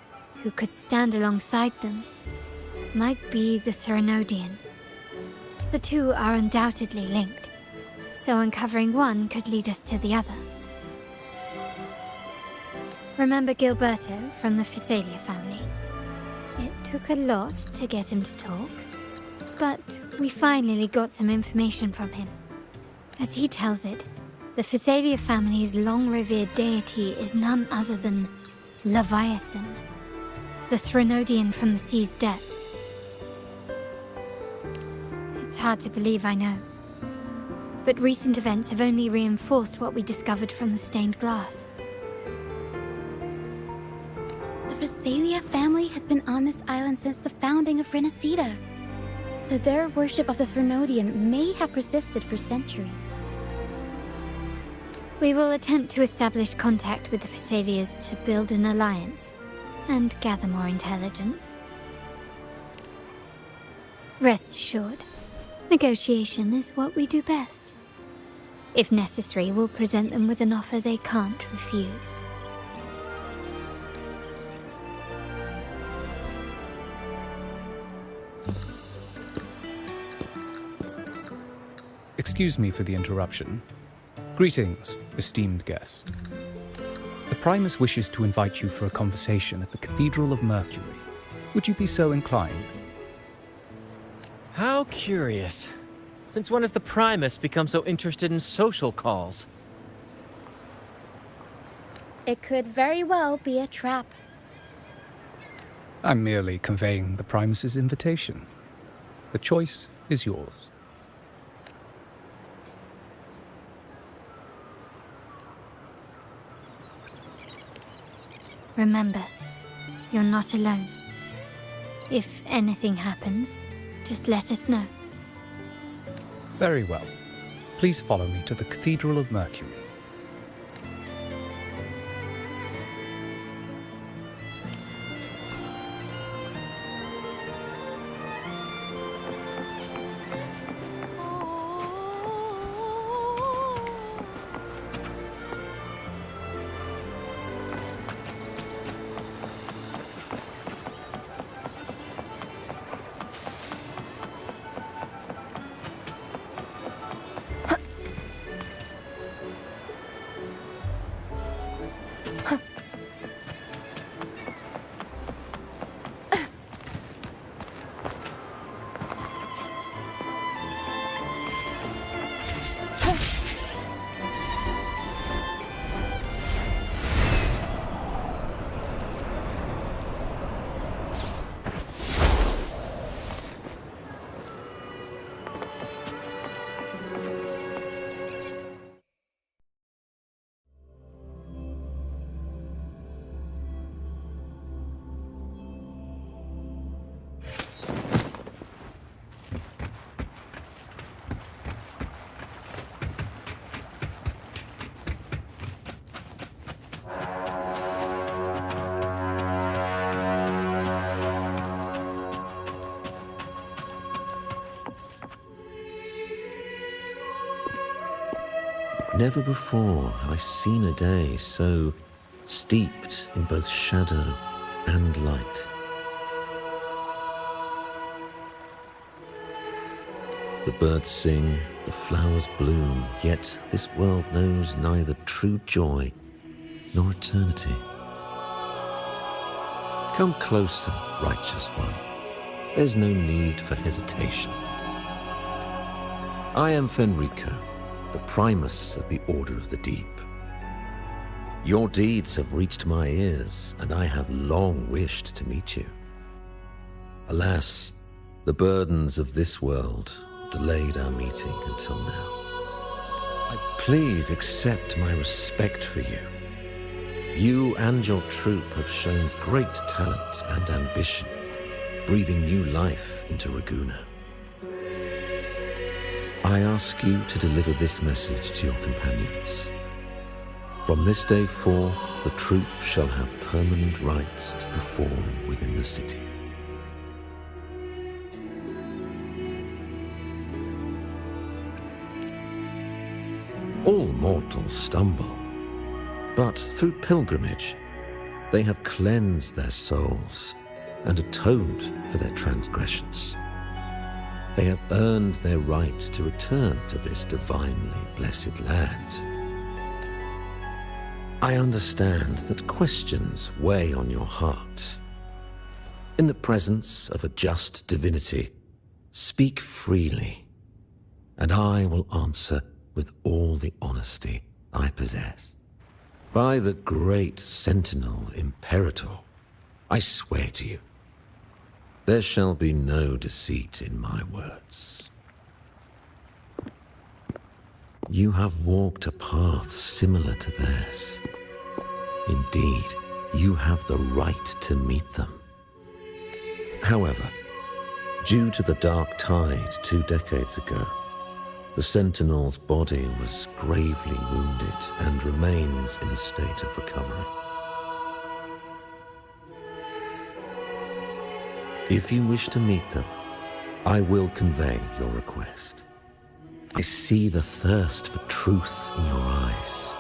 who could stand alongside them, might be the Threnodian. The two are undoubtedly linked, so uncovering one could lead us to the other. Remember Gilberto from the Physalia family? It took a lot to get him to talk, but we finally got some information from him. As he tells it, the Physalia family's long-revered deity is none other than Leviathan, the Threnodian from the sea's depths. It's hard to believe, I know, but recent events have only reinforced what we discovered from the stained glass. The Physalia family has been on this island since the founding of Rinacitta, so their worship of the Threnodian may have persisted for centuries. We will attempt to establish contact with the Physalias to build an alliance and gather more intelligence. Rest assured, negotiation is what we do best. If necessary, we'll present them with an offer they can't refuse. Excuse me for the interruption. Greetings, esteemed guest. The Primus wishes to invite you for a conversation at the Cathedral of Mercury. Would you be so inclined? How curious. Since when has the Primus become so interested in social calls? It could very well be a trap. I'm merely conveying the Primus's invitation. The choice is yours. Remember, you're not alone. If anything happens, just let us know. Very well. Please follow me to the Cathedral of Mercury. Never before have I seen a day so steeped in both shadow and light. The birds sing, the flowers bloom, yet this world knows neither true joy nor eternity. Come closer, righteous one. There's no need for hesitation. I am Fenrico, the primus of the Order of the Deep. Your deeds have reached my ears, and I have long wished to meet you. Alas, the burdens of this world delayed our meeting until now. Please accept my respect for you. You and your troop have shown great talent and ambition, breathing new life into Ragusa. I ask you to deliver this message to your companions. From this day forth, the troop shall have permanent rights to perform within the city. All mortals stumble, but through pilgrimage, they have cleansed their souls and atoned for their transgressions. They have earned their right to return to this divinely blessed land. I understand that questions weigh on your heart. In the presence of a just divinity, speak freely, and I will answer with all the honesty I possess. By the great Sentinel Imperator, I swear to you, there shall be no deceit in my words. You have walked a path similar to theirs. Indeed, you have the right to meet them. However, due to the Dark Tide 2 decades ago, the Sentinel's body was gravely wounded and remains in a state of recovery. If you wish to meet them, I will convey your request. I see the thirst for truth in your eyes.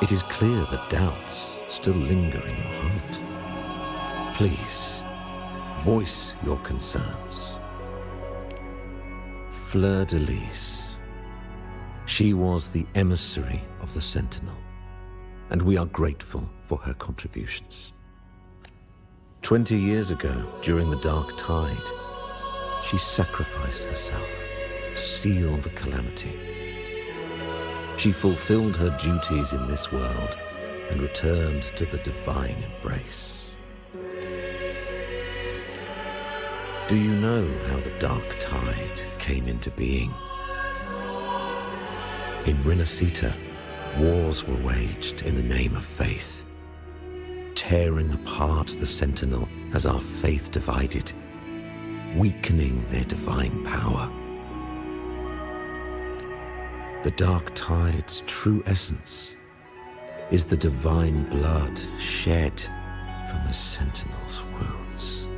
It is clear that doubts still linger in your heart. Please, voice your concerns. Fleur-de-Lis. She was the emissary of the Sentinel, and we are grateful for her contributions. 20 years ago, during the Dark Tide, she sacrificed herself to seal the calamity. She fulfilled her duties in this world and returned to the divine embrace. Do you know how the Dark Tide came into being? In Rinacitta, wars were waged in the name of faith, tearing apart the Sentinel as our faith divided, weakening their divine power. The Dark Tide's true essence is the divine blood shed from the Sentinel's wounds.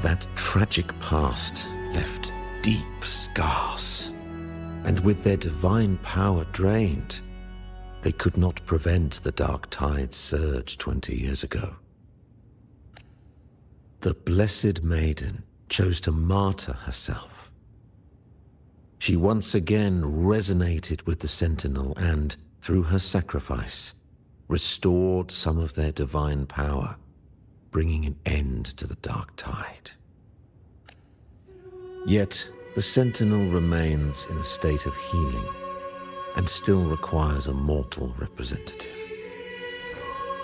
That tragic past left deep scars, and with their divine power drained, they could not prevent the Dark Tide's surge 20 years ago. The Blessed Maiden chose to martyr herself. She once again resonated with the Sentinel and, through her sacrifice, restored some of their divine power, bringing an end to the Dark Tide. Yet, the Sentinel remains in a state of healing and still requires a mortal representative.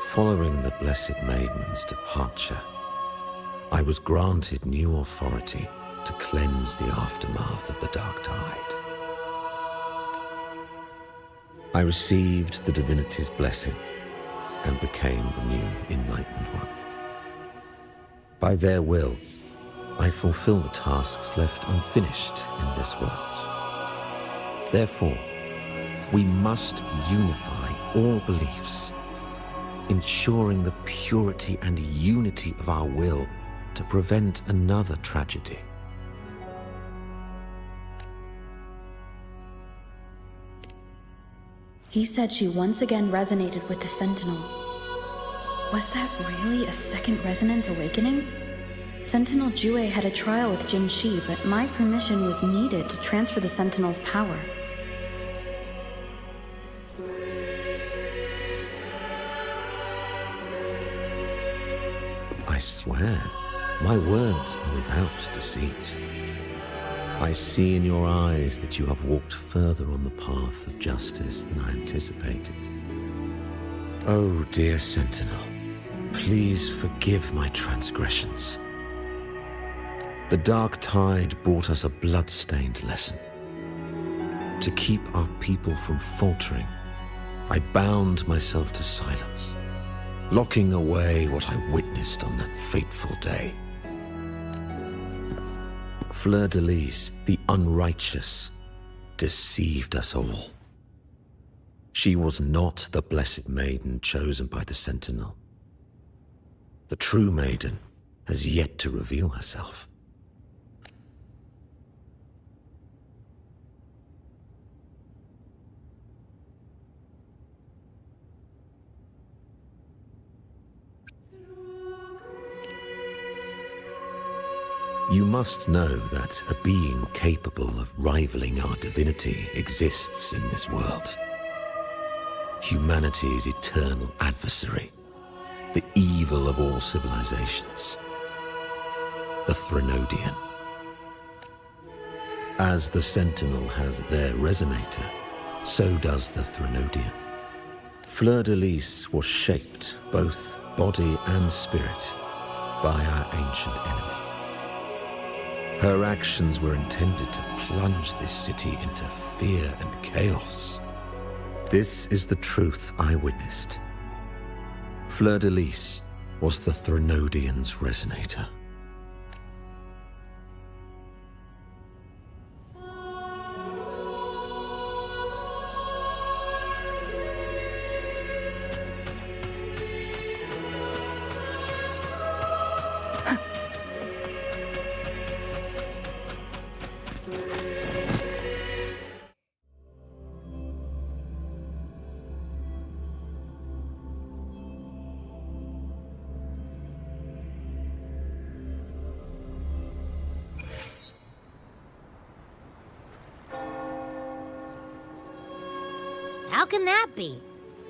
Following the Blessed Maiden's departure, I was granted new authority to cleanse the aftermath of the Dark Tide. I received the divinity's blessing and became the new Enlightened One. By their will, I fulfill the tasks left unfinished in this world. Therefore, we must unify all beliefs, ensuring the purity and unity of our will to prevent another tragedy. He said she once again resonated with the Sentinel. Was that really a second resonance awakening? Sentinel Jue had a trial with Jin Shi, but my permission was needed to transfer the Sentinel's power. I swear, my words are without deceit. I see in your eyes that you have walked further on the path of justice than I anticipated. Oh, dear Sentinel, please forgive my transgressions. The dark tide brought us a blood-stained lesson. To keep our people from faltering, I bound myself to silence, locking away what I witnessed on that fateful day. Fleur-de-Lis, the unrighteous, deceived us all. She was not the blessed maiden chosen by the Sentinel. The true maiden has yet to reveal herself. You must know that a being capable of rivaling our divinity exists in this world. Humanity's eternal adversary, the evil of all civilizations, the Threnodian. As the Sentinel has their resonator, so does the Threnodian. Fleur-de-Lis was shaped, both body and spirit, by our ancient enemy. Her actions were intended to plunge this city into fear and chaos. This is the truth I witnessed. Fleur-de-Lis was the Threnodian's resonator. How can that be?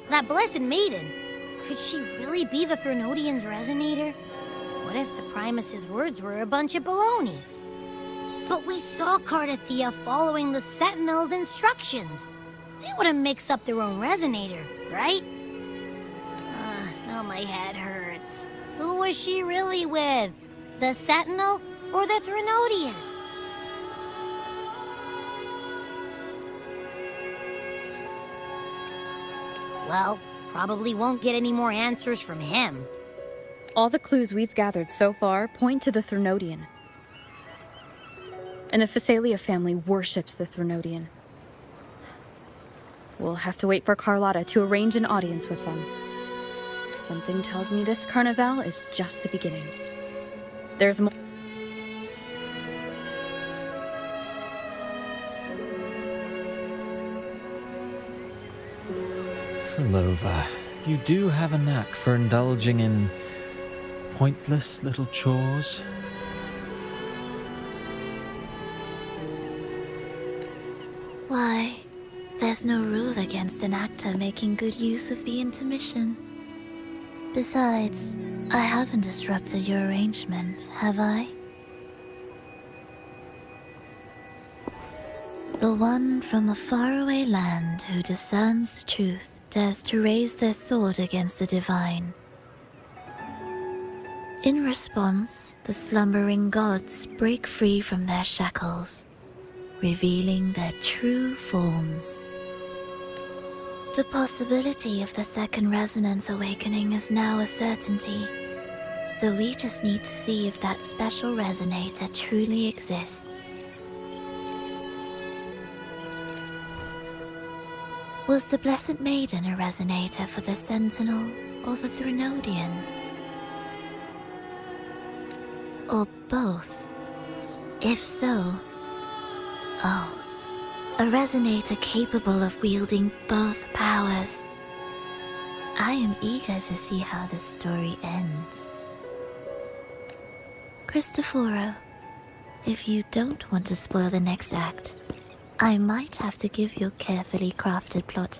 That blessed maiden, could she really be the Threnodian's resonator? What if the Primus's words were a bunch of baloney? But we saw Cardathea following the Sentinel's instructions. They wouldn't mix up their own resonator, right? Now my head hurts. Who was she really with? The Sentinel or the Threnodian? Well, probably won't get any more answers from him. All the clues we've gathered so far point to the Threnodian. And the Phasalia family worships the Threnodian. We'll have to wait for Carlotta to arrange an audience with them. Something tells me this Carnavale is just the beginning. There's more. Lova, you do have a knack for indulging in pointless little chores. Why, there's no rule against an actor making good use of the intermission. Besides, I haven't disrupted your arrangement, have I? The one from a faraway land who discerns the truth dares to raise their sword against the divine. In response, the slumbering gods break free from their shackles, revealing their true forms. The possibility of the second resonance awakening is now a certainty, so we just need to see if that special resonator truly exists. Was the Blessed Maiden a resonator for the Sentinel or the Threnodian? Or both? If so... Oh, A resonator capable of wielding both powers. I am eager to see how this story ends. Cristoforo, if you don't want to spoil the next act, I might have to give your carefully crafted plot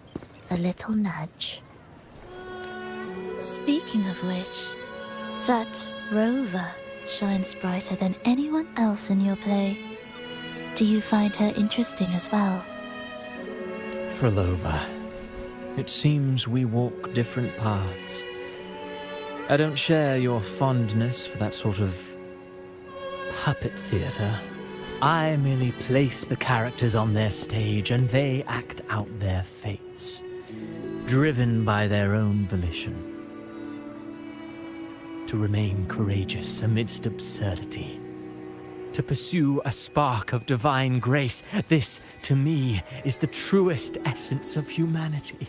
a little nudge. Speaking of which, that rover shines brighter than anyone else in your play. Do you find her interesting as well? Frolova, it seems we walk different paths. I don't share your fondness for that sort of puppet theater. I merely place the characters on their stage and they act out their fates, driven by their own volition. To remain courageous amidst absurdity. To pursue a spark of divine grace. This, to me, is the truest essence of humanity.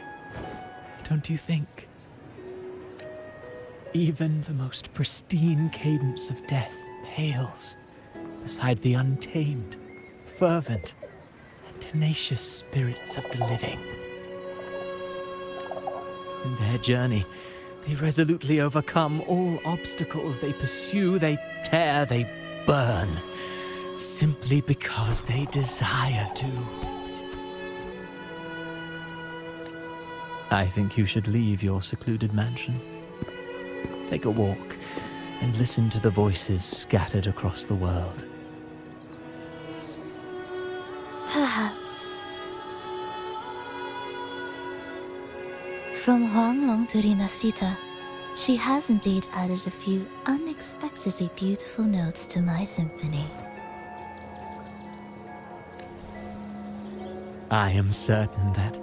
Don't you think? Even the most pristine cadence of death pales beside the untamed, fervent, and tenacious spirits of the living. In their journey, they resolutely overcome all obstacles. They pursue, they tear, they burn, simply because they desire to. I think you should leave your secluded mansion. Take a walk and listen to the voices scattered across the world. Perhaps. From Huanglong to Rinacitta, she has indeed added a few unexpectedly beautiful notes to my symphony. I am certain that,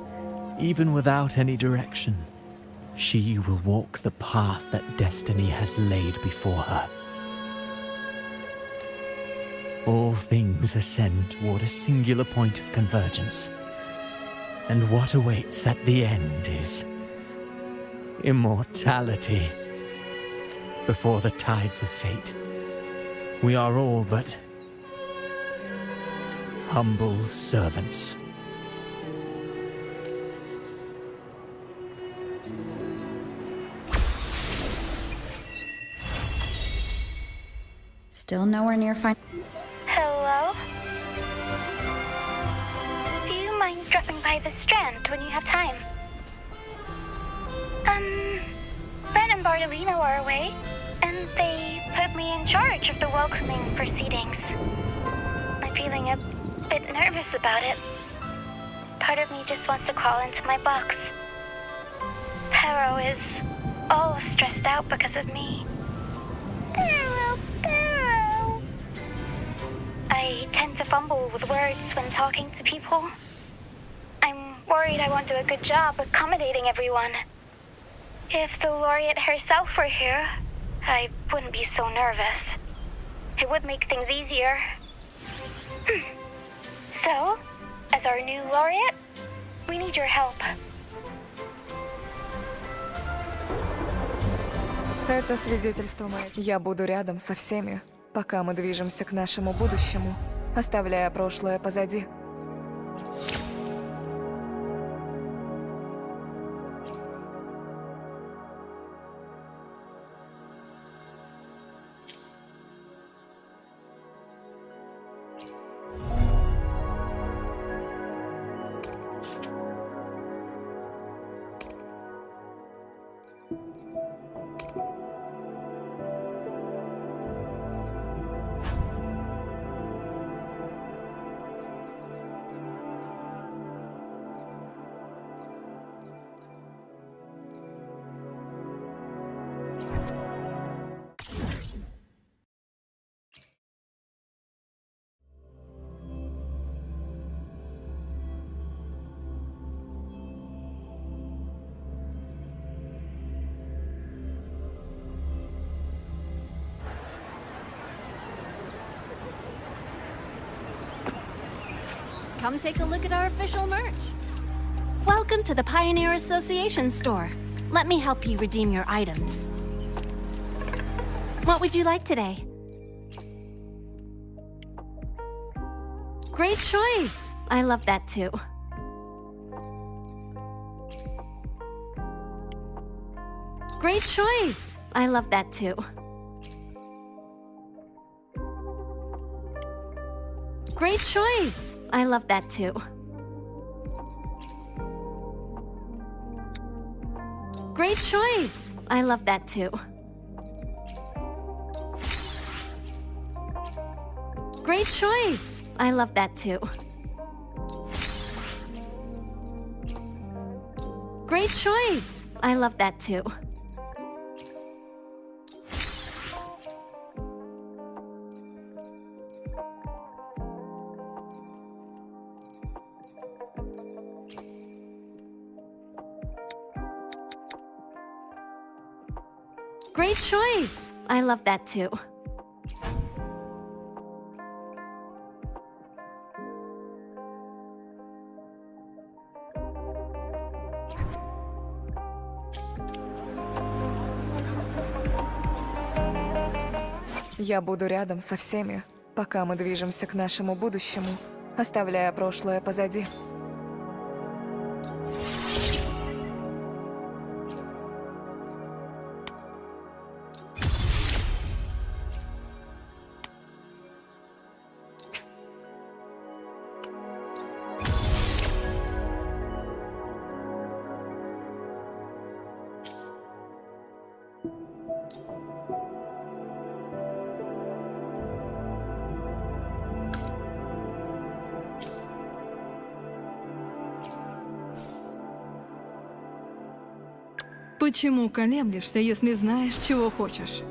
even without any direction, she will walk the path that destiny has laid before her. All things ascend toward a singular point of convergence, and what awaits at the end is immortality. Before the tides of fate, we are all but humble servants. Still nowhere near fine. Hello? Do you mind dropping by the Strand when you have time? Ben and Bartolino are away, and they put me in charge of the welcoming proceedings. I'm feeling a bit nervous about it. Part of me just wants to crawl into my box. Pero is all stressed out because of me. Pero. I tend to fumble with words when talking to people. I'm worried I won't do a good job accommodating everyone. If the laureate herself were here, I wouldn't be so nervous. It would make things easier. So, as our new laureate, we need your help. Это свидетельство мое. Я буду рядом со всеми, пока мы движемся к нашему будущему, оставляя прошлое позади. Come take a look at our official merch. Welcome to the Pioneer Association store. Let me help you redeem your items. What would you like today? Great choice. I love that too. Great choice! I love that too. Great choice! I love that too. Great choice! I love that too. Great choice! I love that too. Great choice! I love that too. Great choice! I love that too. Я буду рядом со всеми, пока мы движемся к нашему будущему, оставляя прошлое позади. Почему колеблешься, если знаешь, чего хочешь?